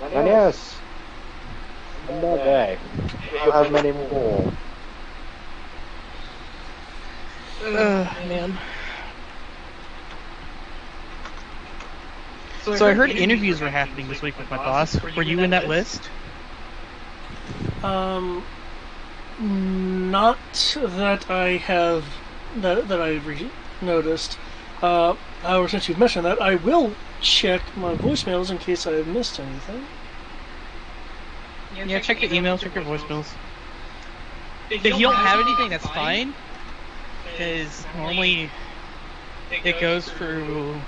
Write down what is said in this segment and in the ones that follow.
And yes, I'm that guy. You have many more. Man. So I heard interviews were happening this week with my boss. Were you in that list? Not that I have that I've noticed. However, since you've mentioned that, I will check my voicemails in case I have missed anything. Yeah, check the emails, check your voicemails. If you don't have anything, that's fine. Because normally it goes through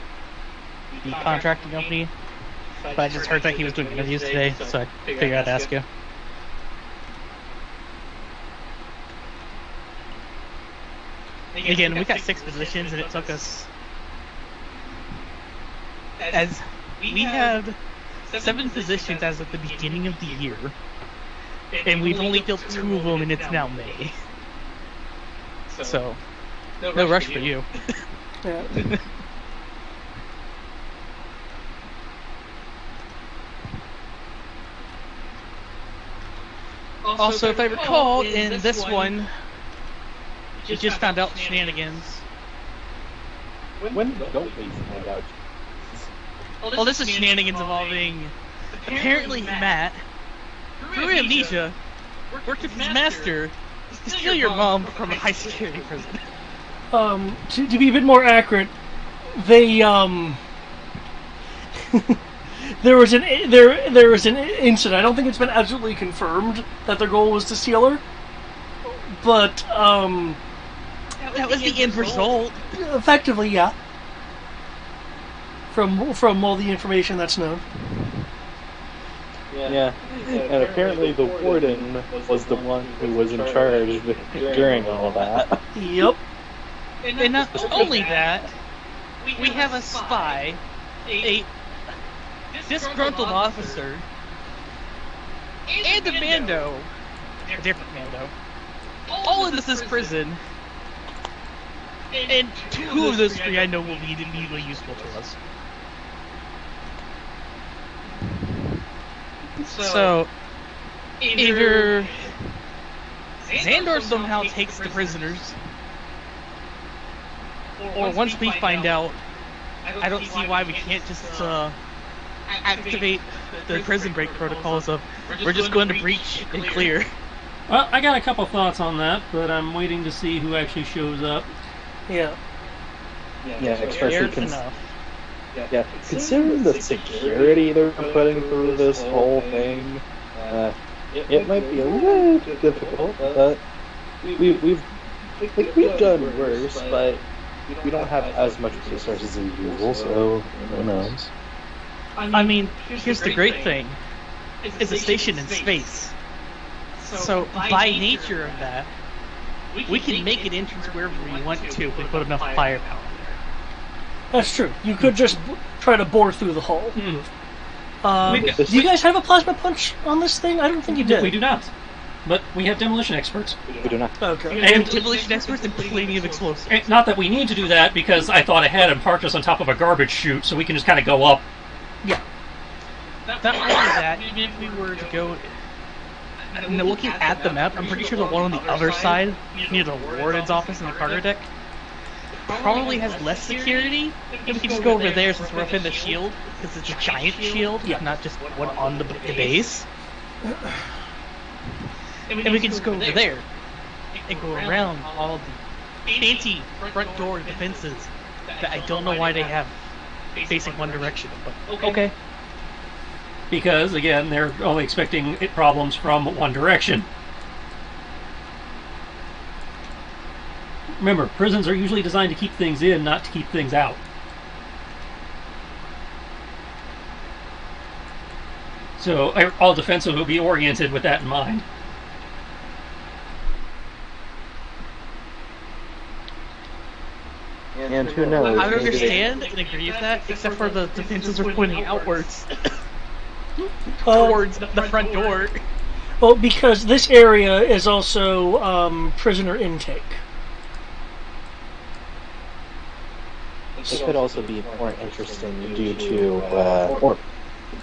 the contracting company. But I just heard that he was doing interviews today, so I figured I'd ask you. Again, we got 6 positions, and it took us... As we had 7 positions as of the beginning of the year, and we've only filled 2 of them, and it's now May. So, no rush for you. Yeah. Also, if I recall, in this one, you just found out shenanigans. When don't we find out? Well, this is shenanigans involving, apparently Matt, through amnesia, worked with his master to steal your mom from a high security prison. To be a bit more accurate, they there was an incident. I don't think it's been absolutely confirmed that their goal was to steal her, but That was the end result. effectively, yeah. From all the information that's known. Yeah, and apparently the warden was the one who was in charge during all that. Yep. And not only that, we have a spy, a disgruntled officer, and a Mando, a different Mando, all in this prison. And 2 of those 3 I know will be immediately useful to us. So, either Xandor somehow takes the prisoners, or once we find out, I don't see why we can't just activate the prison break protocols of we're just going to breach and clear. Well, I got a couple thoughts on that, but I'm waiting to see who actually shows up. Yeah. Yeah, especially Enough. considering the security they're putting through this whole thing, it might be a little difficult, but we've done worse, but we don't have as much resources as usual, so who knows? I mean, here's the great thing. It's a station in space. So, by nature of that, we can make an entrance wherever we want to if we put enough firepower. That's true. You could just try to bore through the hull. Do you guys have a plasma punch on this thing? I don't think you did. We do not. But we have demolition experts. We do not. Okay. And demolition experts and plenty of explosives. And not that we need to do that, because I thought ahead and parked us on top of a garbage chute, so we can just kind of go up. Yeah. Not only that, even if we were to go... looking at the map, I'm pretty sure the one on the other side, near the warden's office in the cargo deck, probably has less security, and we can just go over there since we're up in the shield, because it's a giant shield, not just one on the base. And we can just go over there and go around all the fancy front door defenses that I don't know why they have facing one direction, but okay. Because, again, they're only expecting problems from one direction. Remember, prisons are usually designed to keep things in, not to keep things out. So, all defensive will be oriented with that in mind. And who knows? I would understand and agree with that, except for the defenses are pointing outwards towards the front door. Well, because this area is also prisoner intake. It could also be more interesting due to, or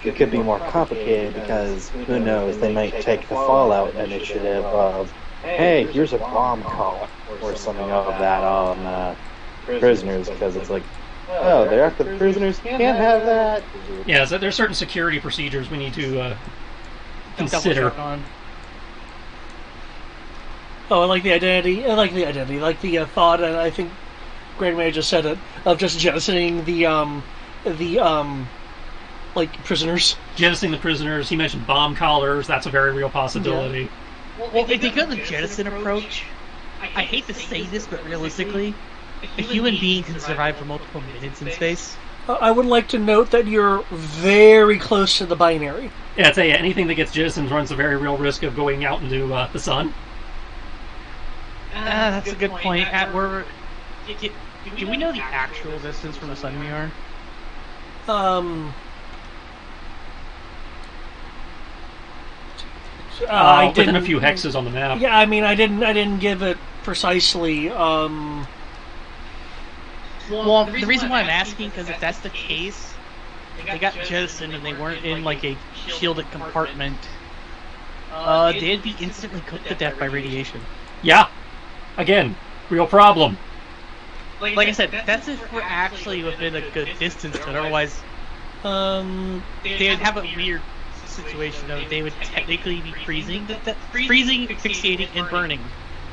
it could be more complicated because who knows, they might take the Fallout initiative of, hey, here's a bomb call or something of that on prisoners, because it's like, oh, the active prisoners can't have that. Yeah, so there's certain security procedures we need to consider. On. Oh, I like the identity. I like the thought, and I think Greg may have just said it, of just jettisoning the like prisoners. Jettisoning the prisoners. He mentioned bomb collars. That's a very real possibility. Yeah. Well, if they go the jettison approach, I hate to say this, but realistically, a human being can survive for multiple minutes in space. I would like to note that you're very close to the binary. Yeah, I'd say anything that gets jettisoned runs a very real risk of going out into the sun. That's a good point. Do we know the actual distance from the sun we are? Within a few hexes on the map. Yeah, I mean, I didn't give it precisely. Well, the reason why I'm asking, because if that's the case, they got jettisoned and they weren't in like a shielded compartment, they'd be instantly cooked to death by radiation. Yeah. Again, real problem. Like I said, that's if we're actually within a good distance, but otherwise, they'd have a weird situation though. They would technically be freezing, asphyxiating, and burning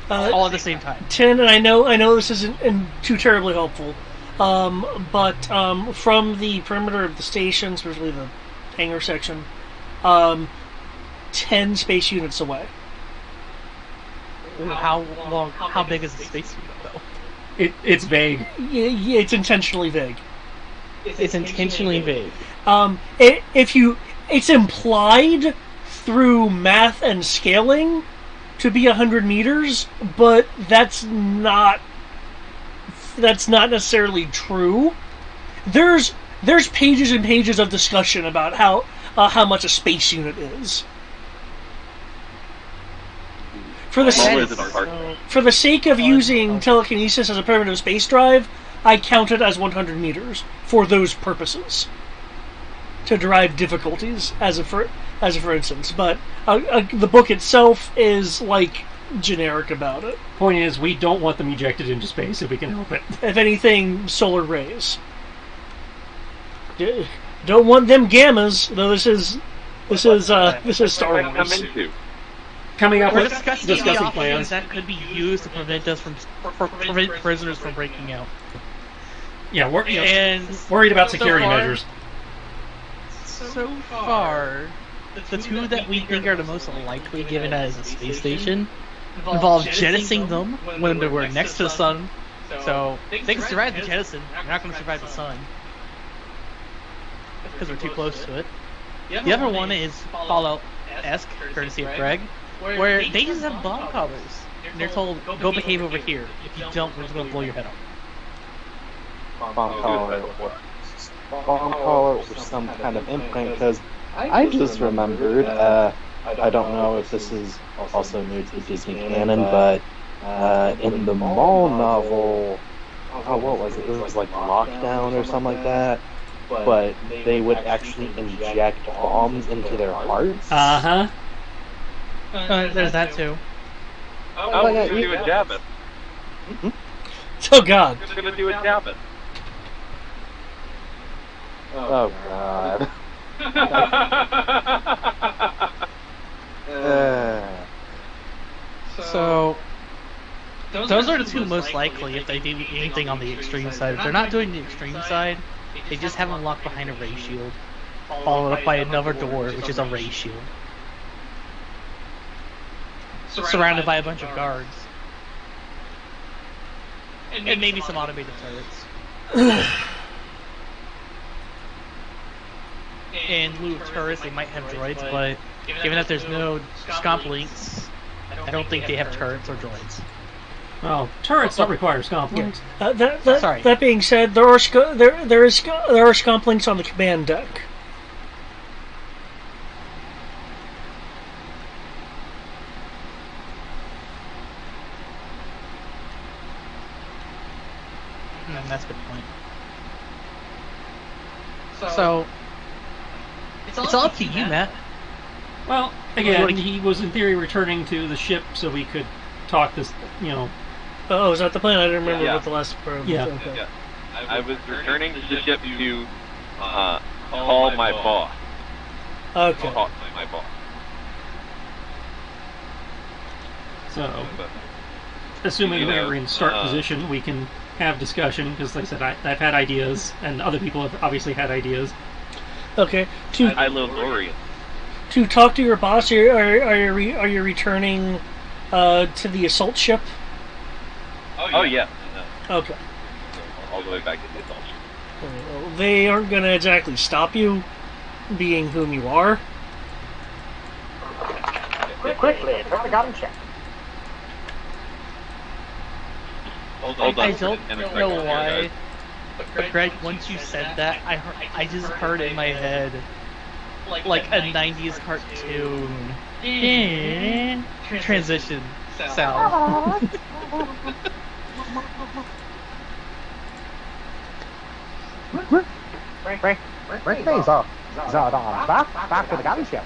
all at the same time. Tin, and I know this isn't too terribly helpful, but from the perimeter of the station, especially the hangar section, 10 space units away. How big is the space unit though? It's vague. Yeah, it's intentionally vague. It's intentionally vague. It's implied through math and scaling to be 100 meters, but that's not necessarily true. There's pages and pages of discussion about how much a space unit is. For the sake of using telekinesis as a primitive space drive, I count it as 100 meters for those purposes, to derive difficulties as a for instance. But the book itself is like generic about it. Point is, we don't want them ejected into space if we can help it. If anything, solar rays. Don't want them gammas, though. This is Star Wars. Coming up with discussing plans that could be used to prevent prisoners from breaking out. Yeah, we're worried about security measures. So far, the two that we think are the most likely, given as a space station, involve jettisoning them when they were next to the sun. So they can survive the jettison. They're not going to survive the sun because they're too close to it. The other one is Fallout-esque, courtesy of Greg, where they just have bomb collars. And they're told, go behave over here. If you don't, we're just going to blow your head off. Bomb collar or some kind of implant, because I just remembered, I don't know if this is also new to Disney canon, but in the Mall novel, what was it? It was like Lockdown or something like that, but they would actually inject bombs into their hearts. Uh-huh. There's that too. Oh, yeah, you do a jab it. Oh God. Who's gonna do a jab it? Oh God. So those are the two most likely if they do anything on the extreme side. If they're not doing the extreme side, they just have them locked behind a ray shield, followed up by another door, which is a ray shield, surrounded by a bunch of guards, and maybe some automated turrets. In lieu of turrets, they might have droids, but given that there's no scomp links, I don't think they have turrets or droids. Well, turrets don't require scomp links. Sorry. That being said, there are scomp links on the command deck. That's a good point. So It's all up to you, Matt. Well, again, he was in theory returning to the ship so we could talk this, Oh, is that the plan? I didn't remember what the last part was. Yeah. Okay. Yeah. I was returning to the ship to call my boss. Okay. Talk to my boss. So, assuming we're in start position, we can have discussion, because like I said, I've had ideas, and other people have obviously had ideas. Okay. I love Lorian. To talk to your boss, are you returning to the assault ship? Oh, yeah. No. Okay. All the way back to the assault ship. Well, they aren't going to exactly stop you, being whom you are. Quickly, turn the gun check. Hold on. I don't In a second know here, why. guys. But Greg, once you said that, I just heard in my head like a 90s cartoon transition sound. Bring things up. Zordon, back to the gunship.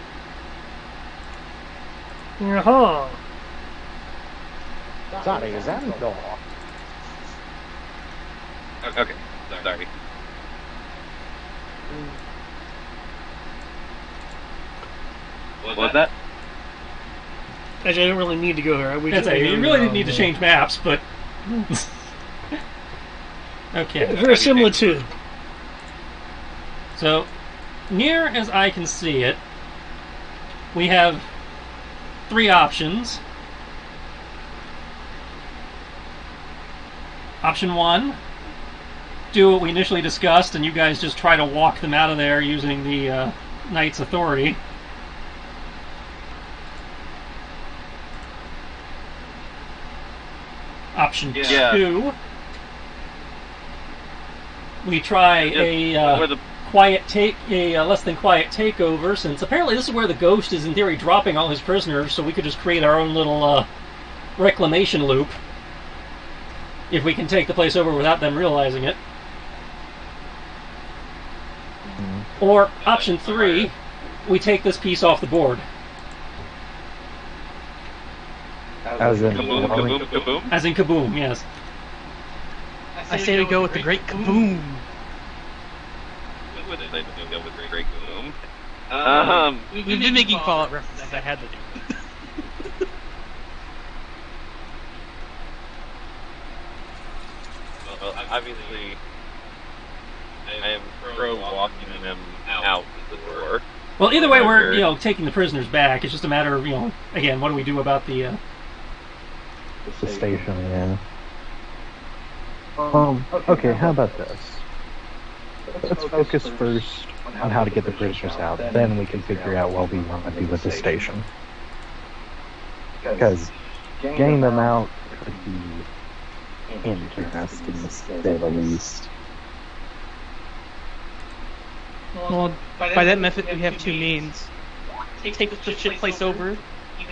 Uh-huh. Sorry, Zendor. Okay, sorry. What was that? Actually, I don't really need to go here. You really didn't need to change maps, but... Okay. Verisimilitude. So, near as I can see it, we have 3 options. Option 1, do what we initially discussed, and you guys just try to walk them out of there using the Knight's authority. Option 2, we try a less than quiet takeover, since apparently this is where the Ghost is in theory dropping all his prisoners, so we could just create our own little reclamation loop if we can take the place over without them realizing it. Or option 3, we take this piece off the board. As in Kaboom, kaboom, kaboom. As in kaboom, yes. I say we go with the great kaboom. What did I go with Great Kaboom? We've been making Fallout references. I had to do. Well, obviously, I am pro walking them out the door. Well, either way, we're taking the prisoners back. It's just a matter of again, what do we do about the station, yeah. Okay, how about this? Let's focus first on how to get the prisoners out, then we can figure out what we want to do with the station. Because getting them out could be interesting, to say the least. Well, by that method, we have 2 means: take the ship place over,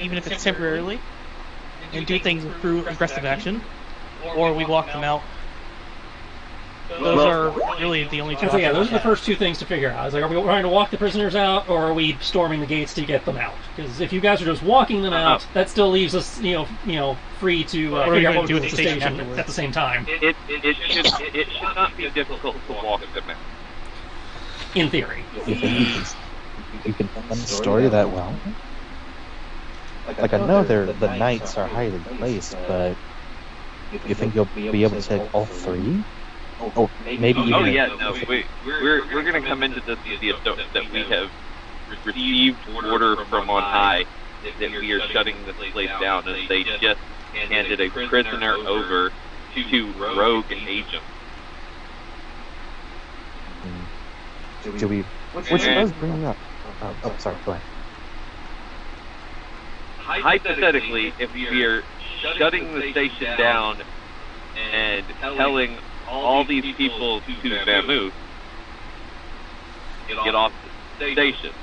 even if it's temporarily, and do things through aggressive action, or we walk them out. Those are really the only 2 So yeah, options those we are the have. first 2 things to figure out. Is like, are we trying to walk the prisoners out, or are we storming the gates to get them out? Because if you guys are just walking them out, that still leaves us, free to figure out what to do with the station afterwards. at the same time. It should not be difficult to walk them out. In theory. You think you can tell the story that well? Like, I know the knights are highly placed, but you think you'll be able to take all 3? Or maybe even... Oh yeah, no, we're gonna come into this idea that we have received order from on high that we are shutting this place down, and they just handed a prisoner over to rogue agents. Do we... Which does bring up... Oh, sorry, go ahead. Hypothetically, if we are shutting the station down and telling all these people to vamoose, get off the station.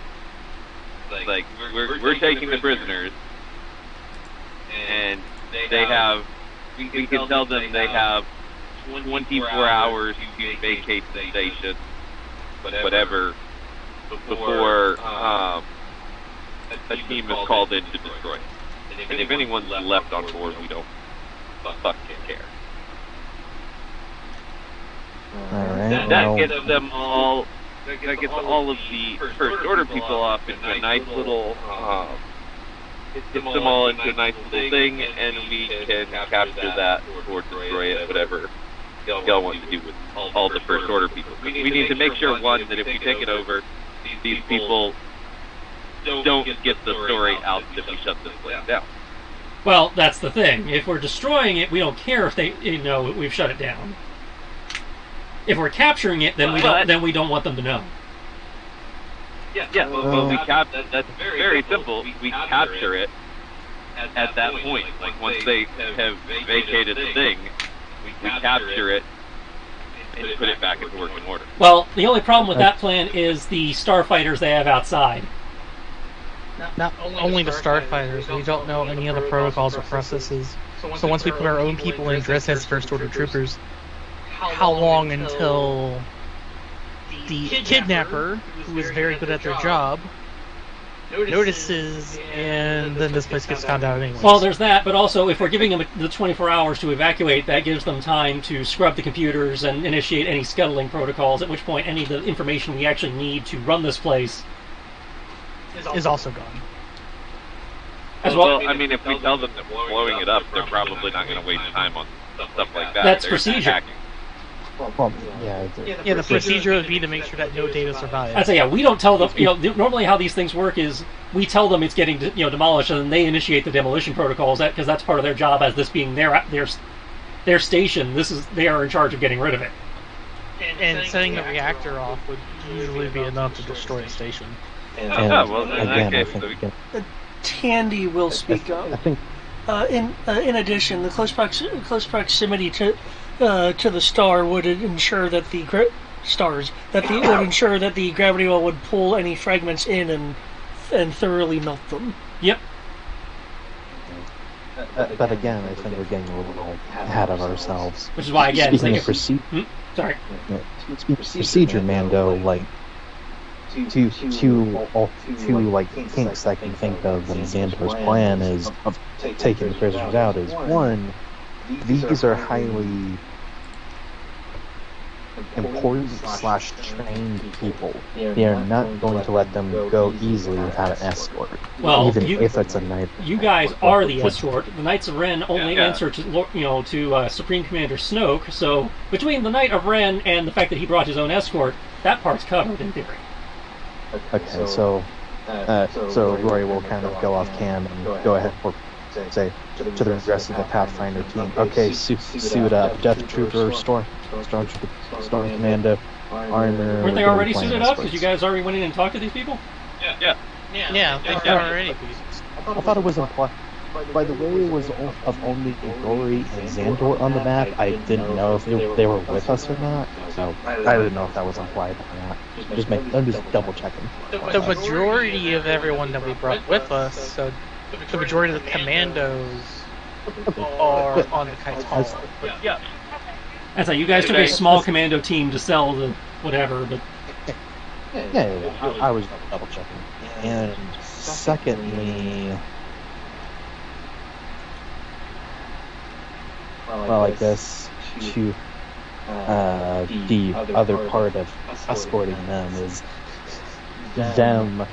Like, we're taking the prisoners, and they have, we can tell them they have 24 hours to vacate the station, whatever before a team is called in to destroy it. And if anyone's left on board, we don't fucking care. Alright, That gets them all. That gets all of the first order people off into a nice little. Gets them all into a nice little thing, and we can capture that or destroy it, whatever y'all want to do with all the first order people. We need to make sure, one, that if we take it over, these people don't get the story out that we shut this place down. Well, that's the thing. If we're destroying it, we don't care if they know we've shut it down. If we're capturing it, then we don't want them to know. Yeah, well, that's very simple. We capture it at that point. Like, once they have vacated the thing, we capture it and put it back into working order. Well, the only problem with that plan is the starfighters they have outside. Not only the starfighters, we don't know any other protocols or processes. So once we put our own people in dress as first order troopers, how long until the kidnapper, who is very good at their job, notices, and then this place gets found out anyway? Well, there's that, but also if we're giving them the 24 hours to evacuate, that gives them time to scrub the computers and initiate any scuttling protocols, at which point any of the information we actually need to run this place is also gone. As well. Well, I mean, if we tell them that we're blowing it up, they're probably not going to waste time on stuff like that. That's They're procedure. hacking. Well, yeah, The procedure would be to make sure that no data survives. I'd say, yeah, we don't tell them. Normally how these things work is we tell them it's getting demolished, and then they initiate the demolition protocols. Because that's part of their job, as this being their station. They are in charge of getting rid of it. And setting the reactor off would usually be enough to destroy a station. and well, in again, that I case, think Tandy will speak up. I think In addition, the close proximity to the star would ensure that the would ensure that the gravity well would pull any fragments in and thoroughly melt them. Yep. but again, I think we're getting a little ahead of ourselves. Which is why, again, Speaking of procedure, Mando, like two like kinks I can think of in Xantor's plan is of taking the prisoners out is one, these are highly important / trained people. They are not going to let them go easily without an escort. Well, even if it's a night. You guys are the escort. The Knights of Ren only answer to Supreme Commander Snoke. So between the Knight of Ren and the fact that he brought his own escort, that part's covered in theory. Okay, so Roy will kind of go off cam and go ahead for say to the rest of the Pathfinder team. Okay, suit up, Death Trooper, Storm Commando, Armor. Weren't they already suited up? Because you guys already went in and talked to these people? Yeah, they're already. I thought it was implied. By the way, it was of only Rory and Xandor on the map. I didn't know if they were with us or not, so I didn't know if that was implied or not. I'm just double checking. The majority of everyone that we brought with us, so the majority of the commandos are on the Kite's Hall. Yeah. That's like you guys took a small commando team to sell the whatever, but Yeah, I was double checking. And secondly, well, I guess to the other part of escorting them is them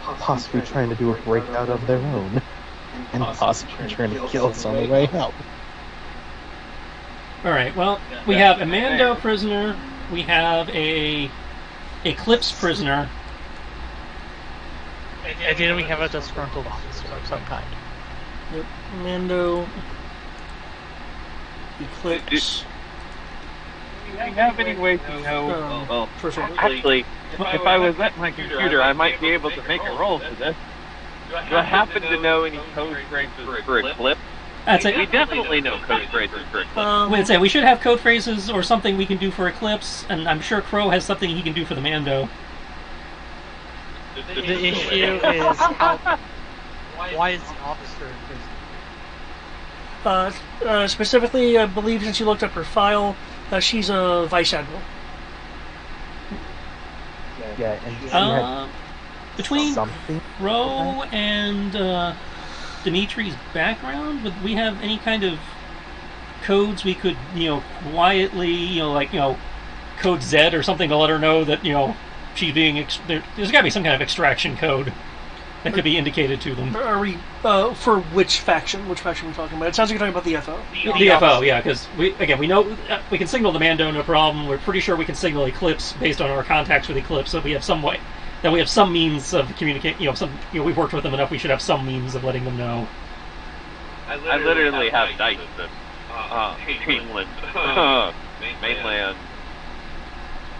possibly trying to do a breakout of their own and possibly trying to kill us on the way out. Alright, well, we have a Mando prisoner, we have a Eclipse prisoner. And then we have a disgruntled officer of some kind. Yep. Mando, Eclipse. Do you have any way to know? Well, First order. actually, if I was at my computer, I might be able to make a roll for this. Do I happen to know any code phrases for Eclipse? That's We it. definitely know code phrases for Eclipse. Wait, say we should have code phrases or something we can do for Eclipse, and I'm sure Crow has something he can do for the Mando. The issue is why is the officer in prison? Specifically, I believe since you looked up her file, she's a vice admiral. Yeah, and she had Between something. Crow and Dimitri's background, would we have any kind of codes we could, quietly, code Z or something to let her know that, she's being... there's got to be some kind of extraction code that could be indicated to them. Are we, for which faction? Which faction are we talking about? It sounds like you're talking about the FO. The FO, yeah, because we know we can signal the Mando, no problem. We're pretty sure we can signal Eclipse based on our contacts with Eclipse, so we have some way... that we have some means of communicating, we've worked with them enough, we should have some means of letting them know. I literally have dice of England, mainland.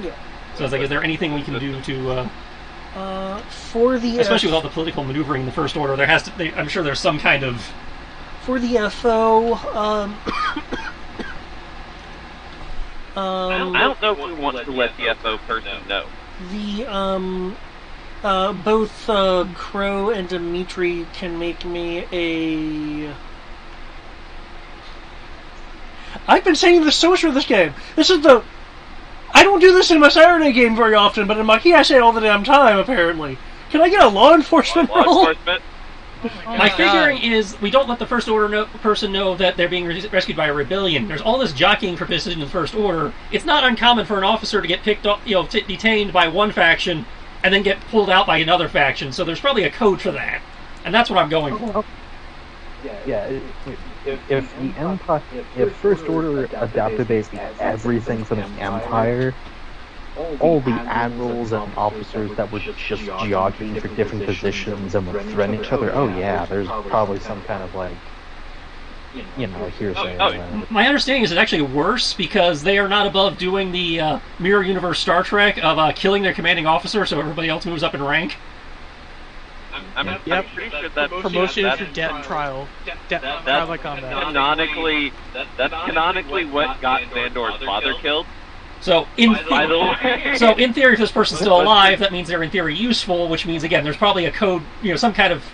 Yeah. So it's like, is there anything we can do to, For the... especially with all the political maneuvering in the First Order, there has to, I'm sure there's some kind of... For the FO, I don't know if we want to let the FO person know. Both Crow and Dimitri can make me a... I've been saying this so much for this game. This is the... I don't do this in my Saturday game very often, but in Maquis I say it all the damn time, apparently. Can I get a law enforcement roll? My figuring is we don't let the First Order person know that they're being rescued by a rebellion. There's all this jockeying for position in the First Order. It's not uncommon for an officer to get picked up, detained by one faction and then get pulled out by another faction. So there's probably a code for that, and that's what I'm going for. Yeah, if the Empire, if First Order adapted basically everything from the Empire, all the admirals and officers that were just jockeying for different positions and would threaten each other, oh yeah, there's probably some kind of hearsay. My understanding is it's actually worse because they are not above doing the Mirror Universe Star Trek of killing their commanding officer so everybody else moves up in rank. I'm pretty sure that's promotion through death trial. Trial by combat. That's canonically what got Vandor's father killed. So in theory, if this person's still alive, that means they're in theory useful, which means again there's probably a code, some kind of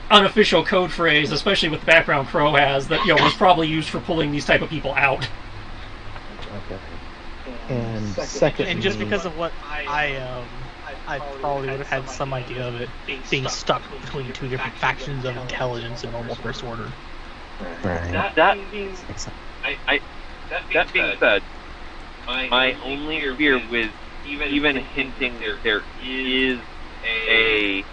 unofficial code phrase, especially with the background Crow has, that was probably used for pulling these type of people out. Okay. And second, and just because of what I probably would have had some idea of it being stuck between two different factions of intelligence and normal First Order. Right. That being said, my only fear with even hinting there is a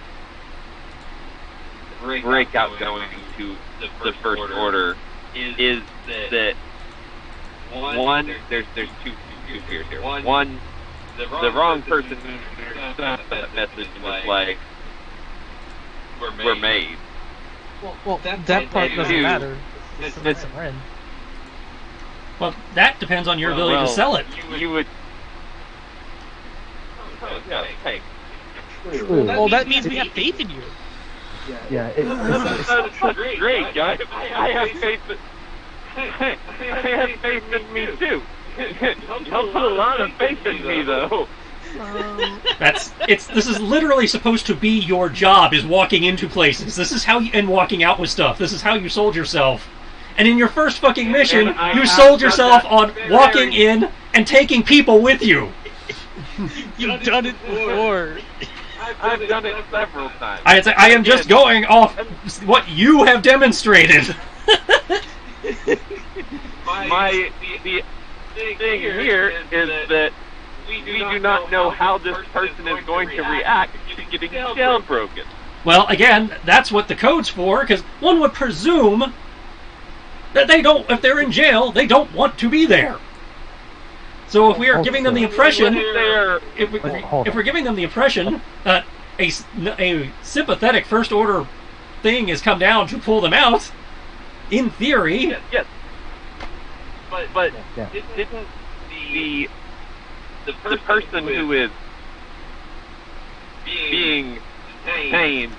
breakout going to the First Order is that one, there's two fears here. One, the wrong person who sent that message was like, we're made. Well, that part doesn't matter. It's a win. Well, that depends on your ability to sell it. You would... Yeah, hey. Well, that means we have faith in you. Yeah, That's great, guys. I have faith in me too. Y'all put a lot of faith in me, though. This is literally supposed to be your job, is walking into places. This is how and walking out with stuff. This is how you sold yourself. And in your first fucking mission, you sold yourself on walking in and taking people with you. You've done it before. I've done it several times. I am just going off what you have demonstrated. The thing here is that we do not know how this person is going to react to getting jailbroken. Well, again, that's what the code's for, because one would presume that they don't, if they're in jail, they don't want to be there. So if we are giving them the impression, if we're giving them the impression that a sympathetic First Order thing has come down to pull them out, in theory... Yes. But didn't the person who is being detained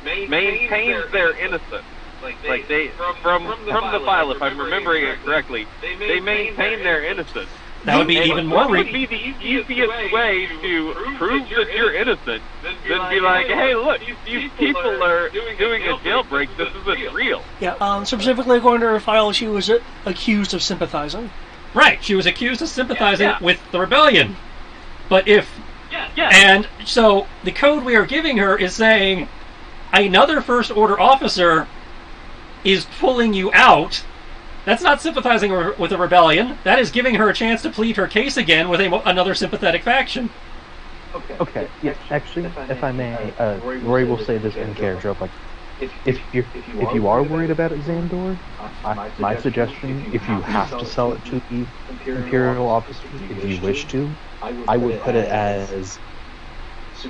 maintains their innocence? Like they from the file, if I'm remembering it correctly, they maintain their innocence. That would be even more. What would be the easiest way to prove that you're innocent than be like, hey, look, these people are doing a jailbreak. This isn't real. Yeah. Specifically, according to her file, she was accused of sympathizing. Right. She was accused of sympathizing with the rebellion. But if And so the code we are giving her is saying another First Order officer is pulling you out. That's not sympathizing with a rebellion. That is giving her a chance to plead her case again with another sympathetic faction. Okay. Yeah. Actually, if I may, Roy will say this in character. Like, if you are worried about it, Xandor, my suggestion, if you have to sell it to the Imperial officer, if you wish to, I would put it as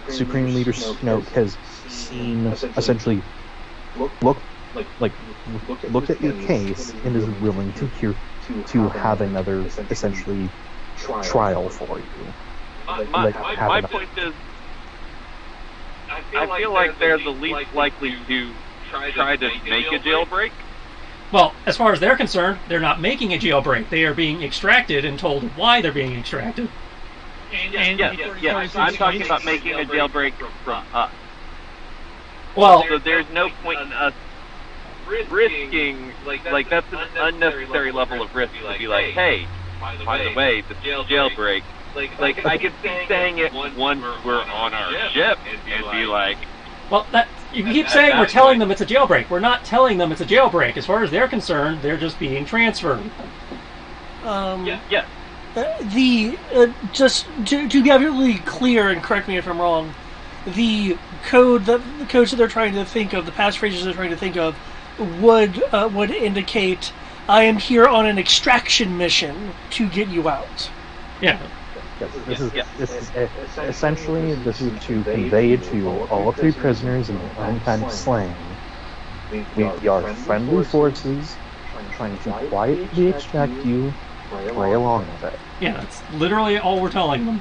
Supreme Leader Snoke has seen, essentially, looked at your case and is willing to have another, essentially, trial for you. My point is, I feel like they're the least likely to try to make a jailbreak. Well, as far as they're concerned, they're not making a jailbreak. They are being extracted and told why they're being extracted. Yes. I'm talking about making a jailbreak from us. Well, so there's no point in us risking, like that's an unnecessary level of risk to be like, hey, by the way, the jailbreak. Like I could see saying it once we're on our ship and be like, well, that you keep saying we're telling them it's a jailbreak. We're not telling them it's a jailbreak. As far as they're concerned, they're just being transferred. Just to be absolutely clear, and correct me if I'm wrong, the codes that they're trying to think of, the passphrases they're trying to think of, would indicate, "I am here on an extraction mission to get you out." Yeah. This is essentially to convey to all three prisoners in unkind slang. We are friendly forces trying to quietly extract you. Play along with it. Yeah, that's literally all we're telling them.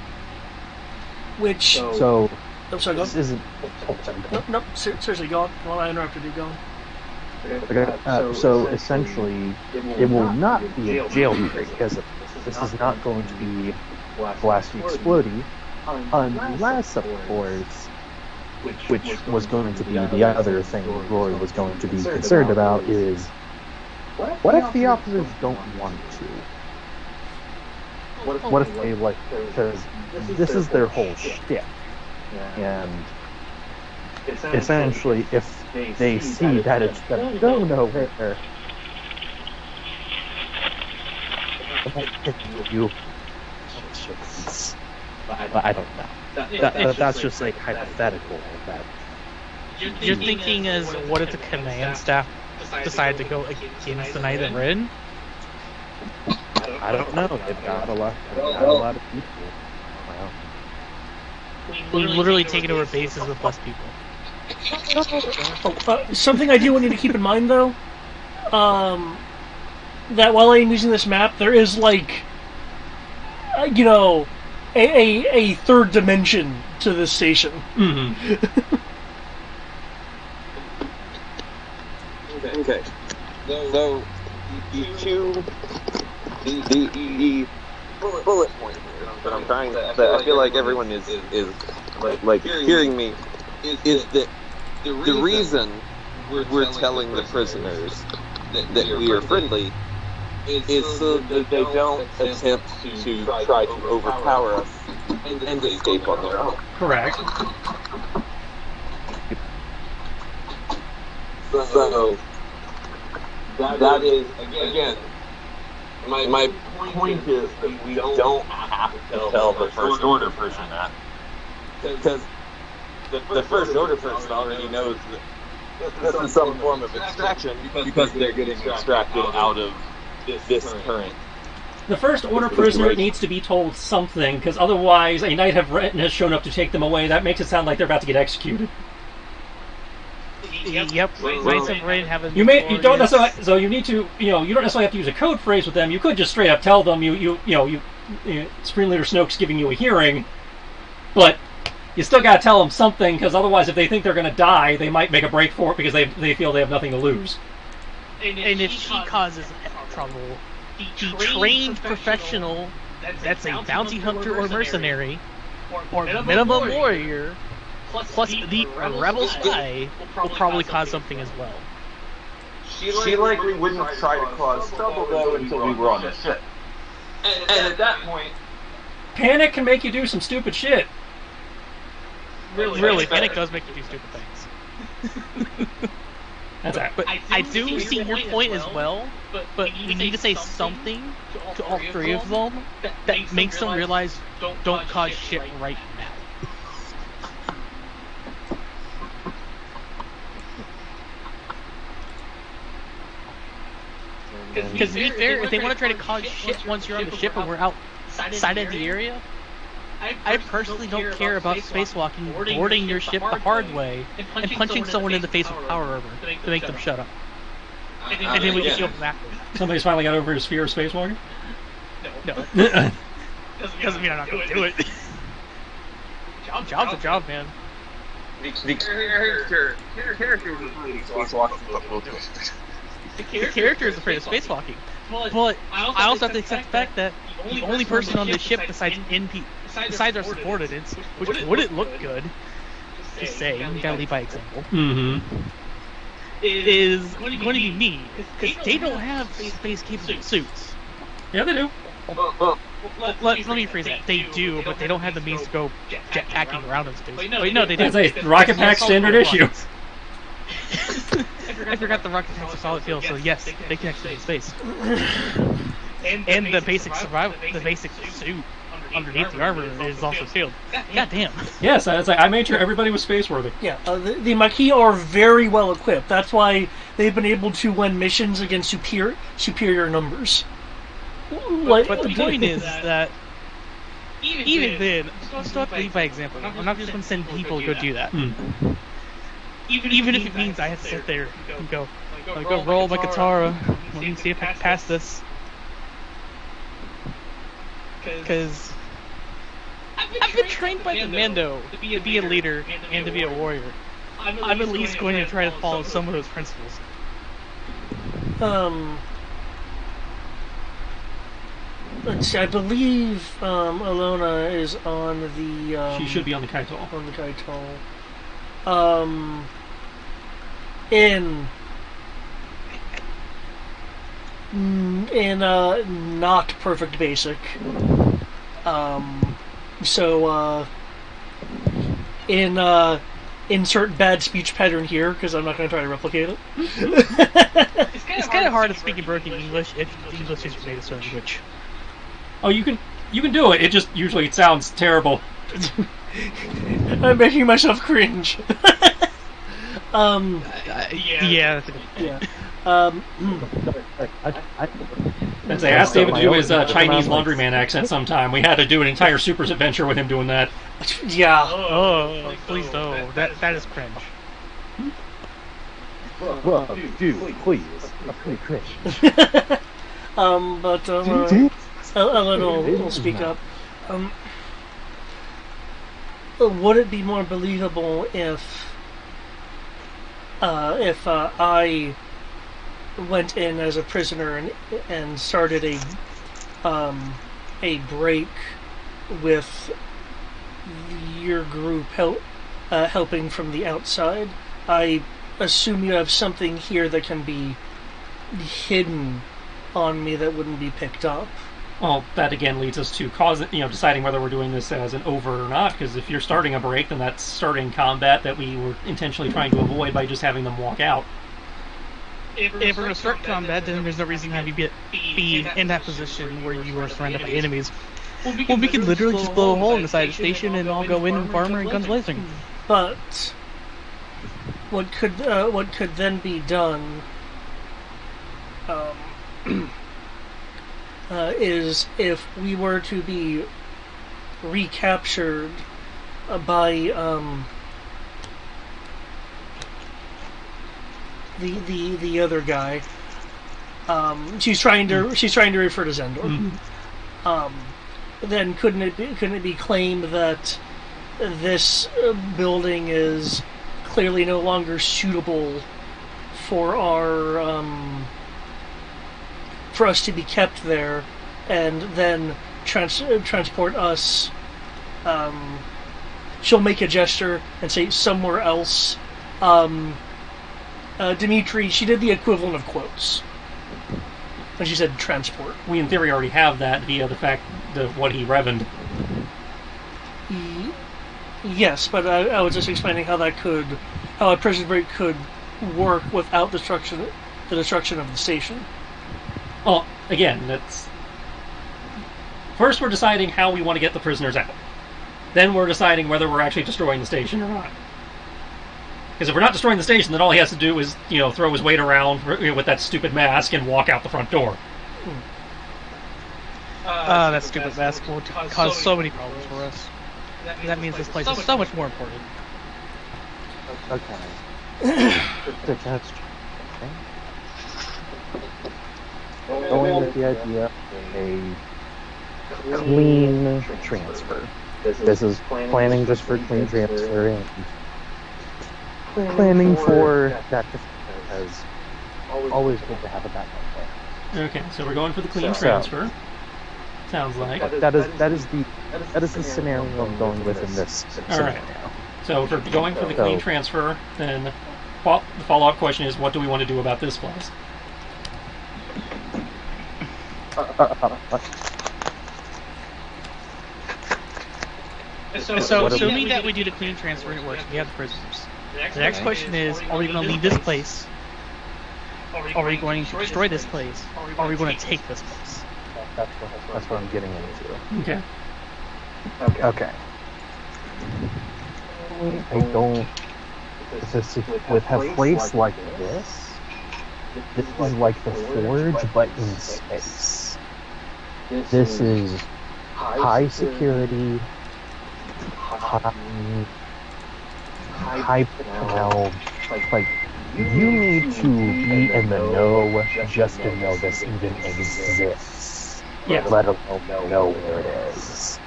Which so sorry, go on. this isn't. No, seriously, go on. Well, I interrupted you. Go on. Okay, so essentially, it will not be a jailbreak because this is not going to be blasty explodey, unless, of course, which was going to be the other thing Roy was going to be concerned about, is what if the officers don't want to? What if they because this is their whole shtick, and essentially, if they see that it's going to go nowhere, I don't know. That's just like hypothetical. That You're thinking as what if the command staff decide to go against the Knight of Rin? I don't know. They've got a lot of people. We've literally taken over bases with less people. Something I do want you to keep in mind, though, that while I'm using this map, there is a third dimension to this station. Mm-hmm. okay. So the bullet point that I'm trying to, that I feel like everyone is hearing me, is that the reason we're telling the prisoners that we are friendly is so that they don't attempt to try to overpower us and escape on their own. Correct. So that is, again, my point is that we don't have to tell the First Order person that, because the First Order person already knows that this is some form of extraction because they're getting extracted out of this current. The First Order prisoner needs to be told something, because otherwise a Knight of Ren has shown up to take them away. That makes it sound like they're about to get executed. Yep, Knights of Rin have a. You don't necessarily. So you need to. You don't necessarily have to use a code phrase with them. You could just straight up tell them Supreme Leader Snoke's giving you a hearing, but you still got to tell them something, because otherwise, if they think they're going to die, they might make a break for it because they feel they have nothing to lose. And if she causes trouble, the trained professional, that's a bounty hunter or mercenary, or minimum warrior, plus the rebel spy, will probably cause something as well. She likely wouldn't try to cause trouble, though, until we were on the ship. And at that point, panic can make you do some stupid shit. Really, panic does make you do stupid things. That's it. But I do see your point as well. But we need to say something to all three of them that makes them realize don't cause shit right now. Because to be fair, if they want to try to cause shit once you're on the ship and we're outside of the area, I personally don't care about spacewalking, boarding your ship the hard way, and punching someone in the face with power armor to make them shut up. And then we can go backwards. Somebody's finally got over his fear of spacewalking? No. Doesn't mean I'm not going to do it. Job's a job, man. The character is spacewalking, but we'll do it. The character is afraid of spacewalking. But I also have to accept the fact that the only person on this ship besides our subordinates, which wouldn't look good, just saying, you gotta lead by example, is going to be me, because they don't have space-capable suits. Yeah, they do. Let me rephrase that. They do, but they don't have the means to go jetpacking around in space. Wait, no, they do. That's a rocket pack standard issue. I forgot the rocket packs are solid fuel, so yes, they can actually go to space. And the basic survival, the basic suit underneath the armor is also sealed. God damn. Yes, I made sure everybody was space-worthy. Yeah, the Maquis are very well equipped. That's why they've been able to win missions against superior numbers. But the point is that even then, you still have to lead by example. I'm not just going to send people to go do that. Even if it means I have to sit there and go roll my guitar. Let me see if I can pass this. Because I've been trained by the Mando to be a leader and to be a warrior. I'm at least going to try to follow some of those principles. Let's see, I believe Alona is on the... she should be on the Kaitol. On the Kaitol. In not perfect basic. Insert bad speech pattern here, because I'm not going to try to replicate it. It's kind of hard to speak in broken English if English is your native language. Oh, you can do it. It just usually it sounds terrible. I'm making myself cringe. Yeah, that's a good point. Yeah. As I asked David to do his Chinese laundryman accent sometime, we had to do an entire Supers adventure with him doing that. Yeah. Oh, please don't. That is cringe. Well, dude, please. That's pretty cringe. But Eleanor will speak up. Would it be more believable if I went in as a prisoner and started a break with your group helping from the outside? I assume you have something here that can be hidden on me that wouldn't be picked up. Well, that again leads us to deciding whether we're doing this as an overt or not, because if you're starting a break, then that's starting combat that we were intentionally trying to avoid by just having them walk out. If we're going to start combat, then there's no reason to have you be in that position where you are surrounded by enemies. Well, we can literally just blow a hole in the side of the station and all go in with armor and guns blazing. But what could then be done is if we were to be recaptured by the other guy. She's trying to refer to Zendor. Mm-hmm. Then couldn't it be claimed that this building is clearly no longer suitable for for us to be kept there, and then transport us. She'll make a gesture and say somewhere else. Dimitri, she did the equivalent of quotes. And she said transport. We in theory already have that via the fact of what he revened. Yes, but I was just explaining how a prison break could work without the destruction of the station. Well, again, that's... First we're deciding how we want to get the prisoners out. Then we're deciding whether we're actually destroying the station or not. Because if we're not destroying the station, then all he has to do is, throw his weight around with that stupid mask and walk out the front door. That stupid mask will cause so many problems for us. That means this place is so much more important. Okay. To catch. Going with the idea of a clean transfer. This is planning just for clean transfer and planning for that because always good to have a backup plan. Okay, so we're going for the clean transfer. Sounds like. That is the scenario I'm going with in this scenario. Alright. So if we're going for the clean transfer, then the follow-up question is, what do we want to do about this place? So assuming that we do the clean transfer and it works, we have the prisoners. The next question is, are we going to leave this place? Are we going to destroy this place? Or are we going to take this place? That's what I'm getting into. Okay. Okay. I don't... With a place like this is like the Forge, but in space. This is high security, high personnel. Like, you need to be in the know just to know this even exists. Yeah. Let alone know where it is.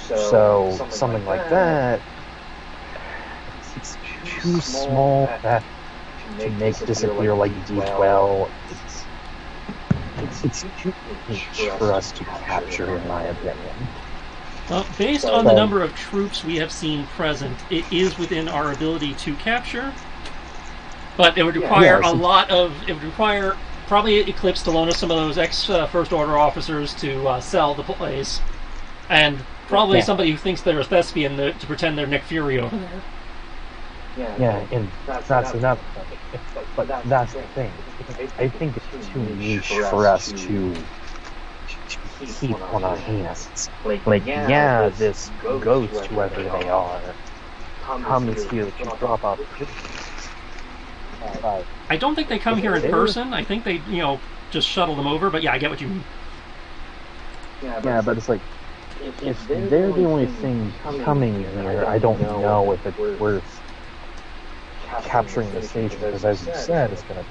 So something like that, it's too small that to make disappear like D12. It's too niche for us to capture, in my opinion. Well, based on the number of troops we have seen present, it is within our ability to capture. But it would require it would require probably Eclipse to loan us some of those ex-First Order officers to sell the place. And probably somebody who thinks they're a thespian to pretend they're Nick Fury over there. Yeah, and that's another thing. But that's the thing. I think it's too niche for us to keep on our hands. Like, yeah, this ghost, whoever they are, comes here to drop off. I don't think they come here in person. I think they, just shuttle them over. But yeah, I get what you mean. Yeah, but it's like, if they're the only thing coming here, I don't know if it's worth capturing the station, because as you said, it's gonna...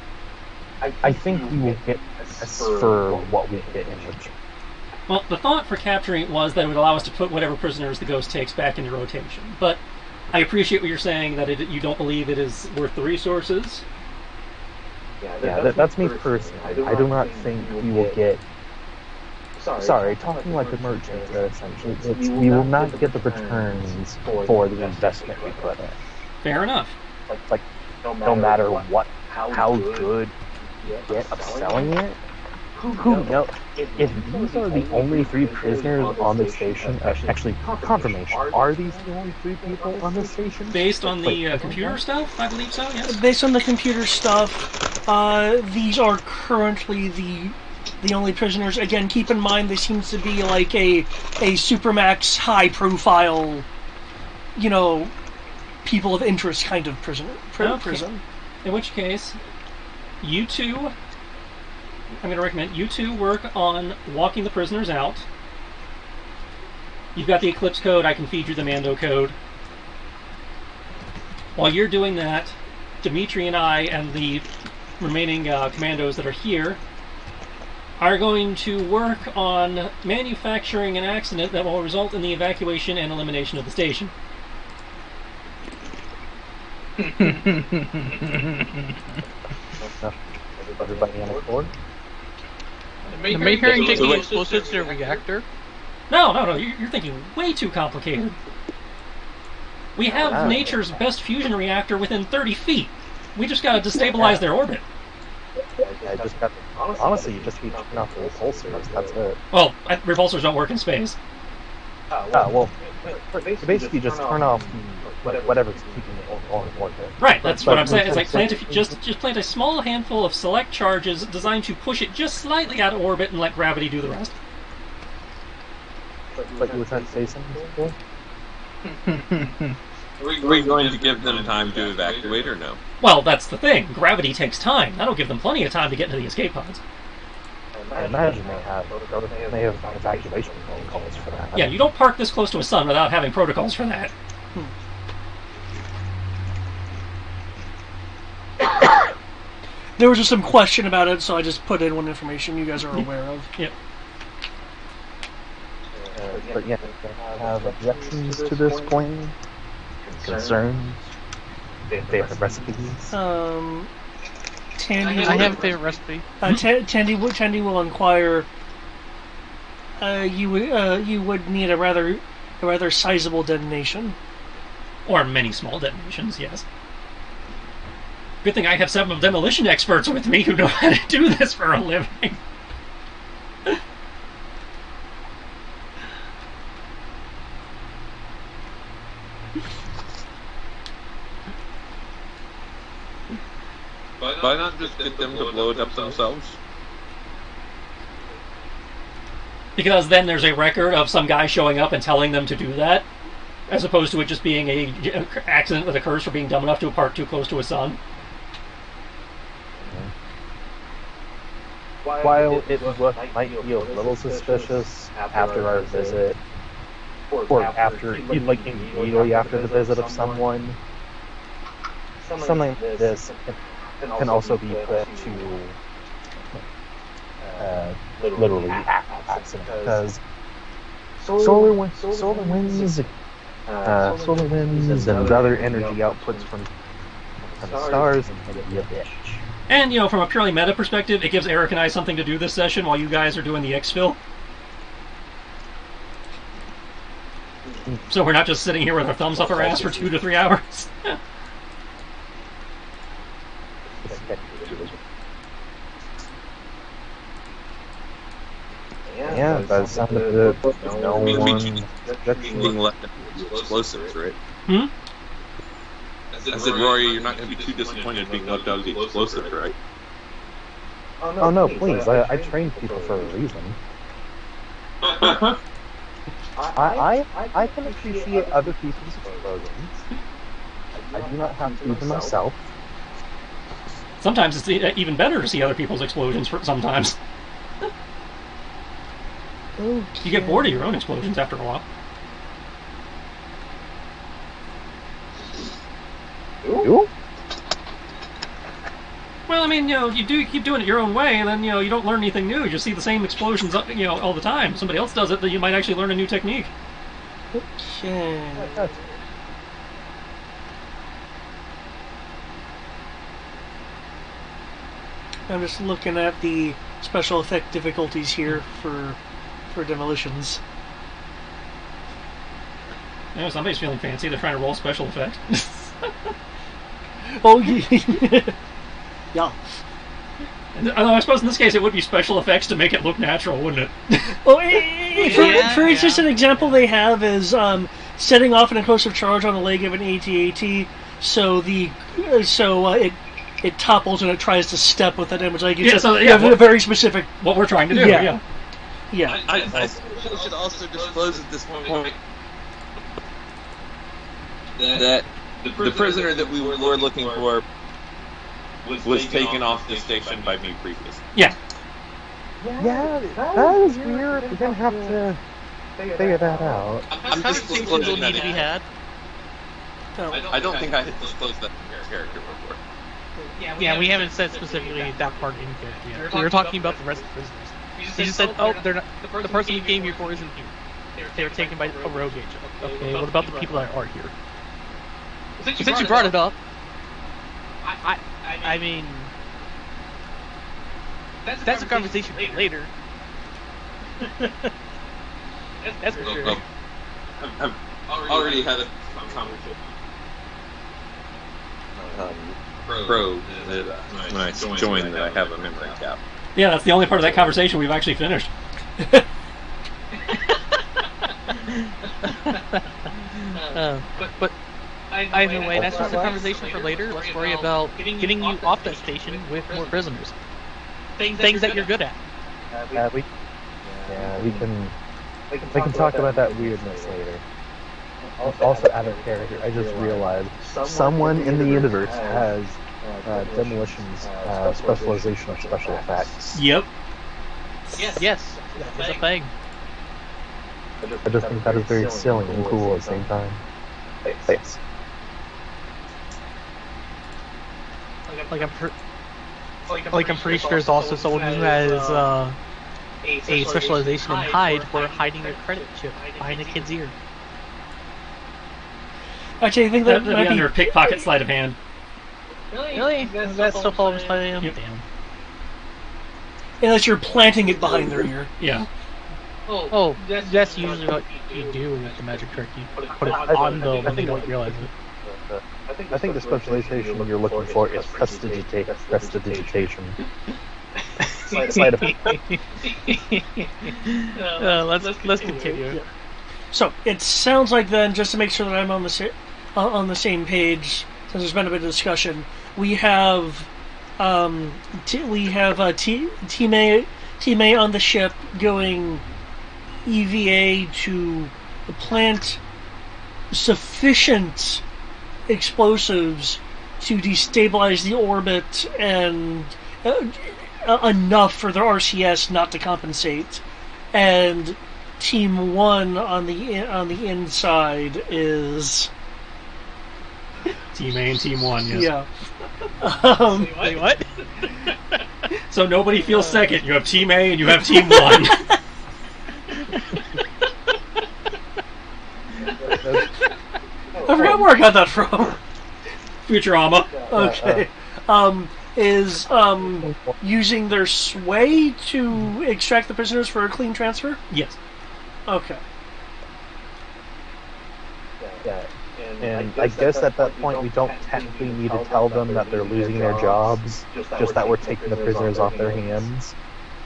I think we will get less for what we get in return. Well, the thought for capturing it was that it would allow us to put whatever prisoners the Ghost takes back into rotation. But I appreciate what you're saying, that you don't believe it is worth the resources. Yeah, that's me personally. I do not think we will get... Sorry, talking like a merchant, essentially. We will not get the returns for the investment we put in. Fair enough. Like no matter how good you get of selling it, who knows? If these are the only 3 prisoners on the station, actually, confirmation, are these the only 3 people on the station? Based on the computer stuff, I believe so, yes. Based on the computer stuff, these are currently the only prisoners. Again, keep in mind, this seems to be like a Supermax high-profile, people of interest kind of prison. In which case, you two, I'm going to recommend you two work on walking the prisoners out. You've got the Eclipse code, I can feed you the Mando code. While you're doing that, Dimitri and I and the remaining commandos that are here are going to work on manufacturing an accident that will result in the evacuation and elimination of the station. Everybody on board? The main hearing taking explosives to a reactor? No, you're thinking way too complicated. We have nature's best fusion reactor within 30 feet. We just gotta destabilize their orbit. I just got... Honestly, you just need to turn off the repulsors, that's it. Well, repulsors don't work in space. Well, Basically, just turn off whatever's keeping it on orbit. Right, that's what I'm saying. It's like But- just plant a small handful of select charges designed to push it just slightly out of orbit and let gravity do the rest. But you were trying to say something before? Are we going to give them time to evacuate or no? Well, that's the thing. Gravity takes time. That'll give them plenty of time to get into the escape pods. I imagine they have evacuation protocols for that. Yeah, you don't park this close to a sun without having protocols for that. There was just some question about it, so I just put in one information you guys are aware of. Yep. But yeah, they have objections to this plan, concerns. They have recipes. Tandy, I have a favorite recipe. Tandy will inquire. You would need a rather sizable detonation. Or many small detonations, yes. Good thing I have several demolition experts with me who know how to do this for a living. Why not just get them to blow it up themselves? Because then there's a record of some guy showing up and telling them to do that, as opposed to it just being a accident that occurs for being dumb enough to park too close to a sun. While it might be a little suspicious after our visit, or after, immediately after the visit of someone, something like this can also be put to literally accident, because solar winds and other energy outputs from the stars can be a bitch. And, from a purely meta perspective, it gives Eric and I something to do this session while you guys are doing the exfil. So we're not just sitting here with our thumbs up our ass for 2 to 3 hours. Yeah, by the sound of it, no one... Being left explosives, right? Hmm? I said, Rory, you're not going to be too disappointed being left out of the explosives, right? Oh no, please, I train people for a reason. I can appreciate other people's explosions. I do not have to do them myself. Sometimes it's even better to see other people's explosions sometimes. You get bored of your own explosions after a while. You? Well, I mean, if you keep doing it your own way, then, you don't learn anything new. You just see the same explosions, all the time. If somebody else does it, then you might actually learn a new technique. Okay. I'm just looking at the special effect difficulties here for demolitions. Somebody's feeling fancy. They're trying to roll special effect. Oh, yeah. Although I suppose in this case it would be special effects to make it look natural, wouldn't it? Well, for instance, an example they have is setting off an explosive charge on the leg of an AT-AT, so it topples and it tries to step with that image. Like you have a very specific. What we're trying to do. Yeah. I should also disclose at this point that the prisoner that we were looking for was taken off the station by me previously. Yeah. Yeah, that is weird. We're gonna have to figure that out. I'm just Still disclosing need that. to be had. I don't think I had disclosed that in your character before. Yeah, we haven't said specifically that part in character yet. We were talking about the rest of the prisoners. You just said, oh, they're not. The person you came here for isn't here. They were taken by a rogue agent. Okay, what about the people that are here? Since you brought it up, I mean, that's a conversation for later. That's for sure. Well, I've already had a conversation. Pro that when I joined that I have a memory cap. Yeah, that's the only part of that conversation we've actually finished. But either way, that's just a conversation for later. Let's worry about getting you off that station with more prisoners. Things that you're good at. We can talk about that weirdness later. Also, out of character, I just realized someone in the universe has Demolition's specialization of special effects. Yep. Yes, that is a thing. I just think that is very silly and cool at the same time. Thanks. I'm pretty sure there's also someone who has a specialization in hide for hiding their credit chip behind a kid's ear. Actually, I think that That'd might be be under pickpocket sleight of hand. Really? That still follows by the Yep. Damn. unless you're planting it behind their ear. Yeah. Oh, that's usually what you do with the magic trick. You put it on them when they don't realize it. I think the specialization you're looking for is prestidigitation. Sleight of Let's continue. So it sounds like then, just to make sure that I'm on the same page, since there's been a bit of discussion, we have Team A on the ship going EVA to plant sufficient explosives to destabilize the orbit and enough for their RCS not to compensate, and Team 1 on the inside is Team A and Team 1, yes. yeah. Wait, what? So nobody feels second. You have Team A and you have Team 1. I forgot where I got that from. Futurama. Okay. Is using their sway to extract the prisoners for a clean transfer? Yes. Okay. Yeah. And I guess at that point we don't technically need to tell them that they're losing their jobs, just that we're taking the prisoners off their hands.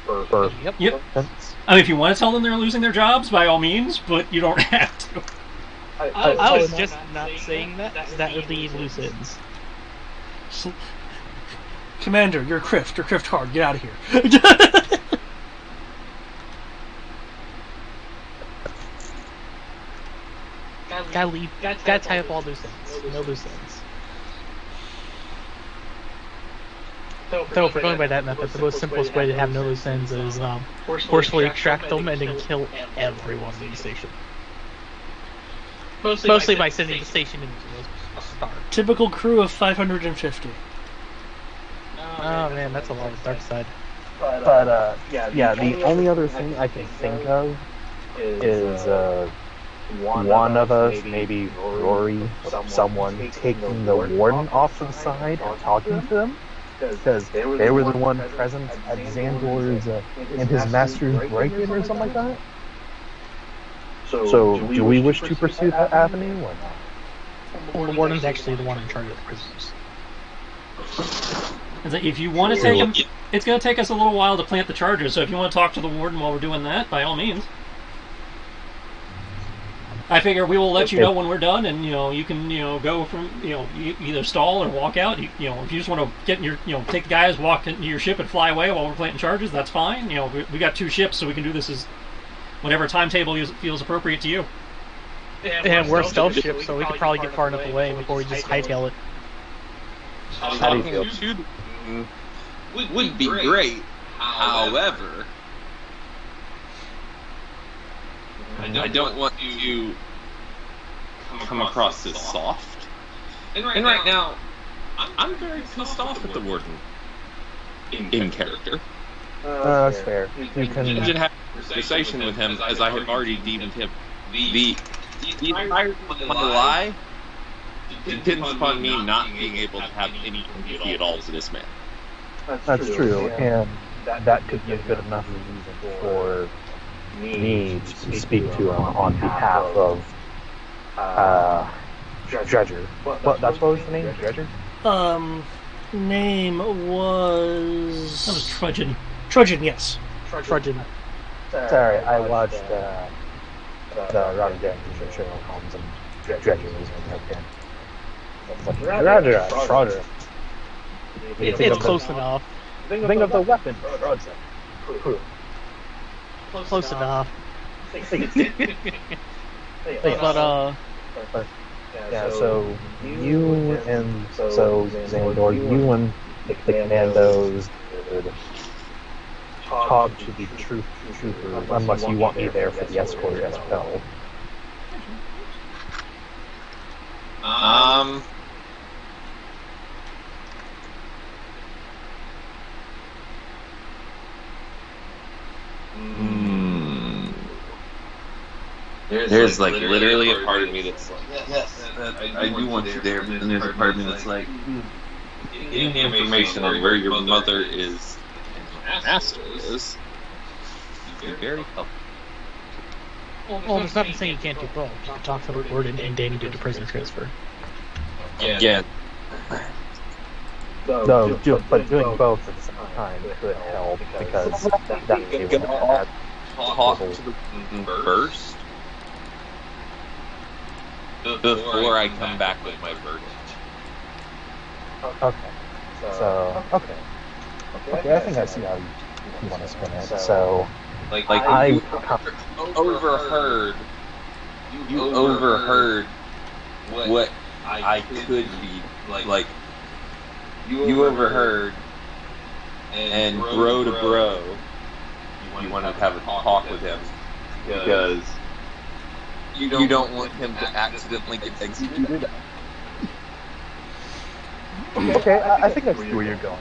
For Yep. instance. I mean, if you want to tell them they're losing their jobs, by all means, but you don't have to. I was just not saying that, because that would leave loose ends. Commander, you're Crift. You're Crift hard. Get out of here. Gotta tie up all loose ends. No loose ends. So if we're going by that method, the most simplest way to have no loose ends is forcefully extract them and then kill everyone in the station. Mostly by sending the station into a star. Typical crew of 550. Oh man, that's a lot of dark side. But yeah, the only other thing I can think of is one of us, maybe Rory, someone taking the warden off to the side and talking to them, because they were the one present at Xandor's in his master's break-in or something like that. So, do we wish to pursue that avenue or not? Well, the warden's actually the one in charge of the prisoners. If you want to take them, it's going to take us a little while to plant the charges, so if you want to talk to the warden while we're doing that, by all means. I figure we will let you know when we're done, and you can go from you either stall or walk out. If you just want to get in your take the guys, walk into your ship, and fly away while we're planting charges, that's fine. We got 2 ships, so we can do this as whatever timetable feels appropriate to you. And we're a stealth ship, so we could probably get far enough away before we just hightail it. How do you feel? Would be great. However, I don't want you to come across as soft. And right now, I'm very pissed off at the warden in character. That's fair. You can Imagine having a conversation with him, as I have already deemed him the entire my lie depends upon me not being able to have any empathy at all to this man. That's true, and that could be a good enough reason for me to speak to him on behalf of Dredger. Well, that's what was the name? Dredger? Name was... That was Trudgeon. Trudgeon, yes. Trudgeon. Sorry, I watched the Robert Downey Jr. Sherlock Holmes, and Genuinely, okay. Roger. It's close enough. Think of the weapon. Roger. Close enough. But Yeah, so you and Xandor, you and the commandos would talk to the troopers, unless you want me there for the escort as well. There's like literally a part of me that's like, yes, I do want you there, but then there's a part of me that's like, getting information on where your mother is and master is would be very helpful. well, there's nothing saying you can't do both. You can talk to the board and Danny do the prisoner transfer. Yeah. No, but doing both at the same time could help, because that way would add Talk to the person first before I come back with my verdict. Okay. So, okay, I think I see how you want to spin it. So, Like I you overheard what I could be like. You overheard, and bro to bro, you want to have a talk with him because you don't want him to accidentally get executed. okay, I think I see where you're going.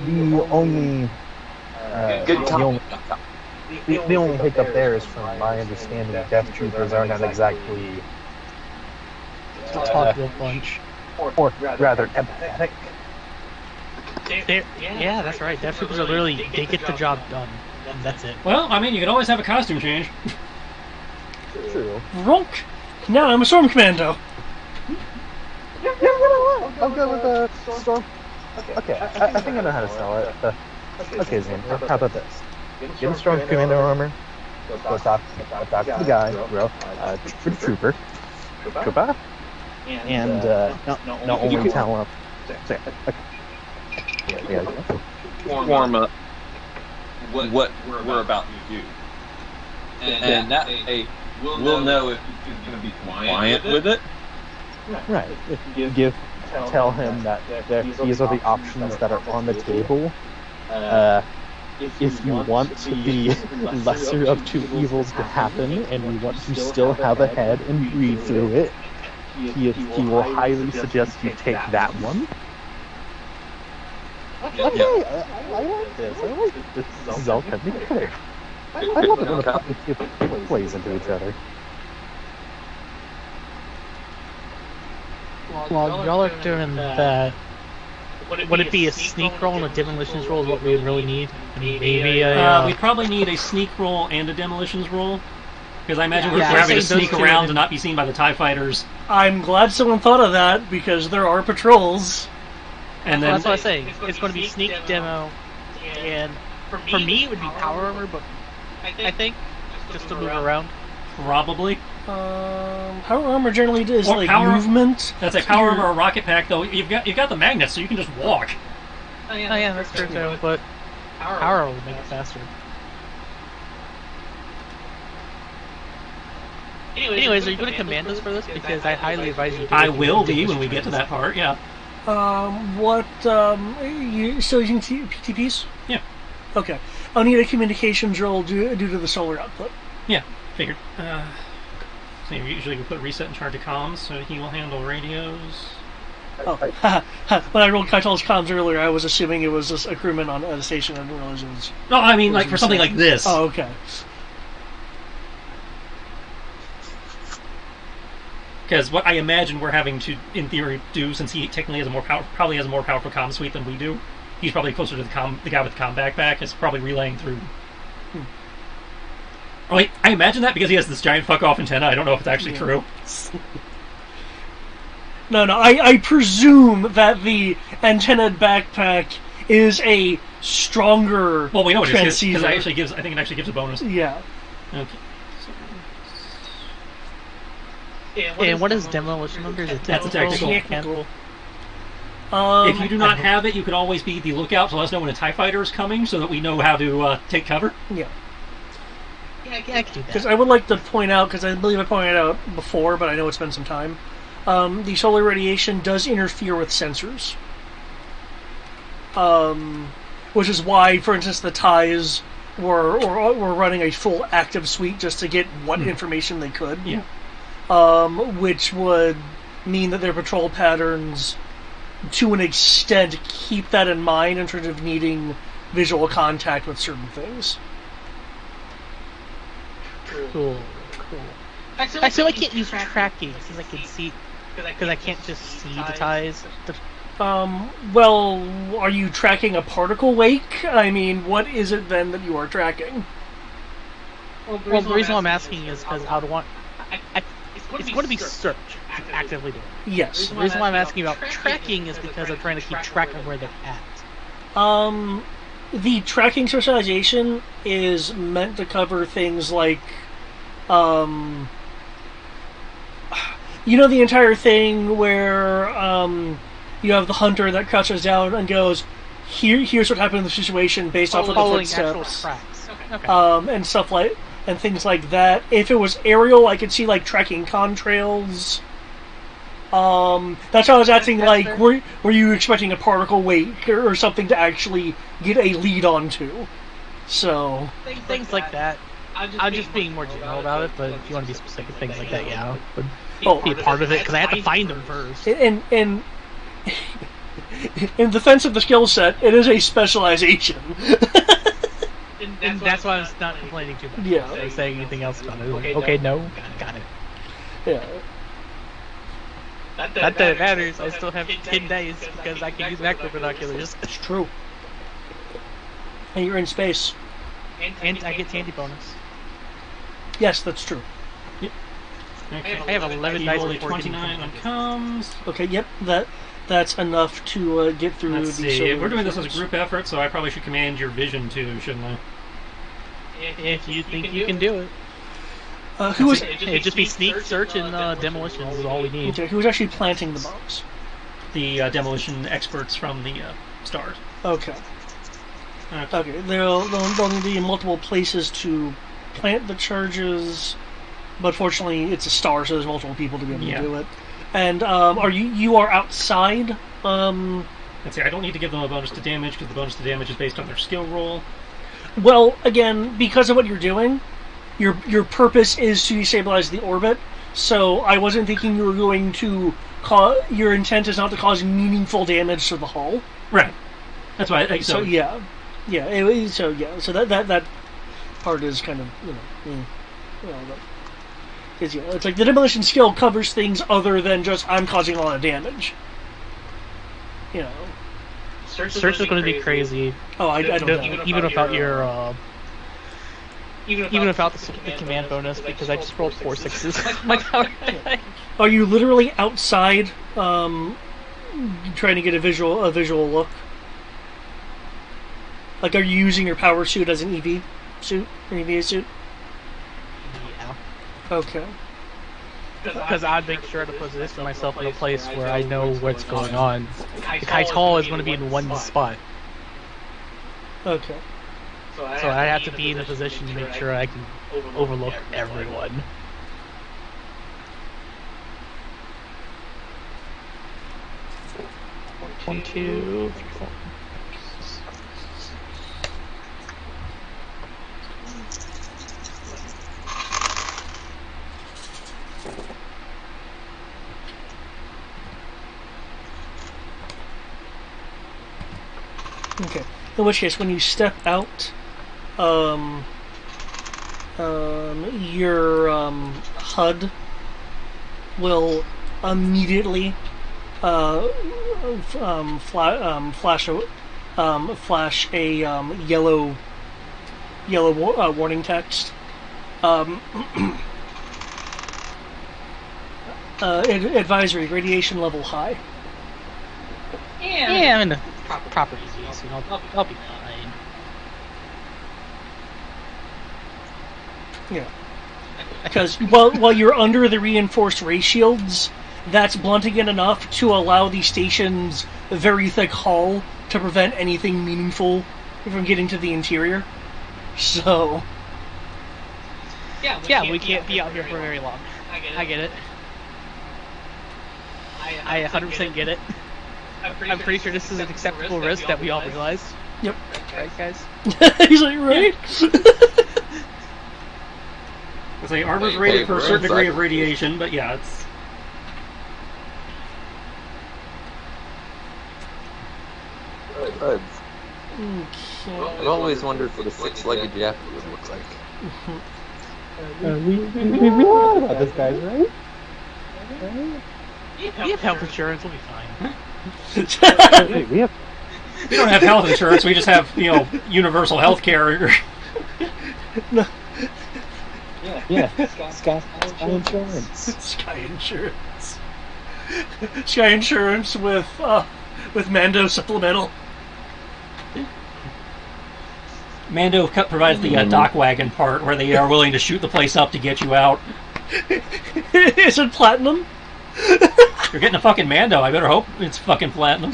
The only Good the only hiccup there is, from my understanding, Death Troopers are not exactly To talk to a bunch. or rather empathetic. Yeah, that's right. Death Troopers are literally, they get the job done. And that's it. Well, I mean, you can always have a costume change. True. Ronk! Now I'm a storm commando. Yeah, you know what? I'll go with a storm. Okay, I think I know how to sell it. Okay, Zane, how about this? Get a storm commando armor. Go talk to the guy, bro. Trooper. And not only tell him. Okay. Warm up what we're about to do, and that way we'll know if he's going to be compliant with it. Right. Tell him that these are the options that are on the table. If you want the lesser of two evils to happen, and you want to still have a head and read through it, he will highly suggest you take that one. Okay, I like this. This is all coming together. I love it when the puppet plays into each other. While y'all are doing that, would it be a sneak roll and a demolitions roll is what we would really need? I mean, maybe We'd probably need a sneak roll and a demolitions roll. Because I imagine we're Yeah, having to I'd say those sneak two around would- to not be seen by the TIE fighters. I'm glad someone thought of that, because there are patrols. And Well, then that's what I was saying. It's going to be sneak demo, and for me it would be power armor, but I think just to move around. probably. Power armor generally is Or like power- movement. That's a power armor or rocket pack, though. You've got the magnets, so you can just walk. Oh yeah, that's true too. But power armor would make it faster. Anyways, are you going to command us for this? Because I highly advise you. I will be when we get to that part. Yeah. You still using PTPs? Yeah. Okay. I'll need a communications roll due to the solar output. Yeah. Figured. So usually we put reset in charge of comms, so he will handle radios. Oh, when I rolled Kaital's comms earlier, I was assuming it was just a crewman on a station. I didn't realize it was... No, I mean, like, for something like this. Oh, okay. Because what I imagine we're having to, in theory, do, since he technically has a probably has a more powerful comm suite than we do, he's probably closer to the guy with the comm backpack. Is probably relaying through. Oh, wait, I imagine that because he has this giant fuck off antenna. I don't know if it's actually true. No, I presume that the antennaed backpack is a stronger Well, we know it is transceiver. because I think it actually gives a bonus. Yeah. Okay. And what is demolition under? Is it That's a technical? technical. Mechanical? If you do not have it, you can always be the lookout to let us know when a TIE fighter is coming so that we know how to take cover. Yeah. Yeah, I can do Because that. I would like to point out, because I believe I pointed out before, but I know it's been some time, the solar radiation does interfere with sensors. Which is why, for instance, the TIEs were running a full active suite just to get what information they could. Yeah. Which would mean that their patrol patterns, to an extent, keep that in mind in terms of needing visual contact with certain things. Cool. I feel I can't use tracking because I can see, because I can't just see the ties. Well, are you tracking a particle wake? I mean, what is it then that you are tracking? Well, the reason why I'm asking is because I would want. It's going to be search actively doing. Yes. The reason why I'm asking about tracking is because I'm trying to keep track of where they're at. The tracking specialization is meant to cover things like, you know, the entire thing where you have the hunter that crouches down and goes, here's what happened in the situation based off of the Following actual footsteps, tracks. Okay. and stuff like, and things like that. If it was aerial, I could see like tracking contrails. That's why I was asking, like, were you expecting a particle wake or something to actually get a lead onto? So Things like that. I'm just being more general about it, but if you want to be specific, things like that, yeah, would be a part of it because I have to find them first. And in defense of the skill set, it is a specialization. And that's why I'm not complaining too much. Yeah. Or saying anything else about it. Okay, no, got it. Yeah. Not that it matters. I still have 10 days because I can use macro binoculars. It's true. And you're in space. And I get Tandy bonus. Yes, that's true. Okay. I have 11 dice Only before getting 29 Tandy bonus. comes. Okay, yep, that's enough to get through Let's the see. solar We're doing this as a influence. group effort, so I probably should command your vision too, shouldn't I? If you think you can do it. Who was It'd just be sneak, search, and demolitions is all we need. okay, who was actually planting the bombs? The demolition experts from the stars. Okay. Okay, they'll need to be in multiple places to plant the charges, but fortunately it's a star, so there's multiple people to be able to do it. And are you are outside? Let's see, I don't need to give them a bonus to damage because the bonus to damage is based on their skill roll. Well, again, because of what you're doing, your purpose is to destabilize the orbit. So I wasn't thinking you were going to your intent is not to cause meaningful damage to the hull. Right. That's why. So yeah. So that part is kind of because it's like the demolition skill covers things other than just I'm causing a lot of damage. You know, Search is going to be crazy. Oh, I don't know. Even without your even without the command bonus, because I just rolled 4 6s. My power. Are you literally outside, trying to get a visual look? Like, are you using your power suit as an EV suit? An EVA suit? Yeah. Okay. Because I'd make sure to position myself in a place where I know what's going on. The Kaital is going to be in one spot. Okay. So I have to be in a position to make sure I can overlook everyone. One, two, three, four. Okay. In which case, when you step out, your HUD will immediately flash a yellow warning text. Advisory: radiation level high. Yeah, I'm in the proper easy, so I'll be fine. Yeah. Because while you're under the reinforced ray shields, that's blunting it enough to allow the station's very thick hull to prevent anything meaningful from getting to the interior. So... Yeah, we can't be out here for very long. I get it. I 100% get it. I'm pretty sure this is an acceptable risk that we all realize. Yep. Right, guys? He's like, right? It's like armor's rated for a certain degree of radiation, but yeah, it's... Buds. I've always wondered what a six-legged Japanese would look like. We realize about this, guys, right? We have health insurance, we'll be fine. We have. We don't have health insurance, we just have, universal health care. Yeah, Sky Insurance. Sky Insurance. Sky Insurance with Mando supplemental. Mando provides the dock wagon part where they are willing to shoot the place up to get you out. Is it platinum? You're getting a fucking Mando, I better hope it's fucking platinum.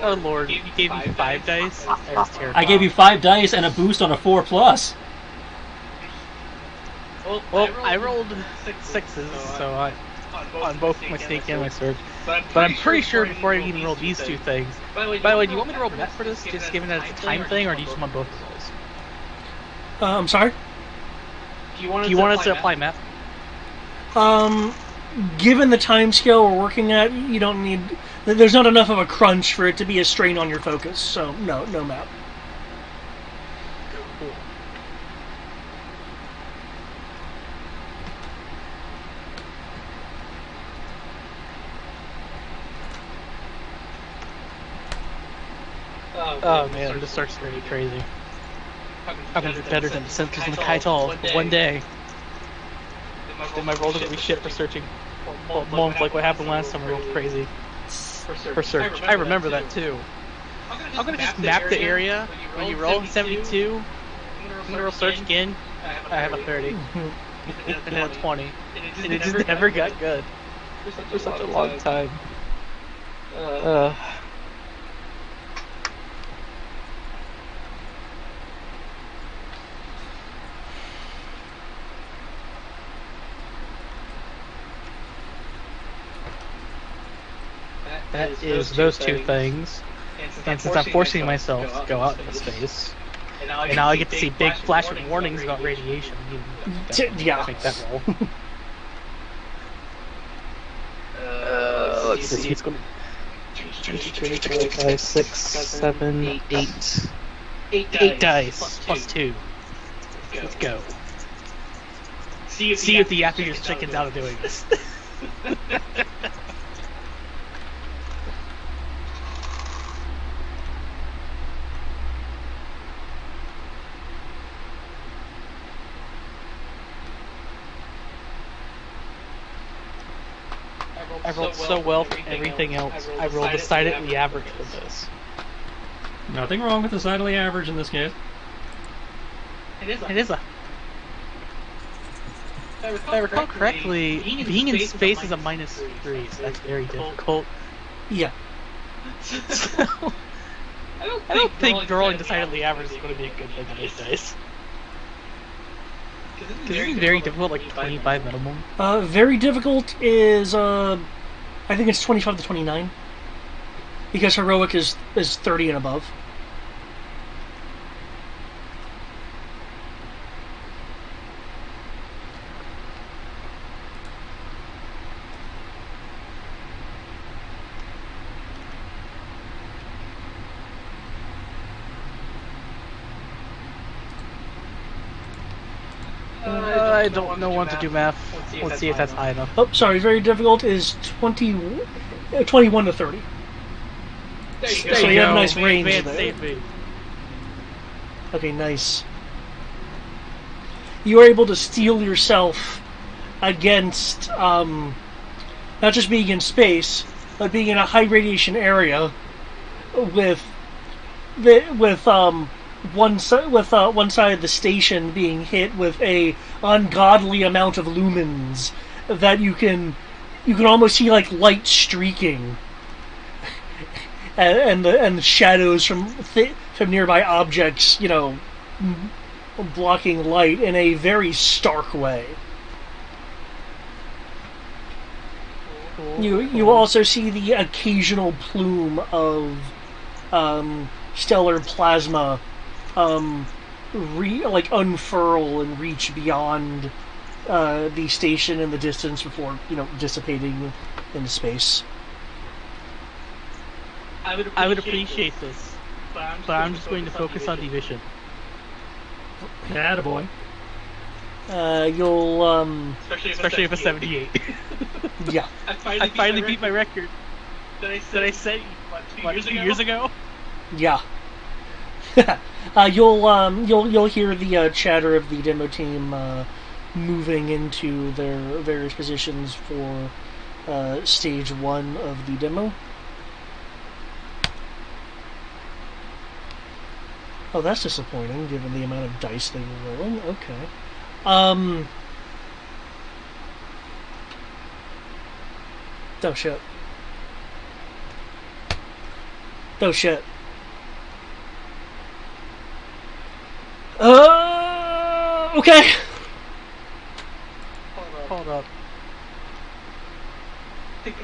Oh lord, you gave me 5 dice? That was terrifying. I gave you 5 dice and a boost on a 4+. Well, I rolled 6s, so on both my snake and my sword. But I'm pretty sure before I even rolled these 2 things. By the way, do you want me to roll meth for this, just given that it's a time thing, or do you just want both of those? I'm sorry? Do you want us to apply meth? Given the time scale we're working at, you don't need... There's not enough of a crunch for it to be a strain on your focus, so no map. Oh man, this starts to get crazy. How can it be better than the sensors in the Kaital for one day? Then my roll to be shit for searching for a month like what happened last time I rolled crazy. For search. I remember that too. I'm gonna just map the area. When you roll 72, I'm gonna roll search again. I have a 30. And then a 20. And it just never got good. For such a long time. That is those 2 things. And since I'm forcing myself to go out into space, and now I get to see big flashing warnings about radiation. Yeah. Make that roll. Let's see. It's going to 5, 6, 7, 8. 8 dice plus 2. Let's go. See if the after chicken's out of doing this. I rolled so well for everything else. I rolled decidedly average for this. Nothing wrong with decidedly average in this case. It is a... If I recall correctly, being in space is a -3, so that's very difficult. Yeah. So, I don't think rolling decidedly average is going to be a good thing on these dice. Because it's very difficult, like 25 minimum. Very difficult is, I think it's 25 to 29. Because heroic is 30 and above. I don't know when to do math. Let's see if that's high enough. Oh, sorry, very difficult is 21 to 30. So you have a nice range there. Okay, nice. You are able to steel yourself against not just being in space, but being in a high radiation area with one side of the station being hit with a ungodly amount of lumens that you can almost see like light streaking, and the shadows from nearby objects, blocking light in a very stark way. You also see the occasional plume of stellar plasma unfurl and reach beyond the station in the distance before dissipating into space. I would appreciate this, but I'm just going to focus on division. Attaboy. You'll Especially if it's 78. yeah. I finally beat my record that I set 2 years ago. Yeah. You'll hear the chatter of the demo team moving into their various positions for stage 1 of the demo. Oh, that's disappointing, given the amount of dice they were rolling. Okay. Oh, shit. Oh, shit. Okay. Hold up.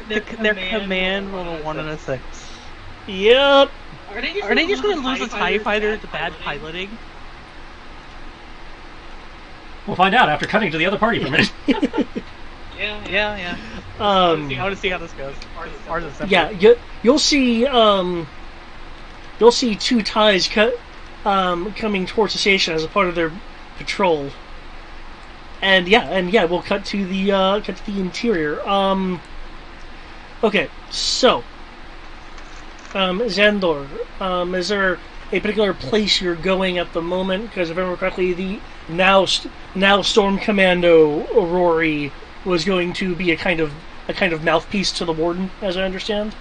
Their command rolled a 1 and a 6. Yep. Are they just going to lose a TIE fighter to bad piloting? We'll find out after cutting to the other party for a minute. Yeah. I want to see how this goes. Ours is simple. Yeah, you'll see 2 TIEs coming towards the station as a part of their patrol. And we'll cut to the interior. Okay, so Xandor, is there a particular place you're going at the moment? Because if I remember correctly, the now Storm Commando Rory was going to be a kind of mouthpiece to the Warden, as I understand.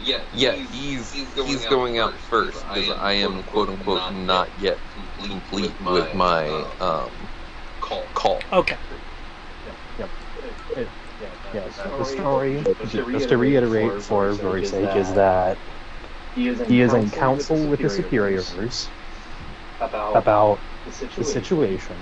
Yeah, he's going out first because I am quote unquote not yet complete with my call. Okay. Yes, the story, just to reiterate for Rory's sake, is that he is in council with his superiors about the situation,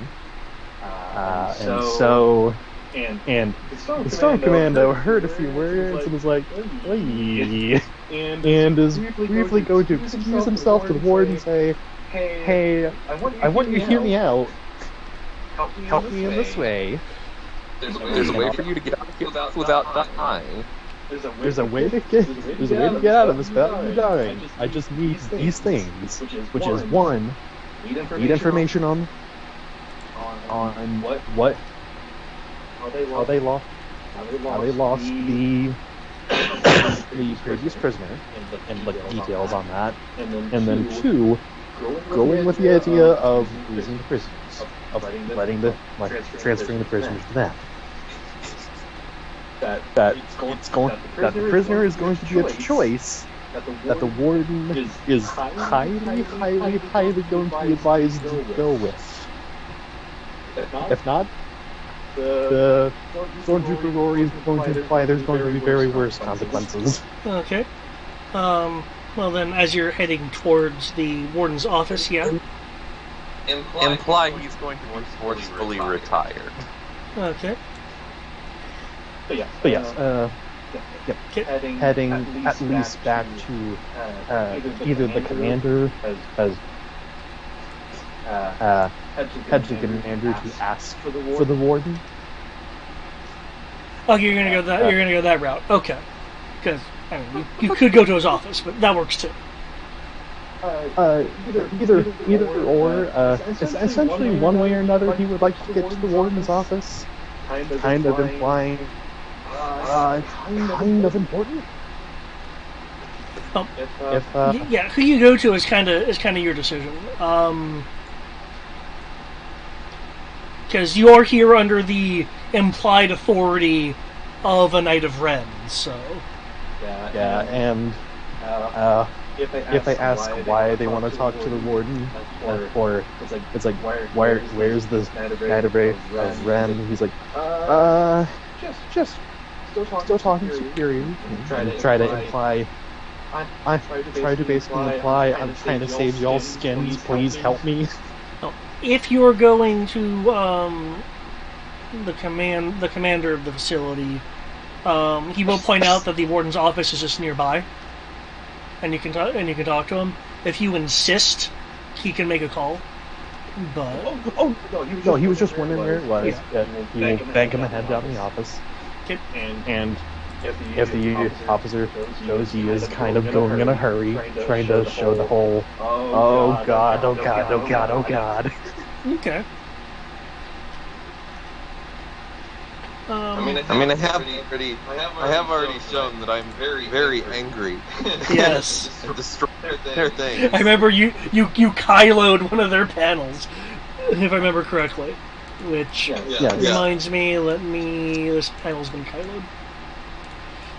and the Storm Commando heard a few words and was like, "Oi," and is briefly going to excuse himself to the ward and say, "Hey, I want you to hear me out. Help me in this way. There's a way for you to get out of here without dying. There's a way to get out of this without you dying. I just need these things, which is 1, need information on what how they lost the previous prisoner and the details on that, and then 2, going with the idea of losing the prisoners, of transferring the prisoners to them. That the prisoner is going to be a choice that the warden is highly going to be advised to go with. If not, the Stormtrooper Rory is going to imply there's going to be very worse consequences. Okay. Well then, as you're heading towards the warden's office, yeah. Imply he's going to be forcefully retired. Okay. But yes, heading at least back to either the commander as head to the commander to ask for the warden. Oh, you're gonna go that route. Okay. Because you could go to his office, but that works too. Either or. Essentially, one way or another, he would like to get to the warden's office. Kind of implying. Kind of important. Who you go to is kind of your decision. Because you are here under the implied authority of a Knight of Ren, so. if I ask why they want to talk to the warden, or it's like, where's the database of Ren? He's like, just still talking to superior, and try to imply. I try to basically imply I'm trying to save y'all's skins. Please help me. If you're going to the commander of the facility, he will point out that the warden's office is just nearby, and you can talk to him. If you insist, he can make a call. But No, he was just wondering where it was. Yeah. He will bang him a head down in the office, okay. and if the officer shows he is kind of going in a hurry, trying to show the whole, oh god, oh god, oh god, oh god. Okay. I mean, I have already shown that I'm very angry. Yes. And destroy their things. I remember you Kylo'd one of their panels, if I remember correctly. Which reminds me, this panel's been Kylo'd.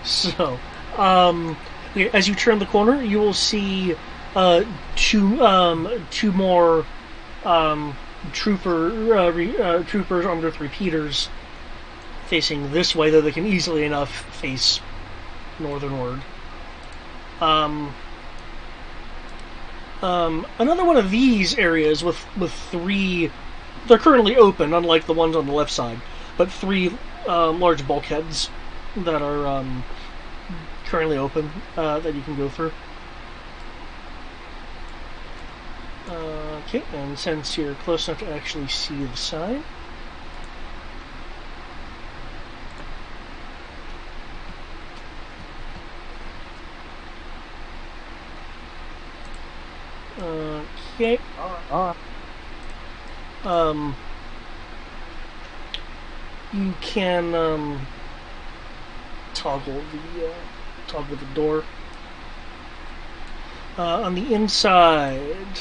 So, as you turn the corner, you will see two more troopers armed with repeaters facing this way, though they can easily enough face northernward. Another one of these areas with three, they're currently open, unlike the ones on the left side, but three large bulkheads that are currently open that you can go through. Okay, and since you're close enough to actually see the sign, okay. You can toggle the door. On the inside,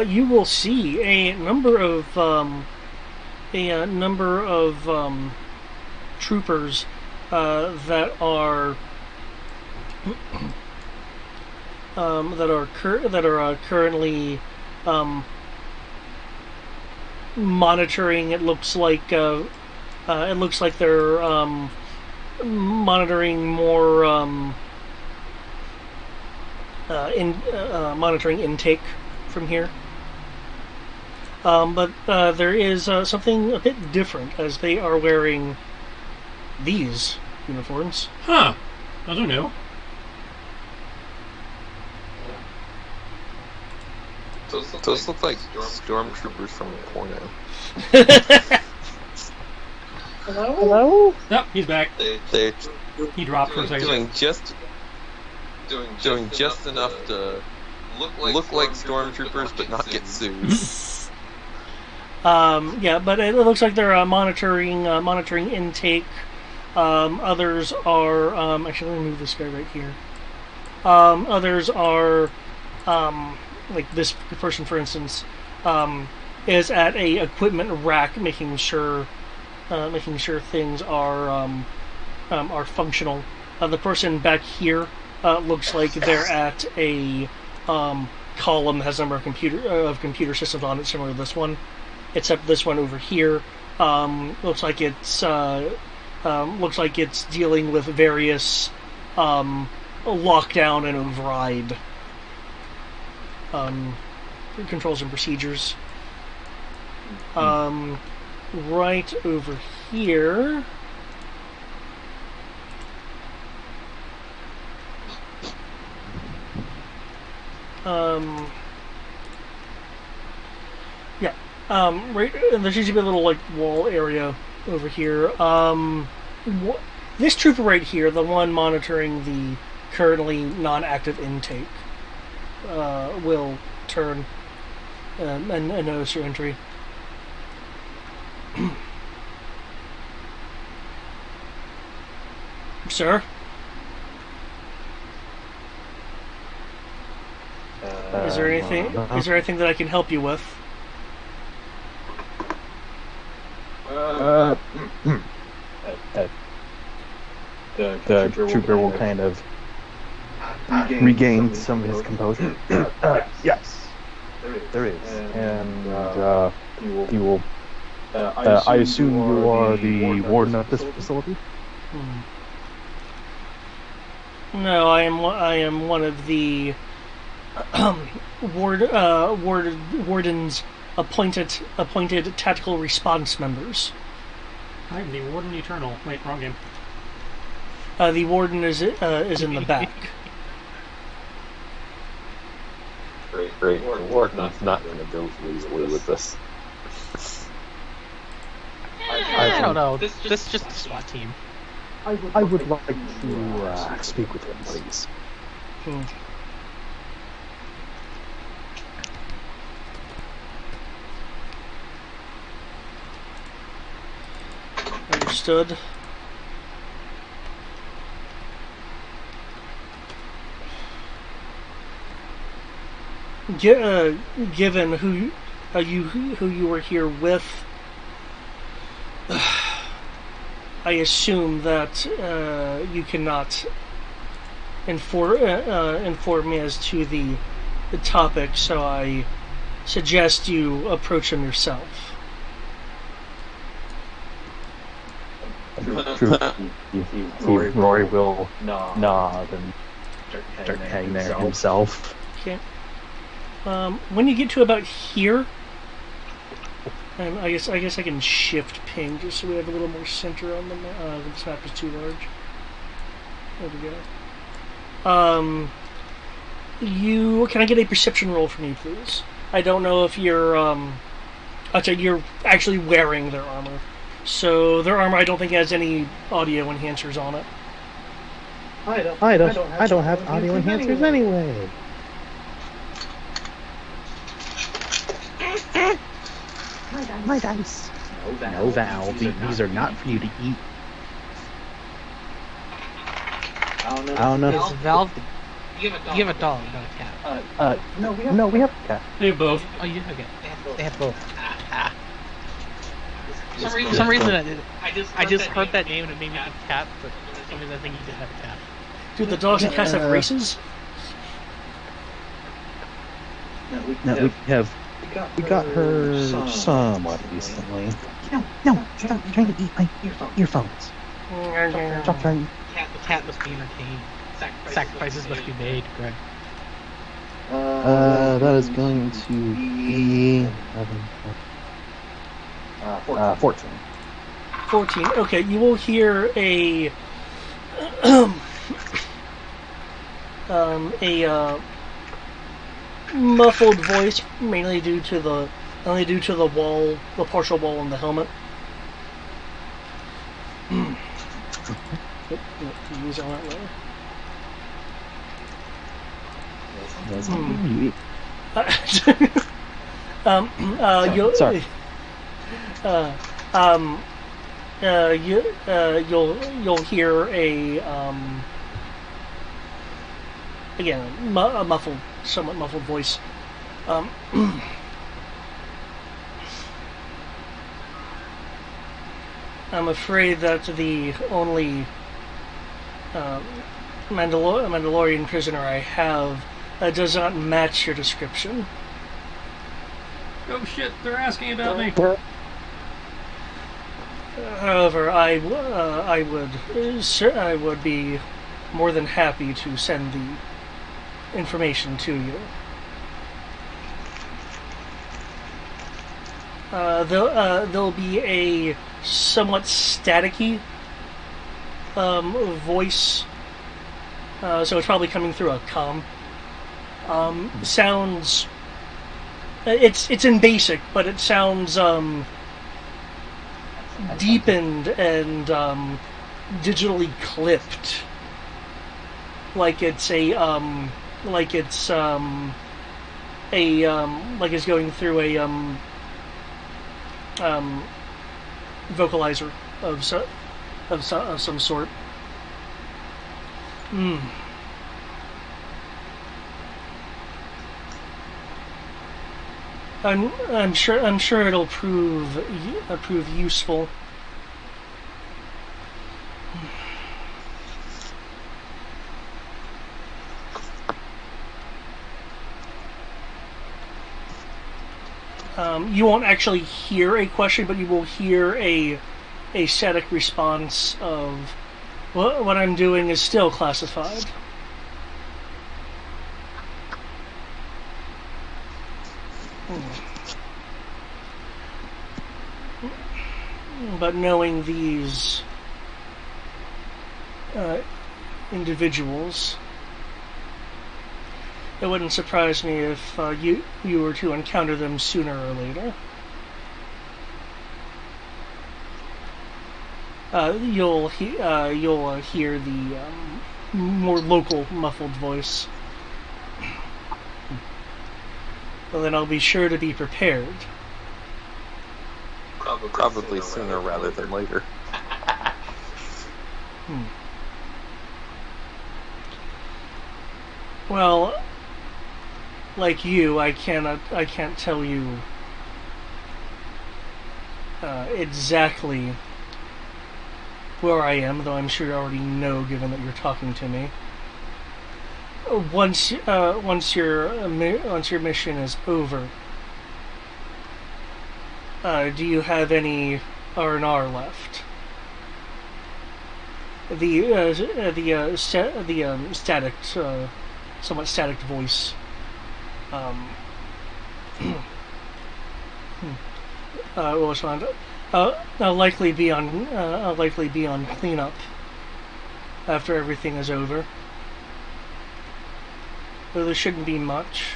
you will see a number of troopers that are currently monitoring. It looks like they're monitoring more monitoring intake from here. But there is something a bit different, as they are wearing these uniforms. Huh. I don't know. Those look like stormtroopers from a porno. Hello? Nope, he's back. They're He dropped for a second. doing just enough to look like stormtroopers, but not get sued. Yeah, but it looks like they're monitoring intake. Others are actually, let me move this guy right here. Others are like this person, for instance, is at a equipment rack, making sure things are functional. The person back here looks like they're at a column that has a number of computer systems on it, similar to this one, except this one over here looks like it's dealing with various lockdown and override controls and procedures. Right over here, right, and there seems to be a little like wall area over here. This trooper right here, the one monitoring the currently non-active intake, will turn and notice your entry. Sir? Is there anything that I can help you with? The trooper will kind of regained some of his composure. Yes, there is, and you will. I assume you are the warden of this facility. No, I am one of the warden's appointed tactical response members. I'm the Warden Eternal. Wait, wrong game. The warden is in the back. Great. The warden's not going to go easily with this. I don't know. This is just a SWAT team. I would like to speak with him, please. Understood. Given who you were here with, I assume that you cannot inform me as to the topic, so I suggest you approach him yourself. True. Rory will nod and start hanging there himself. Okay. When you get to about here, and I guess I can shift ping just so we have a little more center on the map. This map is too large. There we go. Can I get a perception roll from you, please? I don't know if you're you're actually wearing their armor. So their armor, I don't think has any audio enhancers on it. I don't have audio enhancers anyway. My dice. No, Val. These are not for you to eat. I don't know. Is Valve? You have a dog, not a cat. No, we have a cat. They have both. Oh, you okay? They have both. For some reason, I just heard that name and it made me think cat, but for some reason I think you did have a cat. Dude, the dogs and cats have races? No, we got her somewhat recently. No, stop trying to eat my earphones. Stop trying. The cat must be entertained. Sacrifices must be made, Greg. That is going to be 14. 14. Okay, you will hear a muffled voice, mainly due to the wall, the partial wall on the helmet. Use all that later. Sorry. You'll hear a again a muffled, somewhat muffled voice. I'm afraid that the only Mandalorian prisoner I have does not match your description. Oh shit, they're asking about me. However, I would be more than happy to send the information to you. There'll be a somewhat staticky voice, so it's probably coming through a comm. Sounds. It's in basic, but it sounds deepened and digitally clipped, like it's like it's going through a vocalizer of some sort. I'm sure it'll prove useful. You won't actually hear a question, but you will hear a static response of what I'm doing is still classified. But knowing these individuals, it wouldn't surprise me if you were to encounter them sooner or later. You'll hear the more local muffled voice. Well, then I'll be sure to be prepared. Probably sooner rather than later. Well, like you, I can't tell you exactly where I am, though I'm sure you already know, given that you're talking to me. Once your mission is over, do you have any R&R left? The static, somewhat static voice. Will respond. I'll likely be on cleanup after everything is over. Though there shouldn't be much.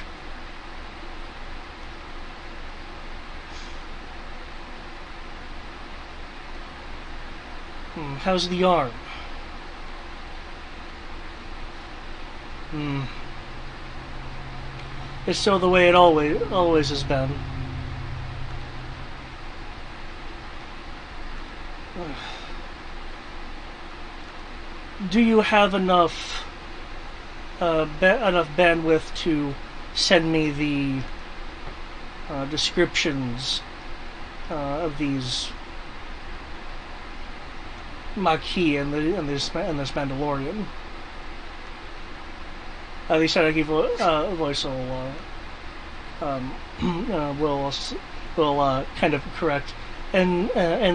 How's the arm? It's still the way it always has been. Do you have enough bandwidth to send me the descriptions of these Maquis and this Mandalorian? The static voice will kind of correct, and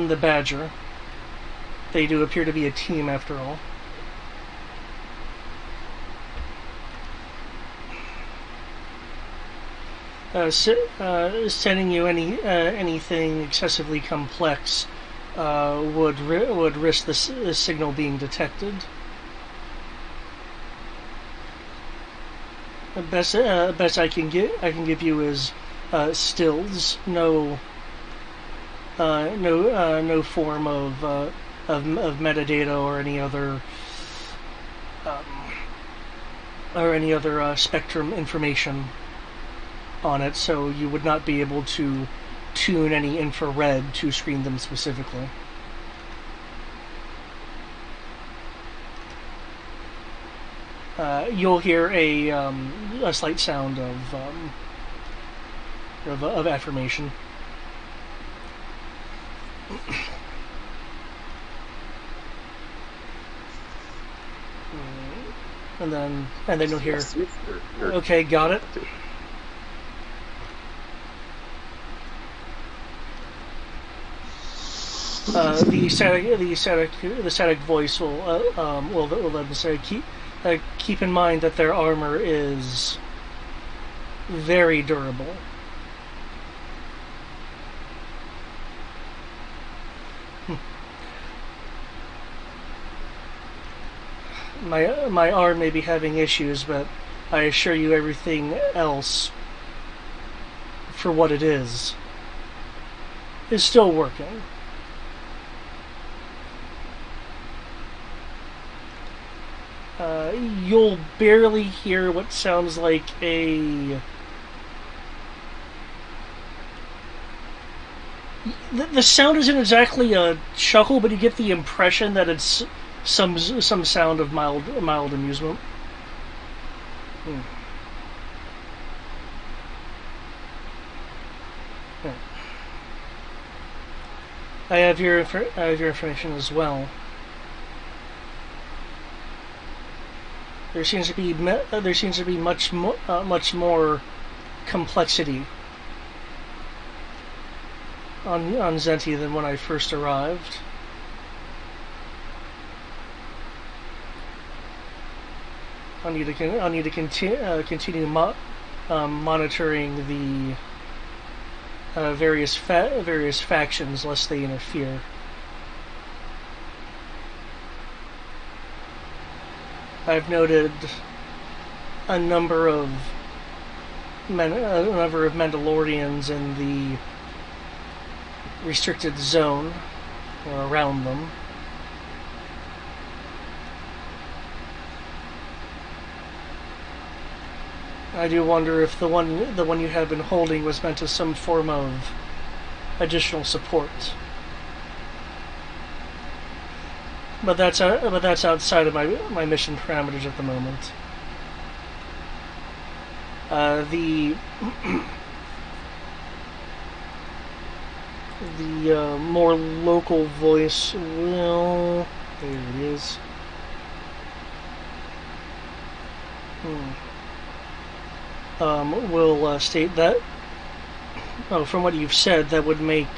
the Badger. They do appear to be a team after all. Sending you anything excessively complex would risk the signal being detected. The best I can give you is stills, no form of metadata or any other spectrum information on it, so you would not be able to tune any infrared to screen them specifically. You'll hear a slight sound of affirmation. And then you'll hear, okay, got it. The static voice will then say, keep in mind that their armor is very durable. My arm may be having issues, but I assure you everything else, for what it is still working. You'll barely hear what sounds like the sound isn't exactly a chuckle, but you get the impression that it's some sound of mild amusement. Yeah. I have your information as well. There seems to be much more complexity on Zenti than when I first arrived. I need to continue monitoring the various factions lest they interfere. I've noted a number of Mandalorians in the restricted zone or around them. I do wonder if the one you have been holding was meant as some form of additional support. But that's outside of my mission parameters at the moment. The more local voice will... There it is. Will state that... Oh, from what you've said, that would make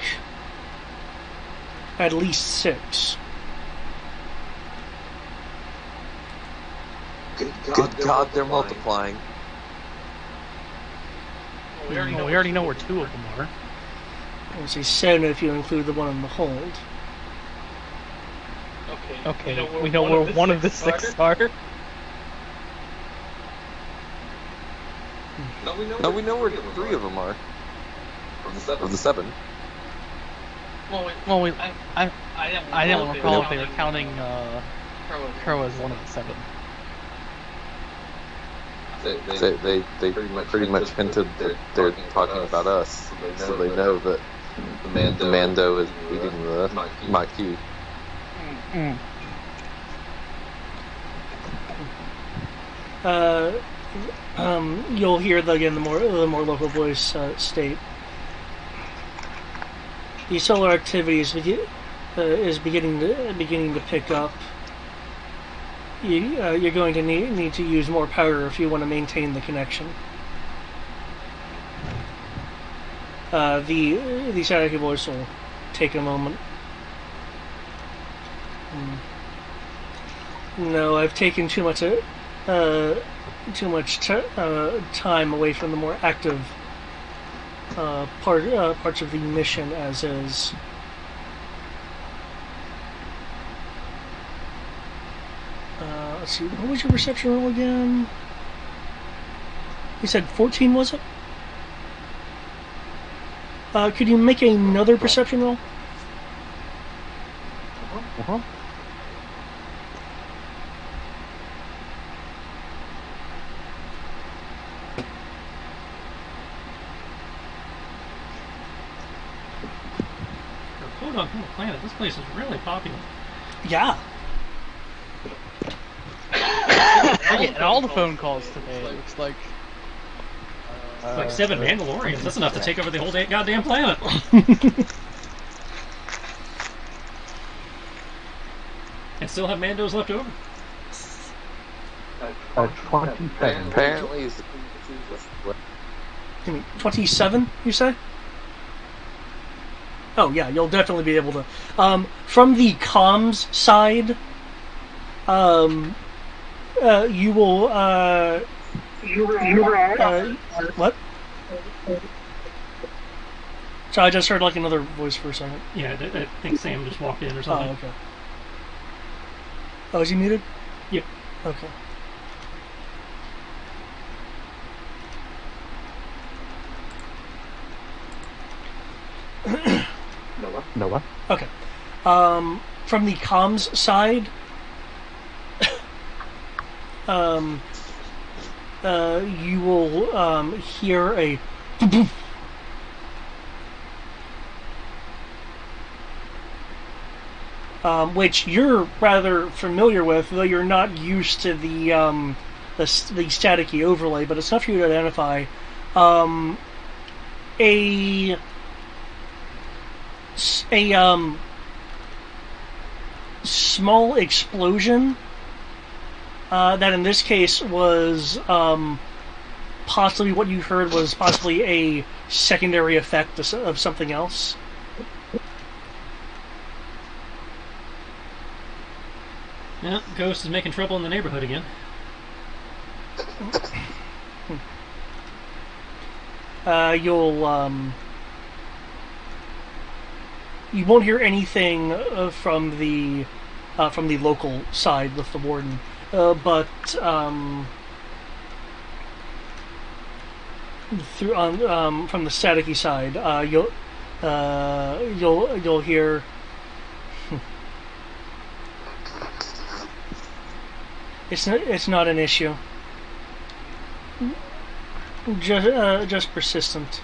at least 6. Good God, they're multiplying. We already know where 2 of them are. I would say 7 if you include the one on the hold. Okay, we know where one of the 6 are. No, we know where 3 of them are. Of the 7. I don't recall if they were counting Crow as one of the 7. They pretty much hinted that they're talking about us, so they know that the Mando is leading the Maquis. You'll hear the more local voice state. The solar activity is beginning to pick up. You're going to need to use more power if you want to maintain the connection. The static voice will take a moment. No, I've taken too much time away from the more active parts of the mission as is. Let's see, what was your perception roll again? You said 14, was it? Could you make another perception roll? Hold on, planet. This place is really popular. Yeah. We're getting all the phone calls today. It looks like. Like 7 Mandalorians. That's enough to take over the whole goddamn planet. And still have Mandos left over. 27. Apparently, it's 27, you say? Oh yeah, you'll definitely be able to. From the comms side, you will. What? So I just heard like another voice for a second. Yeah, I think Sam just walked in or something. Oh, okay. Oh, is he muted? Yep. Okay. Noah? Okay. From the comms side, you will hear a which you're rather familiar with, though you're not used to the staticky overlay, but it's enough for you to identify a small explosion that in this case was possibly what you heard was possibly a secondary effect of something else. Yeah, Ghost is making trouble in the neighborhood again. You won't hear anything from the local side with the warden, but from the staticky side, you'll hear. It's not an issue. Just persistent.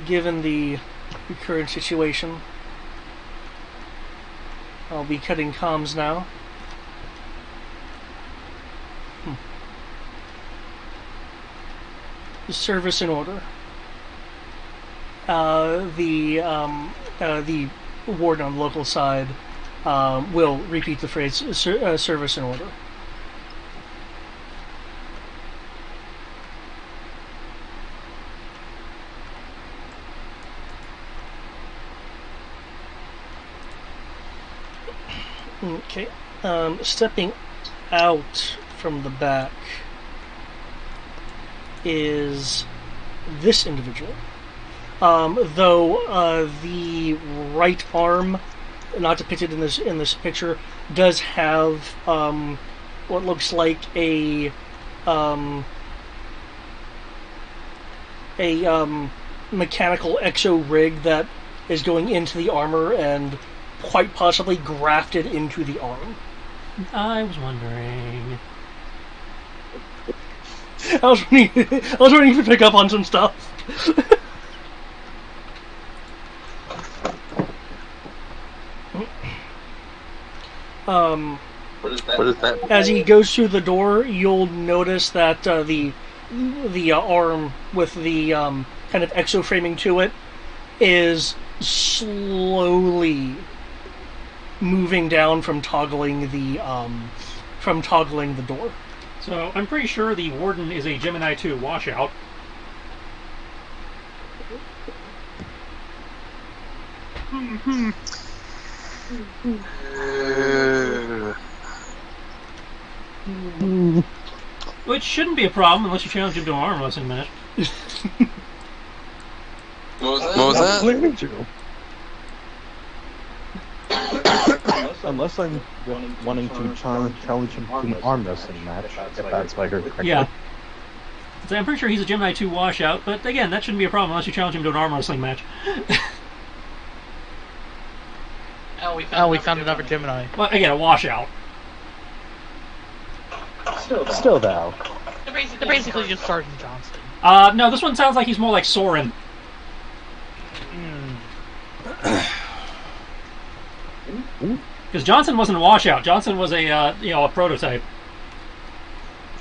Given the current situation, I'll be cutting comms now. Service in order. The warden on the local side will repeat the phrase service in order. Okay. Stepping out from the back is this individual. Though the right arm, not depicted in this picture, does have what looks like a mechanical exo rig that is going into the armor and quite possibly grafted into the arm. I was wondering. I was wondering if you pick up on some stuff. What is that? As he goes through the door, you'll notice that the arm with the kind of exo framing to it is slowly moving down from toggling the door. So I'm pretty sure the warden is a Gemini 2 washout. Which shouldn't be a problem unless you challenge him to an arm wrestling match. What was that? Clearly true. Unless I'm wanting to challenge him to an arm wrestling match, if that's what I heard correctly. Yeah. So I'm pretty sure he's a Gemini 2 washout, but again, that shouldn't be a problem unless you challenge him to an arm wrestling match. We found another Gemini. Well, again, a washout. Still though. They're basically just Sergeant Johnson. No, this one sounds like he's more like Soren. Because Johnson wasn't a washout. Johnson was a prototype.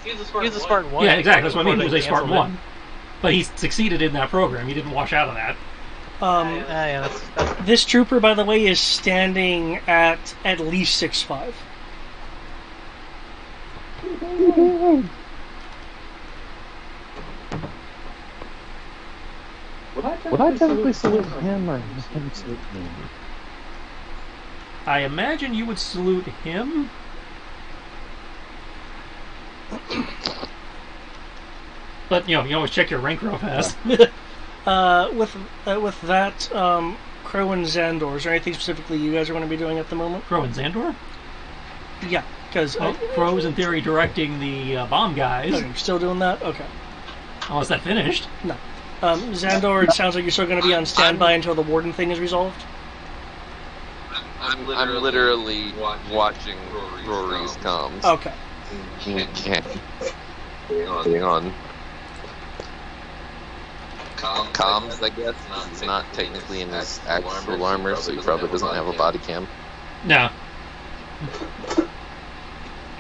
He was a Spartan 1. Yeah, exactly. That's what I mean. He was a Spartan 1. But he succeeded in that program. He didn't wash out of that. This trooper, by the way, is standing at least 6'5". Would I technically salute him or him salute me? I imagine you would salute him. But, you always check your rank real fast. With that, Crow and Xandor, is there anything specifically you guys are going to be doing at the moment? Crow and Xandor? Yeah, because... Crow is in theory directing the bomb guys. Okay, you're still doing that? Okay. Unless that finished. No. Xandor, it sounds like you're still going to be on standby until the warden thing is resolved? I'm literally watching Rory's comms. Okay. Hang on. Comms, I guess. He's not technically in his actual armor, so he probably doesn't have a body cam. No.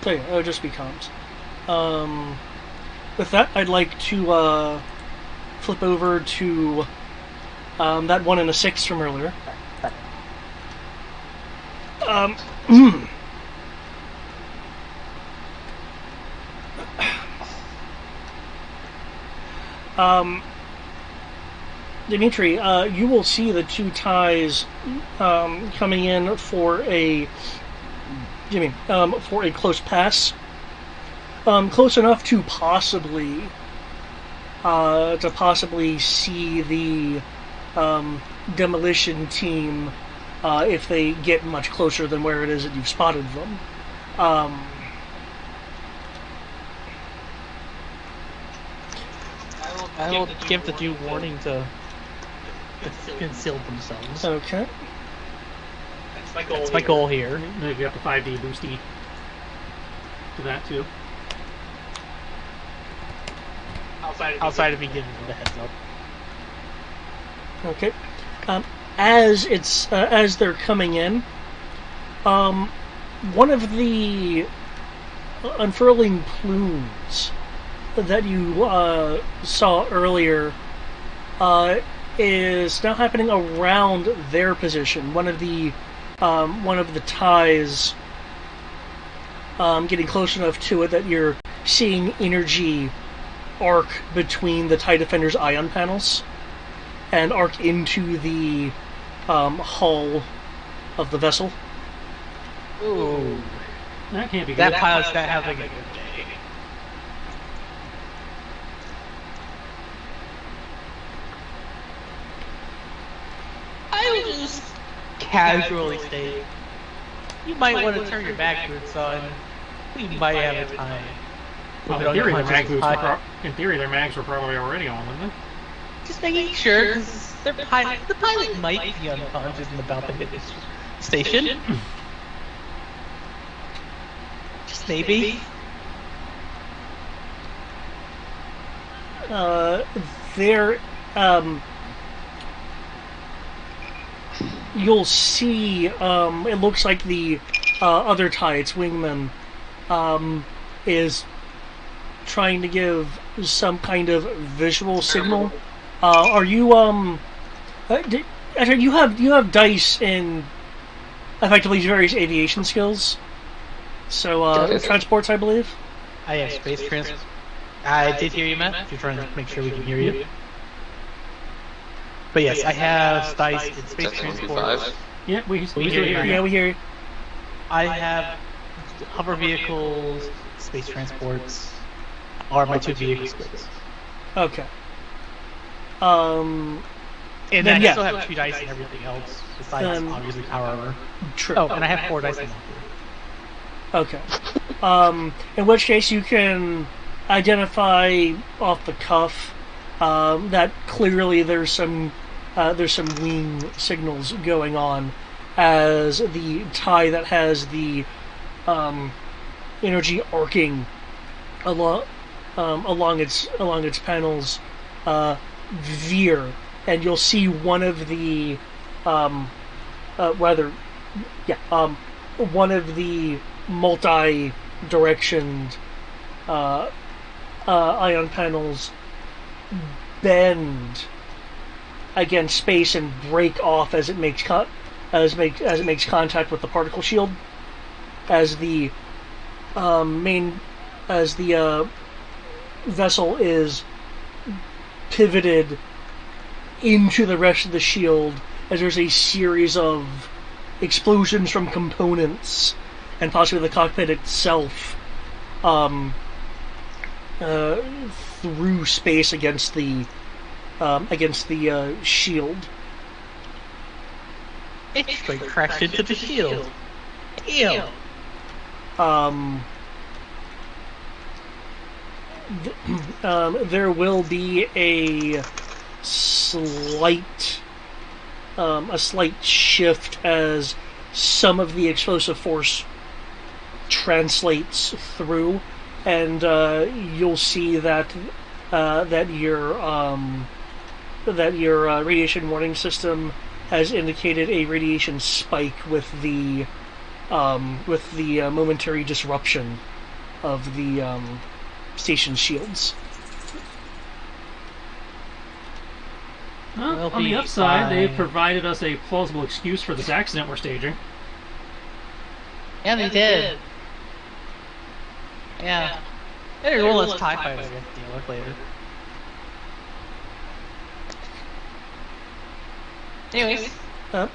So yeah, it'll just be comms. With that, I'd like to flip over to that 1 and a 6 from earlier. Dimitri, you will see the two ties coming in for a close pass, close enough to possibly see the demolition team if they get much closer than where it is that you've spotted them. I will give the due warning to conceal themselves. Okay. That's my goal here. Maybe you have to 5D boosty to that too. Outside of me giving them the heads up. Okay. As they're coming in, one of the unfurling plumes that you saw earlier is now happening around their position. One of the ties getting close enough to it that you're seeing energy arc between the TIE Defender's ion panels and arc into the hull of the vessel. Ooh. That can't be good. That pilot's not having a good day. I will just casually say, you might want to turn your back boots on. We might have a time. Well, in theory, their mags were probably already on, wouldn't they? Just making sure, because the pilot might be unconscious and about to hit this station. Just maybe. There, you'll see, it looks like the other TIE, its wingman, is trying to give some kind of visual signal. Are you actually you have dice in effectively various aviation skills. So transports, I believe. I have space transport. I did hear you, Matt. If you're trying to make sure we can hear you. But yes, I have dice in space transport. Yeah, we hear you. Yeah, we hear you. I have hover vehicles, space transports, are my two vehicle skills. Okay. And then, I yeah. still have 2 dice and everything else, besides obviously power armor. True. Oh, and I have 4 dice in Okay. In which case you can identify off the cuff that clearly there's some wing signals going on as the TIE that has the energy arcing along its panels veer, and you'll see one of the multi-directioned ion panels bend against space and break off as it makes contact with the particle shield. As the vessel is pivoted into the rest of the shield, as there's a series of explosions from components and possibly the cockpit itself through space against the shield. It straight crashed into the shield. Ew. There will be a slight shift as some of the explosive force translates through, and you'll see that your radiation warning system has indicated a radiation spike with the momentary disruption of the station shields. Well, on the upside, they've provided us a plausible excuse for this accident we're staging. Yeah, they did. Yeah. There's one less TIE fighters I guess to deal with later. Anyways, At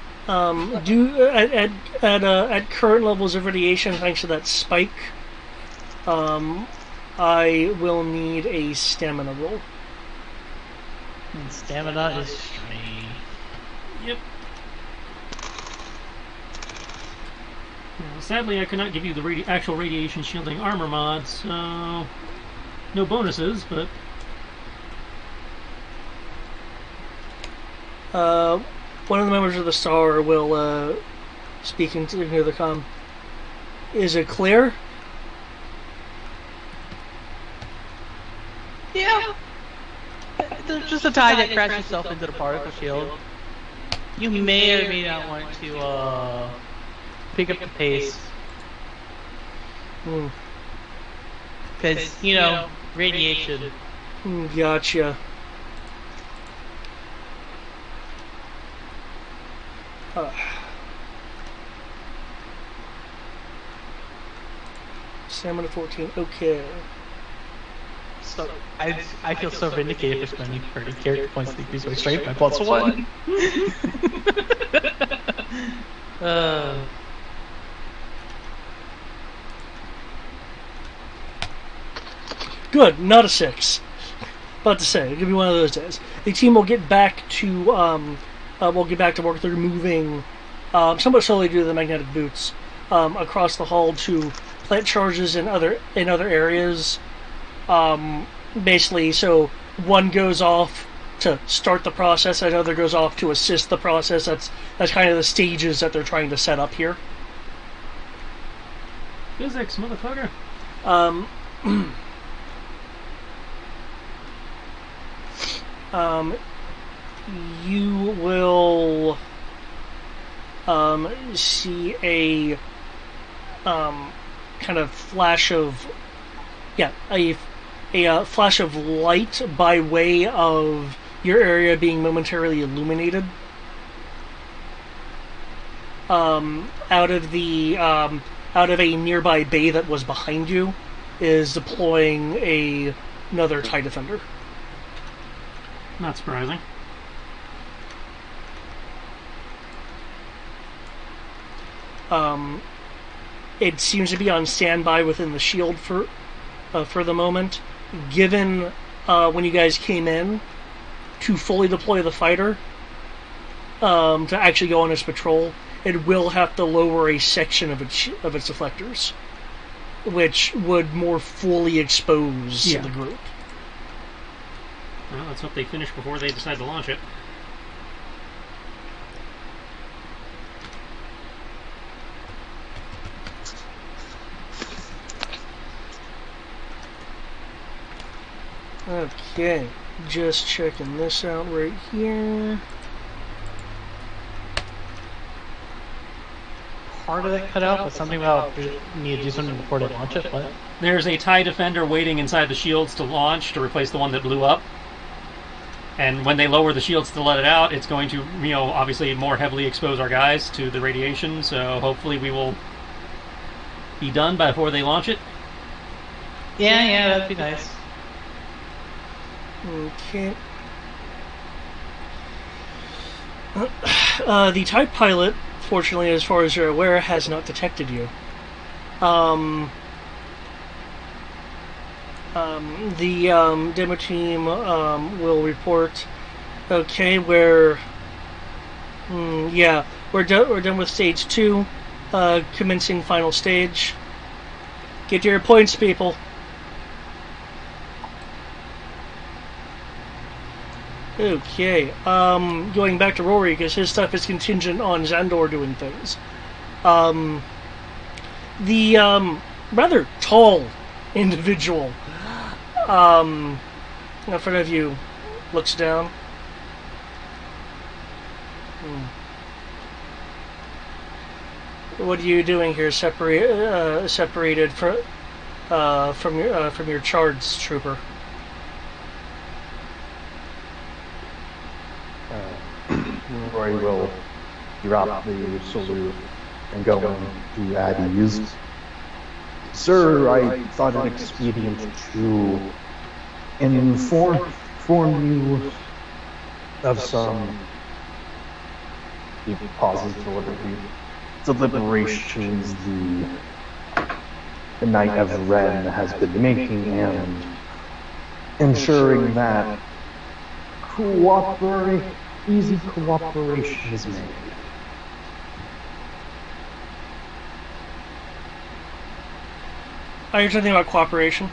current levels of radiation, thanks to that spike, I will need a stamina roll. and stamina is free. Yep. Now, sadly, I could not give you the actual radiation shielding armor mod, so no bonuses, but one of the members of the Star will speak into the comm. Is it clear? Yeah. There's just a tie that crashed itself into the particle shield. You may or may not want to pick up the pace. Because, radiation. Gotcha. Stamina 14, okay. So I feel so vindicated for spending 30 character points to increase my strength by +1. Good, not a 6. About to say, it'll be one of those days. The team will get back to work. They're moving somewhat slowly due to the magnetic boots across the hall to plant charges in other areas. Basically, so one goes off to start the process, another goes off to assist the process. That's kind of the stages that they're trying to set up here. physics, motherfucker. You will see a kind of flash of a flash of light by way of your area being momentarily illuminated. Out of a nearby bay that was behind you is deploying another TIE Defender. Not surprising. It seems to be on standby within the shield for the moment. Given when you guys came in, to fully deploy the fighter, to actually go on its patrol, it will have to lower a section of its deflectors, which would more fully expose the group. Well, let's hope they finish before they decide to launch it. Okay, just checking this out right here. Part of that cut out, but something about you need to do something before they launch it. What? There's a TIE Defender waiting inside the shields to launch to replace the one that blew up. And when they lower the shields to let it out, it's going to, obviously more heavily expose our guys to the radiation. So hopefully we will be done before they launch it. Yeah, that'd be nice. Okay. The TIE pilot, fortunately, as far as you're aware, has not detected you. The demo team will report. Okay, we're done with stage 2. Commencing final stage. Get your points, people. Okay, going back to Rory, because his stuff is contingent on Xandor doing things. The rather tall individual in front of you looks down. What are you doing here, separated from your charge, trooper? Roy will drop the salute and go into at ease. Sir, I thought it expedient to inform you of some he pauses deliberations the Knight of Ren has been making and ensuring that easy cooperation is made. Are you talking about cooperation?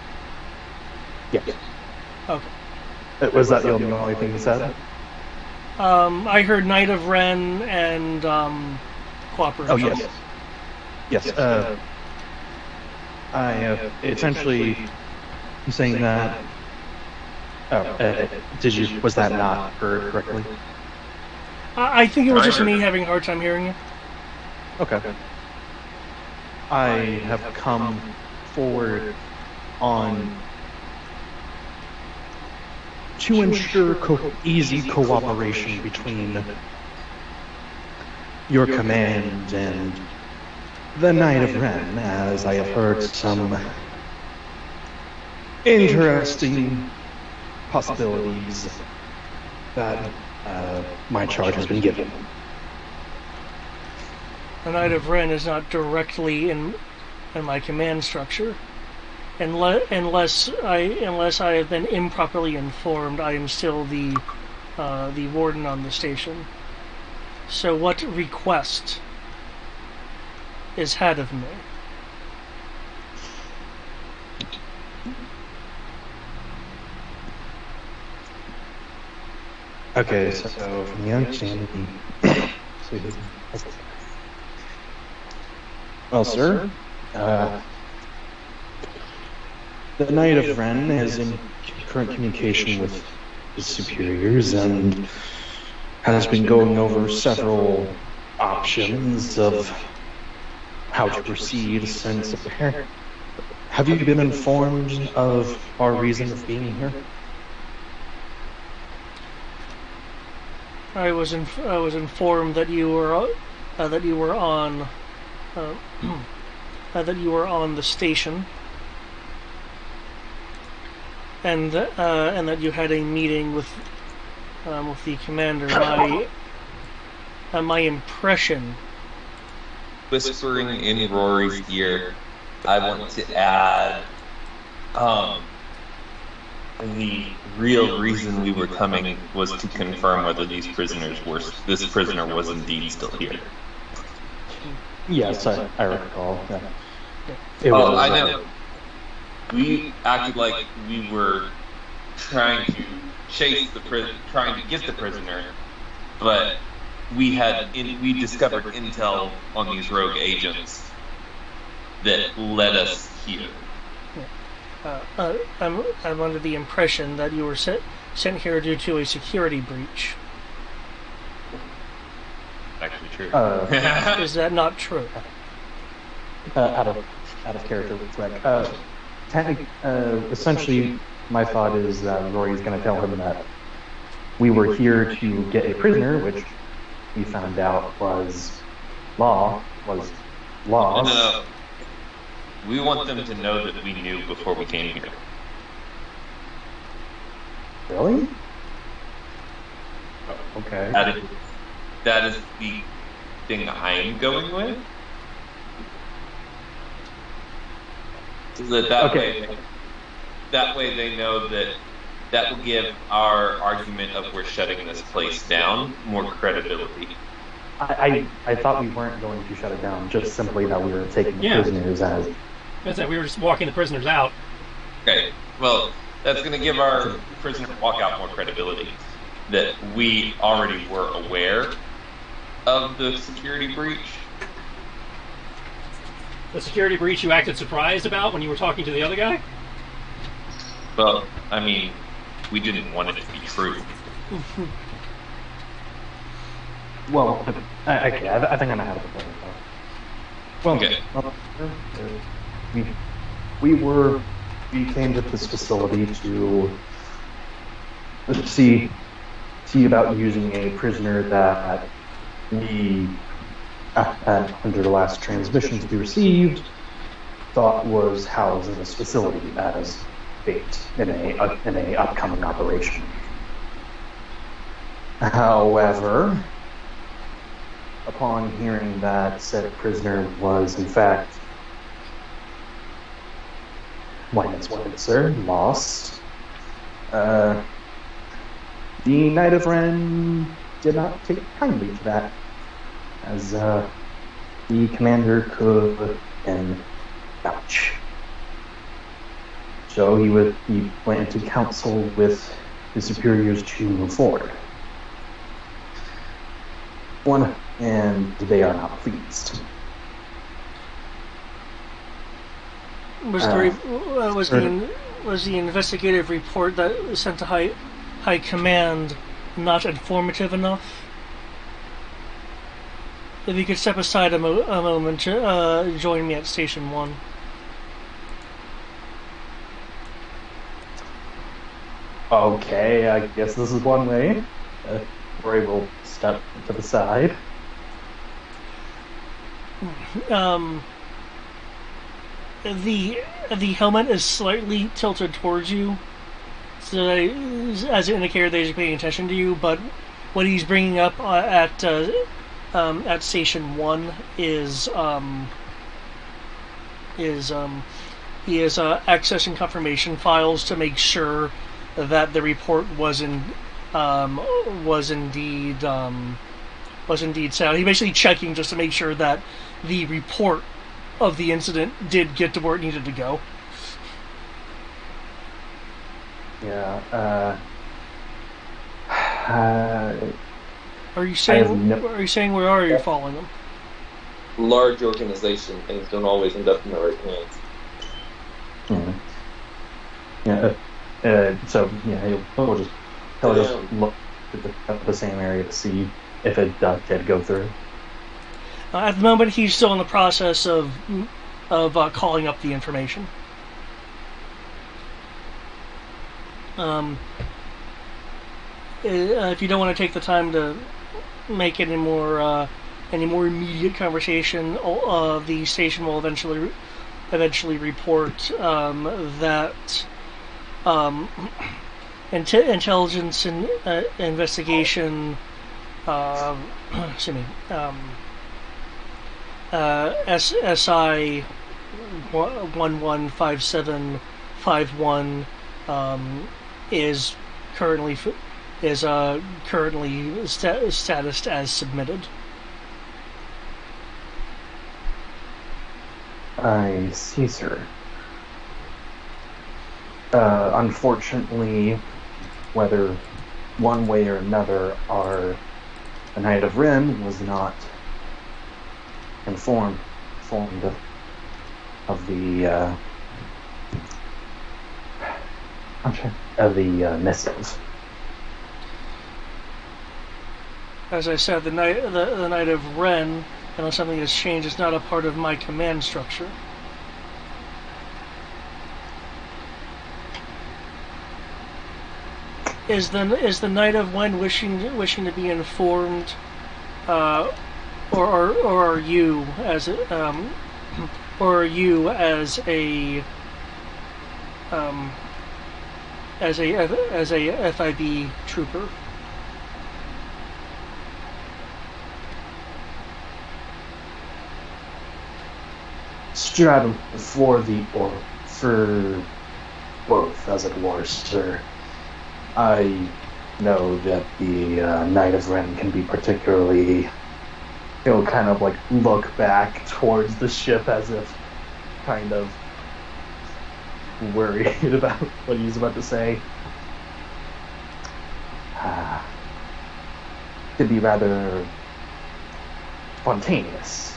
Yes. Okay. Was that the only thing he said? I heard Knight of Ren and cooperation. Oh, yes. Yes. I essentially I'm saying that. Was that not heard correctly? I think it was just me having a hard time hearing you. Okay. I have come forward to ensure easy cooperation between your command and the Knight of Ren, as I have heard some interesting possibilities that my charge has been given. The Knight of Ren is not directly in my command structure. Unless I have been improperly informed, I am still the warden on the station. So what request is had of me? Okay, so from the understanding, well, sir, the Knight of Ren is in current communication with his superiors and has been going over several options of how to proceed since apparently. Have you been informed of our reason of being here? I was informed that you were on the station, and that you had a meeting with the commander. My impression. Whispering in Rory's ear, I want to add, the real reason we were coming was to confirm whether this prisoner was indeed still here. Yes, I recall. Yeah. I know. We acted like we were trying to chase trying to get the prisoner, but we discovered intel on these rogue agents that led us here. I'm under the impression that you were sent here due to a security breach. Actually true. Is that not true? Out of character, correct. Essentially, my thought is that Rory's going to tell him that we were here to get a prisoner, which we found out was lost. No. We want them to know that we knew before we came here. Really? Oh, okay. That is the thing I'm going with. So that way they know that will give our argument of we're shutting this place down more credibility. I thought we weren't going to shut it down, just simply that we were taking the prisoners as... That's it, we were just walking the prisoners out. Okay, well, that's going to give our prisoner walkout more credibility. That we already were aware of the security breach. The security breach you acted surprised about when you were talking to the other guy? Well, I mean, we didn't want it to be true. Well, okay, I think I know how to put it. Well, okay. We came to this facility to see about using a prisoner that we, under the last transmissions we received, thought was housed in this facility as bait in a upcoming operation. However, upon hearing that said prisoner was, in fact, why, that's what, sir, lost, the Knight of Ren did not take kindly to that, as the commander could and vouch. So he went into council with his superiors to move forward. And they are not pleased. Was the investigative report that was sent to high command not informative enough? If you could step aside a moment to join me at Station 1. Okay, I guess this is one way. Roy will step to the side. The helmet is slightly tilted towards you, so that as an indicator that he's paying attention to you. But what he's bringing up at Station 1 is he is accessing confirmation files to make sure that the report was indeed sound. He's basically checking just to make sure that the report of the incident did get to where it needed to go. Yeah. Are you saying where are you following them? Large organization, things don't always end up in the right hands. Yeah. So we'll just tell us look at the same area to see if it did go through. At the moment, he's still in the process of calling up the information. If you don't want to take the time to make any more immediate conversation, the station will eventually report that intelligence and investigation. SI 115751 is currently statused as submitted. I see, sir. Unfortunately, whether one way or another, the Knight of Ren was not informed of the missive. As I said, the Knight of Ren, unless something has changed, is not a part of my command structure. Is the Knight of Ren wishing to be informed, or are you as a FIB trooper? Straddle for both, as it were, sir. I know that the Knight of Ren can be particularly, kind of like look back towards the ship as if kind of worried about what he's about to say. Could be rather spontaneous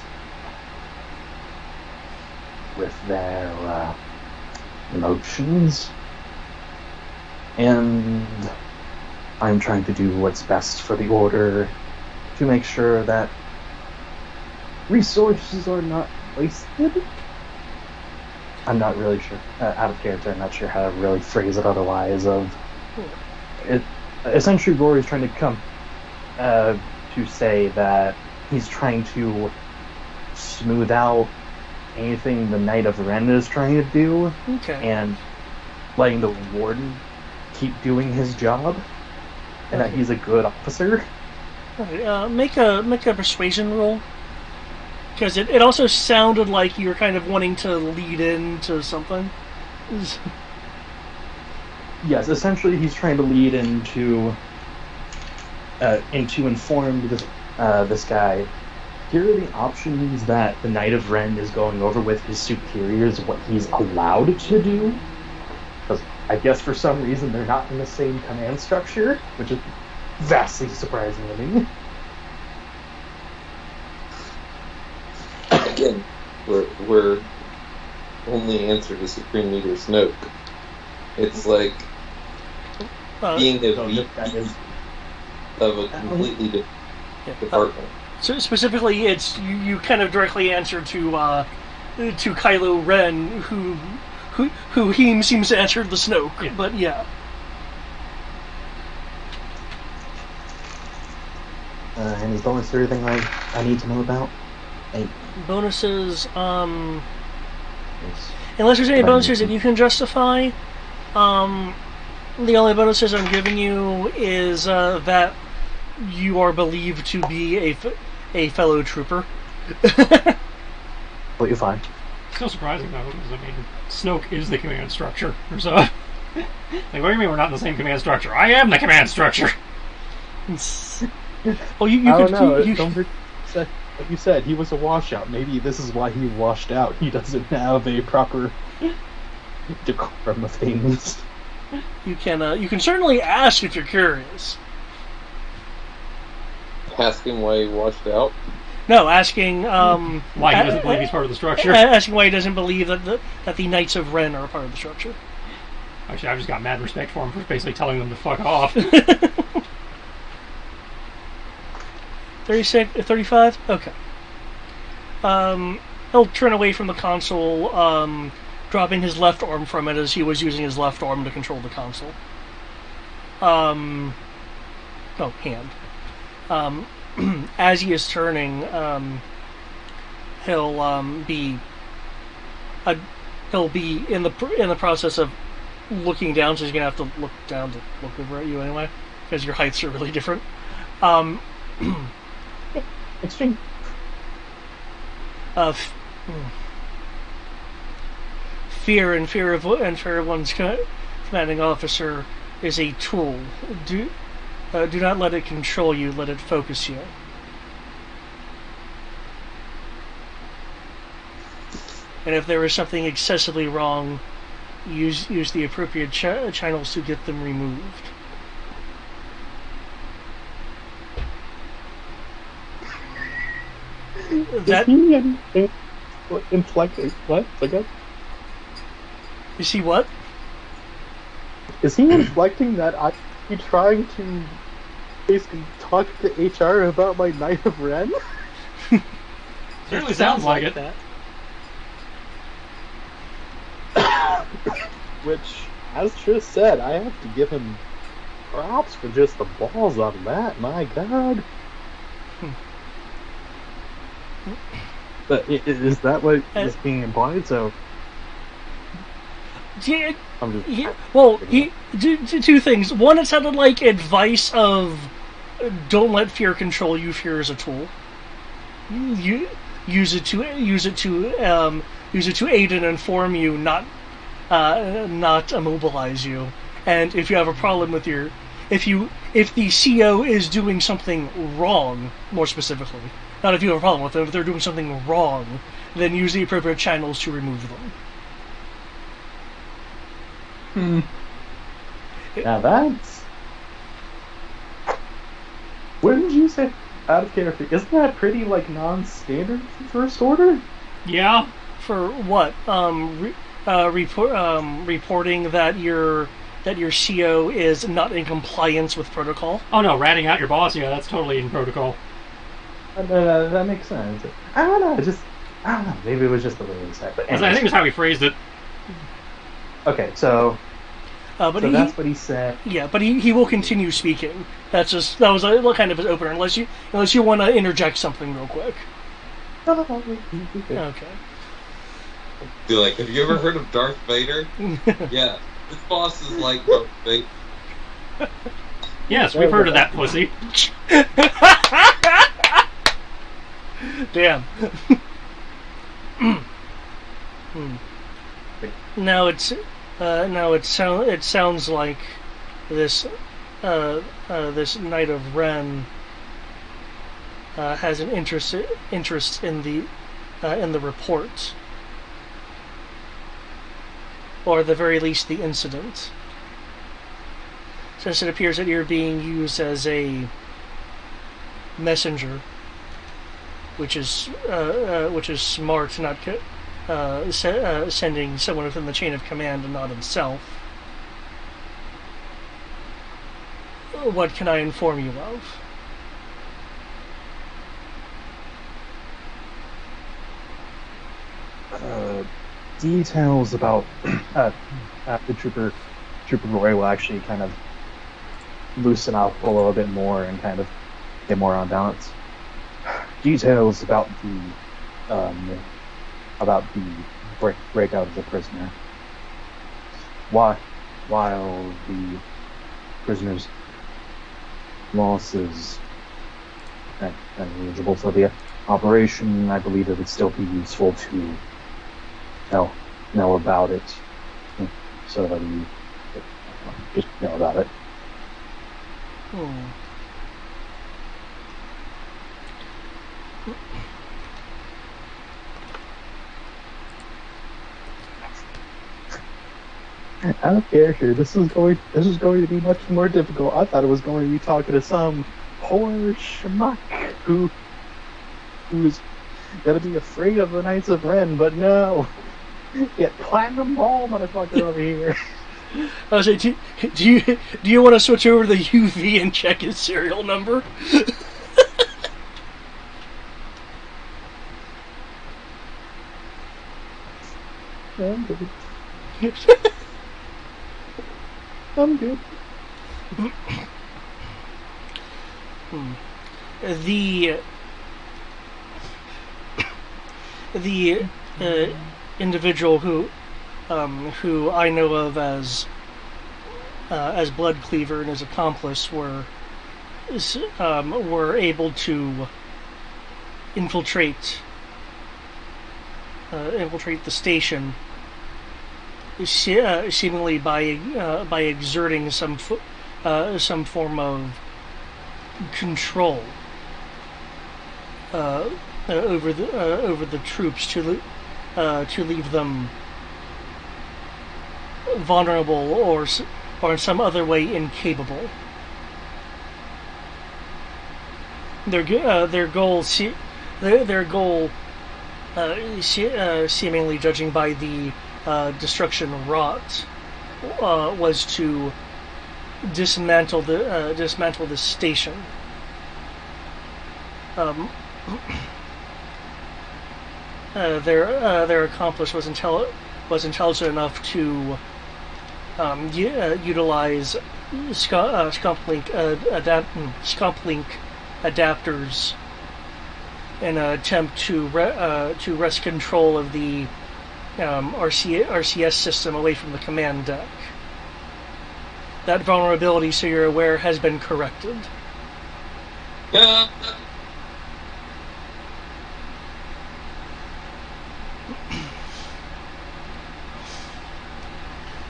with their emotions. And I'm trying to do what's best for the Order to make sure that resources are not wasted. I'm not really sure, out of character, I'm not sure how to really phrase it otherwise. Essentially, Rory's trying to come to say that he's trying to smooth out anything the Knight of Ren is trying to do, and letting the Warden keep doing his job, and that he's a good officer. Make a persuasion roll, because it also sounded like you were kind of wanting to lead into something. Yes, essentially he's trying to lead into inform this guy. Here are the options that the Knight of Ren is going over with his superiors, what he's allowed to do. Because I guess for some reason they're not in the same command structure, which is vastly surprising to me. Again, we're only answer to Supreme Leader Snoke. It's like being a VP of a completely different department. So specifically, it's you kind of directly answer to Kylo Ren, who he seems to answer the Snoke. Yeah. But yeah. Any bonus or anything I need to know about? Bonuses, unless there's any bonuses that you can justify, the only bonuses I'm giving you is that you are believed to be a fellow trooper. Well, you're fine. Still surprising though, because I mean, Snoke is the command structure. So, like, what do you mean we're not in the same command structure? I am the command structure. Well, you don't know. Like you said, he was a washout. Maybe this is why he washed out. He doesn't have a proper decorum of things. You can certainly ask if you're curious. Ask him why he washed out. No, asking why he doesn't believe he's part of the structure. Asking why he doesn't believe that the Knights of Ren are a part of the structure. Actually, I've just got mad respect for him for basically telling them to fuck off. 36, 35? Okay. He'll turn away from the console, dropping his left arm from it as he was using his left arm to control the console. Hand. As he is turning, he'll be in the process of looking down, so he's gonna have to look down to look over at you anyway, because your heights are really different. Extreme. Fear of one's commanding officer is a tool. Do not let it control you. Let it focus you. And if there is something excessively wrong, use the appropriate channels to get them removed. Is he inflecting? What? Again? Is he what? Is he inflecting that I be trying to basically talk to HR about my Knight of Ren? Certainly sounds like it. That. Which, as Trish said, I have to give him props for just the balls on that. My God. But is that what is being implied? So, two things. One, it sounded like advice of don't let fear control you. Fear is a tool. You use it to aid and inform you, not immobilize you. And if you have a problem with if the CO is doing something wrong, more specifically. Not if you have a problem with them, if they're doing something wrong, then use the appropriate channels to remove them. Now that's... Wouldn't you say, out of character, isn't that pretty, non-standard for First Order? Yeah. For what? Reporting that your CO is not in compliance with protocol? Oh no, ratting out your boss, yeah, that's totally in protocol. That makes sense. I don't know. Maybe it was just the way he said it. But I think that's how he phrased it. Okay, so that's what he said. Yeah, but he will continue speaking. That was kind of his opener. Unless you want to interject something real quick. Okay. Be have you ever heard of Darth Vader? Yeah, this boss is like Darth Vader. Yes, we've heard of that pussy. Damn. Now it sounds like this this Knight of Ren has an interest in the report, or at the very least the incident, since it appears that you're being used as a messenger, which is smart, not sending someone within the chain of command and not himself. What can I inform you of? Details about the Trooper Roy will actually kind of loosen up a little bit more and kind of get more on balance. Details about the breakout of the prisoner. While the prisoner's loss is negligible for the operation, I believe it would still be useful to know about it, so that you just know about it. Out of character, this is going to be much more difficult. I thought it was going to be talking to some poor schmuck who's gonna be afraid of the Knights of Ren, but no. Get platinum ball, motherfucker, over here. I was like, do you want to switch over to the UV and check his serial number? Yeah, I'm good. I'm good. The individual who I know of as Blood Cleaver and his accomplice were able to infiltrate the station, seemingly by exerting some form of control over the troops to leave them vulnerable or in some other way incapable. Their goal, seemingly judging by the destruction wrought, was to dismantle the station. Their accomplice was intelligent enough to utilize Scomplink adapters in an attempt to wrest control of the RCS system away from the command deck. That vulnerability, so you're aware, has been corrected.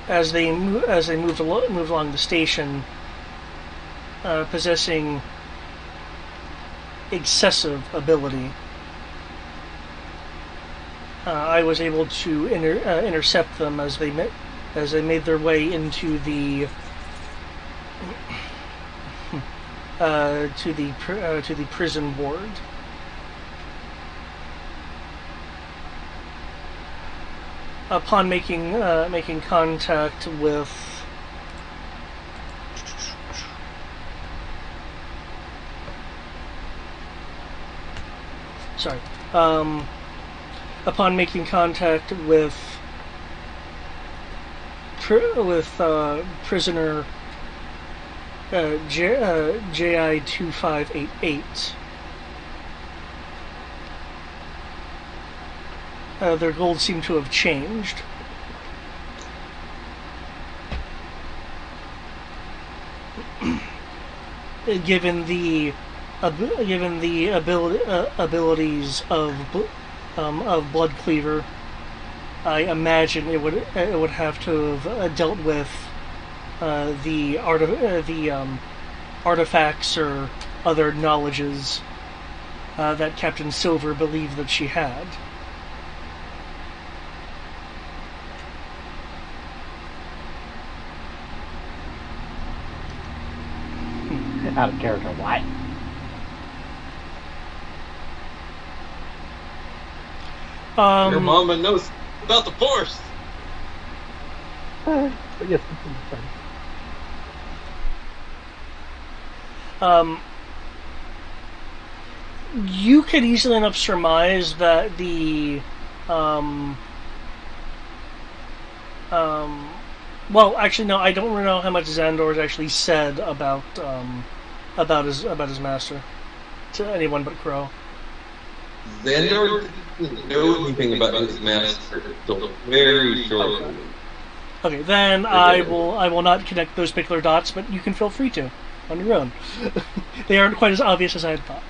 As they moved along the station, possessing excessive ability, I was able to intercept them as they made their way into the to the prison ward. Upon making contact with upon making contact with prisoner JI 2588. Their goals seem to have changed. given the abilities of Blood Cleaver, I imagine it would have to have dealt with the artifacts or other knowledges that Captain Silver believed that she had. Out of character, what? Your mama knows about the Force. But yes, you could easily enough surmise that well, actually, no. I don't know how much Xandor's actually said about his master to anyone but Crow. Xandor didn't know anything about his master until very shortly. Okay, then I will not connect those particular dots, but you can feel free to on your own. They aren't quite as obvious as I had thought.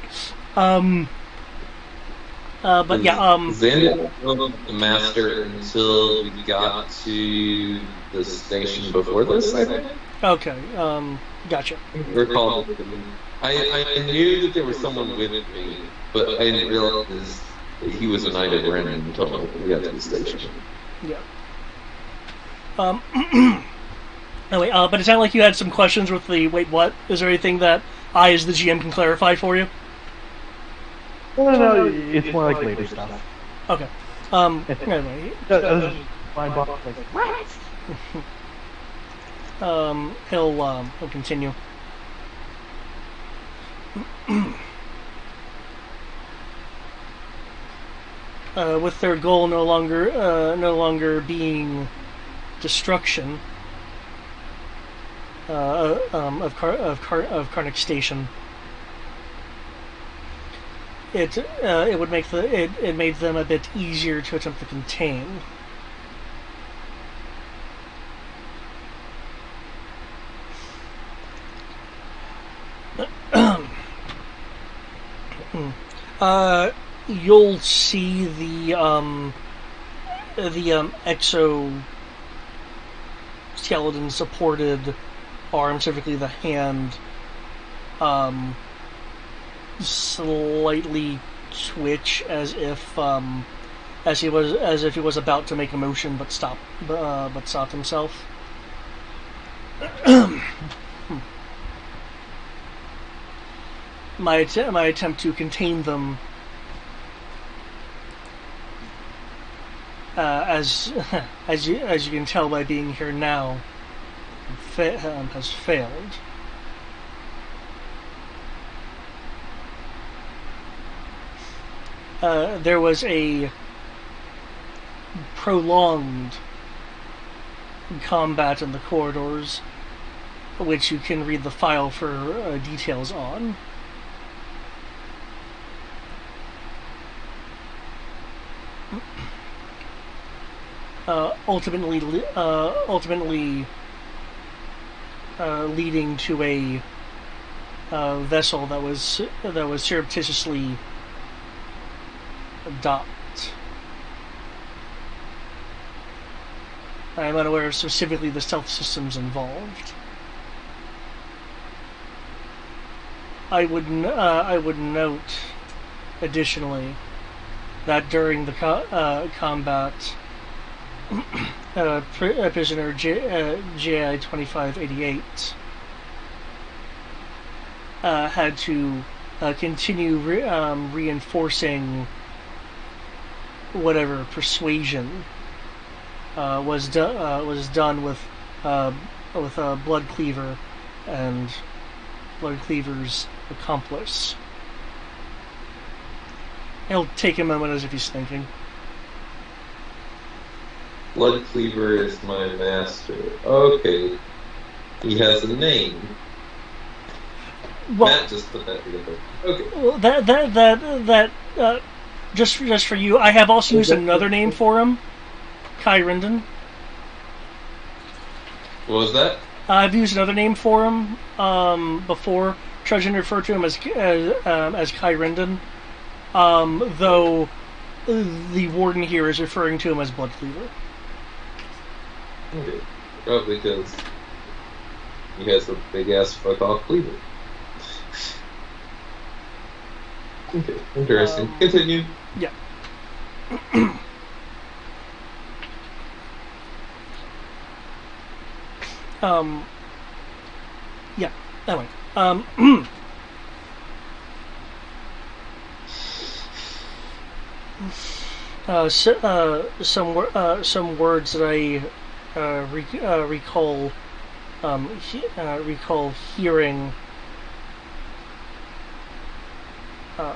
But yeah, Xandor didn't know the master until we got to the station before this, I think. Okay, gotcha. Recall. I knew that there was someone with me, but I didn't realize that he was a Knight of Ren until we got to the station. Yeah. Anyway, but it sounded like you had some questions with the wait, what? Is there anything that I, as the GM, can clarify for you? No, it's more like later stuff. Okay. Anyway. My boss like, what? He'll continue. With their goal no longer being destruction of Karnak Station, it would make it made them a bit easier to attempt to contain. You'll see the exoskeleton supported arm, specifically the hand, slightly twitch as if he was about to make a motion but stopped himself. My attempt to contain them, as you can tell by being here now, has failed. There was a prolonged combat in the corridors, which you can read the file for details on. Ultimately leading to a vessel that was surreptitiously docked. I am unaware of specifically the stealth systems involved. I would note, additionally, that during the combat, prisoner JI 2588 had to continue reinforcing whatever persuasion was done with Blood Cleaver and Blood Cleaver's accomplice. He'll take a moment as if he's thinking. Blood Cleaver is my master. Okay. He has a name. Well, Matt just put that together. Okay. Well, that just for you, I have also used another name for him, Kai Rinden. What was that? I've used another name for him before, Trudgeon refer to him as Kai Rendon, though the warden here is referring to him as Bloodcleaver. Okay. Probably because he has a big ass fuck off cleaver. Okay, interesting. Continue. Yeah. Yeah. Anyway. Some words that I recall hearing are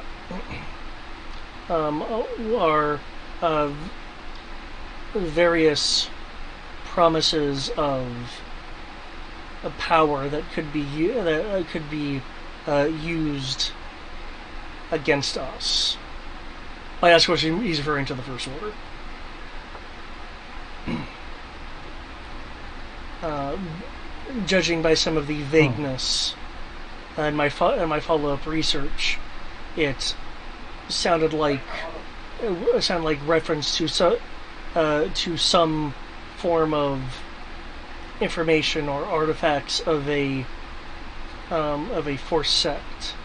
various promises of a power that could be used against us. Well, that's what he's referring to the First Order. Judging by some of the vagueness and my follow-up research, it sounded like reference to some form of information or artifacts of a Force sect.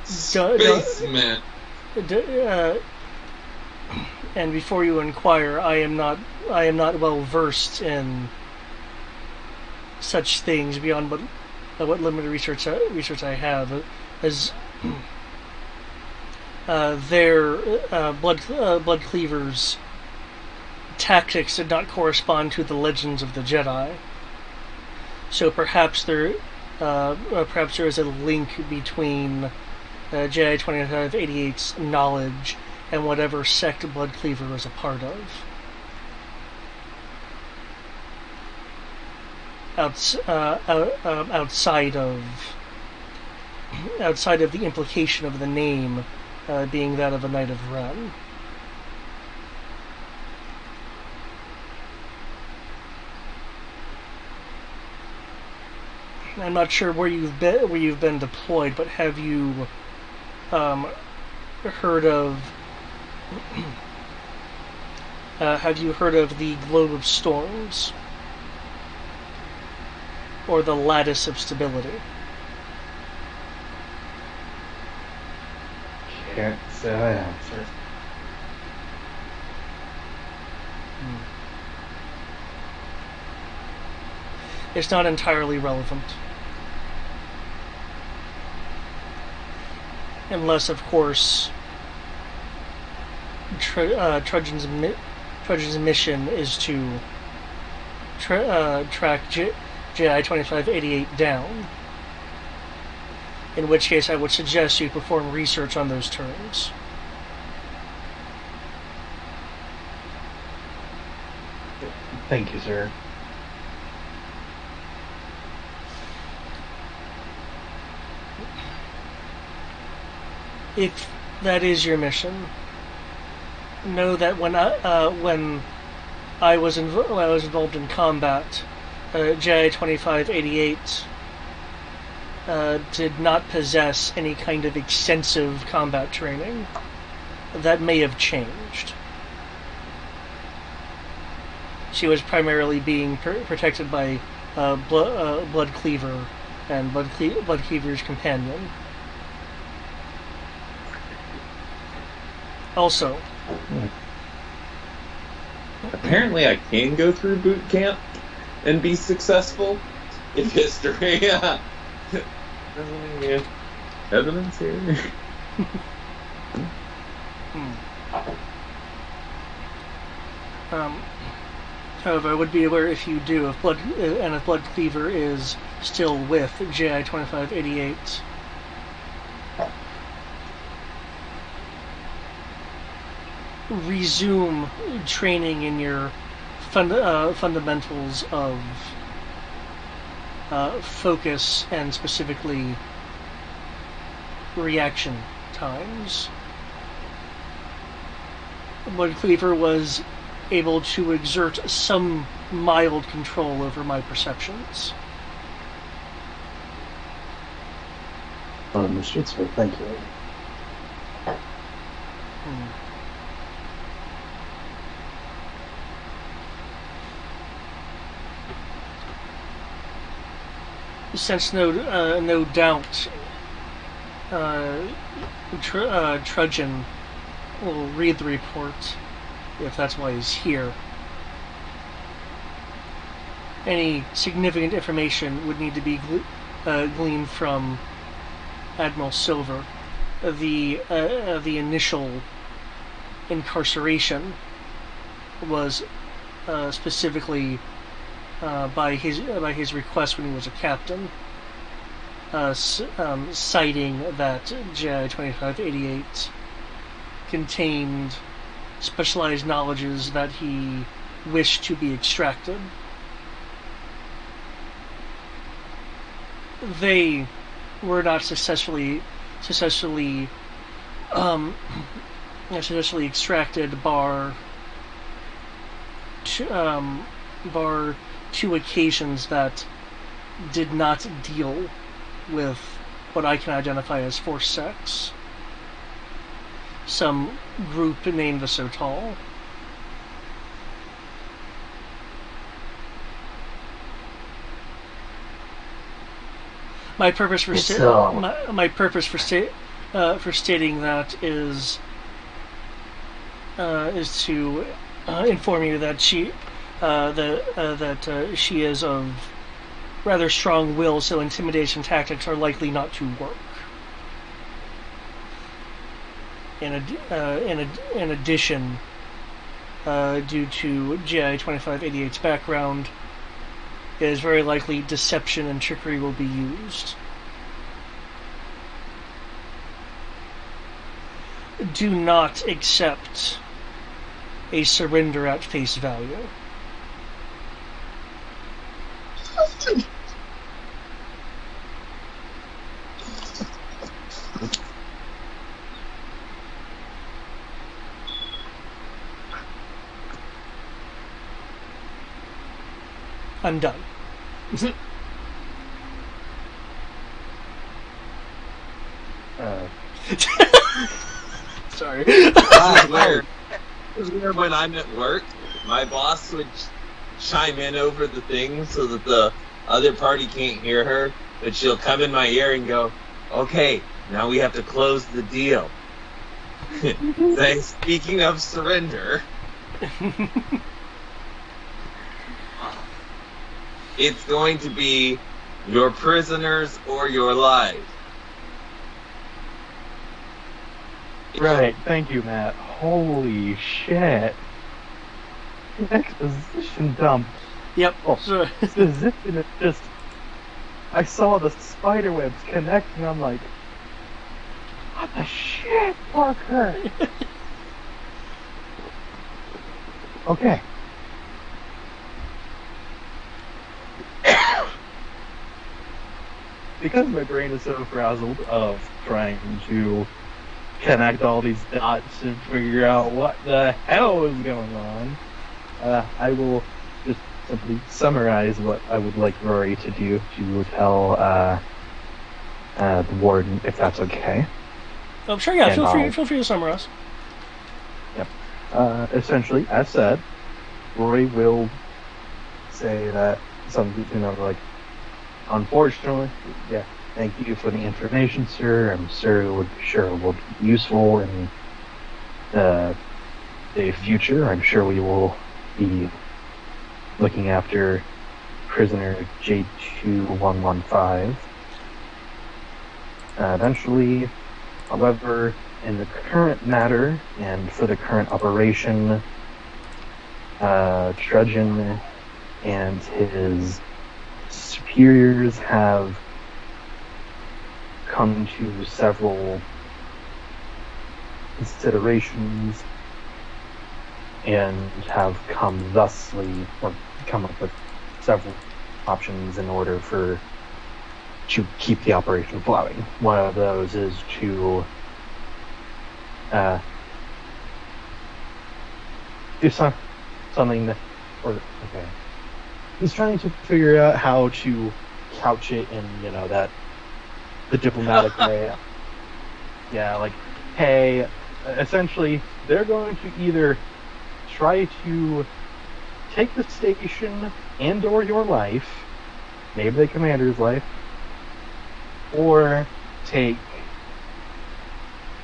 Spaceman. And before you inquire, I am not well versed in such things beyond what limited research I have. As their blood cleavers' tactics did not correspond to the legends of the Jedi, so perhaps there is a link between Jedi 2588's knowledge and whatever sect Bloodcleaver was a part of. Outside of the implication of the name being that of a Knight of Ren. I'm not sure where you've been deployed, but have you heard of the Globe of Storms or the Lattice of Stability? Can't say I answer. It's not entirely relevant. Unless, of course, Trudgeon's mission is to track Jedi 2588 down. In which case, I would suggest you perform research on those terms. Thank you, sir. If that is your mission, know that when I was involved in combat, Jedi 2588 did not possess any kind of extensive combat training. That may have changed. She was primarily being protected by Bloodcleaver and Bloodcleaver's companion. Also, apparently I can go through boot camp and be successful if history evidence here. However, I would be aware if you do, if Bloodcleaver is still with Jedi 2588. Resume training in your fundamentals of focus and specifically reaction times. Bloodcleaver was able to exert some mild control over my perceptions. Understood, sir. Thank you. Since no doubt Trudgeon will read the report, if that's why he's here. Any significant information would need to be gleaned from Admiral Silver. The initial incarceration was specifically by his request when he was a captain, citing that JI 2588 contained specialized knowledges that he wished to be extracted. They were not successfully extracted, bar two occasions that did not deal with what I can identify as forced sex. Some group named the Sotal. My purpose for stating that is to inform you that she she is of rather strong will, so intimidation tactics are likely not to work. In addition, due to GI 2588's background, it is very likely deception and trickery will be used. Do not accept a surrender at face value. I'm done. Sorry. When I'm at work, my boss would chime in over the thing so that the other party can't hear her, but she'll come in my ear and go, "Okay, now we have to close the deal." Say, speaking of surrender, it's going to be your prisoners or your lives. Right, thank you, Matt. Holy shit. Exposition dump. Yep. Oh, exposition is just... I saw the spider webs connecting, I'm like, what the shit, Parker? Okay. Because my brain is so frazzled of trying to connect all these dots and figure out what the hell is going on, I will just simply summarize what I would like Rory to do to tell the warden, if that's okay. I'm sure, yeah, feel free to summarize. Yep. Essentially, as said, Rory will say that something, unfortunately, yeah, thank you for the information, sir. I'm sure it will be useful in the future. I'm sure we will be looking after prisoner J2115. Eventually, however, in the current matter and for the current operation, Trudgeon and his superiors have come to several considerations and have come up with several options in order to keep the operation flowing. One of those is to something that, or okay, he's trying to figure out how to couch it in, that the diplomatic way. Yeah, like, hey, essentially, they're going to either try to take the station and/or your life, maybe the commander's life, or take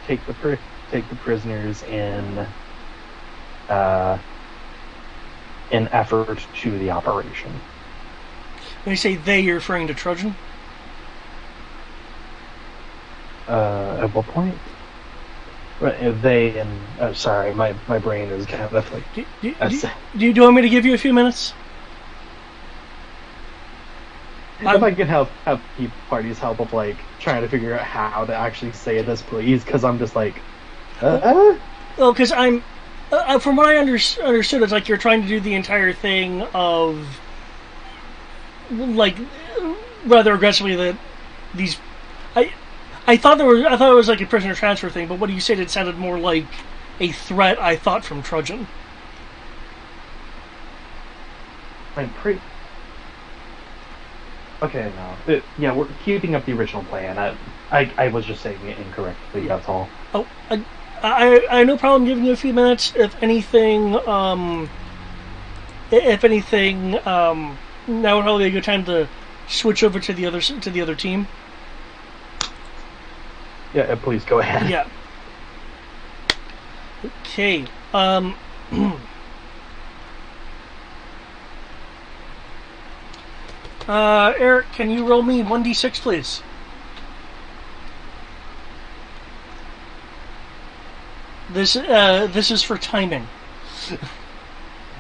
the prisoners in effort to the operation. When you say they, you're referring to Trojan? At what point? They and sorry, my brain is kind of like. Do you want me to give you a few minutes? If I could have parties help with like trying to figure out how to actually say this, please, because I'm just like. Well, because I'm. From what I understood, it's like you're trying to do the entire thing of, like, rather aggressively that these. I thought it was like a prisoner transfer thing, but what you said, it sounded more like a threat. I thought from Trojan. I'm pretty. Okay, no. Yeah, we're keeping up the original plan. I was just saying it incorrectly. That's all. Oh, I have no problem giving you a few minutes. If anything, now would probably be a good time to switch over to the other team. Yeah, please go ahead. Yeah. Okay. Eric, can you roll me 1d6, please? This is for timing.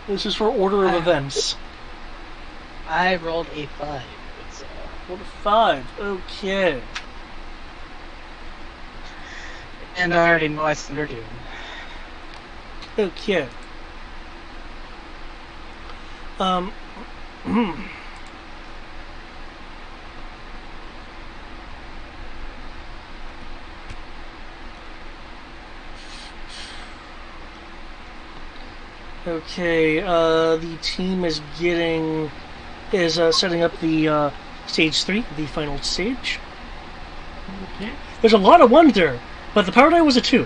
This is for order of events. I rolled a 5. Rolled a 5. Okay. And I already know I they're doing. Okay. Okay, the team is setting up the stage 3, the final stage. Okay. There's a lot of ones there, but the power die was a 2.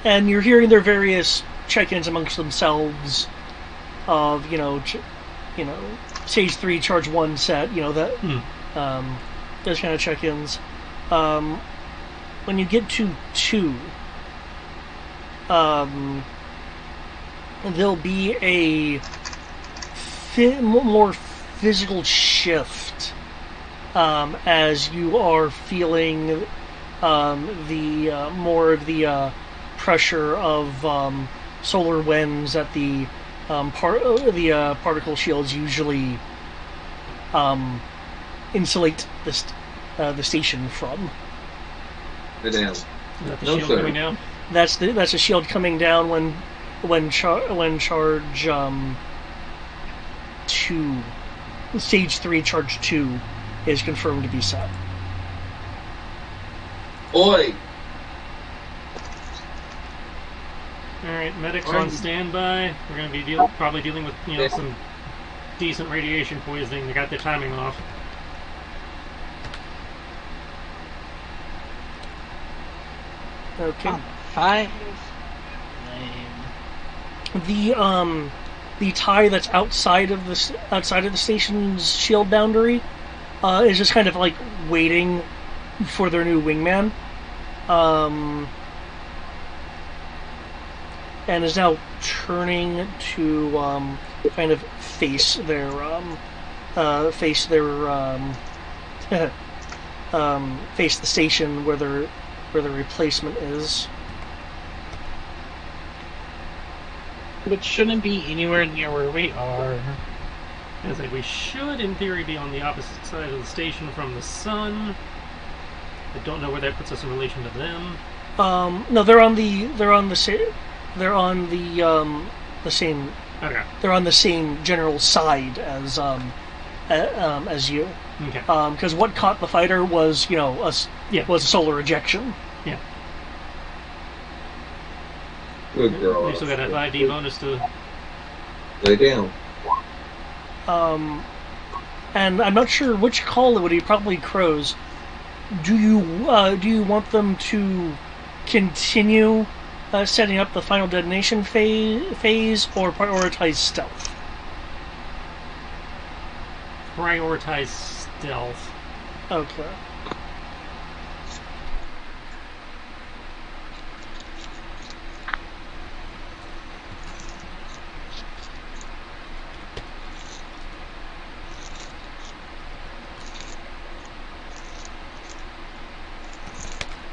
And you're hearing their various check-ins amongst themselves of, stage 3, charge 1 set, those kind of check-ins. When you get to 2, there'll be a more physical shift as you are feeling the more of the pressure of solar winds that the particle shields usually insulate the station from. The down. The shield coming down. That's a shield coming down when charge 2, stage 3, charge 2 is confirmed to be set. Oi! Alright, medics on standby. We're going to be probably dealing with some decent radiation poisoning. They got their timing off. Okay. 5. The tie that's outside of the station's shield boundary is just kind of like waiting for their new wingman, and is now turning to kind of face their face the station where the replacement is. Which shouldn't be anywhere near where we are. I say we should, in theory, be on the opposite side of the station from the sun. I don't know where that puts us in relation to them. No, they're on the same. Okay. They're on the same general side as you. Okay. Because what caught the fighter was, was solar ejection. Yeah. Good girl. You still got that 5D bonus to. Lay down. And I'm not sure which call it would be. Probably crows. Do you want them to continue setting up the final detonation phase or prioritize stealth? Prioritize stealth. Okay.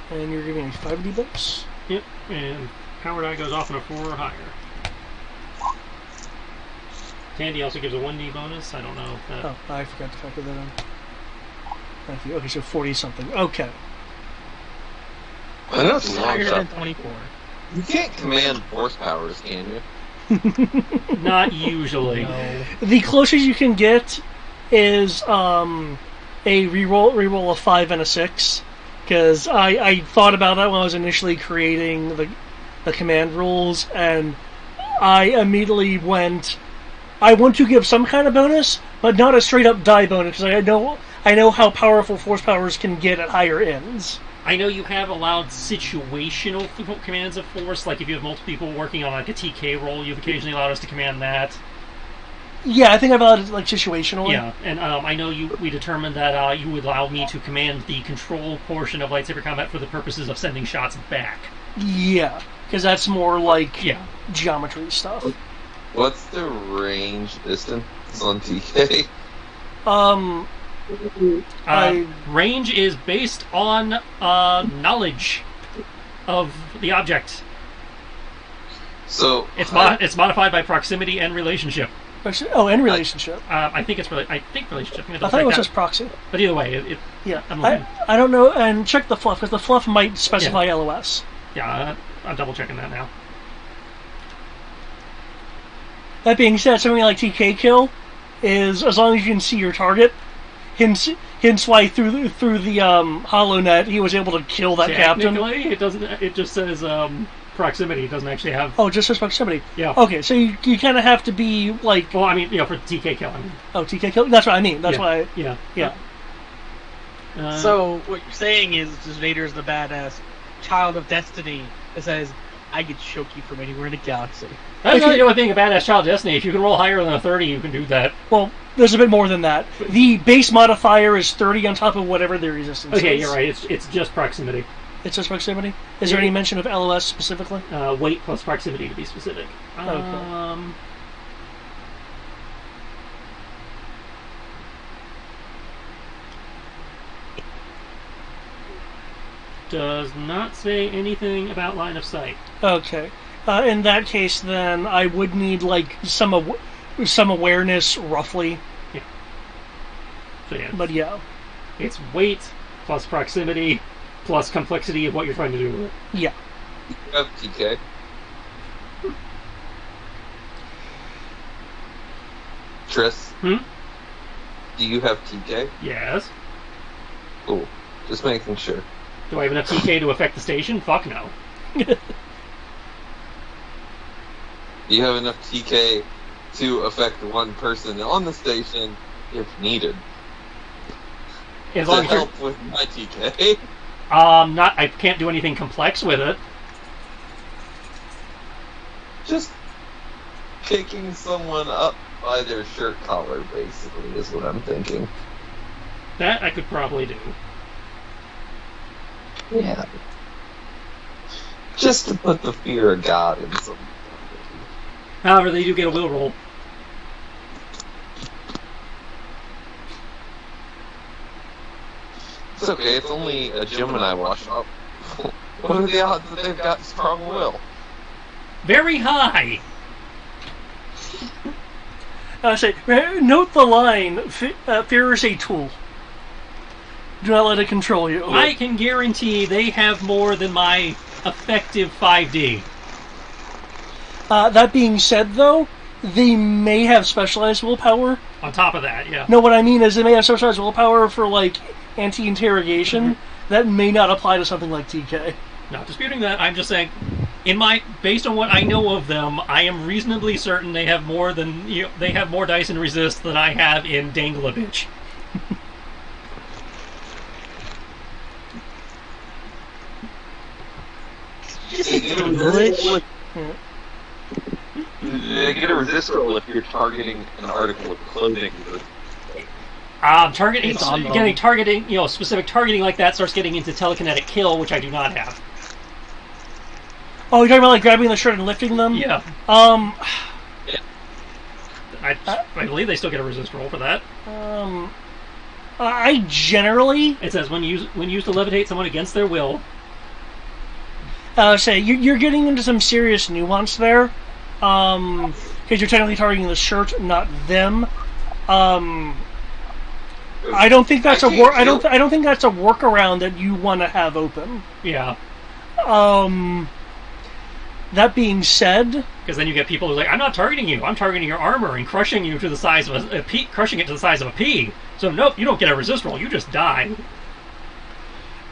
And you're giving me 5 D-books? Yep, and power die goes off on a 4 or higher. Tandy also gives a 1D bonus. I don't know if that... Oh, I forgot to factor that in. Thank you. Okay, so 40-something. Okay. I know it's a long Higher than shot. 24. You can't command force powers, can you? Not usually. No. The closest you can get is a reroll a 5 and a 6. Because I thought about that when I was initially creating the command rules, and I immediately went, I want to give some kind of bonus, but not a straight up die bonus, because I know how powerful force powers can get at higher ends. I know you have allowed situational commands of force, like if you have multiple people working on like a TK roll, you've occasionally allowed us to command that. Yeah, I think I've allowed it like situationally. Yeah, and I know we determined that you would allow me to command the control portion of lightsaber combat for the purposes of sending shots back. Yeah, because that's more like Yeah. geometry stuff. What's the range distance on TK? Range is based on knowledge of the object. So It's modified by proximity and relationship. Oh, and relationship. I think relationship. I thought it was just proxy. But either way, Yeah, I'm looking. I don't know, and check the fluff, because the fluff might specify LOS. Yeah, I'm double checking that now. That being said, something like TK kill is, as long as you can see your target, hence why through the HoloNet he was able to kill that captain. Technically, it doesn't. It just says proximity. It doesn't actually have. Oh, just says proximity. Yeah. Okay, so you kind of have to be like. Well, I mean, for TK kill. I mean. Oh, TK kill. That's what I mean. That's Yeah. why. Yeah. So what you're saying is Vader's the badass child of destiny that says, I could choke you from anywhere in the galaxy. That's not the only thing a badass child of destiny. If you can roll higher than a 30, you can do that. Well, there's a bit more than that. The base modifier is 30 on top of whatever the resistance is. Okay, you're right. It's just proximity. It's just proximity? Is there any mention of LOS specifically? Weight plus proximity to be specific. Okay. Does not say anything about line of sight. Okay. In that case, then I would need like some awareness, roughly. Yeah. So yeah. But yeah. It's weight plus proximity plus complexity of what you're trying to do with it. Yeah. you have TK. Tris, Hmm? do you have TK? Yes. Cool. Just making sure. Do I have enough TK to affect the station? Fuck no. Do you have enough TK to affect one person on the station if needed? As To long as you're, help with my TK? I can't do anything complex with it. Just picking someone up by their shirt collar, basically, is what I'm thinking. That I could probably do. Yeah. Just to put the fear of God in some. However, they do get a will roll. It's okay, it's only a Gemini wash up. What are the odds that they've got strong will? Very high. Note the line, fear is a tool. Do not let it control you. I can guarantee they have more than my effective 5D. That being said, though, They may have specialized willpower. On top of that, yeah. No, what I mean is they may have specialized willpower for, like, anti-interrogation. That may not apply to something like TK. Not disputing that. I'm just saying, based on what I know of them, I am reasonably certain they have more dice in resist than I have in Dangle a Bitch. They get a resist roll if you're targeting an article of clothing. Specific targeting like that starts getting into telekinetic kill, which I do not have. Oh, you're talking about, like, grabbing the shirt and lifting them? Yeah. I believe they still get a resist roll for that. I generally... It says when used to levitate someone against their will. You're getting into some serious nuance there. Because you're technically targeting the shirt, not them. I don't think that's I don't think that's a workaround that you want to have open. Yeah. That being said, because then you get people who's like, I'm not targeting you. I'm targeting your armor and crushing you to the size of a pea, crushing it to the size of a pea. So nope, you don't get a resist roll. You just die.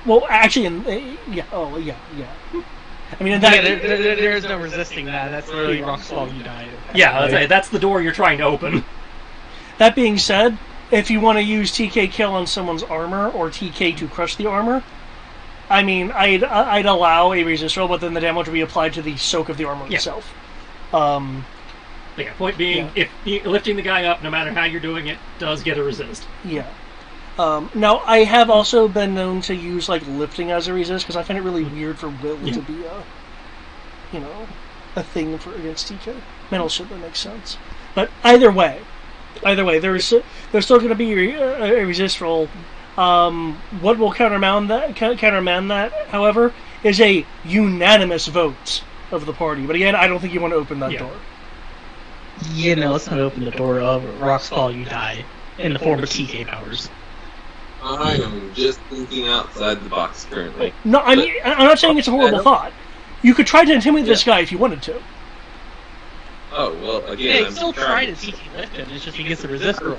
Well, actually, yeah. I mean, there's no resisting that. That's literally rock's fall. You die. Yeah, that's the door you're trying to open. That being said, if you want to use TK kill on someone's armor or TK to crush the armor, I mean, I'd allow a resist roll, but then the damage would be applied to the soak of the armor itself. Point being, if lifting the guy up, no matter how you're doing it, does get a resist. Yeah. Now, I have also been known to use, like, lifting as a resist, because I find it really weird for will to be a thing against TK. Metal shit that makes sense. But either way, there's still going to be a resist roll. What will countermand that, however, is a unanimous vote of the party. But again, I don't think you want to open that door. Yeah, no, let's not open the door of rock's fall. You die in the form of TK powers. I am just thinking outside the box currently. No, I mean, I'm not saying it's a horrible thought. You could try to intimidate this guy if you wanted to. Oh, well, again, yeah, still try to TK lift him, it's just he gets a resist roll.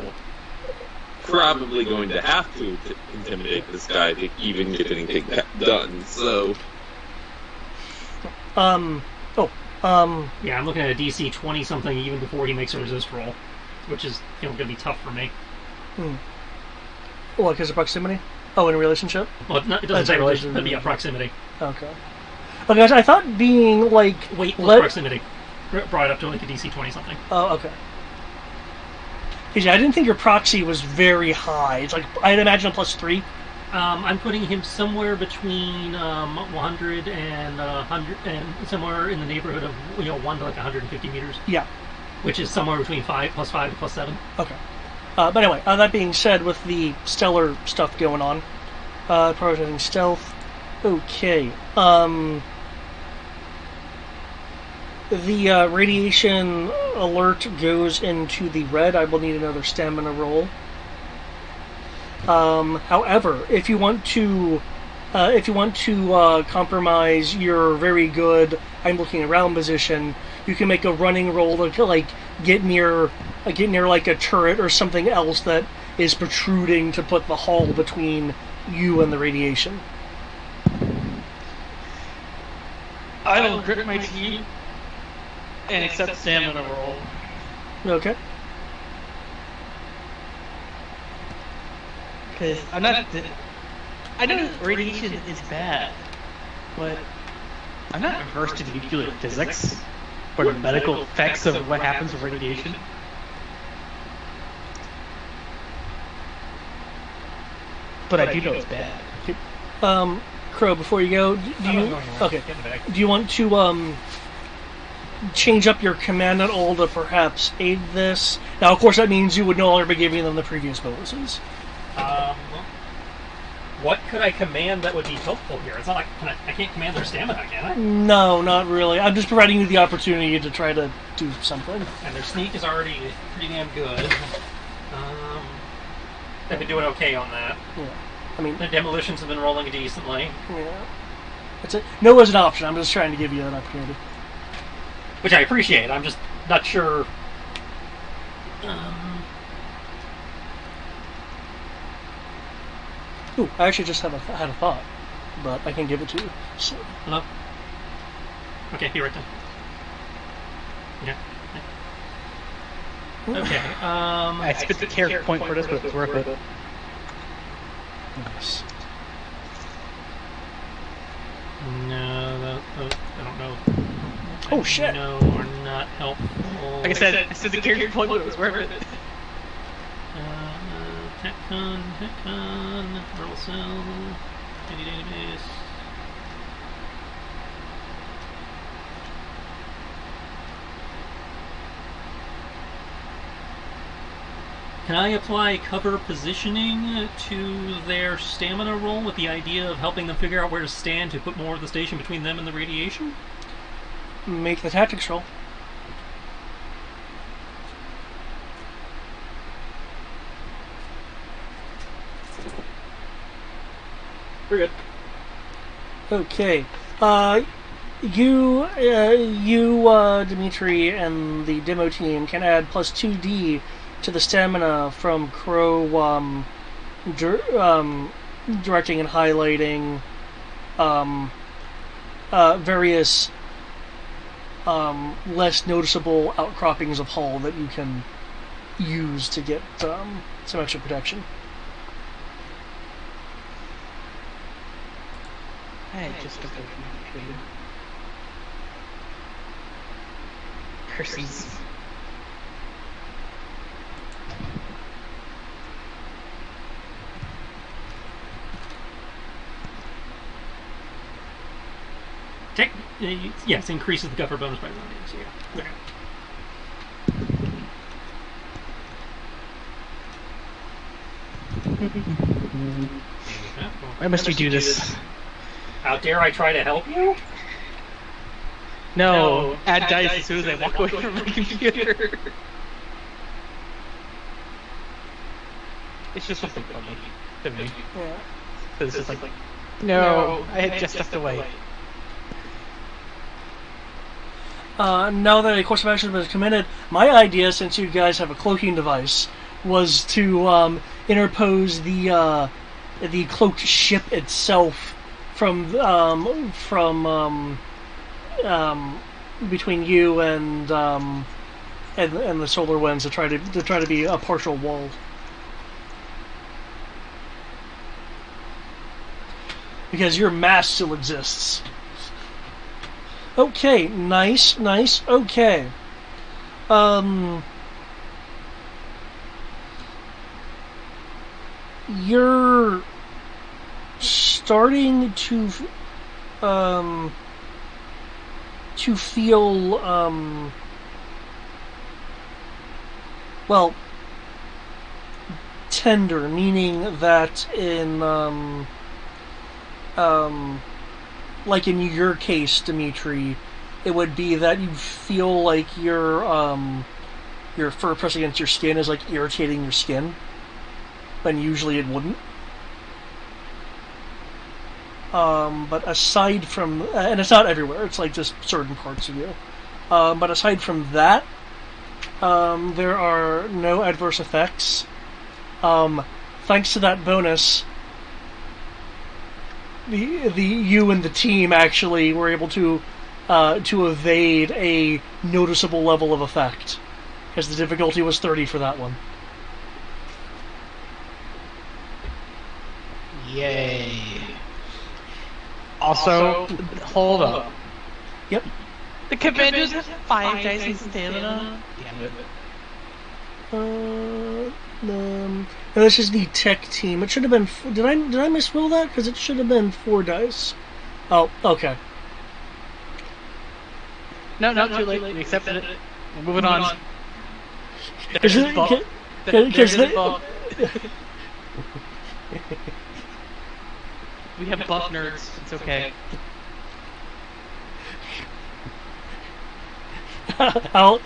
Probably going to have to intimidate this guy to even get anything done, so... Yeah, I'm looking at a DC 20-something even before he makes a resist roll, which is going to be tough for me. What, because of proximity? Oh, in a relationship? Well, it doesn't say relationship, but yeah, proximity. Okay. Okay, guys, I thought being, like... Weight plus proximity. Brought it up to like a DC 20-something. Oh, okay. Yeah, I didn't think your proxy was very high. It's like, I'd imagine a +3. I'm putting him somewhere between 100 and 100, and somewhere in the neighborhood of 1 to like 150 meters. Yeah. Which is somewhere between +5 and +7. Okay. But anyway, that being said, with the stellar stuff going on, prioritizing stealth. Okay. The radiation alert goes into the red. I will need another stamina roll. However, if you want to compromise your very good I'm looking around position, you can make a running roll to like get near like a turret or something else that is protruding to put the hull between you and the radiation. I will grit my teeth and accept stamina roll. Okay. Because I'm not... I know radiation is bad, but I'm not averse to nuclear physics or the medical effects of what happens with radiation. But I do know it's bad. Crow, before you go, do you want to change up your command at all to perhaps aid this? Now, of course, that means you would no longer be giving them the previous bonuses. What could I command that would be helpful here? It's not like I can't command their stamina, can I? No, not really. I'm just providing you the opportunity to try to do something. And their sneak is already pretty damn good. They've been doing okay on that. Yeah. I mean, the demolitions have been rolling decently. Yeah. That's it. No is an option. I'm just trying to give you an opportunity. Which I appreciate. I'm just not sure Ooh, I actually just had a thought, but I can give it to you. So, Hello? Okay, be right then. Okay. Okay, I spent the character point for this, but it's worth it. nice. No, those, I don't know. Oh, shit. No, are not helpful. Like I said, the character point, but it was worth it. TechCon, Marvel Cell, Handy Database. Can I apply cover positioning to their stamina roll with the idea of helping them figure out where to stand to put more of the station between them and the radiation? Make the tactics roll. We're good. Okay. You, Dimitri, and the demo team can add plus 2d to the stamina from Crow directing and highlighting various less noticeable outcroppings of hull that you can use to get some extra protection. I just took a Curses. Yes, increases the cover bonus by 1. So yeah. Okay. Why must you do this? How dare I try to help you? No, add dice as soon as I walk away from my computer. It's just something funny to me. Yeah. Because it's just like, no, I had just stepped away. Now that a course of action has been committed, my idea, since you guys have a cloaking device, was to interpose the cloaked ship itself from between you and the solar winds to try to be a partial wall. Because your mass still exists. Okay, nice. Okay. You're starting to feel well, tender, meaning that in like in your case, Dimitri, it would be that you feel like your fur pressed against your skin is like irritating your skin, when usually it wouldn't. But aside from, and it's not everywhere, it's like just certain parts of you. But aside from that, there are no adverse effects. Thanks to that bonus, the you and the team actually were able to evade a noticeable level of effect, because the difficulty was 30 for that one. Yay. Also, hold up. Yep. The commanders have 5 dice in stamina. Damn it. No, this is the tech team. It should have been. Did I misroll that? Because it should have been 4 dice. Oh, okay. No, too late. We accepted it. We're moving on. Because we have buff nerds. It's okay. I'll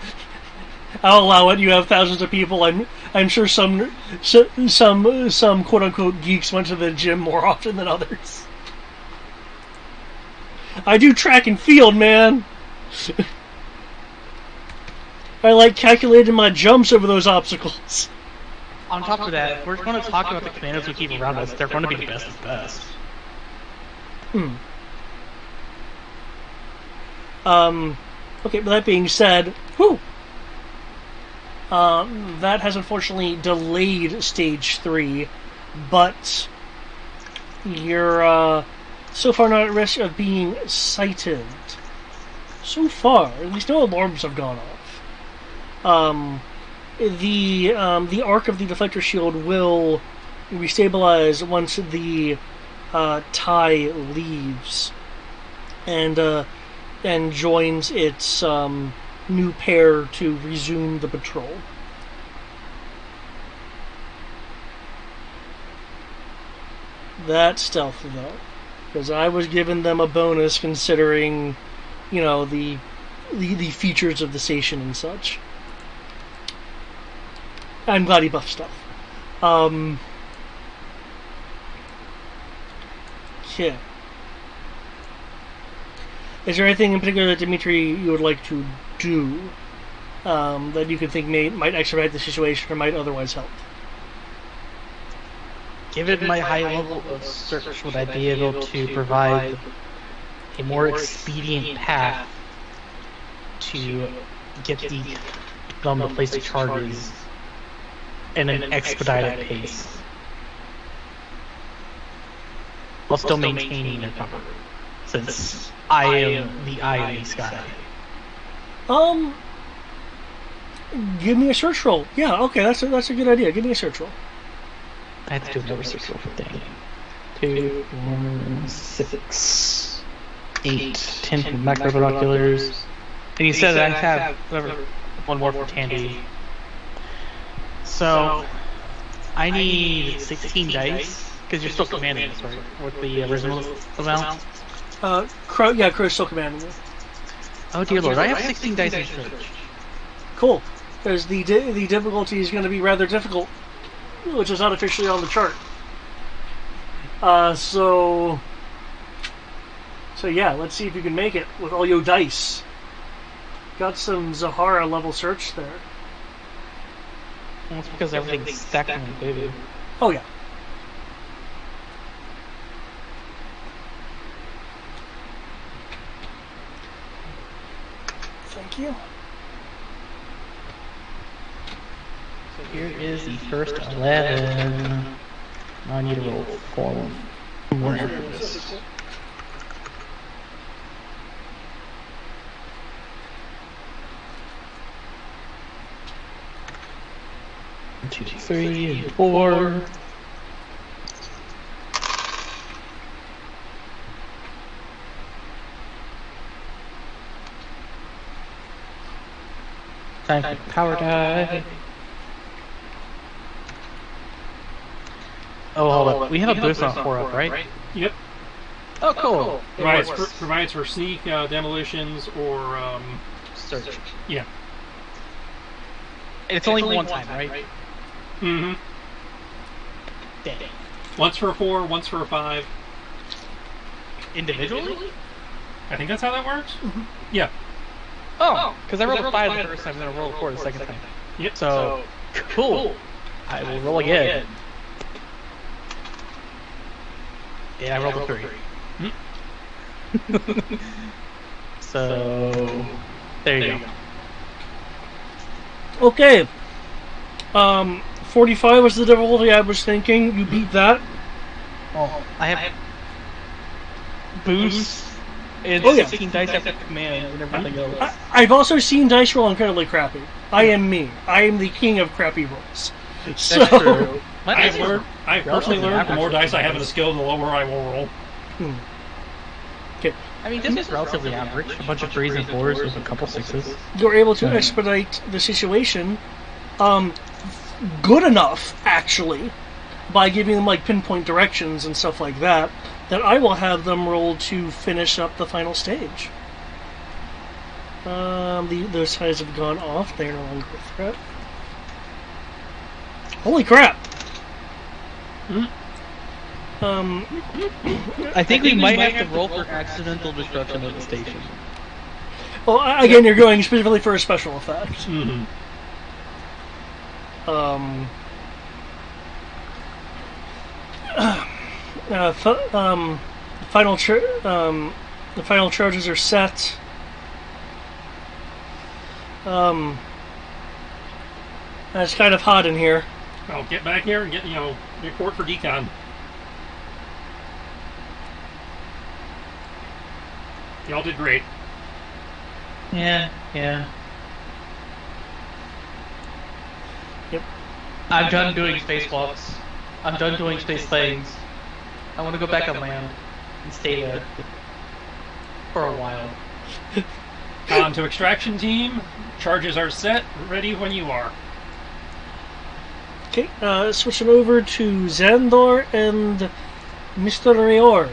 allow it. You have thousands of people. I'm sure some quote unquote geeks went to the gym more often than others. I do track and field, man. I calculated my jumps over those obstacles. On top of that, if we're going to talk about the commandos we keep around us, they're going to be the best of the best. Okay, but that being said, that has unfortunately delayed Stage 3, but you're so far not at risk of being sighted. So far, at least no alarms have gone off. The arc of the deflector shield will restabilize once the tie leaves and joins its new pair to resume the patrol. That's stealth, though, because I was giving them a bonus considering, the features of the station and such. I'm glad he buffed stuff. Yeah. Is there anything in particular that, Dimitri, you would like to do that you could think might expedite the situation or might otherwise help? Given my high level of search, would I be able to provide a more expedient path to get the gun to place the charges in an expedited pace, while still maintaining their cover, since I am the eye in the sky? Give me a search roll. Yeah, okay, that's a good idea. Give me a search roll. I have to do another search roll for thing. 2, 1, 6, 8, 10 for macro binoculars. And you said that I have one more for Tandy. So I need 16 dice because you're still commanding this, right? With the original amount. Crow's still commanding you. Oh dear lord, I have 16 dice in search. Cool, because the difficulty is going to be rather difficult, which is not officially on the chart. So yeah, let's see if you can make it with all your dice. Got some Zahara level search there. Well, it's because everything's stacked on the baby. Oh yeah. Thank you. So here is the first 11. Now I need to roll 4 more for this. 2, 3, and 4. Time for power die. Oh, hold up. We have a boost on 4 up, right? Yep. Oh, cool. Provides for sneak, demolitions, or search. Yeah. It's only one time, right? Mm-hmm. Dang. Once for a 4, once for a 5. Individually? I think that's how that works. Mm-hmm. Yeah. Oh, because I rolled a 5 the first time, and then I rolled a 4 the second time. Yep. So, cool. I will roll again. Yeah, I rolled a 3. So, there you go. Okay. 45 was the difficulty I was thinking. You beat that. Oh, I have boost. It's 16 dice after command and everything else. I've also seen dice roll incredibly crappy. I am me. I am the king of crappy rolls. That's true. I've personally learned the more dice I have in a skill, the lower I will roll. Okay. I mean, this is relatively average. A bunch of 3s and 4s with a couple 6s. You're able to expedite the situation. Good enough, actually, by giving them like pinpoint directions and stuff like that, that I will have them roll to finish up the final stage. Those ties have gone off. They are no longer a threat. Holy crap! I think we might have to roll for accidental destruction of the station. Well, again, you're going specifically for a special effect. Mm-hmm. The final charges are set. It's kind of hot in here. Well, get back here and report for decon. Y'all did great. Yeah. Yep. I'm done doing spacewalks. I'm done doing space things. I want to go back on land and stay there for a while. On to extraction team. Charges are set. Ready when you are. Okay, switching over to Xandor and Mr. Rayor.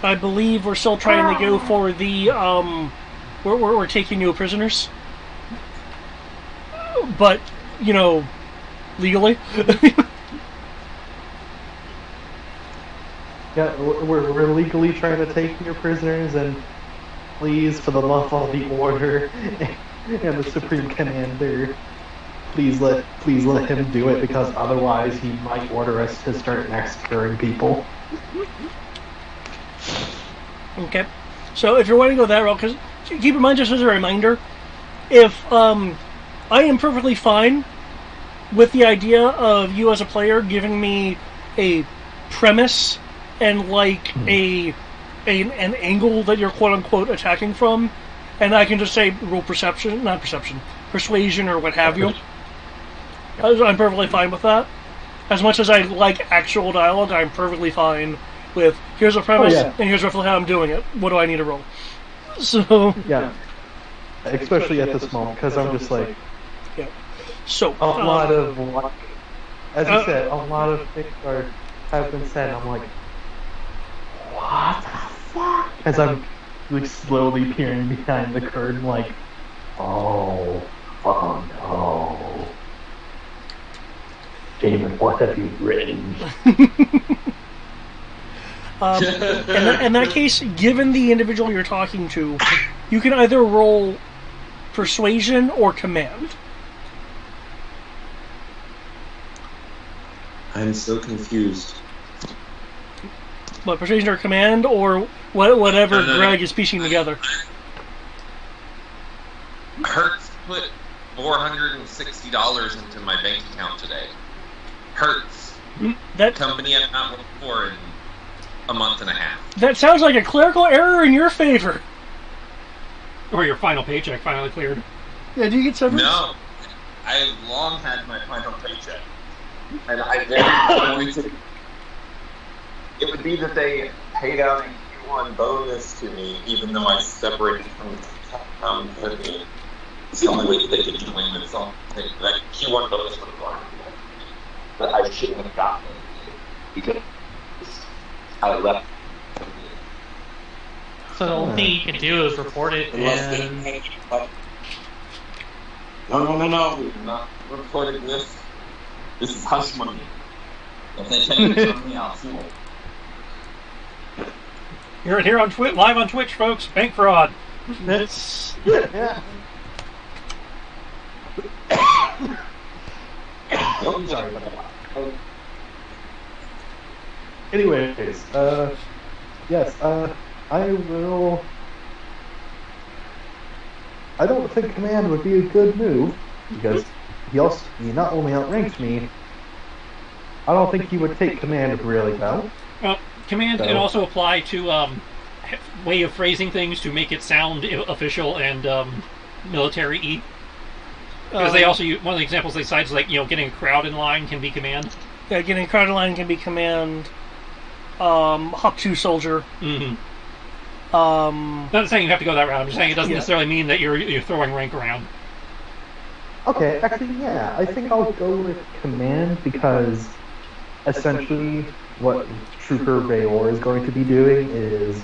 I believe we're still trying to go for the, we're taking new prisoners. But, legally. Yeah, we're legally trying to take your prisoners, and please, for the love of the Order and the Supreme Commander, please let him do it, because otherwise he might order us to start massacring people. Okay, so if you're wanting to go that route, because keep in mind, just as a reminder, if I am perfectly fine with the idea of you as a player giving me a premise and like an angle that you're quote unquote attacking from, and I can just say roll persuasion or what have you. I'm perfectly fine with that. As much as I like actual dialogue, I'm perfectly fine with here's a premise and here's roughly how I'm doing it. What do I need to roll? So yeah, especially at this moment, because I'm just like, yeah. So a lot of, as you said, a lot of things have been said. I'm like, what the fuck? As I'm like slowly peering behind the curtain, like, oh no. Damon, what have you written? In that case, given the individual you're talking to, you can either roll persuasion or command. I'm so confused. What, persuasion or command, or whatever Greg is piecing together? Hertz put $460 into my bank account today. Hertz. That company I've not worked for in a month and a half. That sounds like a clerical error in your favor. Or your final paycheck finally cleared. Yeah, do you get severance? No. I've long had my final paycheck. And I very wanted to... It would be that they paid out a Q1 bonus to me, even though I separated from the company. It's the only way that they could join this on. That Q1 bonus would have gone. That I shouldn't have gotten because I left. So the only thing you can do is report it and... No, we're not reporting this. This is hush money. If they take it from me, I'll sue it. You're here on live on Twitch, folks. Bank fraud. That's... I'm sorry about that. Anyways, yes, I will... I don't think command would be a good move, because he not only outranked me, I don't think he would take command really well. Well, command can also apply to way of phrasing things to make it sound official and military-y. Because they also use, one of the examples they cite is like, getting a crowd in line can be command. Yeah, getting a crowd in line can be command. Hop to soldier. Mm-hmm. Not saying you have to go that route. I'm just saying it doesn't necessarily mean that you're throwing rank around. Okay, actually, yeah, I think I'll go with command, because essentially what Trooper Rayor is going to be doing is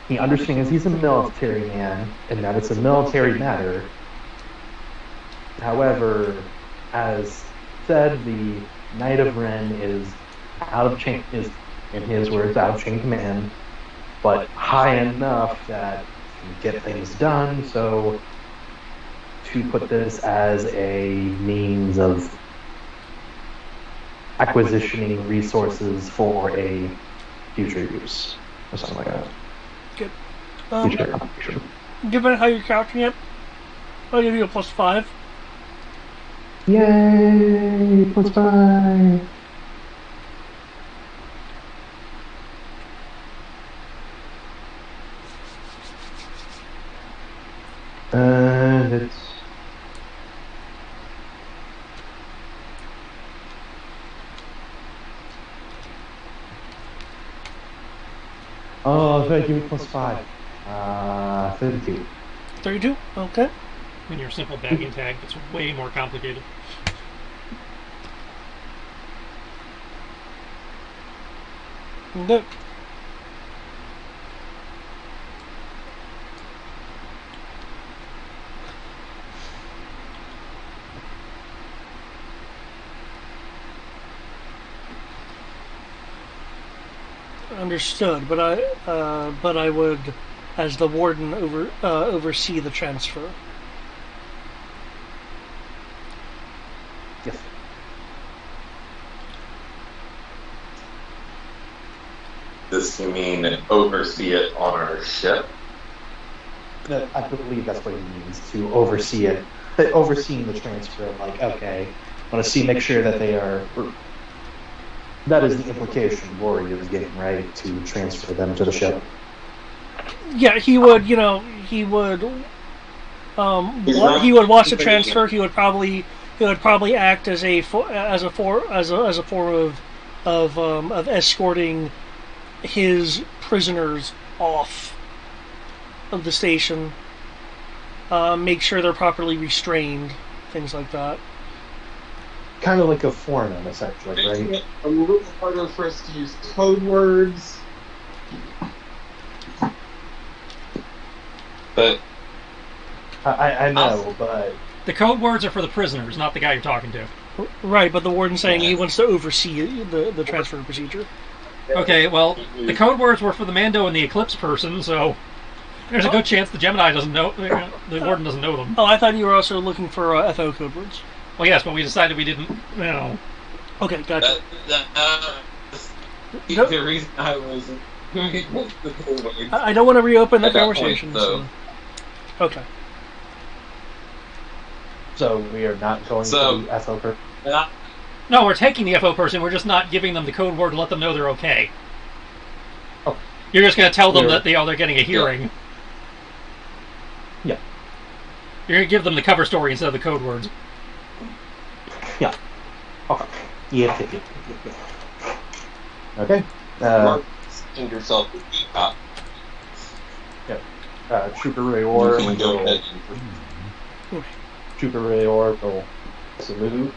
he understands he's a military man and that it's a military matter. However, as said, the Knight of Ren is out of chain, is, in his words, out of chain command. but high enough that you can get things done. So to put this as a means of acquisitioning resources for a future use or something like that. Good. Future application. Given how you're counting it, I'll give you a +5. Yay! +5. It's thank you, +5. 32. 32? Okay. When your simple bagging tag gets way more complicated. Good. Understood, but I would, as the warden, oversee the transfer. Yes. Does he mean oversee it on our ship? I believe that's what he means, to oversee it. Overseeing the transfer, like, okay, I want to make sure that they are. That is the implication Rory is getting, right? To transfer them to the ship. Yeah, he would. He would. He would watch the transfer. He would probably act as a form of escorting his prisoners off of the station. Make sure they're properly restrained, things like that. Kind of like a foreman, essentially, right? It a little harder for us to use code words. But I know, but The code words are for the prisoners, not the guy you're talking to. Right, but the warden's saying he wants to oversee the transfer procedure. Okay, well, the code words were for the Mando and the Eclipse person, so there's a good chance the Gemini doesn't know, the warden doesn't know them. Oh, I thought you were also looking for FO code words. Well, yes, but we decided we didn't, Okay, gotcha. The reason I was doing it was the code words. I don't want to reopen that At that point, conversation. though. Okay. so we are not going to the FO per. No, we're taking the FO person, we're just not giving them the code word to let them know they're okay. Oh. You're just going to tell them that they're getting a hearing. Yeah. You're going to give them the cover story instead of the code words. Yeah. Okay. Yeah. Okay. Send yourself to Peacock. Trooper Rayor You can go ahead and Trooper Rayor will salute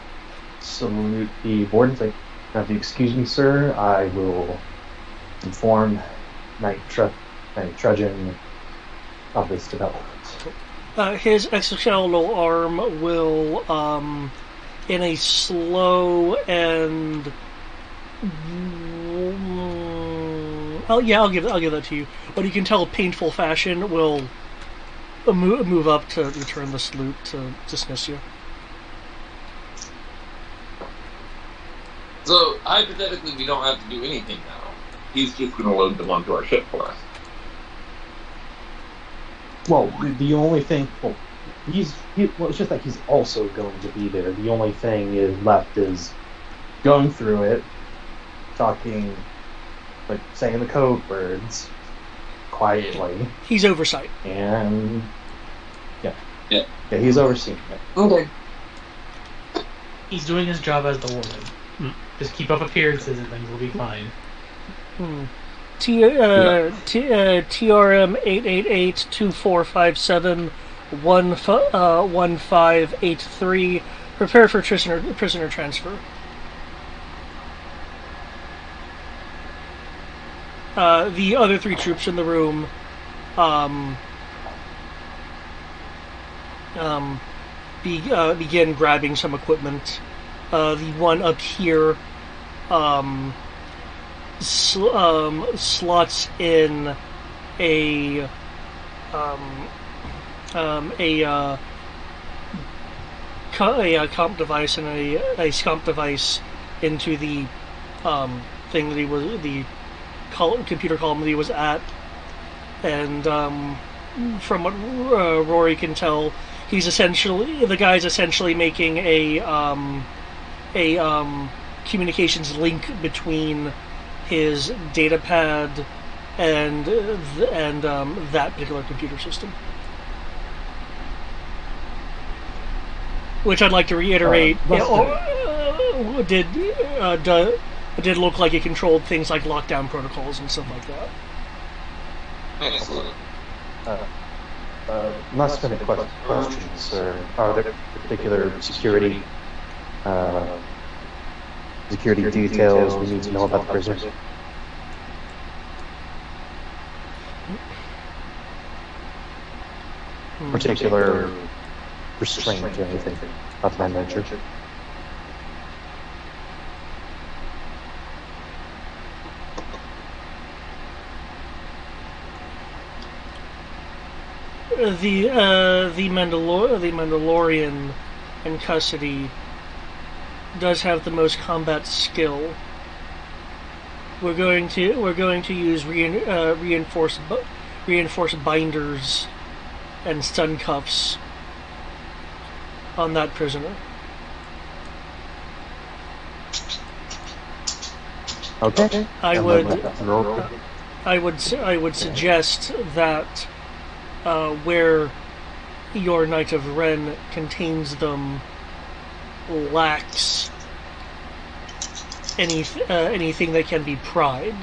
the warden. Say, if you excuse me, sir, I will inform Knight Trudgeon of this development. His exoskeletal arm will, in a slow and I'll give that to you. But you can tell, painful fashion will move up to return the salute to dismiss you. so hypothetically, we don't have to do anything now. He's just going to load them onto our ship for us. Well, the only thing, it's just that he's also going to be there. The only thing left is going through it, talking, like saying the code words quietly. He's oversight. And Yeah. He's overseeing it. Okay. He's doing his job as the warden. Just keep up appearances and things will be fine. TRM 888-2457-1583. Prepare for prisoner transfer. The other three troops in the room begin grabbing some equipment. The one up here slots in a a comp device and a scomp device into the thing that he was computer column that he was at, and from what Rory can tell, the guy's essentially making a communications link between his data pad and that particular computer system. Which I'd like to reiterate, did look like it controlled things like lockdown protocols and stuff like that. Excellent. Last minute questions. Are there particular security details we need to know about the prisoners? Particular restraint or anything of that nature? The Mandalorian in custody does have the most combat skill. We're going to use reinforced binders and stun cuffs on that prisoner. Okay. I would suggest that where your Knight of Ren contains them lacks anything that can be pried.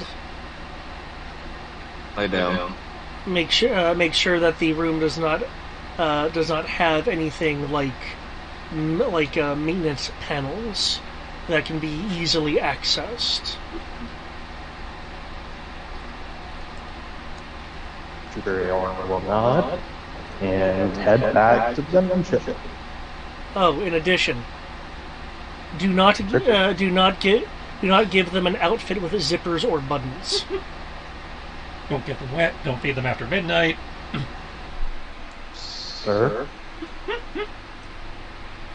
Lay down. Make sure that the room does not have anything like maintenance panels that can be easily accessed. Trooper Aorn will nod and head back to the gunship. Oh, in addition, do not give them an outfit with zippers or buttons. Don't get them wet. Don't feed them after midnight. Sir?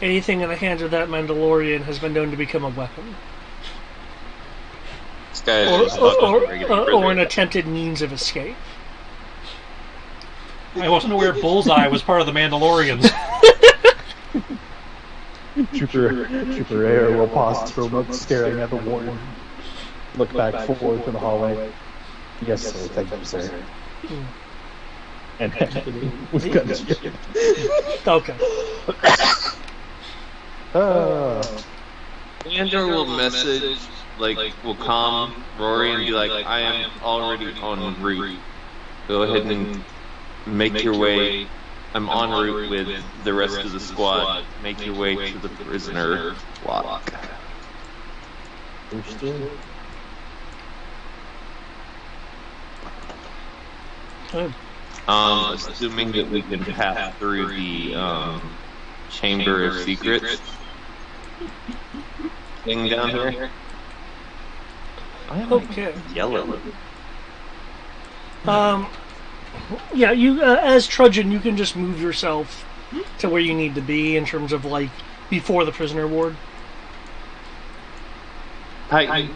Anything in the hands of that Mandalorian has been known to become a weapon. This guy is just not a regular Or prisoner. an attempted means of escape. I wasn't aware Bullseye was part of the Mandalorians. Trooper Air will pause for a moment, staring at the warden. Look back forward to the hallway. Yes, sir. Thank you, sir. And with gunship. Okay. Andrew will message, will calm Rory and be like, I am already en route. Go ahead and make your way. I'm en route with the rest of the squad. Make your way to the prisoner block. Understood. Assuming that we can pass through the Chamber of Secrets thing down here. Okay. Yellow. Yeah, you as Trudgeon, you can just move yourself to where you need to be in terms of before the prisoner ward. I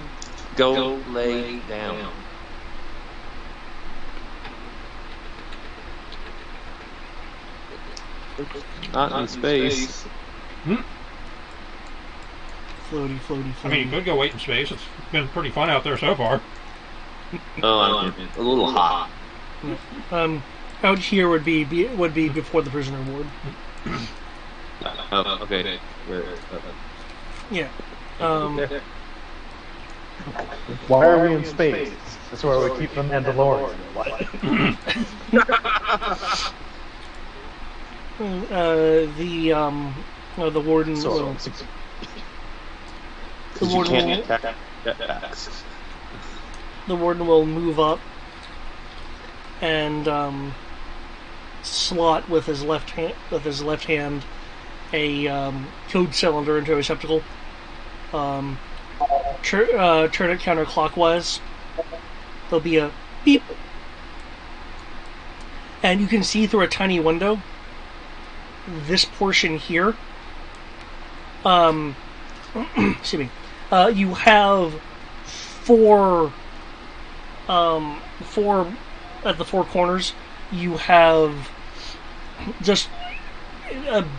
go lay down. Not in space. Floaty. I mean, you could go wait in space. It's been pretty fun out there so far. Oh, I'm a little hot. Out here would be before the prisoner ward. Oh, okay. Yeah. Why are we in space? That's where we keep the Mandalorian. The warden will. Because you can't attack jetpacks. The warden will move up and slot with his left hand a code cylinder into a receptacle. Turn it counterclockwise. There'll be a beep, and you can see through a tiny window this portion here. Excuse me. You have four at the four corners. You have just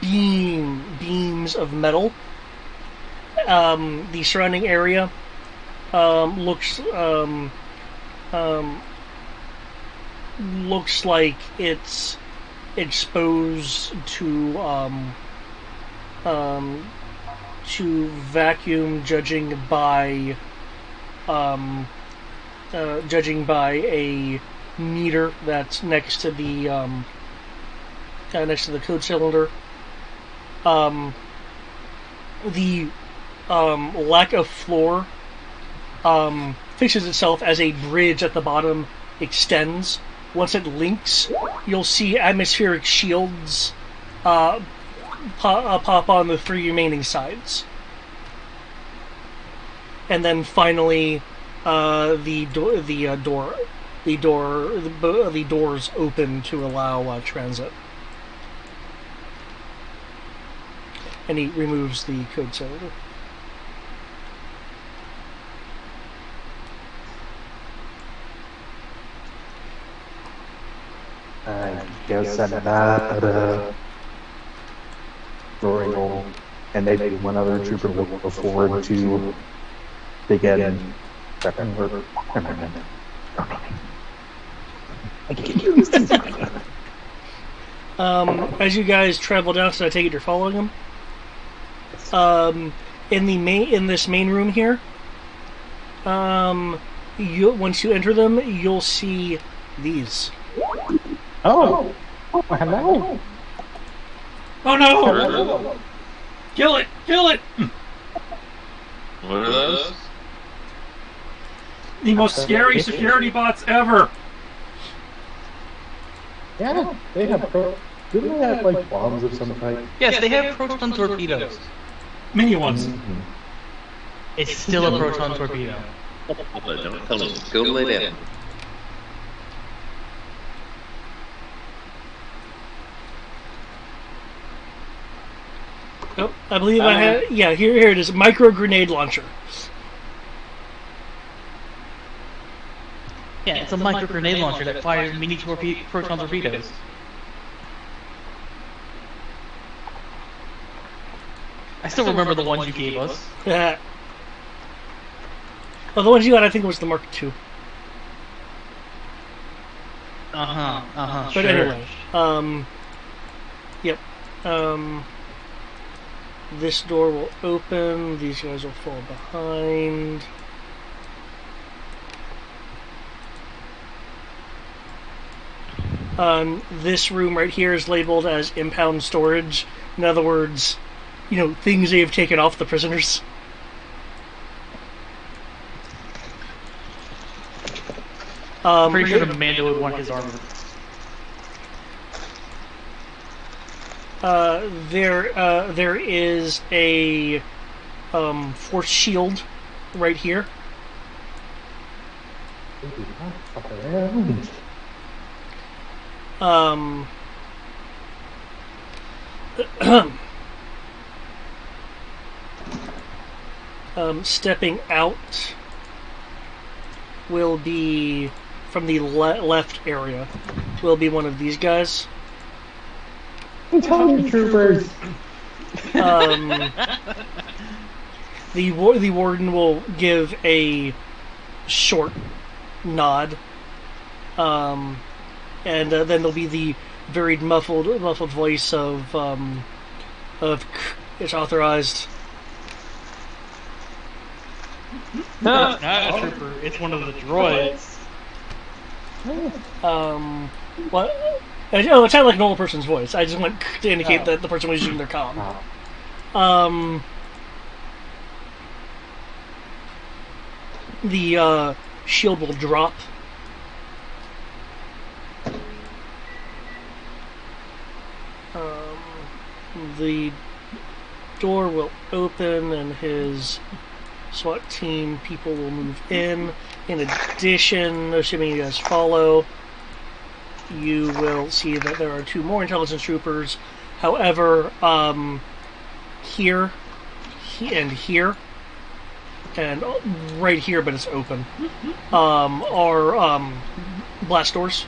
beams of metal. The surrounding area looks like it's exposed to vacuum, judging by a meter that's next to the code cylinder. The lack of floor fixes itself as a bridge at the bottom extends. Once it links, you'll see atmospheric shields pop on the three remaining sides. And then finally, the doors open to allow transit. And he removes the code cylinder. I guess I'm not royal, and maybe one other trooper will go forward to begin prepping for. As you guys travel down, so I take it you're following him. In this main room here, once you enter them, you'll see these. Oh, hello. Oh no! Kill it! Kill it! What are those? The most scary security bots ever. Yeah, they have didn't they have like bombs of some type? Yes, they have proton torpedoes. Mini ones. It's still a proton torpedo. Don't tell me. Go lay down. Oh, I believe I had. Yeah, here it is. Micro grenade launcher. Yeah, it's a micro grenade launcher that fires mini proton torpedoes. I still remember the ones you gave us. Yeah. Well, the ones you got, I think, was the Mark II. But But anyway, yep. This door will open. These guys will fall behind. This room right here is labeled as impound storage. In other words, things they have taken off the prisoners. Pretty sure the Mando would want his armor. There is a force shield right here. Stepping out will be from the left area. Will be one of these guys. Troopers. The warden will give a short nod, and then there'll be the very muffled voice of it's authorized. Not a trooper. It's one of the droids. What? Oh, it sounded like an old person's voice. I just went to indicate that the person was using their comm. The shield will drop. The door will open and his SWAT team people will move in. In addition, assuming you guys follow, you will see that there are 2 more intelligence troopers. However, here and here, and right here, but it's open, are blast doors.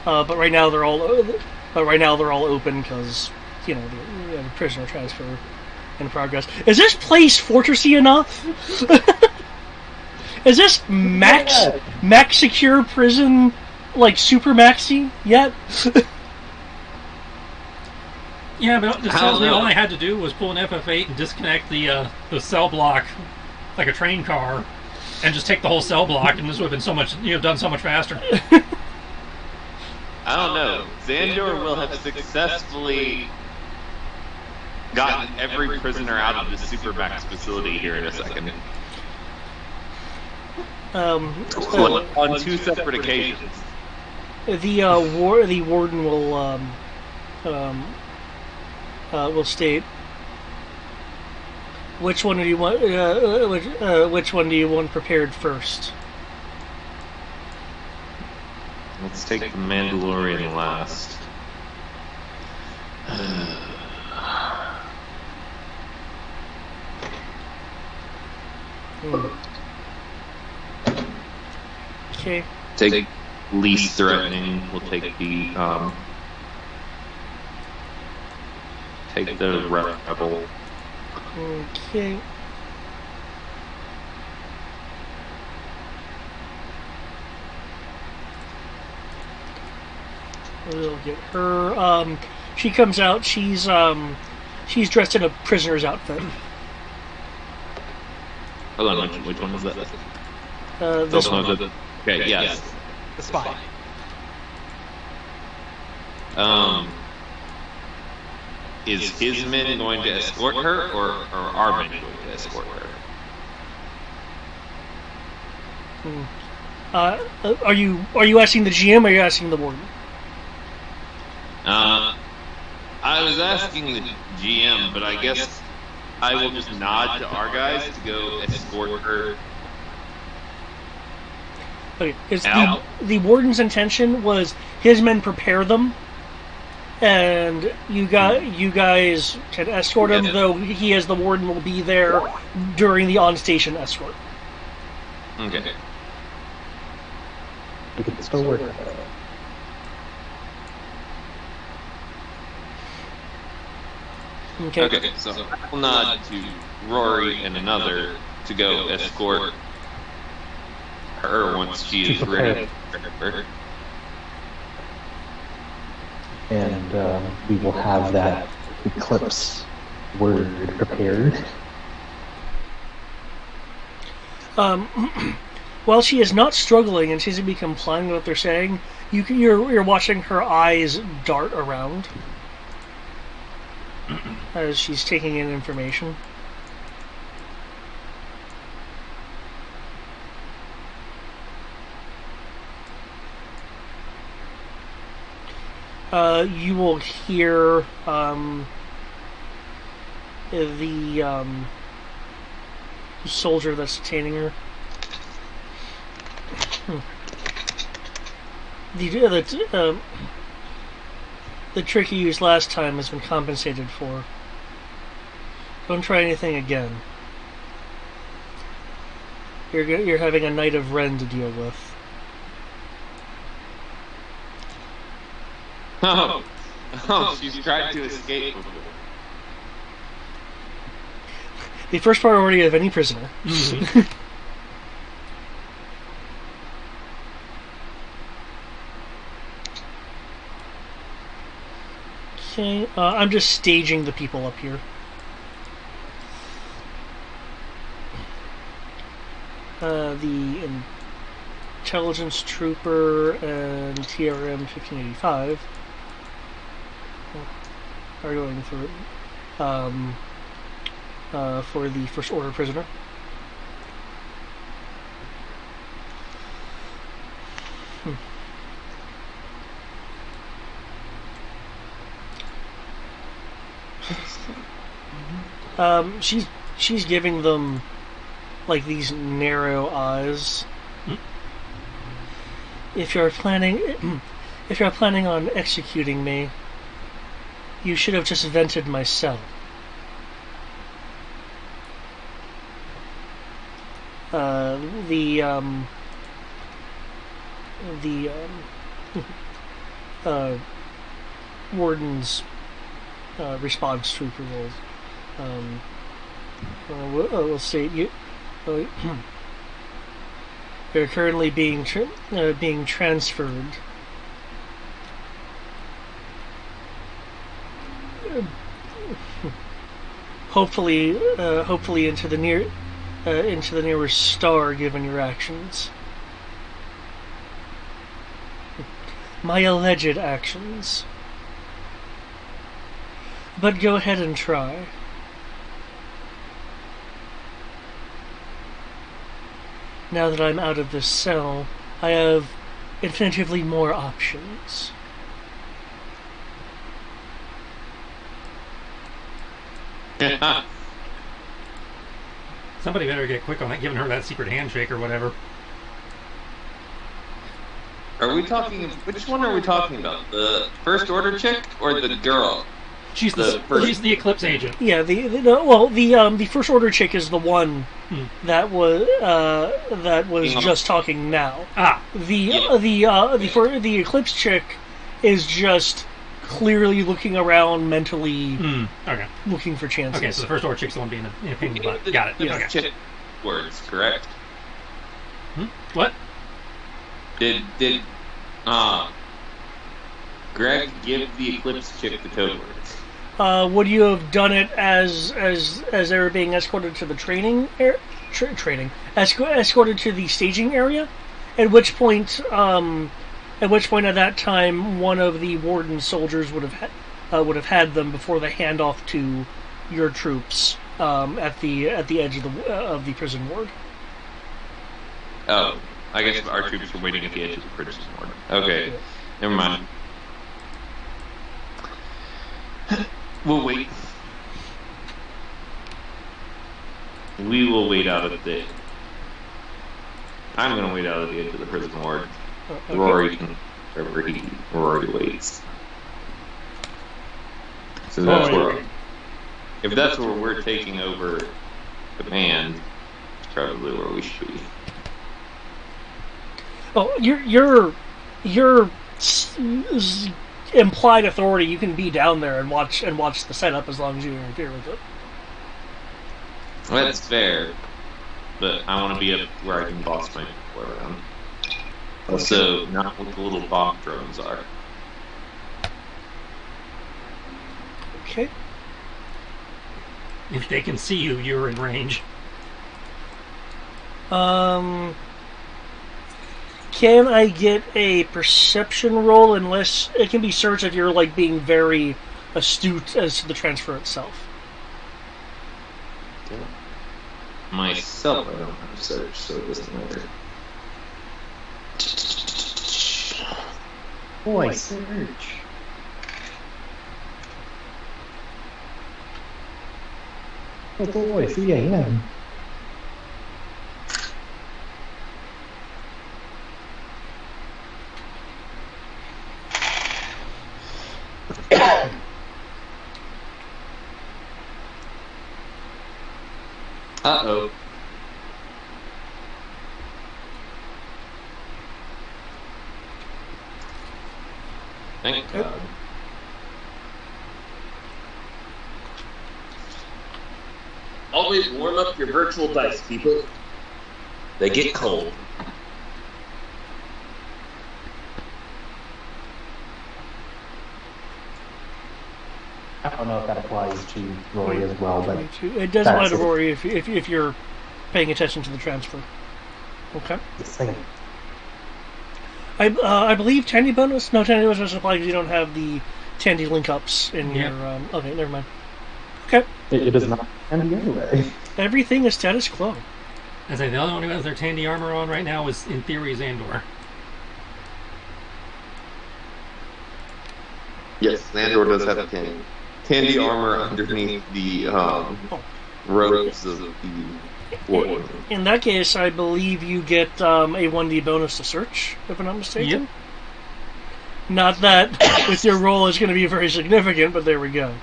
But right now they're all open because the prisoner transfer in progress. Is this place fortressy enough? Is this max secure prison like super maxi yet? Yeah, but this tells me all I had to do was pull an FF8 and disconnect the cell block like a train car, and just take the whole cell block, and this would have been so much, done so much faster. I don't know. Xandor will have successfully gotten every prisoner out of the Supermax facility here in a second. On 2 separate occasions. The warden will state, which one do you want? Which one do you want prepared first? Let's take the Mandalorian last. Okay. Take least threatening. We'll take the take the rebel. Okay. We'll get her. She comes out. She's dressed in a prisoner's outfit. Hold on, which one is that? This one. Okay, yes. The spy. Is his men going to escort her, or are men going to escort her? Are you asking the GM or are you asking the warden? I was asking the GM, but I guess I will just nod to our guys to go escort her. Okay, because the warden's intention was his men prepare them, and you guys can escort him, though he as the warden will be there during the on-station escort. Okay. We can still work on it. Okay. So I will nod to Rory and another to go escort her once she is ready. And we will have that Eclipse word prepared. While she is not struggling and seems to be complying with what they're saying, you're watching her eyes dart around as she's taking in information. You will hear the soldier that's detaining her. The trick you used last time has been compensated for. Don't try anything again. You're having a Knight of Ren to deal with. Oh, she's tried to escape before. The first priority of any prisoner. Okay, I'm just staging the people up here. The intelligence trooper and TRM 1585 are going for the first order prisoner. She's giving them like these narrow eyes. If you're planning If you're planning on executing me, you should have just vented my cell. The warden's response to approval. We'll see. You're currently being transferred. Hopefully into the nearest star, given your actions. My alleged actions. But go ahead and try. Now that I'm out of this cell, I have infinitively more options. Somebody better get quick on that, giving her that secret handshake or whatever. Are we talking? Which one are we talking about? The first order chick or the girl? She's the Eclipse agent. Yeah, the first order chick is the one that was just talking now. The Eclipse chick is just clearly looking around mentally, okay, looking for chances. Okay, so the first order chick's the one being a pain in the butt. Got it. Yeah. Okay. Chick words, correct? What? Did Greg give the Eclipse chick the code words? Would you have done it as they were being escorted to the escorted to the staging area? At which point at that time, one of the warden soldiers would have had them before they hand off to your troops at the edge of the prison ward. Oh, I guess our troops were waiting at the edge of the prison ward. Okay, never mind. We'll wait. We will wait out at the. I'm going to wait out at the edge of the prison ward. Okay. Rory can, Rory waits. So that's where, if that's where we're taking over command, it's probably where we should be. Oh, your implied authority. You can be down there and watch the setup as long as you interfere with it. That's fair, but I want to be up where I can boss my people around. Also, not what the little bomb drones are. Okay. If they can see you, you're in range. Can I get a perception roll? Unless it can be searched if you're like being very astute as to the transfer itself. Myself, I don't have search, so it doesn't matter. Boy, search. Oh boy, 3 a.m. Uh-oh. Thank God. Always warm up your virtual dice, people. They get cold. I don't know if that applies to Rory as well, but it does apply to Rory if you're paying attention to the transfer. Okay. I believe Tandy bonus. No, Tandy bonus doesn't apply because you don't have the Tandy link ups in your. Okay, never mind. Okay. It is not Tandy anyway. Everything is status quo. I say the only one who has their Tandy armor on right now is, in theory, Xandor. Yes, Xandor does have Tandy armor underneath the robes of the warden. In that case, I believe you get a 1D bonus to search, if I'm not mistaken. Not that with your roll is going to be very significant, but there we go.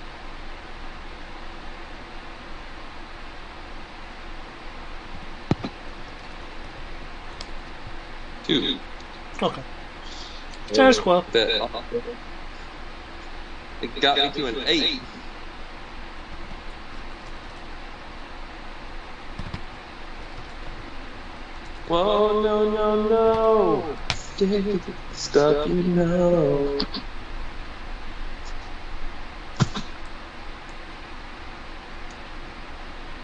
Two. Okay. Status quo. It got me to an 8. Whoa, no. Stuff you know.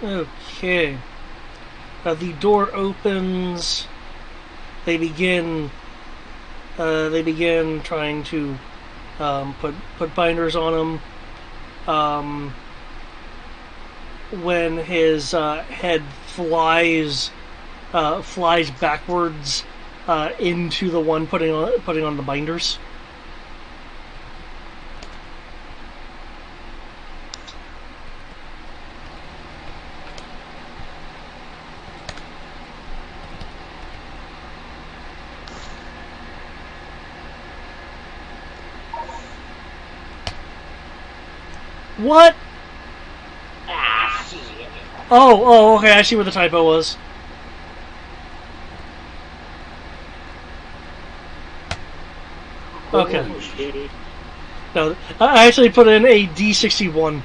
Okay. The door opens. They begin trying to put binders on him. When his head flies backwards into the one putting on the binders. What? Oh, okay, I see where the typo was. Okay. No, I actually put in a D61.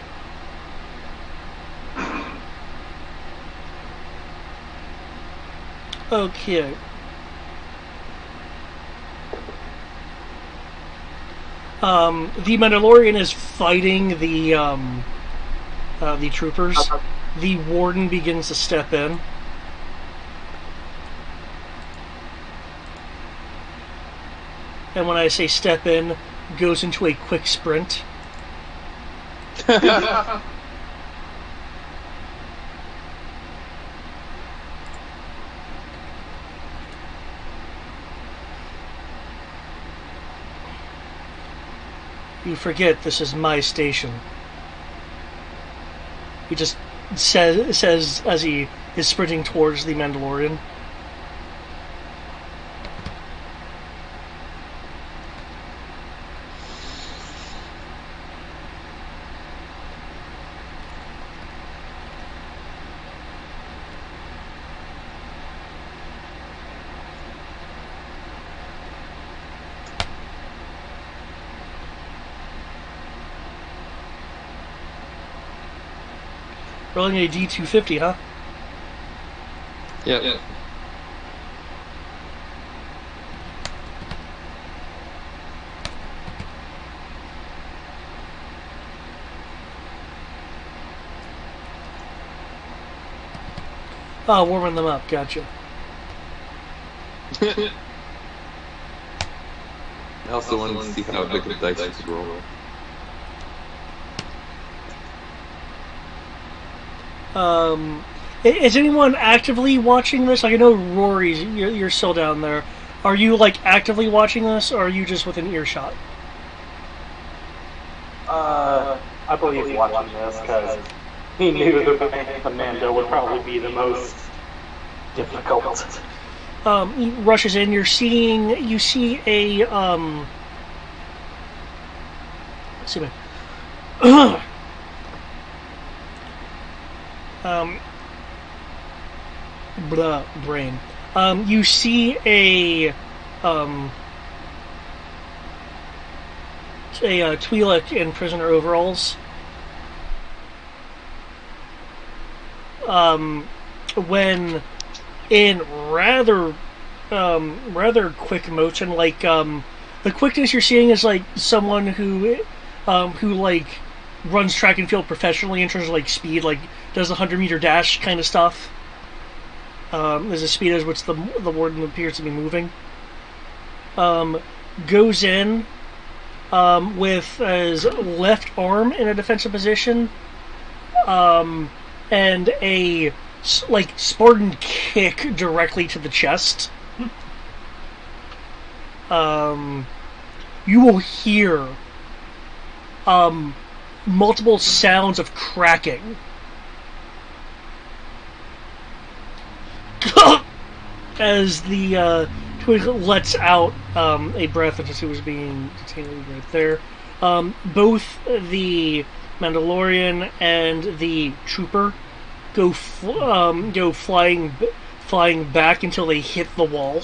Okay. The Mandalorian is fighting the troopers. The warden begins to step in. And when I say step in, goes into a quick sprint. You forget this is my station. He just says as he is sprinting towards the Mandalorian. Rolling a D250, huh? Yep. Oh, warming them up, gotcha. I also wanted to see how big the dice could roll. Is anyone actively watching this? Like, I know Rory's, you're still down there. Are you, like, actively watching this, or are you just within earshot? I believe he's watching this because he knew the Mando would probably be the most difficult. He rushes in. You see a let's see, brain. You see a Twi'lek in prisoner overalls. When in rather quick motion, like the quickness you're seeing is like someone who like runs track and field professionally in terms of like speed, like does the 100-meter dash kind of stuff. As a speed as which the warden appears to be moving. Goes in with his left arm in a defensive position, and a like Spartan kick directly to the chest. You will hear multiple sounds of cracking. As the Twig lets out a breath into who was being detained right there. Both the Mandalorian and the trooper go flying back until they hit the wall.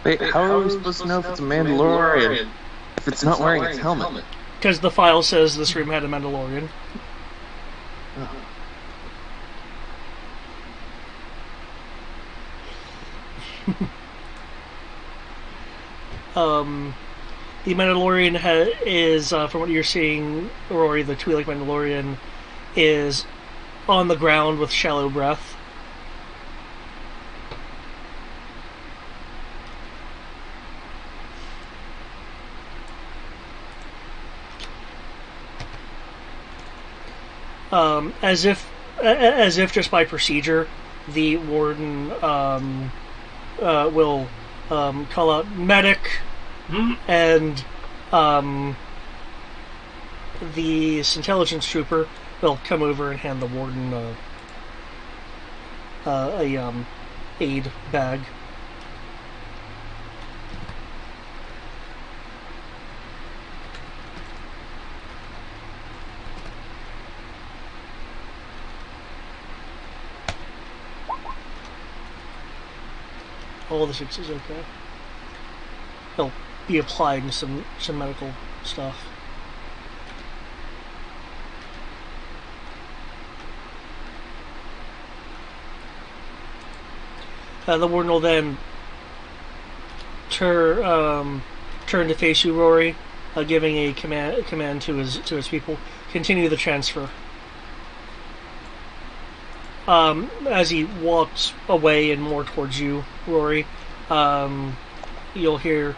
Wait, how are we supposed to know if it's a Mandalorian if it's not wearing its helmet? Because the file says this room had a Mandalorian. The Mandalorian is, from what you're seeing, Rory, the Twi'lek Mandalorian, is on the ground with shallow breath. As if just by procedure, the warden will call out medic, and the intelligence trooper will come over and hand the warden a aid bag. All the 6 is okay. He'll be applying some medical stuff. The warden will then turn to face you, Rory, giving a command to his people. Continue the transfer. As he walks away and more towards you, Rory, you'll hear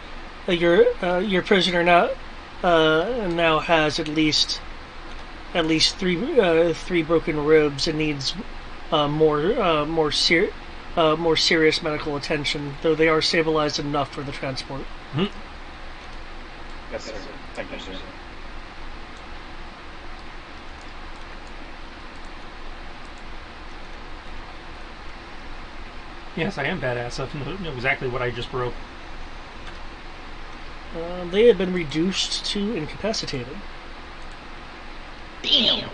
your prisoner now has at least three broken ribs and needs more serious medical attention. Though they are stabilized enough for the transport. Hmm? Yes, sir. Thank you, sir. Yes, I am badass. I know exactly what I just broke. They have been reduced to incapacitated. Damn!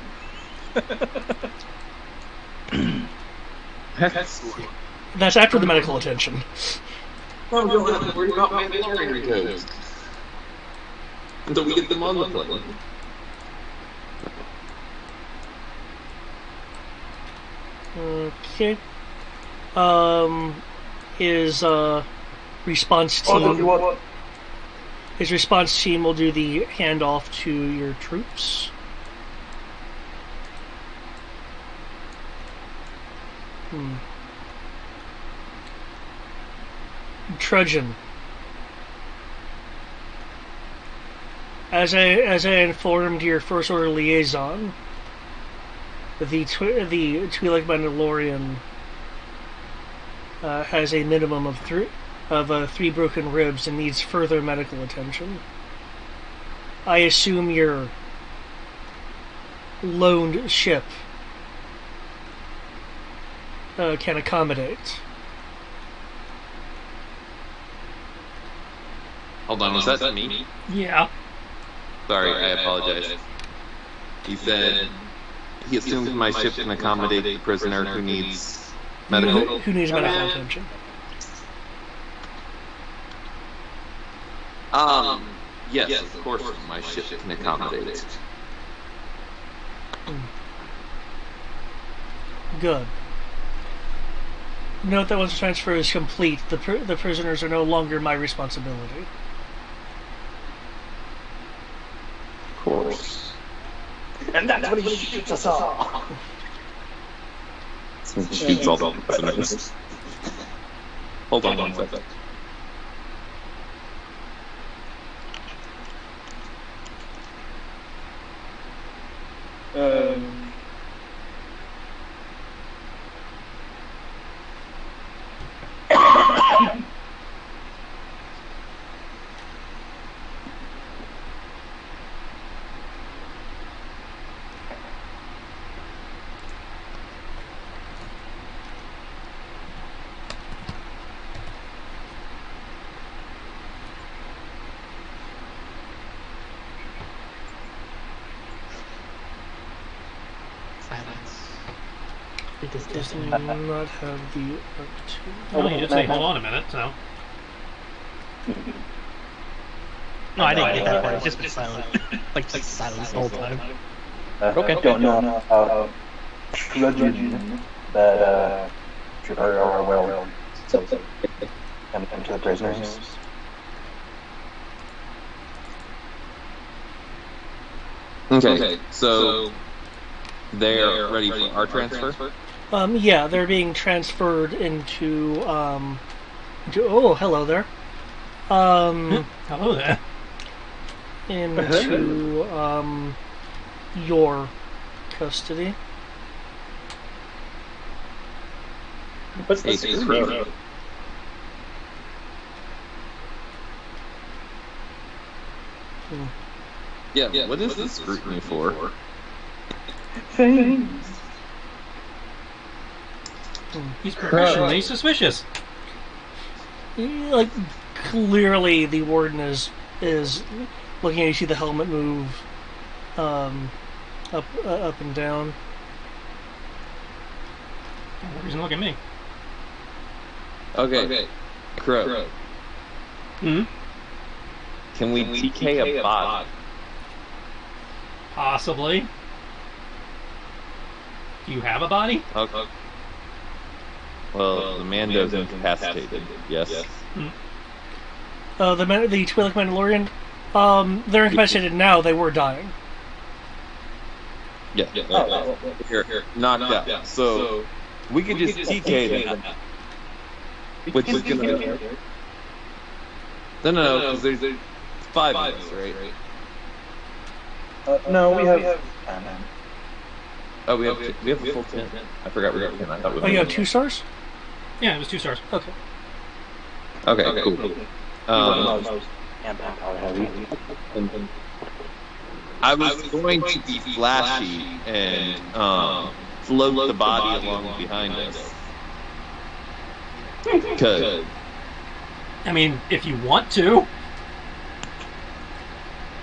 That's after the medical attention. Oh, we don't have to worry about Mandalorian recos until we get them on the plane. Okay. His response team. His response team will do the handoff to your troops. Trudgeon. As I informed your First Order liaison, the Twi'lek Mandalorian has a minimum of three broken ribs and needs further medical attention. I assume your loaned ship can accommodate. Hold on, was that me? Yeah. Sorry, I apologize. He said he assumes my ship can accommodate the prisoner who needs medical. Who needs medical attention? Yes, of course, my ship can accommodate it. Good. Note that once the transfer is complete, the prisoners are no longer my responsibility. Of course. And that's what he shoots us all. Shoots all the prisoners. Hold on one second. does not have the Well, you did say hold on a minute, so. No, I didn't get that part. It's just been silent. Like, just silence the whole time. Okay. Don't know how trudging that are well and to the prisoners. Okay, so they're ready for our transfer? Yeah, they're being transferred into oh, hello there. Hello there. Into your custody. What's Hey, the Crow. screen? Yeah, what is this scrutiny for? Things. He's professionally suspicious. Like, clearly the warden is looking at you, see the helmet move up and down. No reason to look at me. Okay, Crow. Hmm? Can we TK a bot? Possibly. Do you have a body? Okay. Well, the Mando's incapacitated, yes. The Twi'lek Mandalorian, they're incapacitated now. They were dying. Yeah. Here, knocked out. So, we could just TK them. Which is gonna... No, because there's 5 of us, right? No, we have. Oh, we have a full 10. I forgot we got 10. I thought we Oh, you have 2 stars? Yeah, it was 2 stars. Okay. Okay, cool. Manpower heavy. I was going to be flashy and float the body along behind us. Because I mean, if you want to.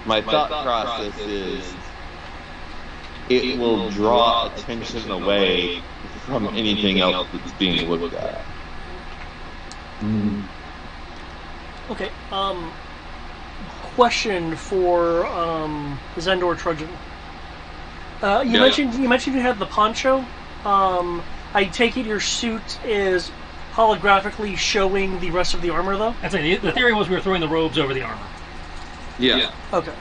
my thought process is it will draw attention away from anything else that's being looked at. Okay. Question for Zendor Trojan. You mentioned you had the poncho. I take it your suit is holographically showing the rest of the armor, though? That's it. The theory was we were throwing the robes over the armor. Yeah. Okay.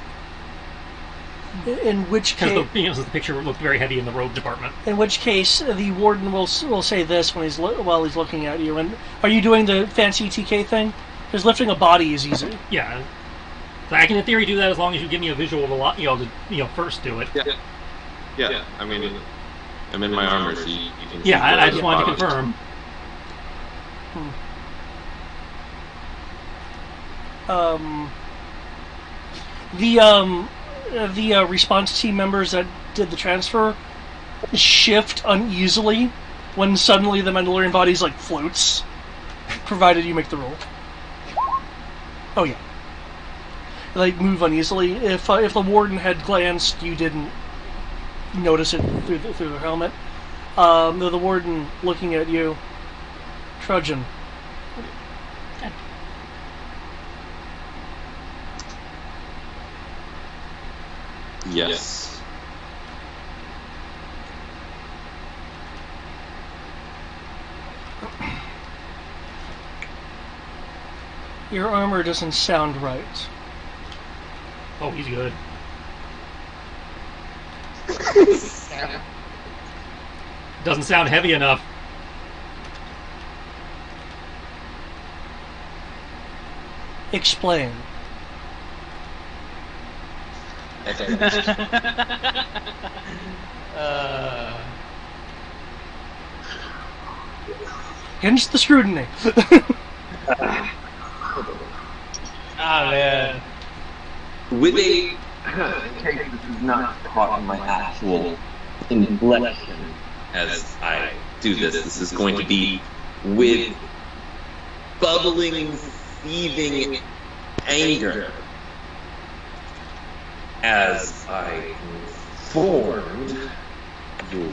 In which Because case, the picture looked very heavy in the robe department. in which case, the warden will say this when while he's looking at you. And are you doing the fancy TK thing? Because lifting a body is easy. Yeah. So I can, in theory, do that as long as you give me a visual of a lot, to first do it. Yeah. I mean, I'm in my armor, so you can. Yeah, see I just wanted to confirm. The response team members that did the transfer shift uneasily when suddenly the Mandalorian body's like floats, provided you make the roll. Oh yeah, like move uneasily. If the warden had glanced, you didn't notice it through the helmet. The warden looking at you, Trojan. Yes. Your armor doesn't sound right. Oh, he's good. Doesn't sound heavy enough. Explain. Hence the scrutiny. Ah, man. With a in case this is not caught in my actual inflection as I do this, this is going to be with bubbling, seething anger as I informed your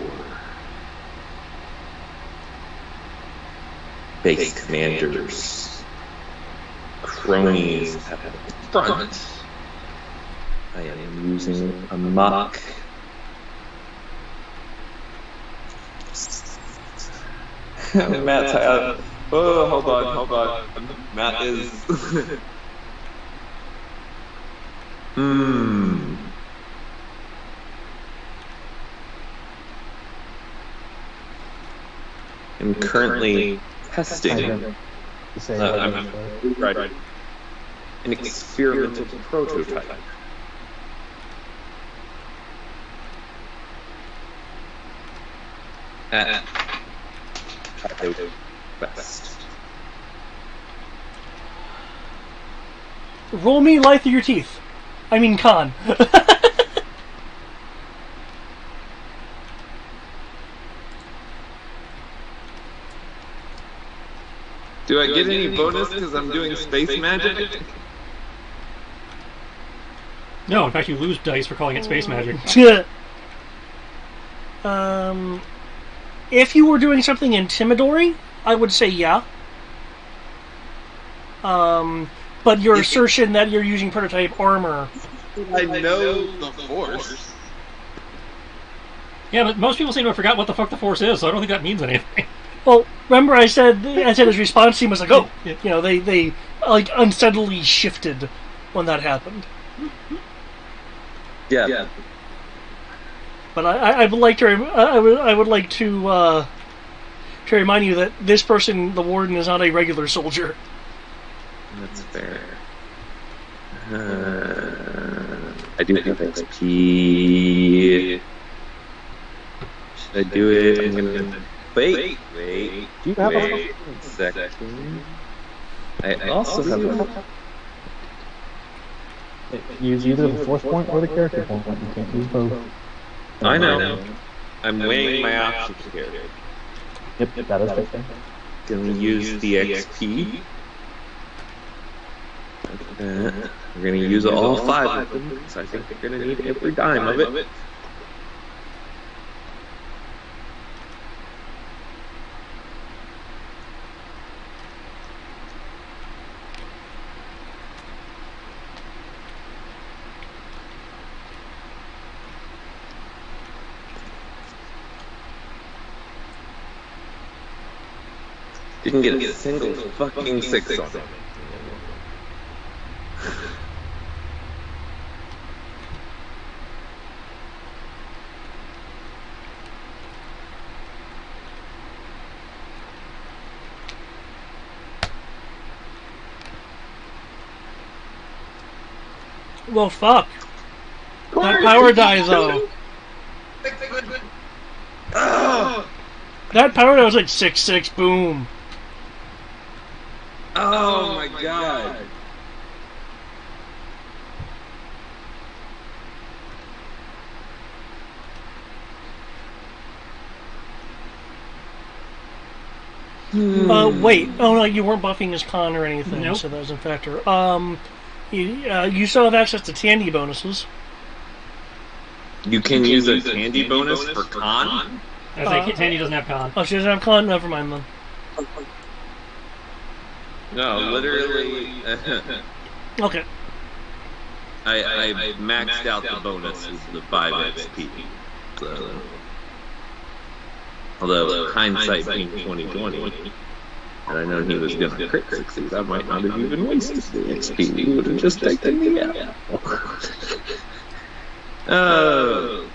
base commanders, cronies at the front. I am using a muck. Matt's hold on. Matt is. I'm currently testing. I'm writing an experimental prototype. At best. Roll me life through your teeth. I mean, con. Do I get any bonus because I'm doing space magic? No, in fact, you lose dice for calling it space magic. If you were doing something intimidatory, I would say yeah. But your assertion that you're using prototype armor... I know the Force. Yeah, but most people seem to have forgot what the fuck the Force is, so I don't think that means anything. Well, remember I said his response team was like, oh, you know, they like unsteadily shifted when that happened. Yeah. But I would like to remind you that this person, the warden, is not a regular soldier. That's fair. I do have XP. Should I do it? I'm gonna wait. Do you have Wait a second. I also have. Use either the force point or the character point. You can't use both. I know. I'm weighing my options here. Yep, that is fair. Gonna use the XP. We're gonna use all 5 of them, so I think we're gonna need every dime of it. Didn't get a single fucking 6 on it. Well, fuck. That power die, though. That power die was like 6/6, boom. Oh my god. Wait. Oh, no, you weren't buffing his con or anything, Nope. so that doesn't factor. You still have access to Tandy bonuses. You can use a candy bonus for con? I was like, Tandy doesn't have con. Oh, she doesn't have con? Never mind, then. No, literally. Okay. I maxed out the bonus is the 5 XP. So, although hindsight being 2020, and I know he was going to crit succeed, I might not have even wasted the XP. He would have just taken me out. Oh.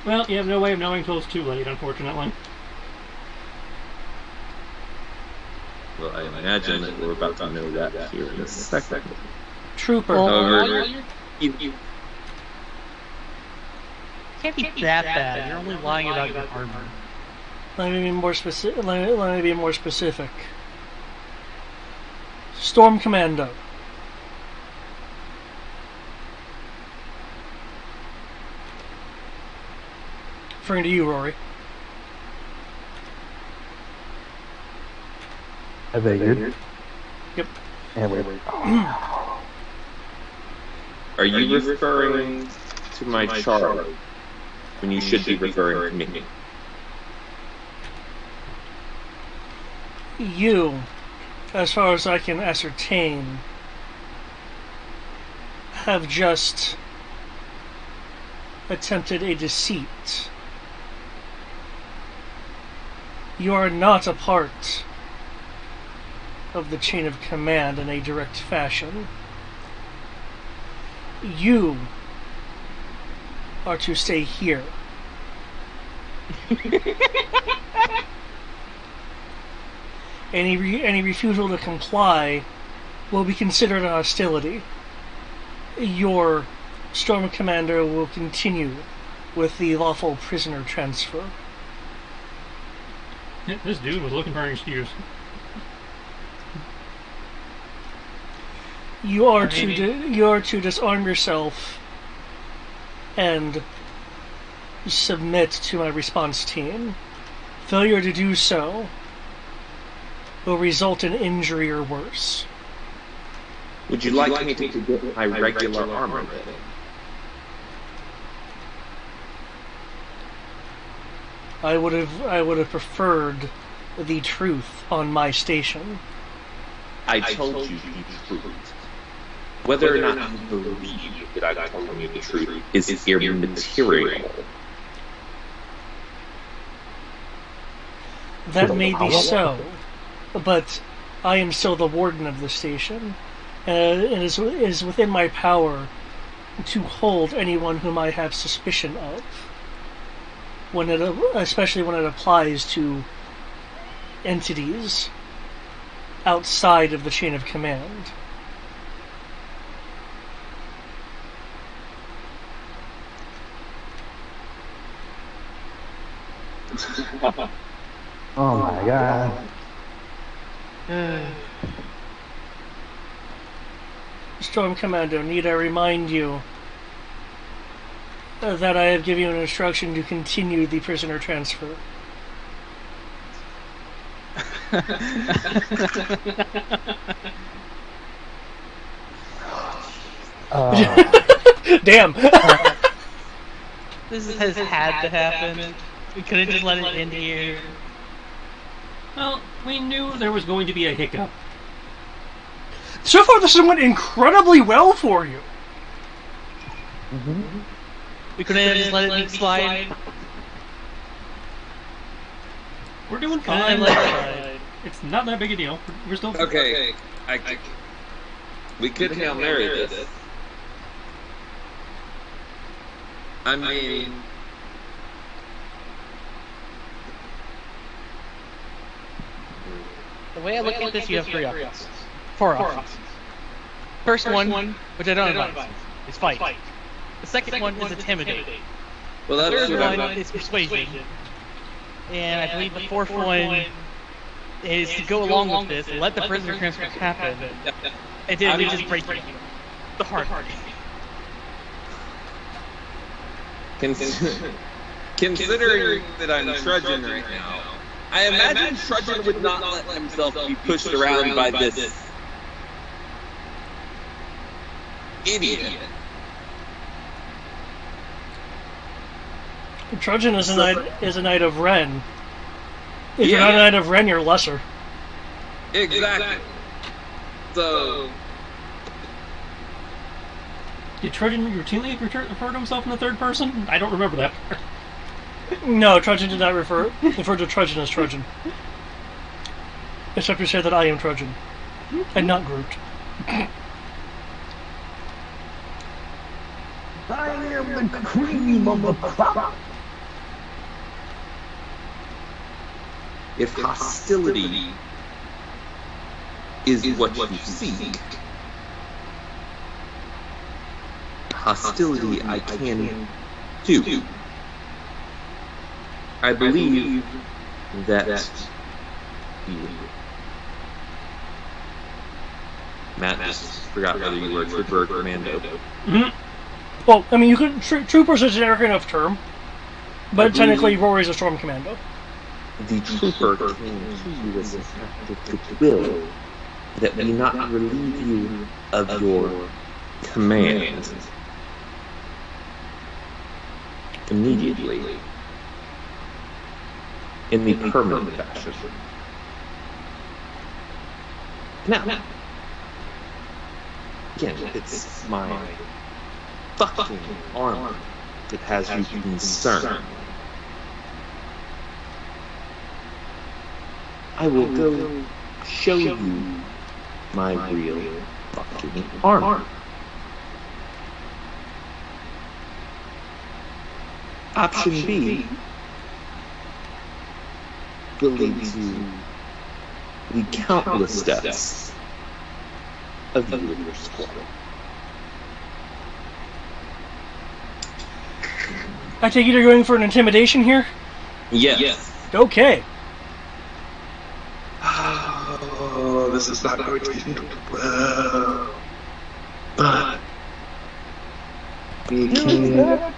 Well, you have no way of knowing until it's too late, unfortunately. Well, I imagine that we're about to know that here in a second. Trooper. However, You can't be that bad. You're only lying about your armor. Let me be more specific. Let me be more specific. Storm Commando. Referring to you, Rory. I figured. Yep. And wait. are you referring to my chart when you should be referring to me? You, as far as I can ascertain, have just attempted a deceit. You are not a part of the chain of command in a direct fashion. You are to stay here. Any refusal to comply will be considered a hostility. Your Storm Commander will continue with the lawful prisoner transfer. This dude was looking for an excuse. You are to disarm yourself and submit to my response team. Failure to do so will result in injury or worse. Would you like me to get my regular armor then? I would have preferred the truth on my station. I told you the truth. Whether or not you believe that I'm telling you the truth is immaterial. That may be so, but I am still the warden of the station, and it is within my power to hold anyone whom I have suspicion of, especially when it applies to entities outside of the chain of command. Oh my god. Storm Commando, need I remind you that I have given you an instruction to continue the prisoner transfer? Damn. This has had to happen. We couldn't just let it end here. Well, we knew there was going to be a hiccup. So far, this has went incredibly well for you. Mm-hmm. We couldn't just let it slide. We're doing fine. It's not that big a deal. We're still Okay, we could Hail Mary this. I mean, The way I look at this, you have four options. First one, which I don't advise, is fight. The second one is intimidate. well, The that's third what one is persuasion. And I believe the fourth one is to go along with this and let the prisoner transfer happen. And then we just break the heart. Considering that I'm trudging right now, I imagine Trudgeon would not let himself be pushed around by this idiot. Trojan is a knight of Ren. If you're not a knight of Ren, you're lesser. Exactly. So, Did Trojan routinely refer to himself in the third person? I don't remember that part. No, Trojan did not refer to Trojan as Trojan. Except to say that I am Trojan, and not Groot. I am the cream of the crop. if hostility is what you seek, hostility I can do. I believe that you... Matt just forgot whether you were a trooper or commando. Mm-hmm. Well, I mean, you could trooper's a generic enough term, but technically Rory's a storm commando. The trooper came to you as an act of goodwill that we not relieve you of your command immediately in the permanent fashion. Now, again, it's my fucking armor that has you concerned. I will go show you my real fucking armor. Option B will lead to the countless deaths of you and your squad. I take it you're going for an intimidation here? Yes. Okay. Oh, this is not going to end well. But we can.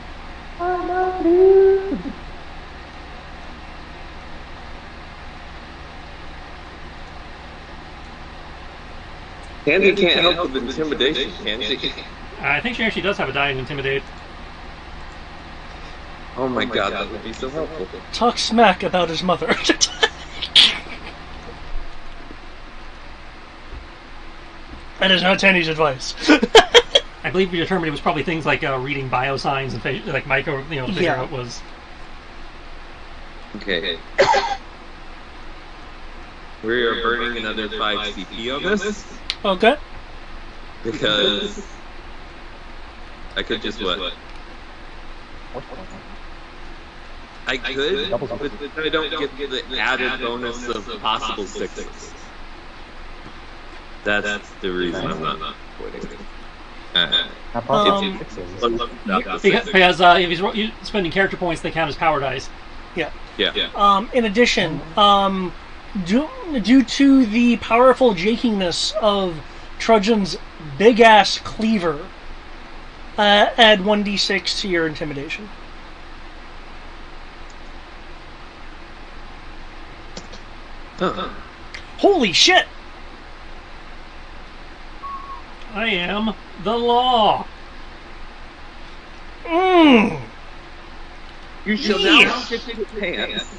Candy can't help with intimidation, can she? I think she actually does have a die in Intimidate. Oh my god, that would be so helpful. Talk smack about his mother. That is not Tandy's advice. I believe we determined it was probably things like reading biosigns and like micro, to figure out what was. Okay. We are burning another 5 CP on this Okay. because I could just what? I could, but I don't get the added bonus of possible sixes. That's the reason I'm not quitting. Because if he's spending character points, they count as power dice. Yeah. Yeah. In addition, due to the powerful jakiness of Trudgeon's big-ass cleaver, add 1d6 to your intimidation. Holy shit! I am the law. You shall now shit your pants.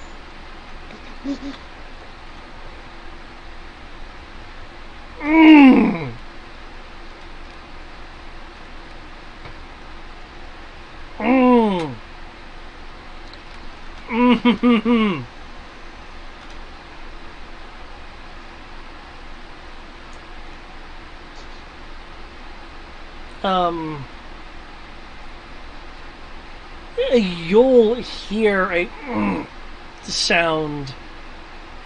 You'll hear a sound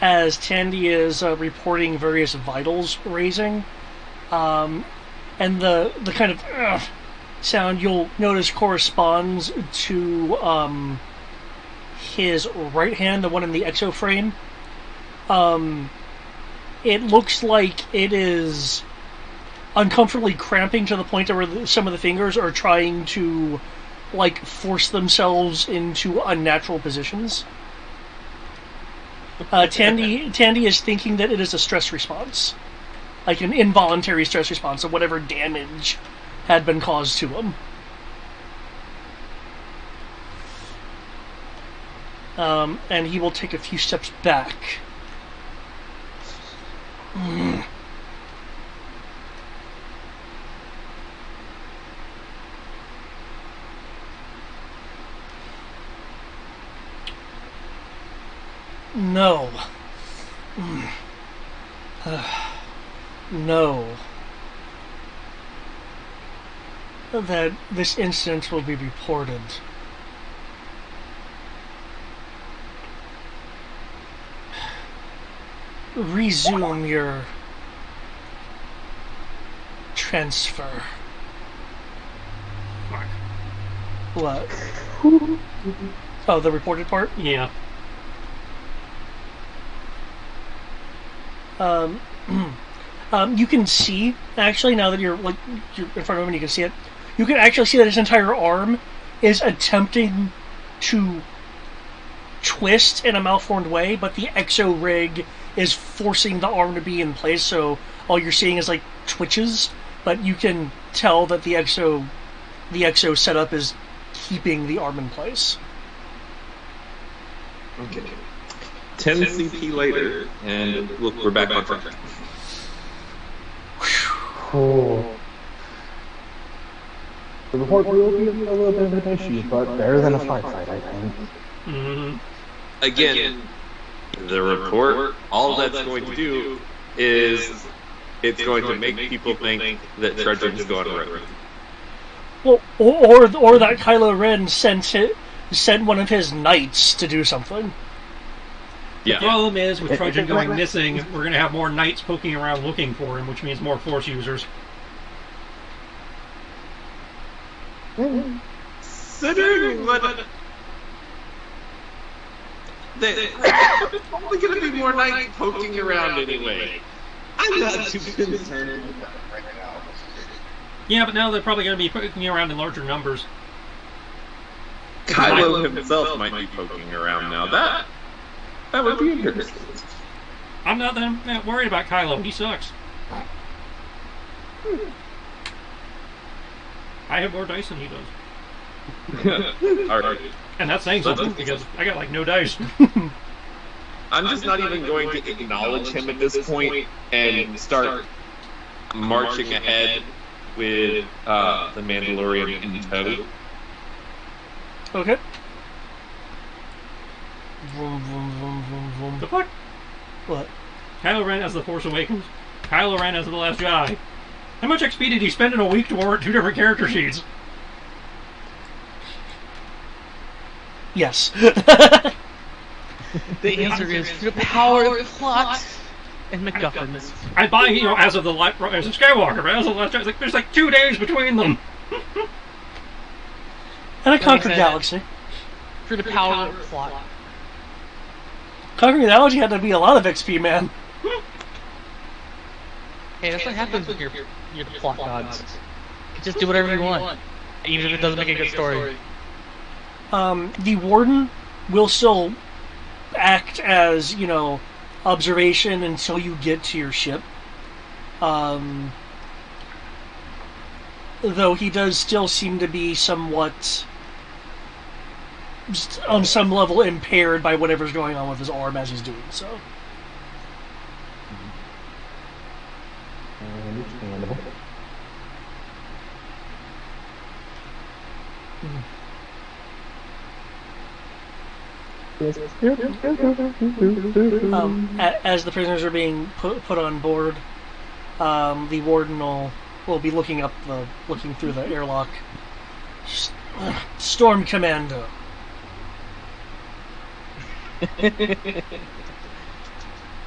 as Tandy is reporting various vitals raising, and the kind of sound you'll notice corresponds to his right hand, the one in the exo frame. It looks like it is uncomfortably cramping to the point where some of the fingers are trying to force themselves into unnatural positions. Tandy is thinking that it is a stress response, like an involuntary stress response of whatever damage had been caused to him. And he will take a few steps back. No. No. That this incident will be reported. Resume your transfer. What? Oh, the reported part? Yeah. You can see, actually, now that you're in front of him and you can see it, you can actually see that his entire arm is attempting to twist in a malformed way, but the exo rig is forcing the arm to be in place, so all you're seeing is twitches, but you can tell that the exo setup is keeping the arm in place. Okay. 10 CP later, and look, we're back on track. Cool. The horde will be a little bit of an issue, but better than a firefight, I think. Mm-hmm. Again, the report, all that's going to do is it's going to make people think that Trudgeon's gone rogue. Well, or that Kylo Ren sent one of his knights to do something. The Yeah. problem is, with Trudgeon going missing, we're going to have more knights poking around looking for him, which means more Force users. Considering what... There's probably going to be more knights poking around anyway. I'm not too concerned with that right now. Yeah, but now they're probably going to be poking around in larger numbers. Kylo himself might be poking around now. That would be interesting. I'm not that worried about Kylo. He sucks. I have more dice than he does. Alright. And that's saying something, because I got, like, no dice. I'm just not even going to acknowledge him at this point and start marching ahead with the Mandalorian in tow. Okay. Vroom, vroom, vroom, vroom, vroom. The fuck? What? Kylo Ren as The Force Awakens. Kylo Ren as The Last Jedi. How much XP did he spend in a week to warrant 2 different character sheets? Yes. The answer is through the power of plot and MacGuffins. I buy, as of Skywalker, but as of The Last Jedi, there's like 2 days between them. And a Conquered Galaxy. Through the power of plot. Conquering the Galaxy had to be a lot of XP, man. Hey, that's what happens with your the plot gods. You just do whatever you want, even if it doesn't make a good story. The Warden will still act as, observation until you get to your ship. Though he does still seem to be somewhat, on some level, impaired by whatever's going on with his arm as he's doing so. Understandable. As the prisoners are being put on board, the Warden will be looking through the airlock. Storm Commando.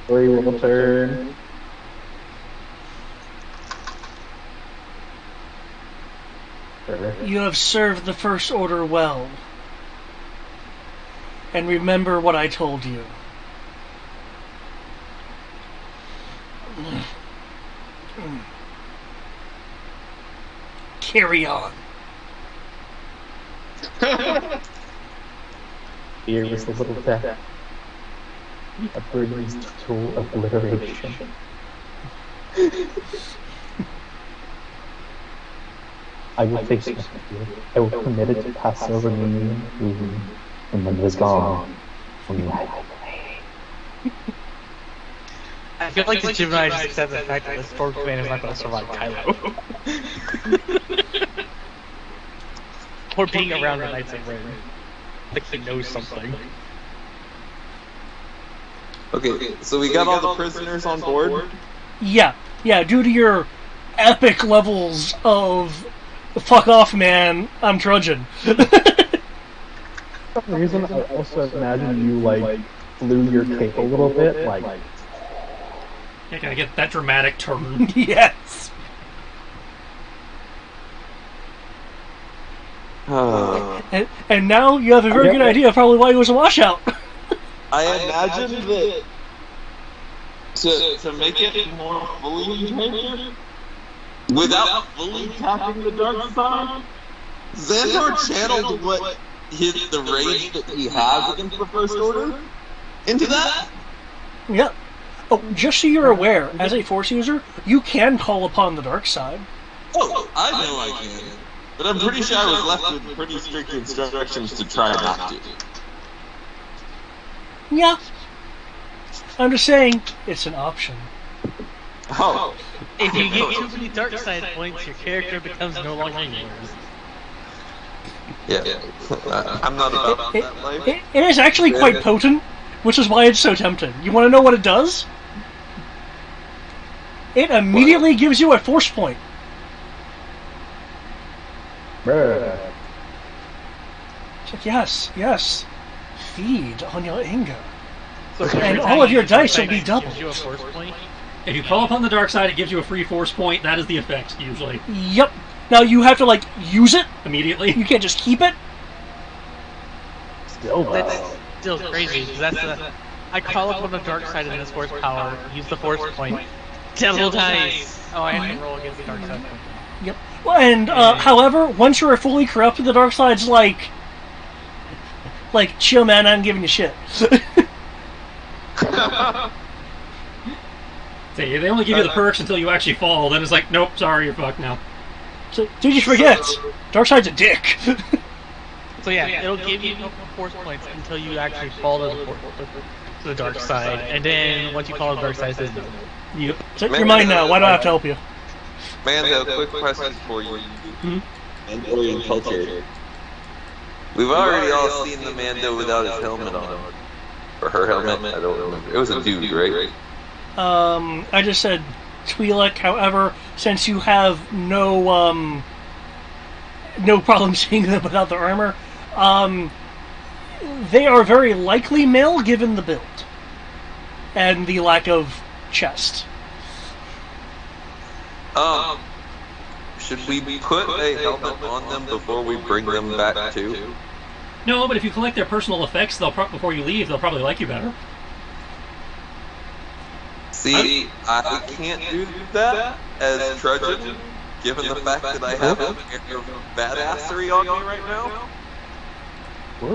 We will turn. You have served the First Order well. And remember what I told you. Carry on. Here is the little death. A brigand's tool of obliteration. I will face it. I will commit it to pass over me, and when it is gone, when you have I feel like the Gemini just accept the fact that this Storm Command is not going to survive Kylo. Or being around the Knights of Ren. Like he knows something. Okay, so we got all the prisoners on board? Yeah, due to your epic levels of fuck off, man, I'm trudging. For some reason, I also imagine you, flew your cape a little bit, Yeah, gotta get that dramatic turn. Yes. And now you have a very good idea of probably why it was a washout. I imagine that to make it more fully character, without fully tapping the dark side, Xandar channeled the rage that he has against the First Order into that. Yeah. Oh, just so you're aware, as a Force user, you can call upon the dark side. Oh, I know I can. But I'm pretty sure I was left with pretty strict instructions to try not to. Yeah. I'm just saying, it's an option. Oh, If you get too many dark side points, your character becomes no longer yours. yeah. I'm not about that life. It is actually quite potent, which is why it's so tempting. You want to know what it does? It immediately gives you a force point. Bruh. It's like, yes. Feed on your anger. So And all of your dice will be doubled. Gives you a force point. If you call upon the dark side, it gives you a free force point. That is the effect, usually. Yep. Now you have to, like, use it. Immediately. You can't just keep it. Still though. That's still crazy, because that's the... I call upon the dark side in this force power, use the force point, double dice! Oh, I have to roll against the dark side point. Yep. Well, and, however, once you're fully corrupted, the dark side's like, chill, man, I'm giving you shit. See, they only give you the perks until you actually fall. Then it's like, nope, sorry, you're fucked now. So, did you forget? Darkseid's a dick. So yeah, it'll give you force points until you actually fall to the dark side, and then once you fall to the dark side, it says no. Yep. Set your mind now. Why do I have to help you? Mando, quick question for you. And Orient culture. We've already all seen the Mando without his helmet on. Or her helmet, I don't remember. It was a dude, right? I just said Twi'lek. However, since you have no problem seeing them without their armor, they are very likely male given the build and the lack of chest. Should we put a helmet on them before we bring them back too? No, but if you collect their personal effects, before you leave, they'll probably like you better. See, I can't do that as Trudgeon, given the fact that I have a badassery on me right now.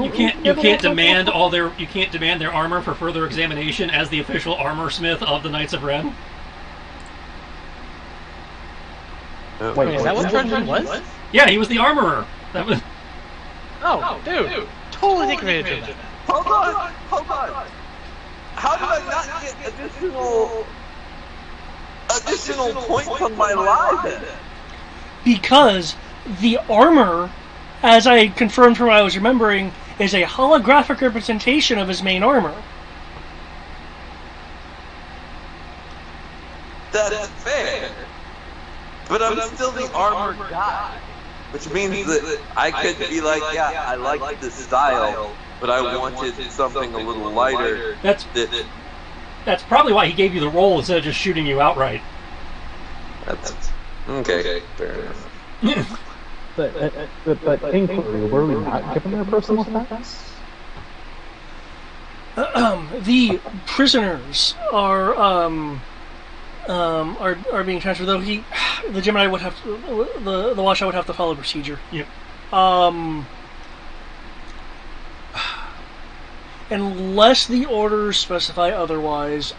You can't demand their armor for further examination as the official armor smith of the Knights of Ren. Wait, is that what Trudgeon was? Yeah, he was the armorer. That was. Oh, dude. Totally take advantage of that. Hold on. How did I not get additional points on my live? Because the armor, as I confirmed from what I was remembering, is a holographic representation of his main armor. That's fair. But I'm still the armored guy. Which means that I could be like, yeah, I like this style, but I wanted something a little lighter. That's probably why he gave you the role instead of just shooting you outright. That's okay. Fair enough. But inquiry, were we not given their personal effects? The prisoners are being transferred. Though the Gemini would have to, the Watcher would have to follow procedure. Yep. Unless the orders specify otherwise,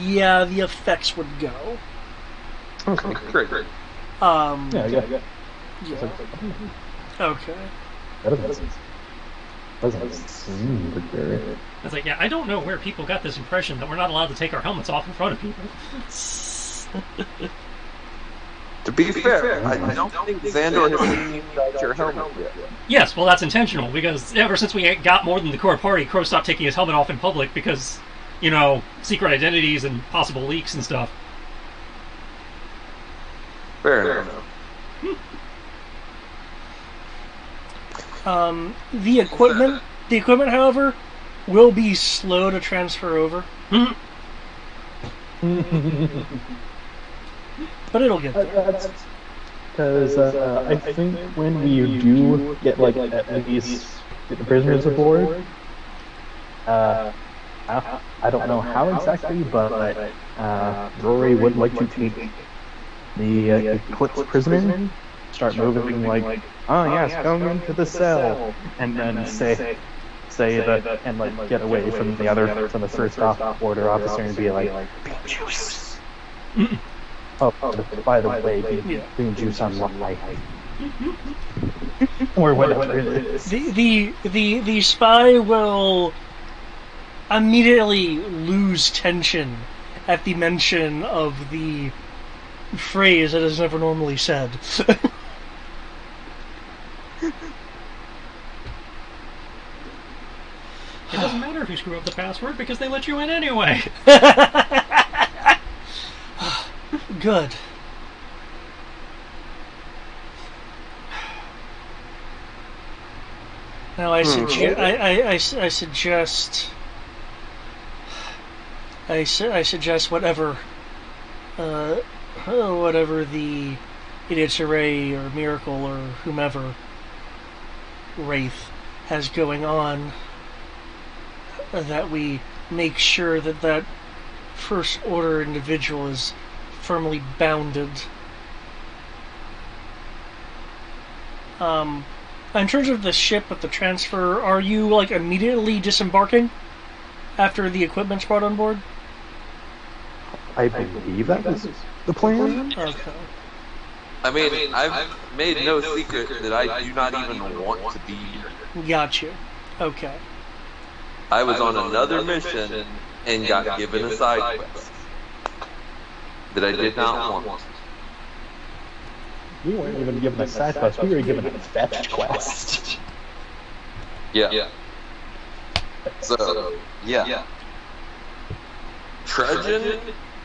yeah, the effects would go. Okay, great. Yeah. Okay. That doesn't seem to be. It's like, yeah, I don't know where people got this impression that we're not allowed to take our helmets off in front of people. To be fair, I don't think Xandor has seen you without your helmet yet. Yes, well, that's intentional, because ever since we got more than the core party, Crow stopped taking his helmet off in public because, secret identities and possible leaks and stuff. Fair enough. The equipment, however, will be slow to transfer over. But it'll get there. Because I think when we do get at least the prisoners aboard, I don't know how exactly, but Rory would like to take the Eclipse prisoner, start moving oh yes, come into the cell, and then say that and get away from the first order officer and be like, bean juice. Oh, by the way, bean juice on life. Or whatever it is. The spy will immediately lose tension at the mention of the phrase that is never normally said. It doesn't matter if you screw up the password because they let you in anyway. Good. Now I suggest whatever whatever the Idiot's Array or Miracle or whomever Wraith has going on, that we make sure that that First Order individual is firmly bounded. In terms of the ship with the transfer, are you like immediately disembarking after the equipment's brought on board? I believe that was the plan. Okay. I mean, I've made no secret that I do not even want to be here. Got you. Okay. I was on another mission and got given a side quest that I did not want. We weren't even given a side quest, we were given a fetch quest. Yeah. So, yeah. Trudgeon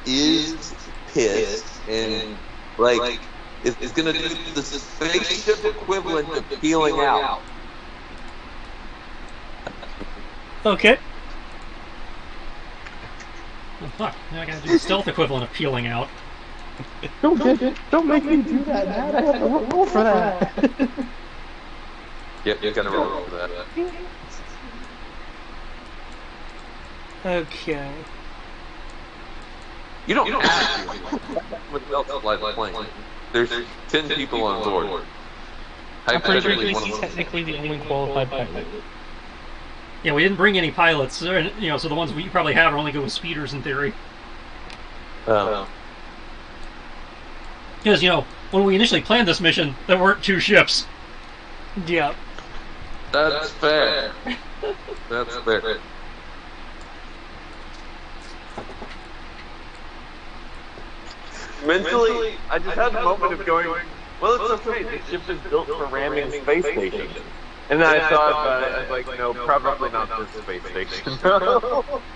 is pissed and, like, is gonna do the spaceship equivalent of peeling out. Okay. Well, fuck. Now I gotta do the stealth equivalent of peeling out. Don't make me do that, man. I have to roll for that. Yep, you gotta roll for that. Okay. You don't have to. What else fly the plane? There's 10 people on board. I'm pretty sure Hypothetically, he's one of them- technically the only qualified pilot. Yeah, we didn't bring any pilots, so the ones we probably have are only good with speeders in theory. Oh. Because, when we initially planned this mission, there weren't 2 ships. Yeah. That's fair. That's fair. Mentally, I just had a moment of going, well, it's okay, this ship is built for ramming space stations. And then I thought about it, I was like, no, probably not this space station.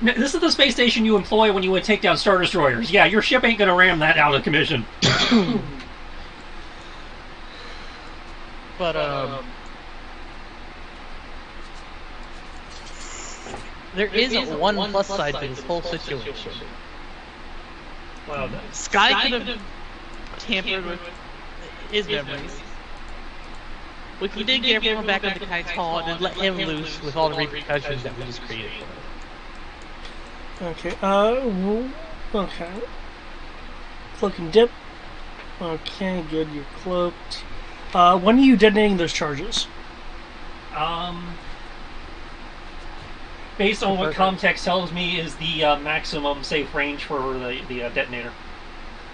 This is the space station you employ when you would take down Star Destroyers. Yeah, your ship ain't gonna ram that out of commission. But there is one plus side to this whole situation. Well, Sky could have tampered with his memories. We did get everyone back on the Kite's Hall and then let him loose with all the repercussions that we just created for him. Okay. Okay. Cloak and dip. Okay, good. You're cloaked. When are you detonating those charges? Based on what context tells me is the maximum safe range for the detonator.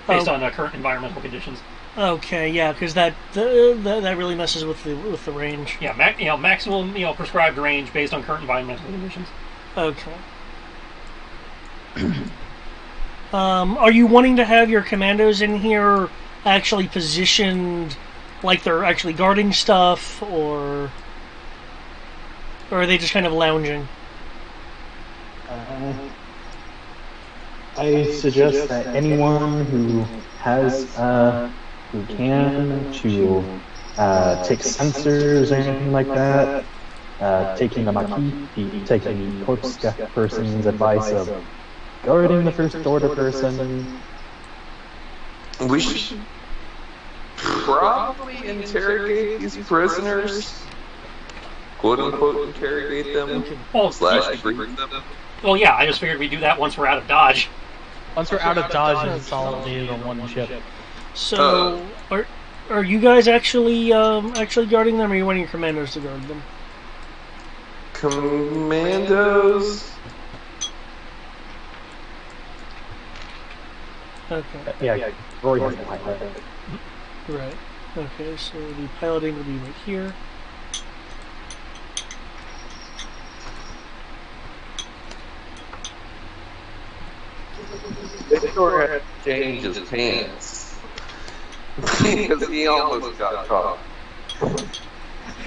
Based on current environmental conditions. Okay, yeah, because that really messes with the range. Yeah, maximum prescribed range based on current environmental conditions. Okay. Are you wanting to have your commandos in here actually positioned like they're actually guarding stuff, or are they just kind of lounging? I suggest that anyone who has who can to take sensors or anything like that, taking the Maquis, taking the corpse person's advice of guarding the First Order person. We should probably interrogate these prisoners. Quote unquote interrogate them. Slash debrief them. Well, yeah, I just figured we'd do that once we're out of Dodge. Once we're out of Dodge and consolidated on one ship. So, are you guys actually guarding them, or are you wanting your commandos to guard them? Commandos. Okay. Yeah, Rory has the pilot. Right. Okay, so the piloting will be right here. Store had to change his pants because he almost got caught.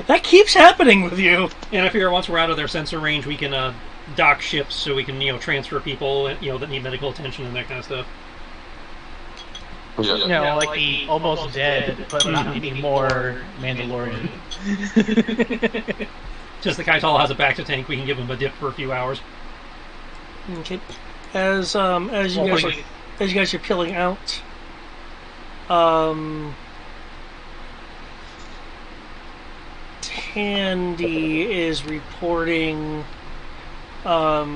That keeps happening with you. And I figure once we're out of their sensor range, we can dock ships so we can transfer people that need medical attention and that kind of stuff. Yeah. Like the almost dead, but not anymore Mandalorian. Just the Kaital has a back to tank. We can give him a dip for a few hours. Okay. As you guys are peeling out, Tandy is reporting that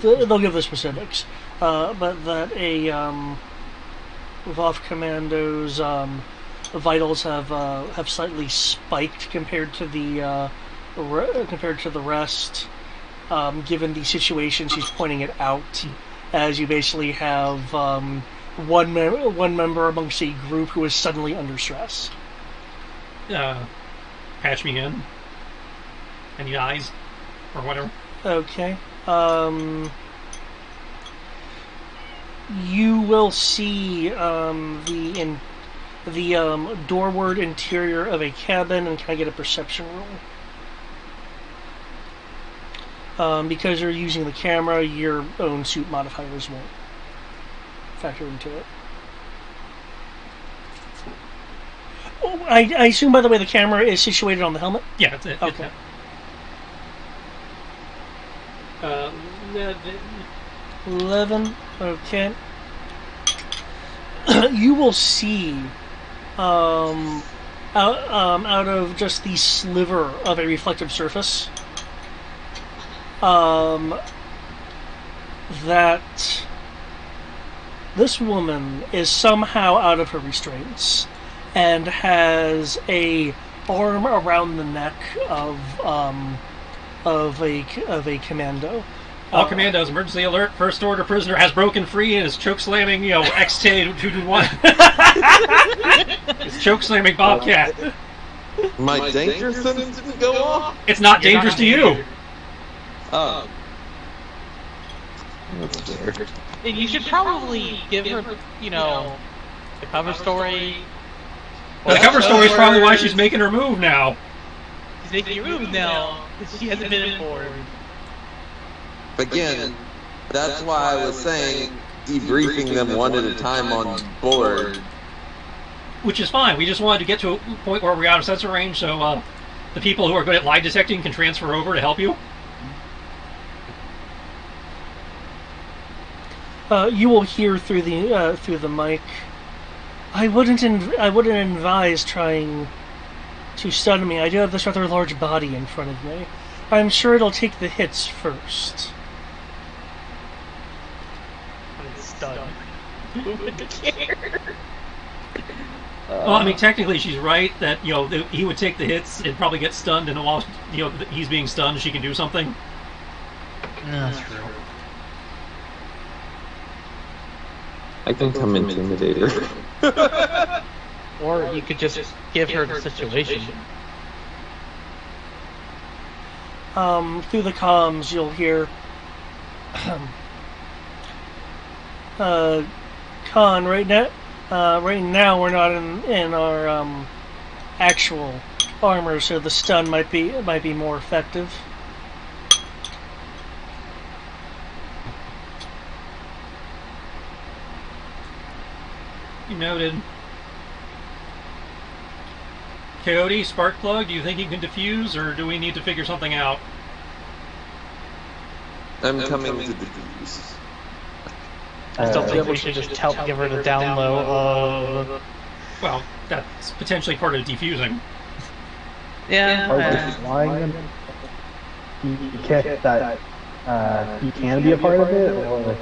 they'll give the specifics, but that Voth Commando's vitals have slightly spiked compared to the rest. Given the situation, she's pointing it out, as you basically have one member amongst a group who is suddenly under stress. Patch me in. Any eyes or whatever. Okay. You will see the doorward interior of a cabin, and can I get a perception roll? Because you're using the camera, your own suit modifiers won't factor into it. Oh, I assume, by the way, the camera is situated on the helmet? Yeah, that's it. Okay. 11. Okay. You will see, out of just the sliver of a reflective surface, that this woman is somehow out of her restraints and has a arm around the neck of a commando. All commandos, emergency alert! First order prisoner has broken free and is choke slamming, XT221. It's choke slamming Bobcat. My danger sentence didn't go off? It's not dangerous to you. Oh. And you should probably give her, the cover story. The cover story is probably why she's making her move now. She's making her move now because she hasn't been informed. Again, that's why I was saying debriefing them one at a time on board. Which is fine. We just wanted to get to a point where we're out of sensor range, so the people who are good at lie detecting can transfer over to help you. You will hear through the mic. I wouldn't advise trying to stun me. I do have this rather large body in front of me. I'm sure it'll take the hits first. Stun. Who would care? Well, I mean, technically, she's right that he would take the hits and probably get stunned, and while he's being stunned, she can do something. Yeah, that's true. I can come intimidate her. Or you could just give her the situation. Through the comms, you'll hear, Khan, right now we're not in our actual armor, so the stun might be more effective. You noted. Coyote, Sparkplug, do you think you can defuse, or do we need to figure something out? I'm coming to defuse. I still think we should just give her the down low of... Well, that's potentially part of defusing. Yeah. Flying them. You can't. You can be a part of it, or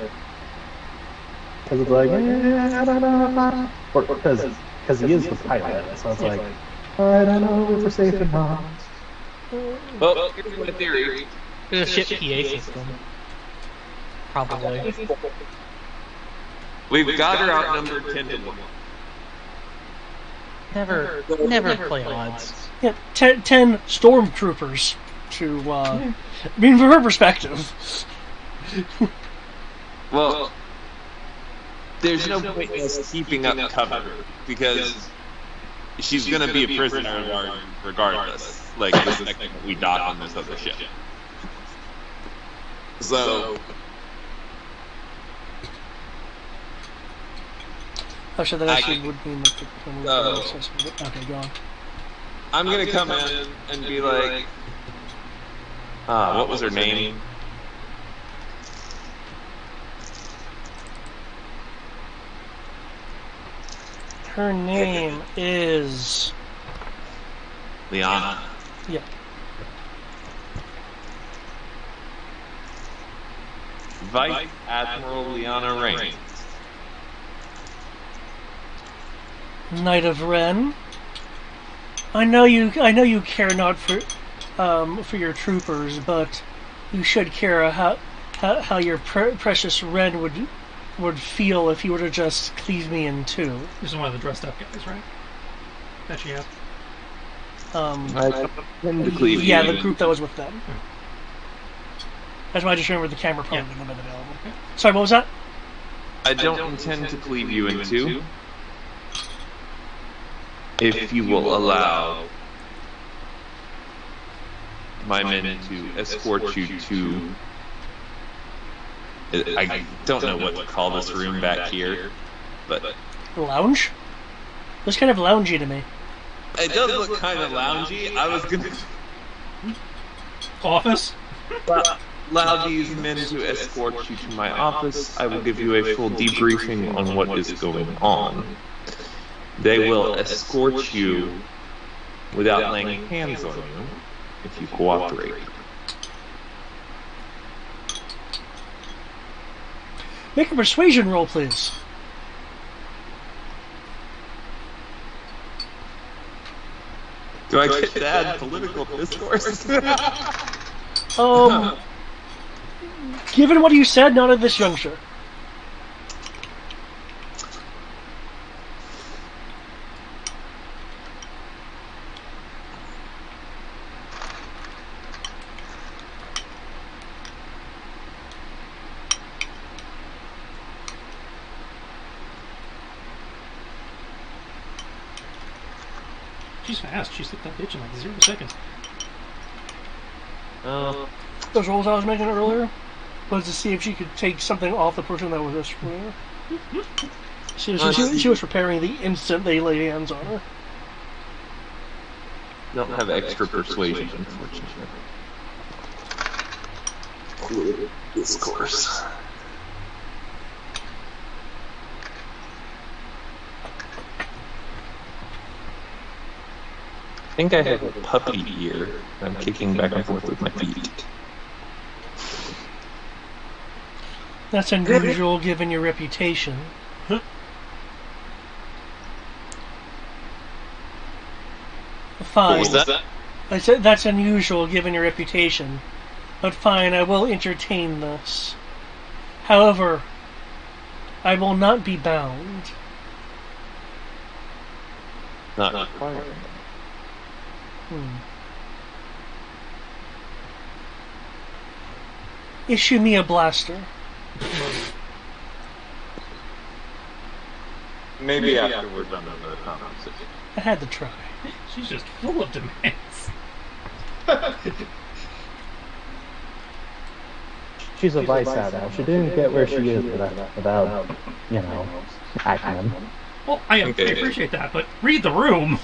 because it's like, I don't know, or because he is the pilot, so it's like, I don't know if we're safe or not. Well, here's my theory. There's a ship PA system. Probably. We've got her outnumbered 10 to 1. Never play odds. Yeah, 10 stormtroopers to. I mean, from her perspective. Well, there's no point in us keeping up cover because she's going to be a prisoner of ours regardless. Like the second we dock on this other ship. So. Oh, so that actually would mean that the okay, go on. I'm gonna come in and be like, what was her name? Her name is Liana. Yeah. Vice Admiral Liana Rain. Knight of Ren. I know you care not for your troopers, but you should care how your precious Ren would feel if you were to just cleave me in two. This is one of the dressed up guys, right? That you have. Yeah, the group that was with them. That's why I just remembered the camera probably wouldn't have been available. Okay. Sorry, what was that? I don't intend to cleave you in two. If you will allow my men to escort you to... I don't know what to call this room back here, but... Lounge? Looks kind of loungy to me. It does look kind of loungy. I was gonna... Office? Allow these men to escort you to my office. I will give you a full debriefing on what is going on. They will escort you without laying hands on you if you cooperate. Make a persuasion roll, please. Do I get to add political discourse? Given what you said, not at this juncture. She's fast. She slipped that bitch in like 0 seconds. Those rolls I was making earlier was to see if she could take something off the person that was escorting her. She was preparing the instant they laid hands on her. Don't have extra persuasion, unfortunately. Discourse. I think I have a puppy ear. I'm kicking back and forth with my feet. That's unusual given your reputation. Fine. What was that? I said that's unusual given your reputation. But fine, I will entertain this. However, I will not be bound. Not required. Issue me a blaster. Maybe after we're done with the conversation. I had to try. She's just full of demands. She's a vice admiral. She didn't get where she is without acting. Well, I appreciate that, but read the room.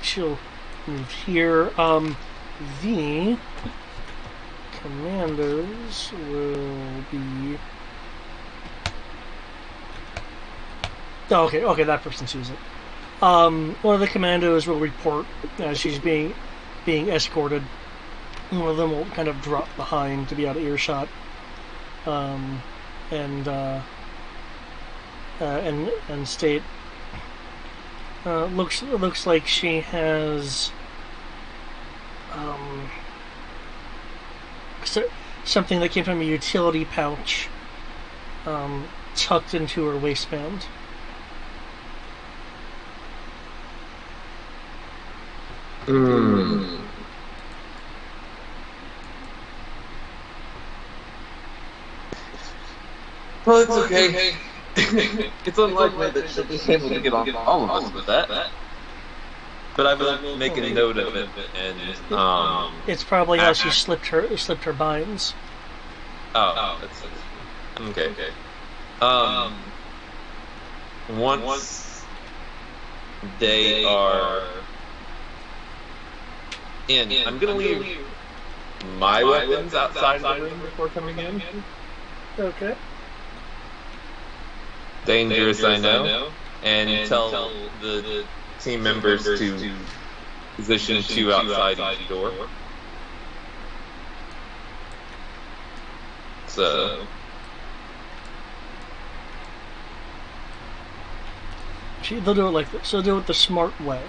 She'll move here. The commandos will be... Oh, okay, that person sees it. One of the commandos will report as she's being escorted. One of them will kind of drop behind to be out of earshot, and state. Looks like she has something that came from a utility pouch tucked into her waistband. Hmm. Well, it's okay. It's unlikely that she'll be able to get on all of us with that. But I will make a note of it, and It's probably how she slipped her binds. Oh, that's okay. Once they are in, I'm gonna leave my weapons outside of the room before coming in. Okay. Dangerous, I know, and tell the team members to position two outside each door. So. They'll do it like this. They'll do it the smart way.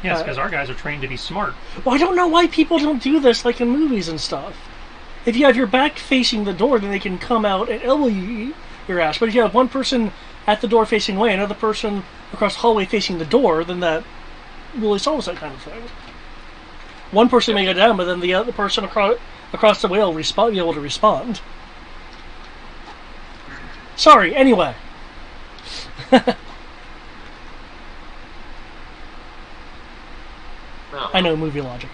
Yes, because our guys are trained to be smart. Well, I don't know why people don't do this like in movies and stuff. If you have your back facing the door, then they can come out and elbow your ass. But if you have one person at the door facing away, another person across the hallway facing the door, then that really solves that kind of thing. One person may go down, but then the other person across the way will be able to respond. Sorry, anyway. I know movie logic.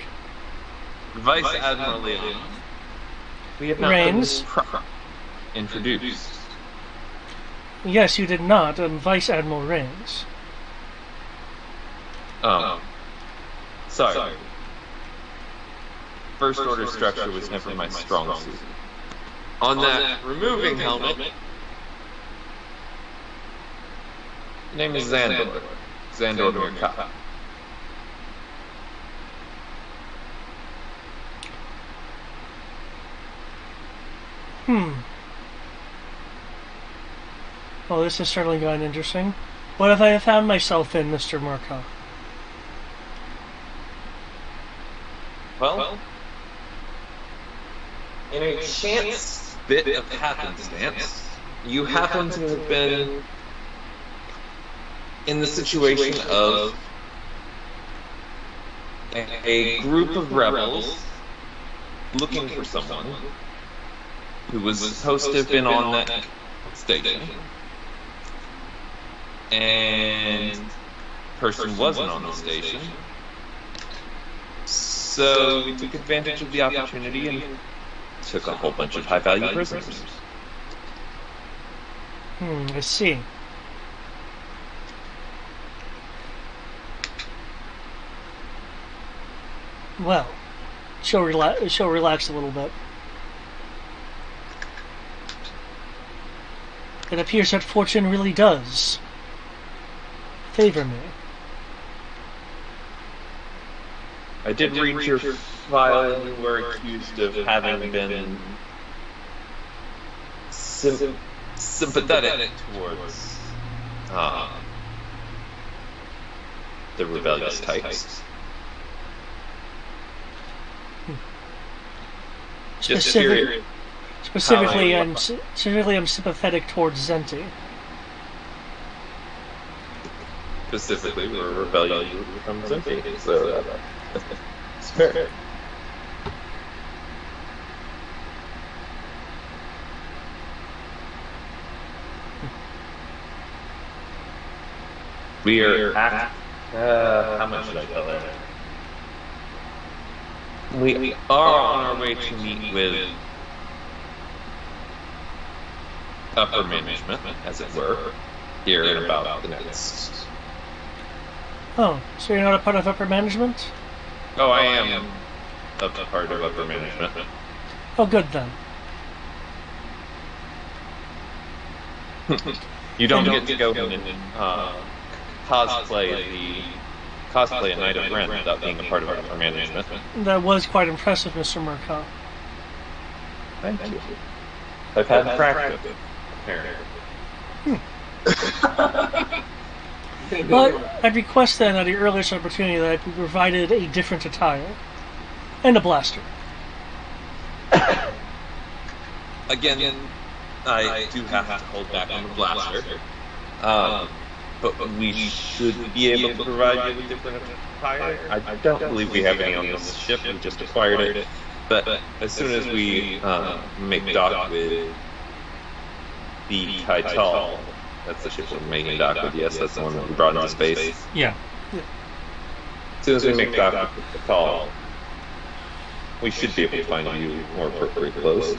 Vice Admiral Leon. We have not Rains. Introduced. Yes, you did not. Vice Admiral Rains. Sorry. First order structure was never my strong suit. On that removing helmet, name is Xandor. Xandor Mirka. Well, this has certainly gotten interesting. What have I found myself in, Mr. Markov? Well, in a chance bit of happenstance, you happen to have been in the situation of a group of rebels looking for someone who was supposed to have been on that station, and person wasn't on the station, so we took advantage of the opportunity and took a whole bunch of high-value prisoners. I see. Well, she'll relax a little bit. It appears that fortune really does favor me. I did read your file, and you were accused of having been sympathetic towards the rebellious types. Specifically, I'm sympathetic towards Zenti. Specifically, we're a rebellion from Zenti, so it's fair. We are at. How much should I tell her? We are on our way to meet with upper management, as it were, here in about the next. Oh, so you're not a part of upper management? Oh, I am a part of upper management. Oh, good then. You don't get to go and cosplay a Knight of Ren without being a part of upper management. That was quite impressive, Mr. Murkoff. Thank you. I've had practice. But I'd request then at the earliest opportunity that I be provided a different attire. And a blaster. Again, I do have to hold back on the blaster. But we should be able to provide you with different I don't believe we have any on this ship. We just acquired it. But as soon as we make dock with the Kaital, that's the ship we're making dock with. Yes, that's the one that we brought into space. Yeah. As soon as we make dock with the Kaital, we should be able to find you more appropriate clothes.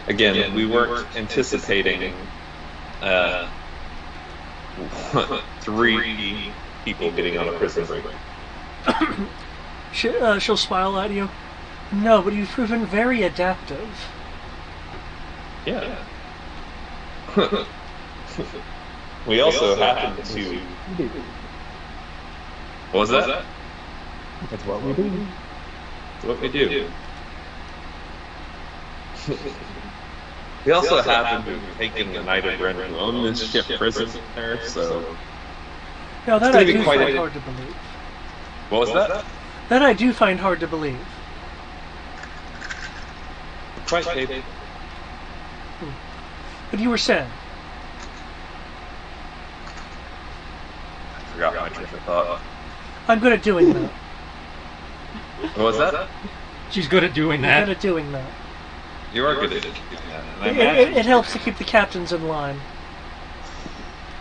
Again, we weren't anticipating 3 people getting on a prison break. She'll smile at you. No, but you've proven very adaptive. Yeah. We also happen to. What was that? That's what we do. That's what we do. We also happen to have taken the Knight of Ren who owned this ship prisoner, so. Now that It's I gonna be do quite find a- hard to believe. What was that? That I do find hard to believe. Quite capable. But you were saying. I forgot my train of thought. I'm good at doing that. What was that? She's good at doing I'm that. good at doing that. You are good at doing that. And I It, imagine, it helps to keep the captains in line.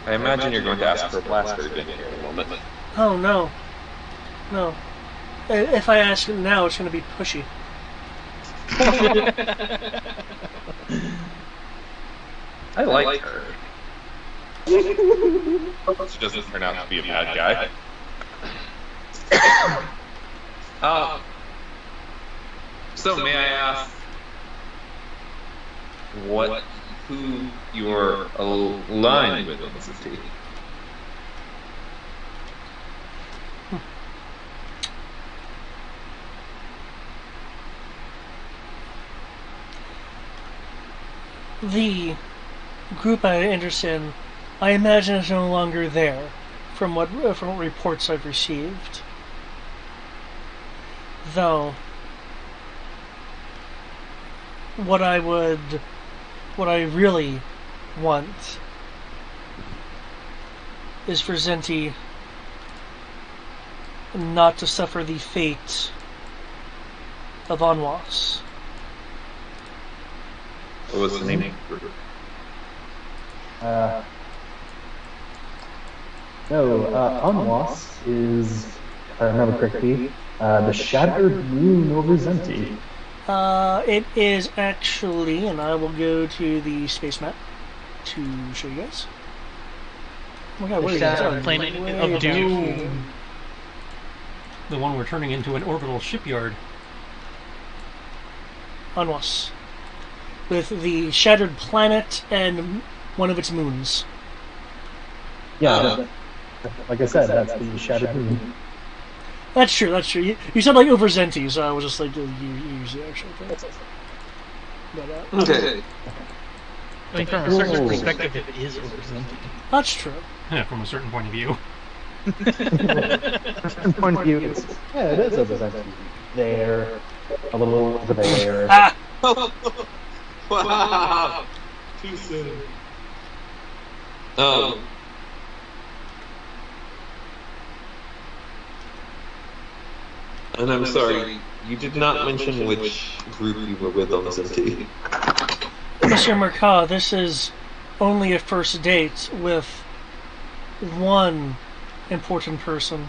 I imagine you're going to ask for a blaster again here in a moment. Oh no. No. If I ask him now, it's going to be pushy. I like her. She doesn't turn out to be a bad guy. So may I ask who you're aligned with in the city? The group I interested in, I imagine, is no longer there, from what reports I've received. Though, what I really want is for Zenti not to suffer the fate of Anwas. What was the name? Anwas is, if I remember correctly, the shattered moon over Zenti. It is actually, and I will go to the space map to show you guys. Oh my god, what is that? Planet Way of back Doom. here. The one we're turning into an orbital shipyard. Anwas. With the shattered planet and one of its moons. Yeah, like I said, that's the shattered moon. That's true, that's true. You said like over Zenti, so I was just like, you use the actual thing. But, Okay. I mean, from a certain perspective, it is overrepresented. that's true. From a certain point of view. Point of view, yeah, it is over Zenti. There, a little over there. Ah! Wow. Too soon. And I'm sorry, you did not mention which group you were with on Zenti. Monsieur Mercat, this is only a first date with one important person.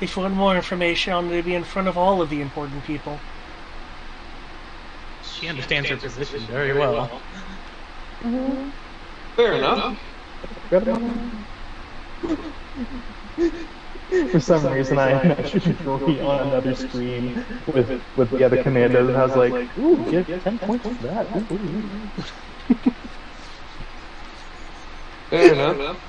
If you want more information, I'll need to be in front of all of the important people. She understands her position very well. Fair enough. For some reason, I imagined Rory on another screen with the other commandos, and I was like, ooh, get 10 points for that. Ooh. Fair enough.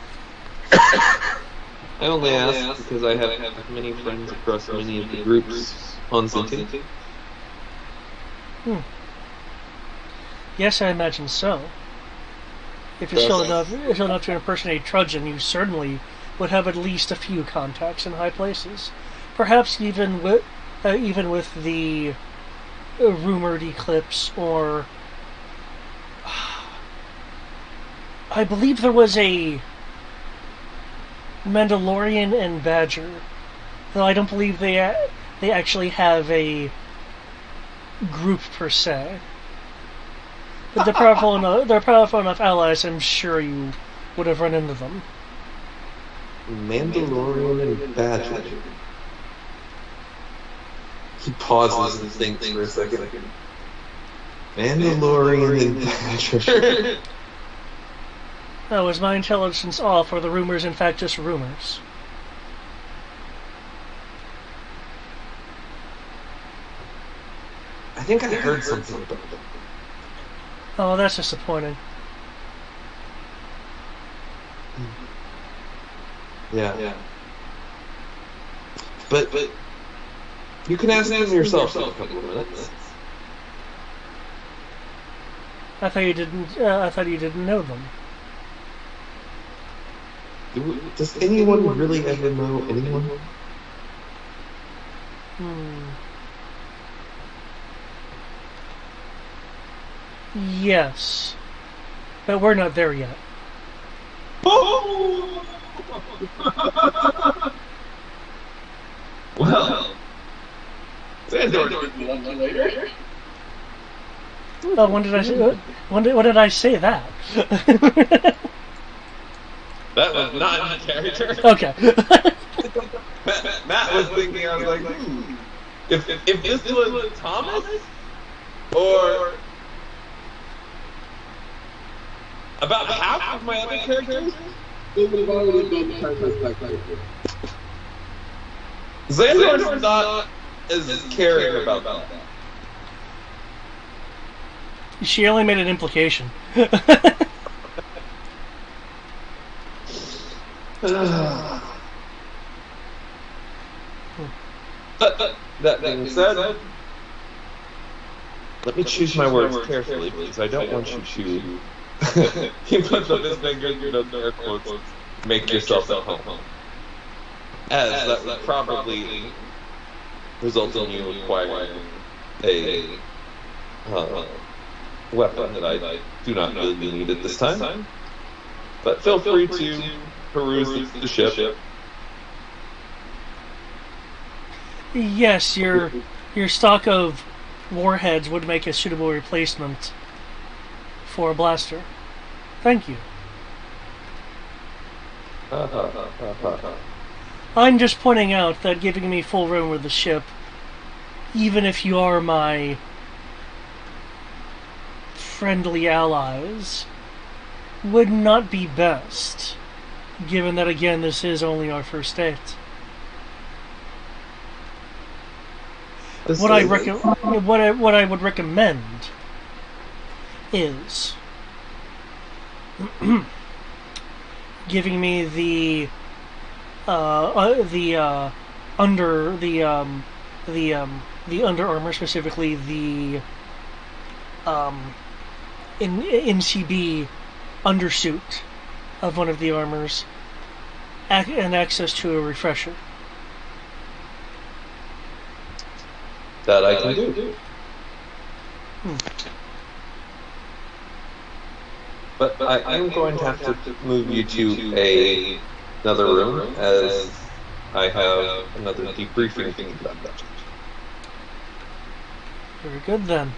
I only ask because I have many friends across many of the groups on Zenti. Yes, I imagine so. If you're skilled enough to impersonate Trudgeon, you certainly would have at least a few contacts in high places. Perhaps even with the rumored eclipse, or I believe there was a Mandalorian and Badger. Though I don't believe they actually have a group per se. But they're powerful enough allies, I'm sure you would have run into them. Mandalorian and Badger. He pauses and thinks for a second. Mandalorian and Badger. Oh, is my intelligence off, or the rumors in fact just rumors? I think I heard something about them. Oh, that's disappointing. Yeah. But you can ask them yourself in a couple of minutes. I thought you didn't. I thought you didn't know them. Does anyone really ever know anyone? Yes, but we're not there yet. Well, Sandor will be lunch later. Oh, when did I say? When did I say that? That was not in character. Okay. Matt was thinking, I was like, if this was Thomas, or about half of my other characters, they would have already been turned perspective. Xandor's not as caring about that. She only made an implication. But that being said, let me choose my words carefully because I don't want you to. He puts up his finger in those air quotes. Make yourself at home. As that would probably result in you acquiring a weapon that I do not really need at this time. But feel free to peruse the ship. Yes, your stock of warheads would make a suitable replacement for a blaster. Thank you. I'm just pointing out that giving me full room with the ship, even if you are my friendly allies, would not be best, given that, again, this is only our first date. What I would recommend is giving me the Under Armour, specifically the NCB undersuit of one of the armors, and access to a refresher. That I can do. But I am going to have to move you to another room, as I have another debriefing thing about that. Very good, then.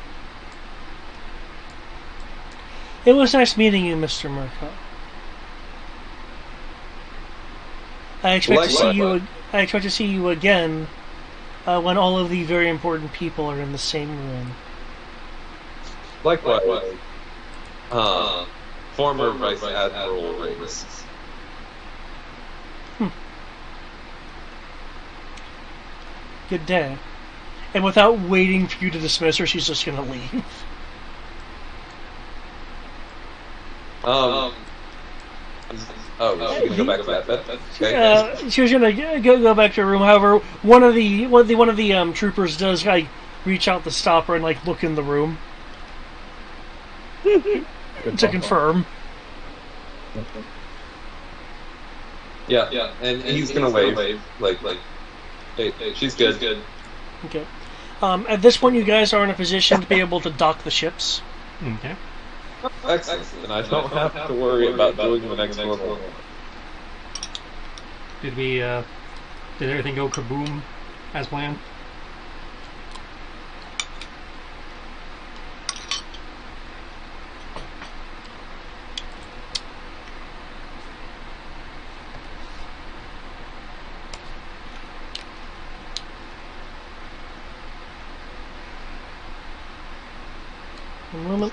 It was nice meeting you, Mr. Murkoff. I expect to see you again when all of the very important people are in the same room. Likewise. Former Vice Admiral Riggs. Good day. And without waiting for you to dismiss her, she's just gonna leave. She's gonna go back to that bed. Okay. She was gonna go back to her room. However, one of the troopers does reach out to stop her and look in the room to confirm. Yeah, and he's gonna wave like, hey, she's good. Okay. At this point, you guys are in a position to be able to dock the ships. Okay. Excellent. And I don't have to worry about doing the next level. Did we, did everything go kaboom as planned? One moment.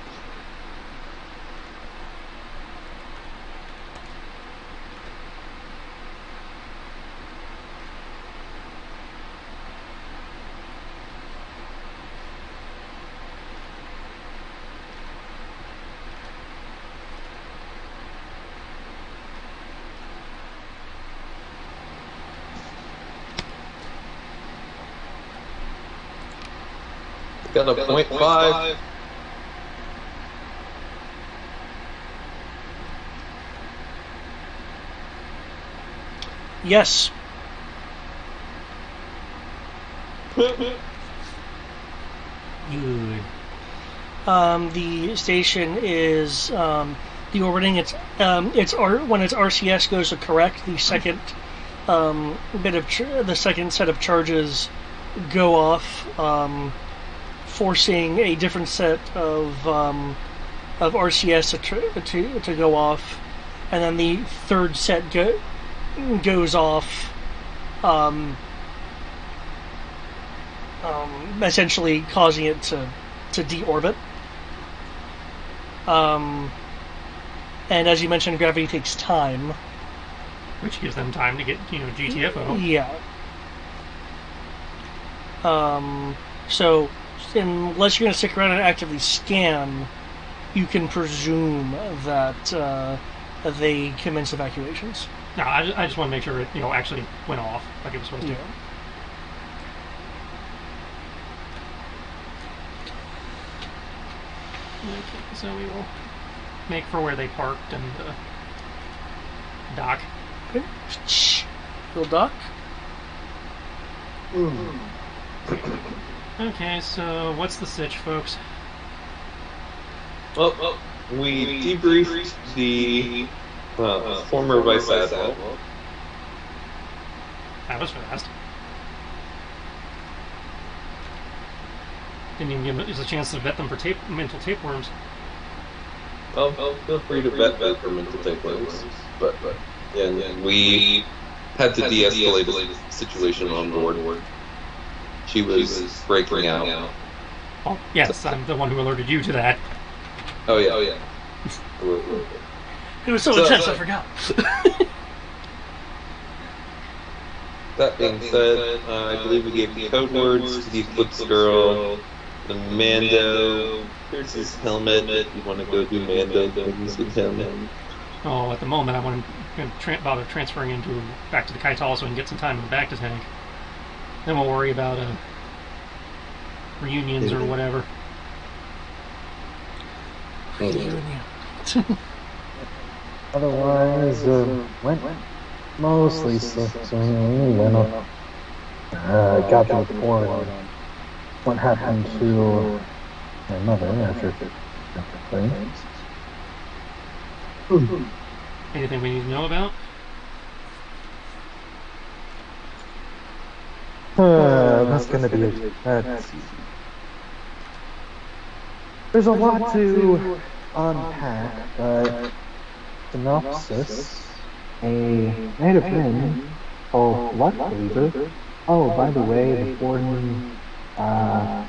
Got a .5. Yes. Good. The station is the orbiting. When its RCS goes to correct, the second the second set of charges go off, forcing a different set of RCS to go off, and then the third set goes off, essentially causing it to deorbit. And as you mentioned, gravity takes time. Which gives them time to get, GTFO. Yeah. So, unless you're going to stick around and actively scan, you can presume that they commence evacuations. No, I just want to make sure it, actually went off like it was supposed to. Yeah. Okay, so we will make for where they parked and dock. Okay. Little dock. Okay, so what's the sitch, folks? Well, we debriefed the former Vice Admiral. That was fast. Didn't even give us a chance to vet them for mental tapeworms. Well, feel free to vet that for mental tapeworms. But yeah, we had to de-escalate the situation on board. She was breaking out. Oh, yes, I'm the one who alerted you to that. Oh yeah. It was so intense, I forgot. That being said, I believe we gave code words to the Eclipse Girl, the Mando. Here's his helmet. If you want to go do Mando things with him. Oh, at the moment, I want to bother transferring back to the Kaital so we can get some time in the back to tank. Then we'll worry about reunions or whatever. Otherwise, went mostly swimmingly. Got to report on what happened to my mother after things. Anything we need to know about? That's gonna be it. There's a lot to unpack, but synopsis: a native man called Luck Weaver. Oh, by the way, the Borden, I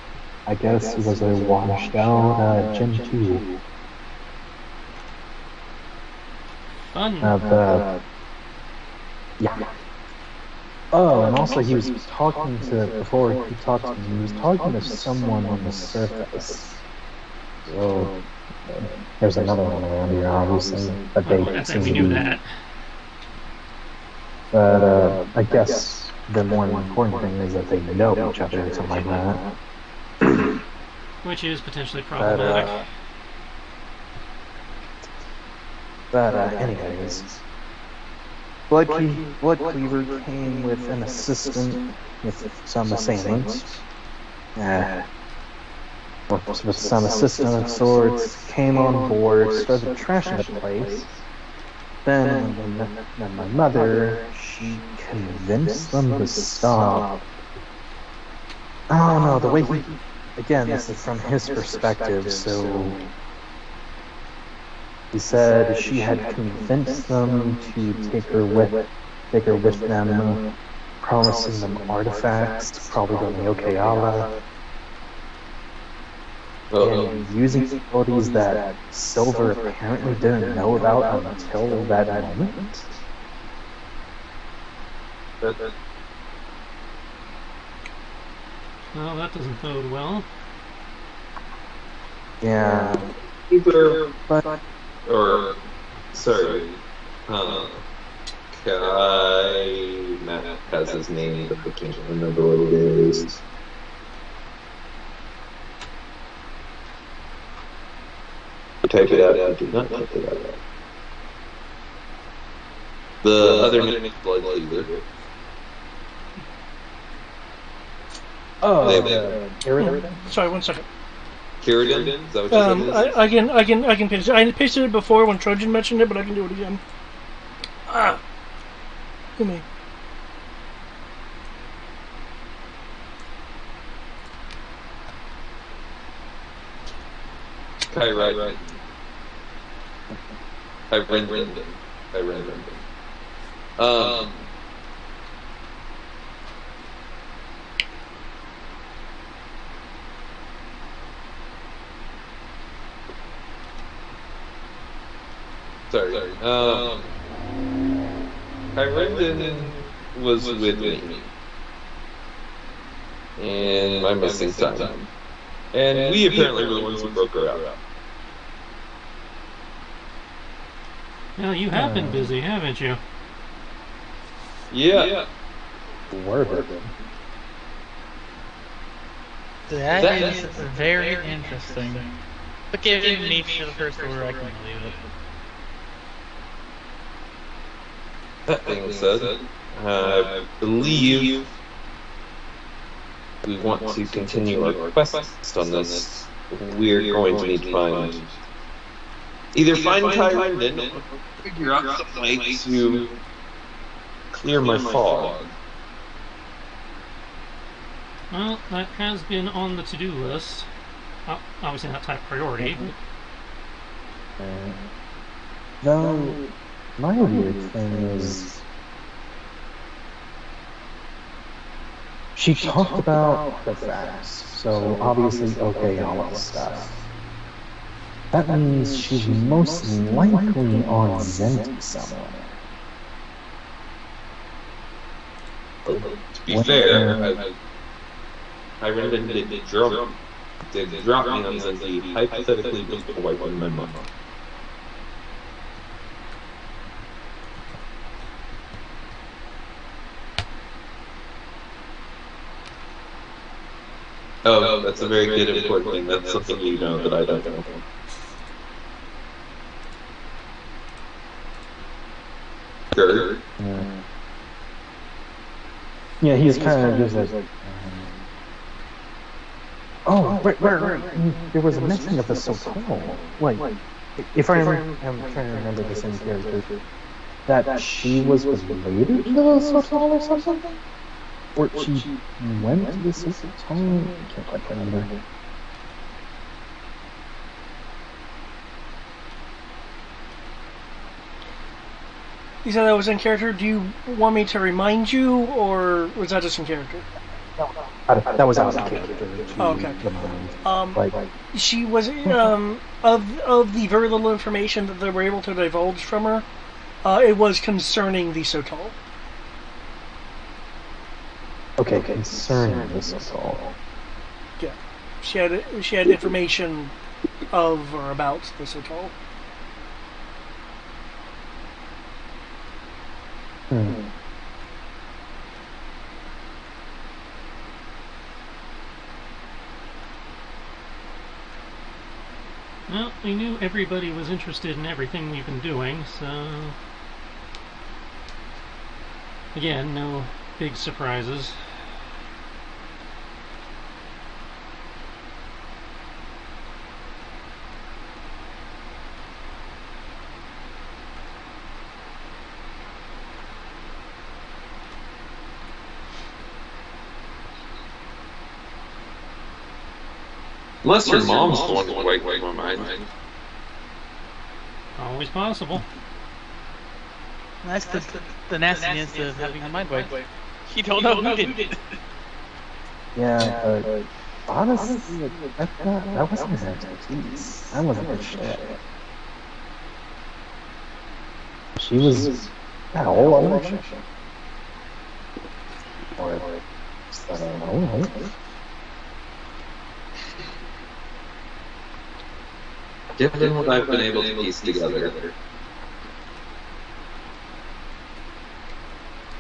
guess, was a washed out Gen 2. Fun. Yeah. Oh, and also he was talking to, before he talked to me, he was talking to someone on the surface. So, there's another one around here, obviously, but they I seem think we to knew be... that. But, I guess the more important thing is that they know each other or something like that. Which is potentially problematic. Anyways, Blood Cleaver came with an assistant with some assailants. With some assistant of sorts, came on board, started trashing the place. Then my mother, she convinced them to stop. I don't know, the way he... Again, this is from his perspective, so... He said she had convinced them to take her with them, promising them artifacts to probably go to Yokoyama, and using abilities that Silver apparently didn't know about until that moment. Well, that doesn't bode well. Yeah. Sorry. Matt has his name, but I can't remember what it is. Type it out. Do not type it out. The other name is Blood Leader. Sorry, 1 second. Kiridan? Is that what you said? I can paste it. I pasted it before when Trojan mentioned it, but I can do it again. Who me? Kyren. Sorry. Kyren was with me. And my missing time. And we apparently were the ones who broke her out. Well, you have been busy, haven't you? Yeah. Were they? That is very interesting. But given the nature of the first order, I can believe it. That being said, I believe we want to continue our quest on this. We're going to need to find Kyren or figure out some way to clear my fog. Well, that has been on the to-do list. Obviously not top priority. Though, my weird thing is... She talked about artifacts, so obviously okay, all that stuff. That means she's most likely on Zenti somewhere. To be fair, Kyren did drop me on Zenti, hypothetically before wiping my mind. Oh, that's a very good important thing. That's something you know that I don't know. Sure. Yeah, he's kind of just like... Oh, right. There was a mention of the Sotol. Like, if I'm trying to remember the same character, that she was related to the Sotol or something? Or she went to the Sotol? I can't quite remember. You said that was in character. Do you want me to remind you, or was that just in character? That was out of character. Oh, okay. She was of the very little information that they were able to divulge from her. It was concerning the Sotol. Okay, concerning the Sotol. Yeah, she had information of or about the Sotol. Well, we knew everybody was interested in everything we've been doing, so... Again, no big surprises. Unless your mom's the one who wiped my mind. Always possible. That's the nastiness of having a mind wipe. You don't know who did it. Yeah, but honestly, that wasn't her expertise. That wasn't her shit. She was that whole other shit. Or I don't know. Given what I've been able to piece together,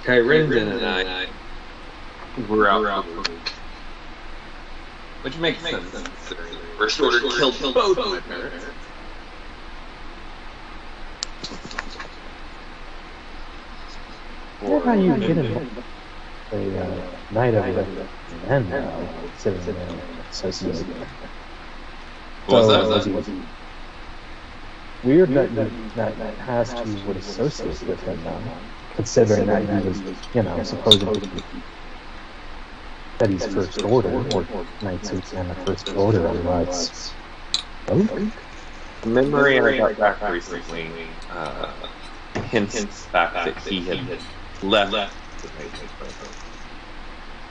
Kyrinden and I We're out for food. Which makes sense. First Order killed both my parents. Or how you get in the night of the end now, considering the associated. What So was it's that? weird that has to would associate with him now, considering that he was, supposedly that he's First Order, or Knights and the First Order, otherwise. Oh? The memory I got back recently hints back that he had left the Maquis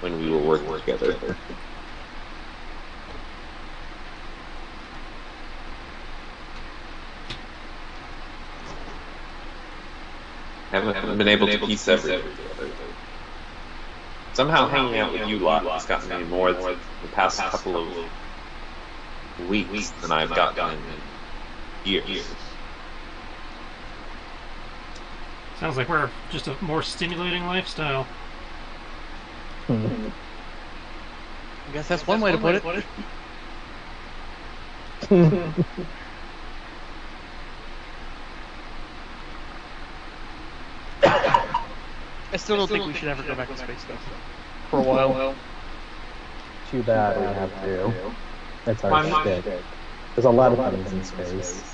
when we were working together. Haven't been able to piece everything together. Somehow hanging out with you lot has gotten me more the past couple of weeks than I've gotten in years. Sounds like we're just a more stimulating lifestyle. I guess that's one way to put it. I still don't think we should ever go back to space though. For a while. Too bad we have to. That's our shtick. There's a lot of things in space.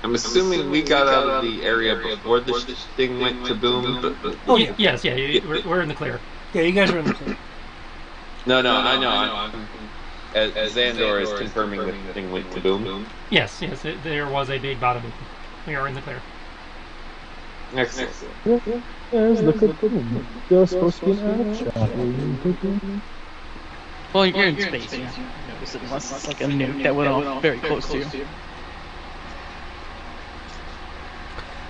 I'm assuming we got out of the area before this thing went to boom. But Oh, yes, we're in the clear. Yeah, you guys are in the clear. No, I know. As Xandor is confirming that the thing went to boom. Yes, there was a big bottom. We are in the clear. Excellent. There's the cocoon. There's supposed to be an outshot. Well, you're in space, yeah. Unless it's like a nuke that went off very close to you.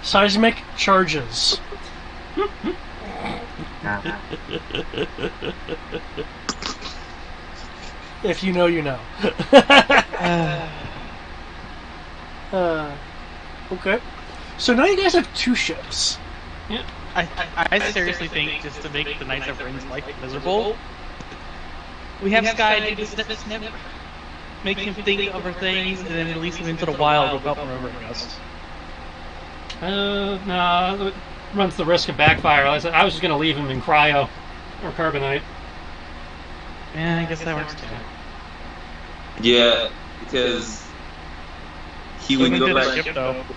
Seismic charges. If you know, you know. Okay. So now you guys have two ships. Yeah. I seriously think just to make the Knights of Ren's life miserable, we have Sky do this snip, make him think of other things, and then release him into the wild without remembering us. No, it runs the risk of backfire. I was just going to leave him in cryo or carbonite. Yeah, I guess that works too. Yeah, because he would go back.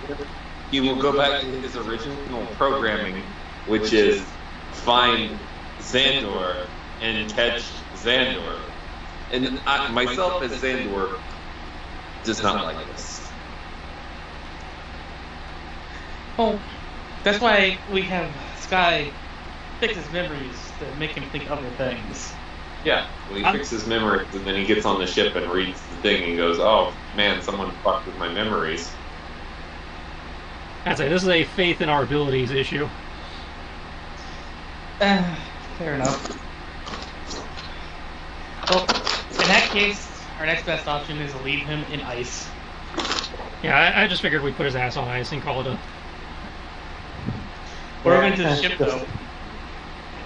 He will go back to his original programming, which is find Xandor and catch Xandor. And myself as Xandor does not like this. Well, that's why we have Sky fix his memories to make him think other things. Yeah, well, he fixes memories and then he gets on the ship and reads the thing and goes, "Oh man, someone fucked with my memories." I'd say this is a faith in our abilities issue. Fair enough. Well, in that case, our next best option is to leave him in ice. Yeah, I just figured we'd put his ass on ice and call it a... What are we going to the ship, though?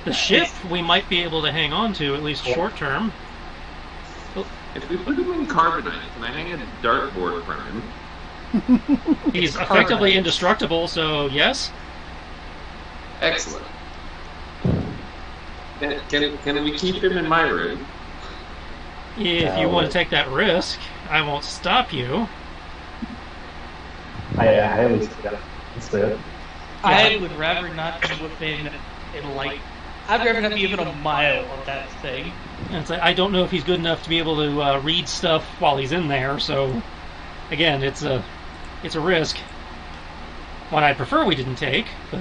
The ship we might be able to hang on to, at least short term. If we put him in carbonite, can I hang a dartboard from him? He's effectively indestructible, so yes. Excellent. Can we keep him in my room? If you want to take that risk, I won't stop you. I always let's do it. I would rather not be with him in light I've driven up even a mile of that thing. And it's like, I don't know if he's good enough to be able to read stuff while he's in there. So, again, it's a risk. One I'd prefer we didn't take. But...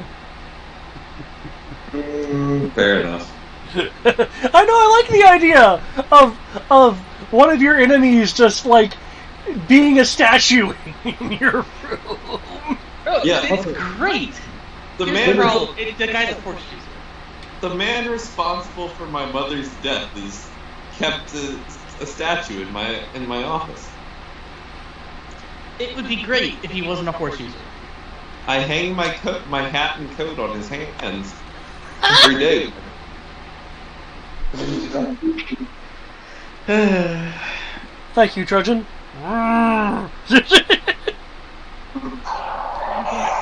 Fair enough. I know. I like the idea of one of your enemies just like being a statue in your room. Oh, Yeah. it's great. The Here's man, the problem. The guy's a force user. the man responsible for my mother's death is kept a statue in my office. It would be great if he wasn't a force user. I hang my hat and coat on his hands every day. Thank you, Trojan.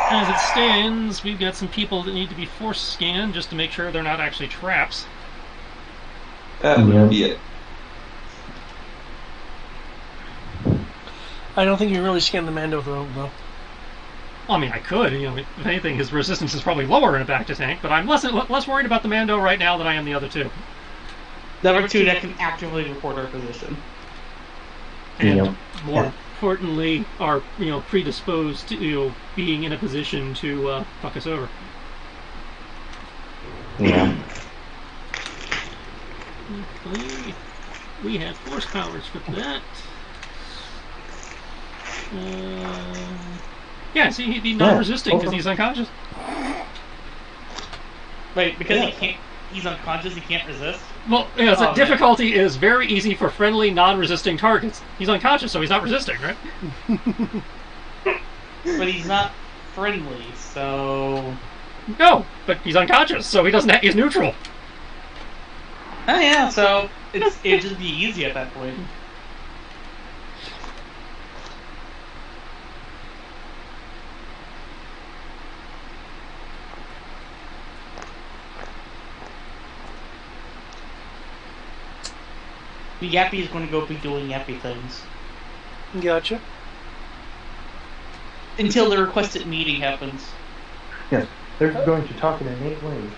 As it stands, we've got some people that need to be force scanned just to make sure they're not actually traps. That would be it. I don't think you really scan the Mando though. I mean, I could. If anything, his resistance is probably lower in a back to tank, but I'm less worried about the Mando right now than I am the other two. Number two that can actively report our position. And more importantly, are predisposed to being in a position to fuck us over. Yeah. Luckily, we have force powers for that. Yeah, see, he'd be non-resisting because he's unconscious. Wait, because he's unconscious, he can't resist? Well, yeah, so difficulty is very easy for friendly, non-resisting targets. He's unconscious, so he's not resisting, right? But he's not friendly, so... No, but he's unconscious, so he's neutral. Oh yeah, so it'd just be easy at that point. The Yappy is going to go be doing Yappy things. Gotcha. Until the requested meeting happens. Yes, they're going to talk in innate ways.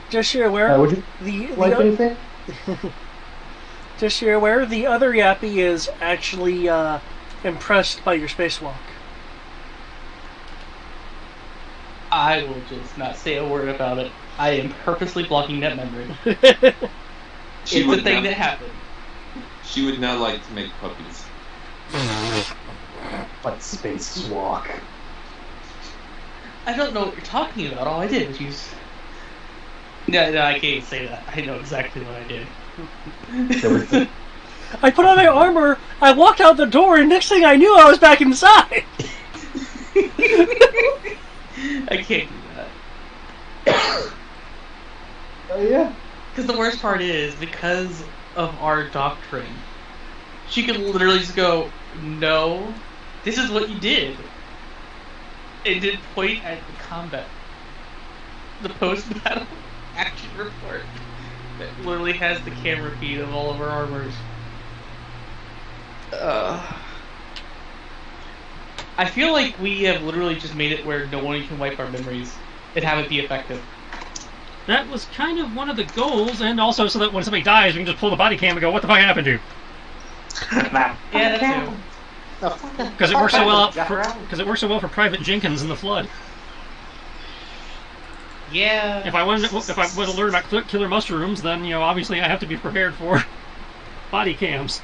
Just so you're aware, Would you like anything? Just so you're aware, the other Yappy is actually impressed by your spacewalk. I will just not say a word about it. I am purposely blocking that memory. It's the thing that happened. She would now like to make puppies. But spacewalk. I don't know what you're talking about. All I did was use... No, I can't say that. I know exactly what I did. I put on my armor, I walked out the door, and next thing I knew, I was back inside. I can't do that. Oh yeah. Because the worst part is, because of our doctrine, she could literally just go, no, this is what you did. And did point at the combat. The post-battle action report that literally has the camera feed of all of our armors. I feel like we have literally just made it where no one can wipe our memories and have it be effective. That was kind of one of the goals, and also so that when somebody dies, we can just pull the body cam and go, what the fuck happened to you? Yeah, that too. Because it works so well for Private Jenkins in the Flood. Yeah. If I wanted to learn about killer mushrooms, then obviously I have to be prepared for body cams.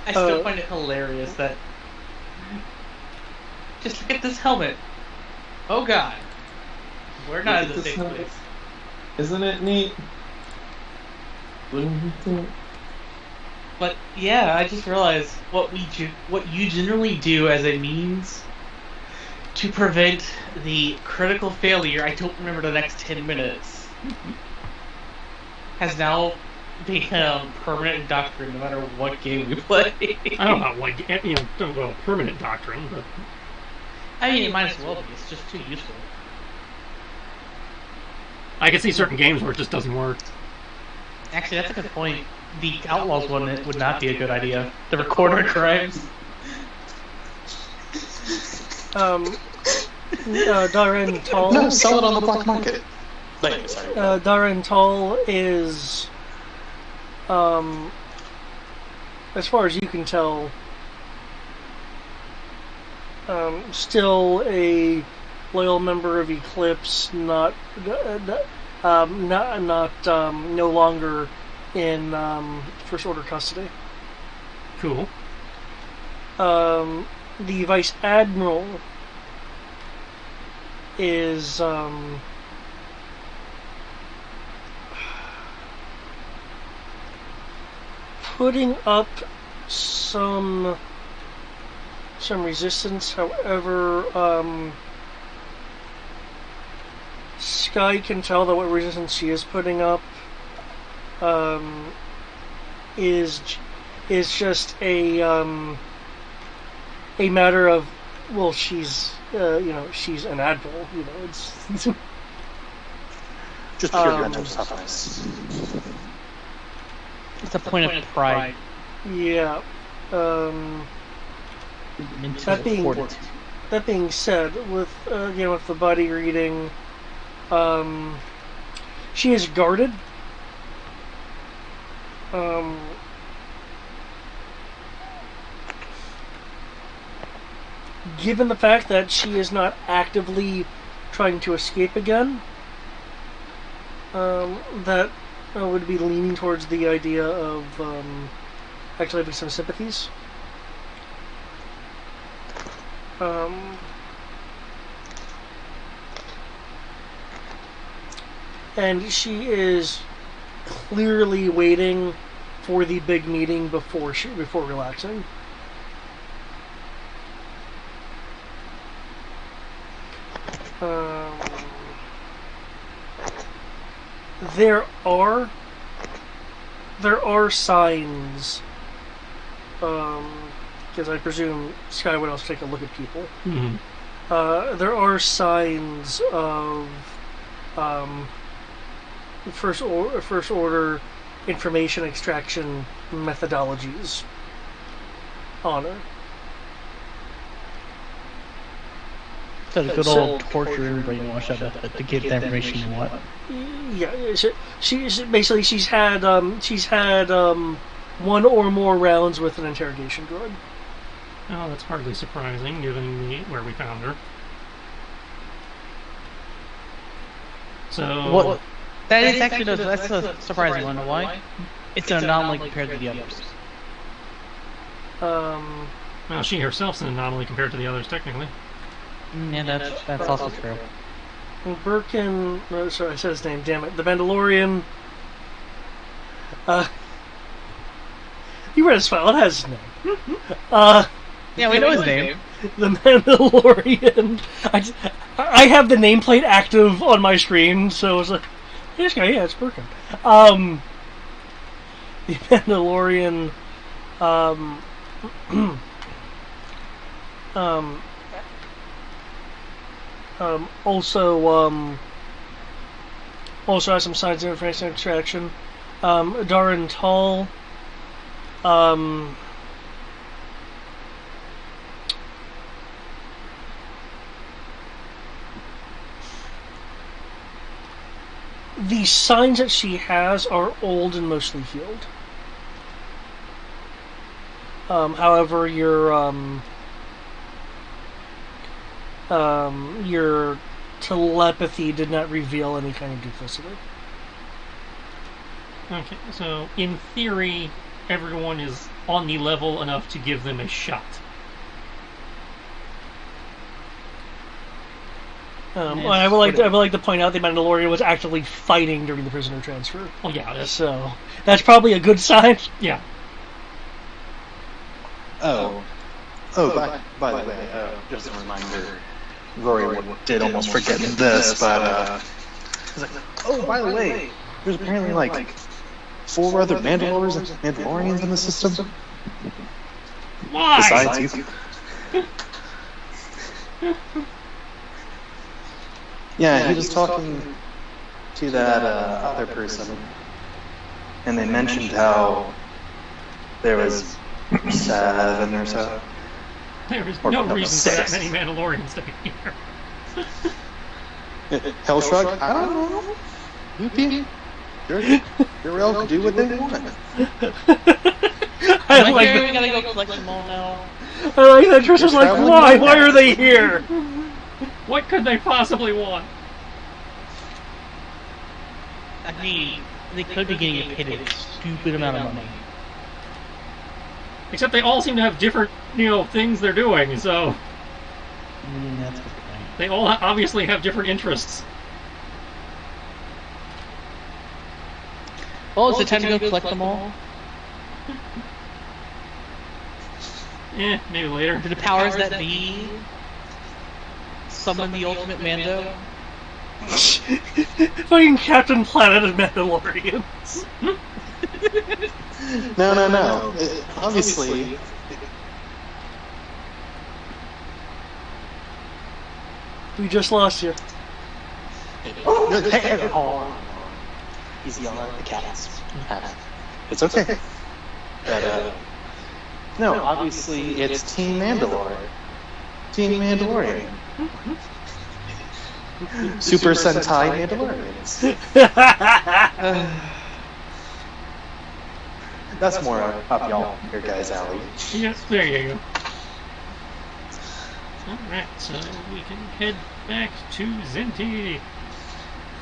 I still find it hilarious that... Just look at this helmet. Oh god. We're not in the same place. Isn't it neat? Wouldn't you think? But yeah, I just realized what you generally do as a means to prevent the critical failure, I don't remember the next 10 minutes, has now become permanent doctrine no matter what game we play. I don't know about permanent doctrine, but... I mean, it might as well be. It's just too useful. I can see certain games where it just doesn't work. Actually, that's a good point. The Outlaws one would not be a good idea. The recorder crimes. Darren Tall. No, sell it on the black market. Like, sorry. Darren Tall is, as far as you can tell, still a loyal member of Eclipse, no longer in First Order custody. Cool. The Vice Admiral is putting up some resistance. However, Sky can tell that what resistance she is putting up is just a matter of, well, she's she's an admiral. It's Just pure mental toughness. It's a point of pride. Yeah. That being said, with with the body reading, she is guarded. Given the fact that she is not actively trying to escape again, that would be leaning towards the idea of actually having some sympathies. And she is clearly waiting for the big meeting before relaxing. There are signs, because I presume Sky would also take a look at people. Mm-hmm. There are signs of first order information extraction methodologies on her. So the good old torture and brainwash of it to get the information you want. Yeah, she's basically she's had one or more rounds with an interrogation drug. Oh, that's hardly surprising, given where we found her. So What? That is actually that's a surprising one. Why? It's an anomaly compared to the others. Well, she herself's an anomaly compared to the others, technically. Yeah, that's also true. Birkin, no, sorry, I said his name. Damn it, the Mandalorian. You read his file. It has his name. Yeah, we know his name. The Mandalorian. I have the nameplate active on my screen, so it's like, this guy, yeah, it's Birkin. The Mandalorian. Also has some signs of information extraction. Darren Tall. The signs that she has are old and mostly healed. However, your telepathy did not reveal any kind of duplicity. Okay, so in theory, everyone is on the level enough to give them a shot. I would like to point out the Mandalorian was actively fighting during the prisoner transfer. Oh yeah, So that's probably a good sign. Yeah. By the way, just a reminder, Rory did almost forget this, but he's like, oh, by the way, there's apparently like 4 other Mandalorians in the system. Why? Besides you. Yeah, he was talking to that other person, and they mentioned how there was 7 or so. There is Or no no, reason for that 6. many Mandalorians to be here. Hell shrug. I don't know. Your elk can do what they want. I like we that. gotta go collect them all now. I like that Trish was like, why? Why are they here? What could they possibly want? I mean, they could be getting paid a stupid amount of money. Except they all seem to have different, things they're doing, so That's a good point. they all obviously have different interests. Well, is it time to go collect them all? Maybe later. Do the powers that be summon the ultimate Mando? Fucking Captain Planet of Mandalorians. No. Obviously, We just lost you. hey, he's yelling at the cats. It's okay. But, no, obviously it's Team Mandalorian. Team Mandalorian. Super Sentai Mandalorians. That's more up your guys' alley. Yes, there you go. Alright, so we can head back to Zinti.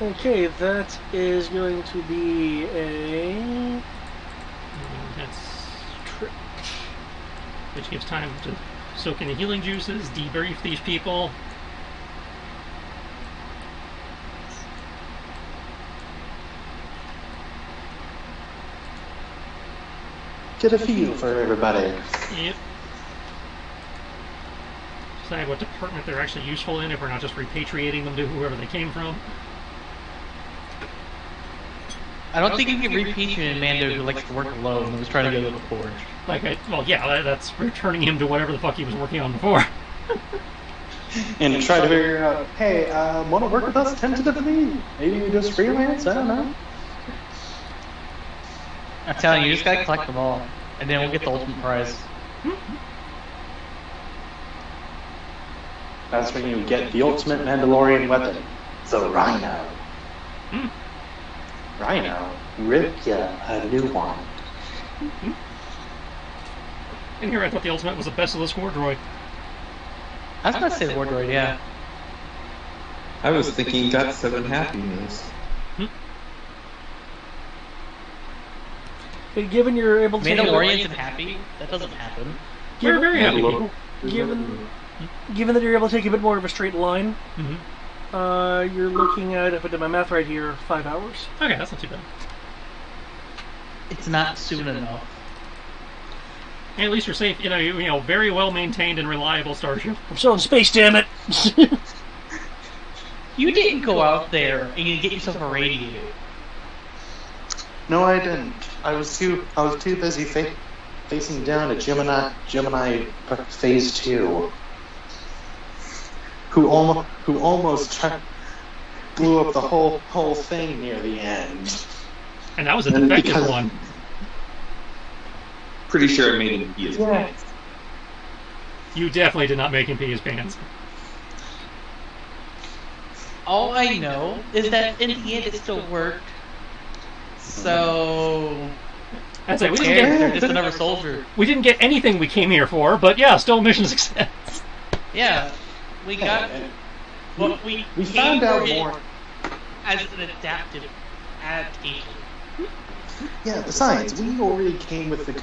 Okay, that is going to be a... That's trip. Which gives time to soak in the healing juices, debrief these people. Get a feel for everybody. Yep. Decide what department they're actually useful in if we're not just repatriating them to whoever they came from. I don't think you can repatriate a Mando who likes to work alone and was trying to go to the forge. That's returning him to whatever the fuck he was working on before. And try to figure out, hey, want to work with us tentatively? Maybe you just freelance? I don't know. I'm telling you, you just gotta collect them all, and then we'll get the ultimate prize. That's when you get the ultimate Mandalorian weapon, the Rhino. Rhino, rip ya a new one. And here I thought the ultimate was the best of the score droid. I was gonna say the war droid, yeah. I was thinking got 7 happy meals. Given you're able to... Mandalorians and happy? That doesn't happen. We're very happy people. Given that you're able to take a bit more of a straight line, Mm-hmm. you're looking at, if I did my math right here, 5 hours. Okay, that's not too bad. It's not soon enough. And at least you're safe. Very well maintained and reliable starship. I'm still in space, damn it! You didn't go out there and you get yourself a radiator. No, I didn't. I was too busy facing down to Gemini Phase 2, who almost blew up the whole thing near the end. And that was a defective one. Pretty sure I made him pee his pants. You definitely did not make him pee his pants. All I know is that in the end it still worked. So... I'd say They're just another soldier. We didn't get anything we came here for, but yeah, still mission success. Yeah, we got what we found out more as an adaptation. Yeah, besides, we already came with the...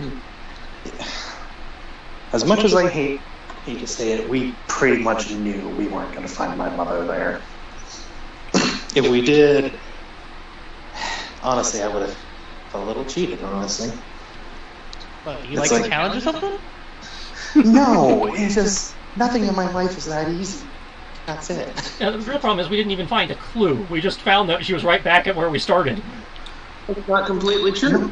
As much as I hate to say it, we pretty much knew we weren't going to find my mother there. If we did, honestly, I would have felt a little cheated, honestly. What, you like a challenge or something? No, it's just... Nothing in my life is that easy. That's it. The real problem is we didn't even find a clue. We just found that she was right back at where we started. That's not completely true.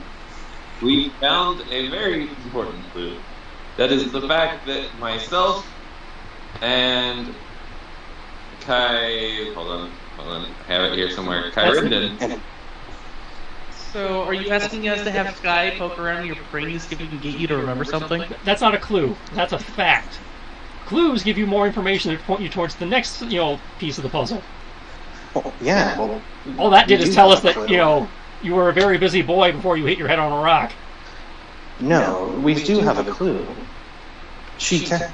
We found a very important clue. That is the fact that myself and Kai... Hold on. I have it here somewhere. Kai Rendon. So, are you asking us to have Sky poke around in your brain to see if we can get you to remember something? That's not a clue. That's a fact. clues give you more information that point you towards the next, piece of the puzzle. Well, yeah. Well, All that did we is do tell have us a that, clue. you were a very busy boy before you hit your head on a rock. No, we do have a clue. She had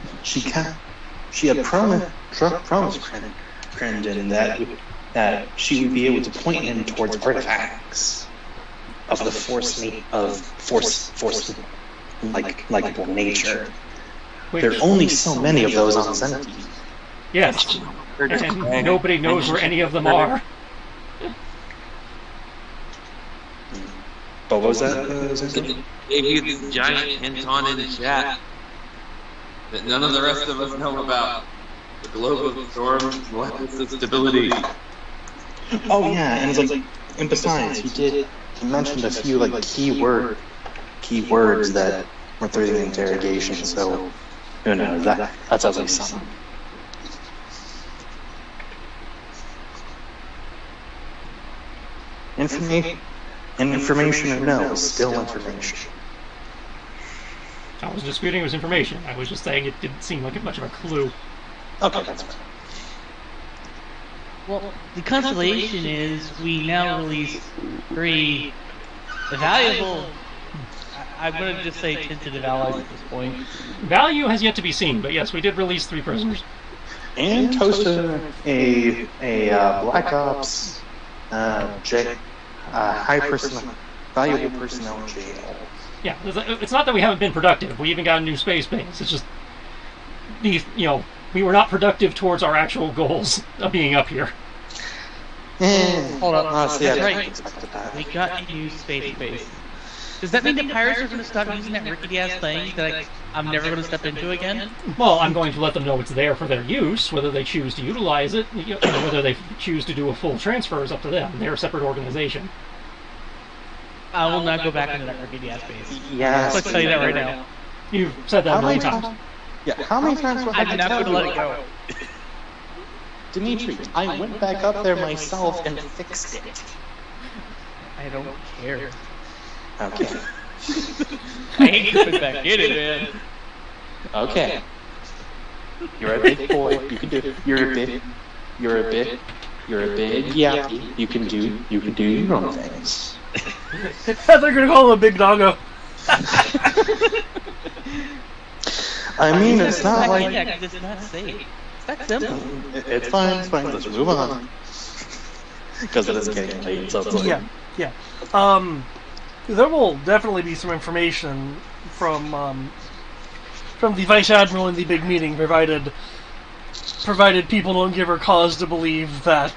promised Crandon that she would be able to point him towards artifacts of the force like nature. There are only so many of those on Zenith. Yes, and nobody knows where any of them are. But what was that? Gave you this giant hint on in the chat that none of the rest of us know about. The globe of storms, lattice of stability. Oh yeah, and it's and besides, he mentioned a few keywords that were through the interrogation. So who knows? That's at least something. Information or no, still information. I was disputing it was information. I was just saying it didn't seem like much of a clue. Okay, that's fine. Well, the consolation is we now release 3 valuable, I'm going to just say tentative allies at this point. Value has yet to be seen, but yes, we did release 3 prisoners. And toasted a Black Ops valuable personnel jail. Yeah, it's not that we haven't been productive. We even got a new space base. It's just we were not productive towards our actual goals of being up here. Hold on, Honestly, that's I right. expected that. We got a new space base. Does that mean the pirates are going to stop using that rickety-ass thing that I'm never going to step into again? Well, I'm going to let them know it's there for their use. Whether they choose to utilize it, whether they choose to do a full transfer is up to them. They're a separate organization. I will not go back into that rickety-ass base. Yes. Let's tell you that right now. You've said that a million times. Yeah, how many times do I have I'm to not tell going to let you? it go. Dimitri, I went back up there myself and fixed it. I don't care. Okay. I ain't coming back in it, man. Okay. You're a big boy. You can do it. You're a big yappy. You can do your own things. They're gonna call him a big doggo. I mean, it's not like Yeah, 'cause it's not safe. It's that simple. it's fine. It's fine. Let's move on. Because it is getting late. So it's like, Yeah. There will definitely be some information from the Vice Admiral in the big meeting, provided people don't give her cause to believe that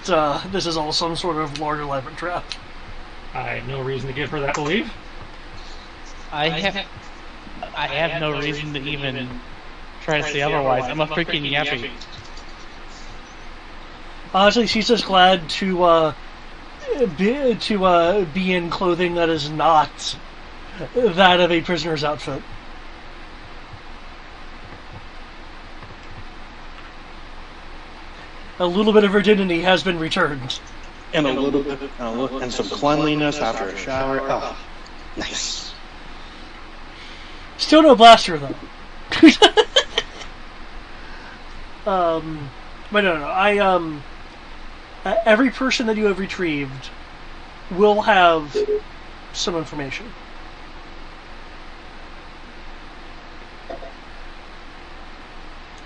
this is all some sort of larger elaborate trap. I have no reason to give her that belief. I have no reason to even try to say otherwise. I'm a freaking yappy. Honestly, she's just glad to be in clothing that is not that of a prisoner's outfit. A little bit of her dignity has been returned. and a little bit, and some cleanliness after a shower. Oh, nice. Still no blaster though. But no. Every person that you have retrieved will have some information.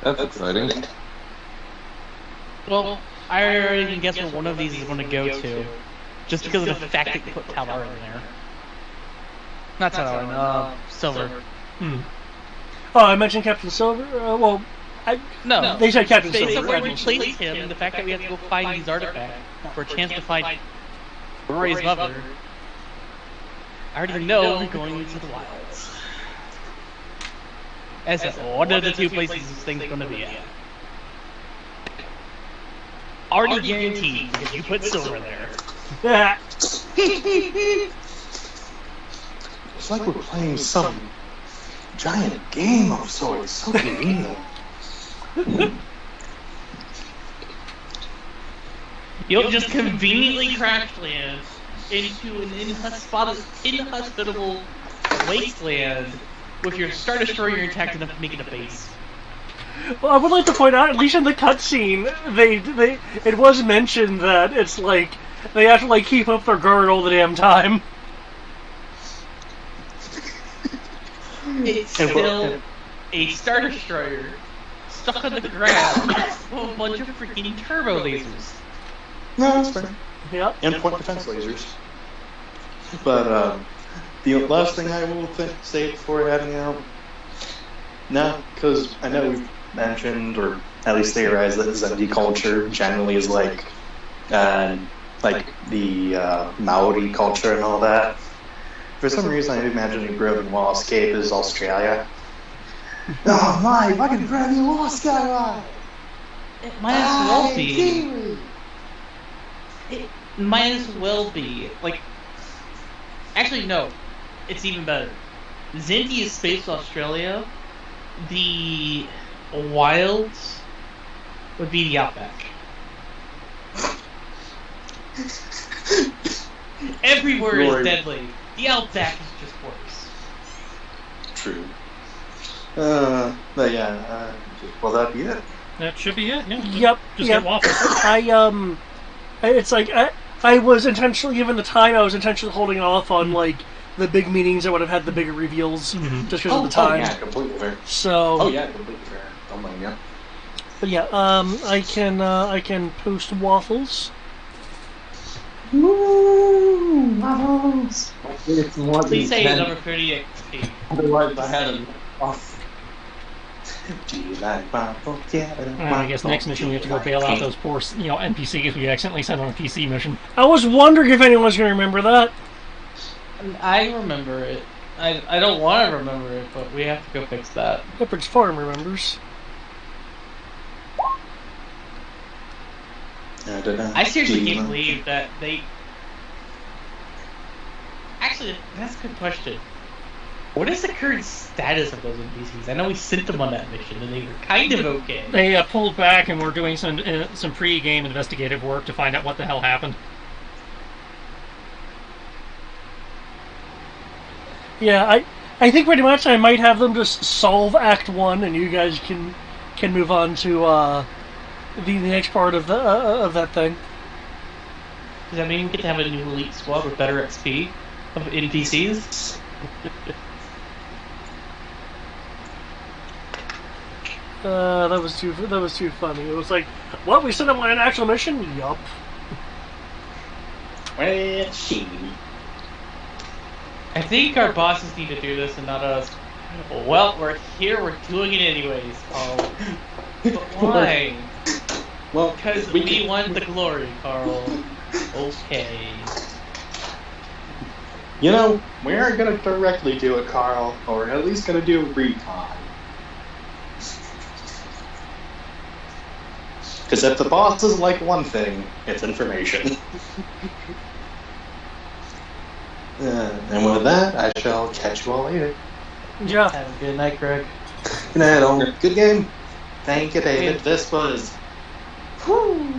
That's exciting. Well, I already can guess where one of these is going to go to, just because of the fact that you put Talar in there. Not Talar, Silver. Oh, I mentioned Captain Silver? No, they said Captain they Silver. somewhere replaced him, and the fact that we have to go find these artifacts for a chance to find Rory's mother. I already know we're going into the wilds. As one of the two places this thing's going to be at. Already guaranteed because you put Silver there. Yeah. It's like we're playing some giant game of sorts. So convenient. You'll just conveniently crash land into an inhospitable wasteland with your Star Destroyer intact enough to make it a base. Well, I would like to point out, at least in the cutscene, it was mentioned that it's like they have to like keep up their guard all the damn time. It's still a Star Destroyer stuck on the ground with a bunch of freaking turbo lasers. No, that's fair. Yep. And point defense lasers. But the last thing I will say before heading out, because I know we've mentioned, or at least theorized, that Zendi culture generally is like the Maori culture and all that. For some reason, I imagine the Broken Wall Escape is Australia. Oh my, fucking Broken Wall Escape! It might as well be. It might as well be. Like, actually, no. It's even better. Zinti is Space Australia. The wilds would be the outback. Everywhere is deadly. The outback is just worse. True. But yeah, will that be it? That should be it. Yeah. Yep. Just yep. get waffles. It's like I was intentionally, given the time, I was intentionally holding off on like the big meetings that would have had the bigger reveals just because of the time. Oh yeah, completely fair. So. Oh yeah, completely fair. Don't blame you. But yeah, I can post waffles. Woo! Waffles! Please say number 38 XP. Otherwise, I had an off. Do you like waffles? Yeah. I guess next mission we have to go bail out those poor, NPCs we accidentally sent on a PC mission. I was wondering if anyone's going to remember that. I remember it. I don't want to remember it, but we have to go fix that. Pepperidge Farm remembers. I seriously can't believe that they... Actually, that's a good question. What is the current status of those NPCs? I know we sent them on that mission, and they were kind of okay. They pulled back and were doing some pre-game investigative work to find out what the hell happened. Yeah, I think pretty much I might have them just solve Act 1, and you guys can move on to the next part of that thing. Does that mean we get to have a new elite squad with better XP of NPCs? That was too funny. It was like, what, we sent them on an actual mission? Yup. Well, she. I think our bosses need to do this and not us. Well, we're here, we're doing it anyways. Carl. But why? Well, because we want the glory, Carl. Okay. You know, we aren't going to directly do it, Carl. Or we're at least going to do recon. Because if the bosses like one thing, it's information. And with that, I shall catch you all later. Yeah. Have a good night, Greg. Good night, all. Good game. Thank you, David. This was... Whew.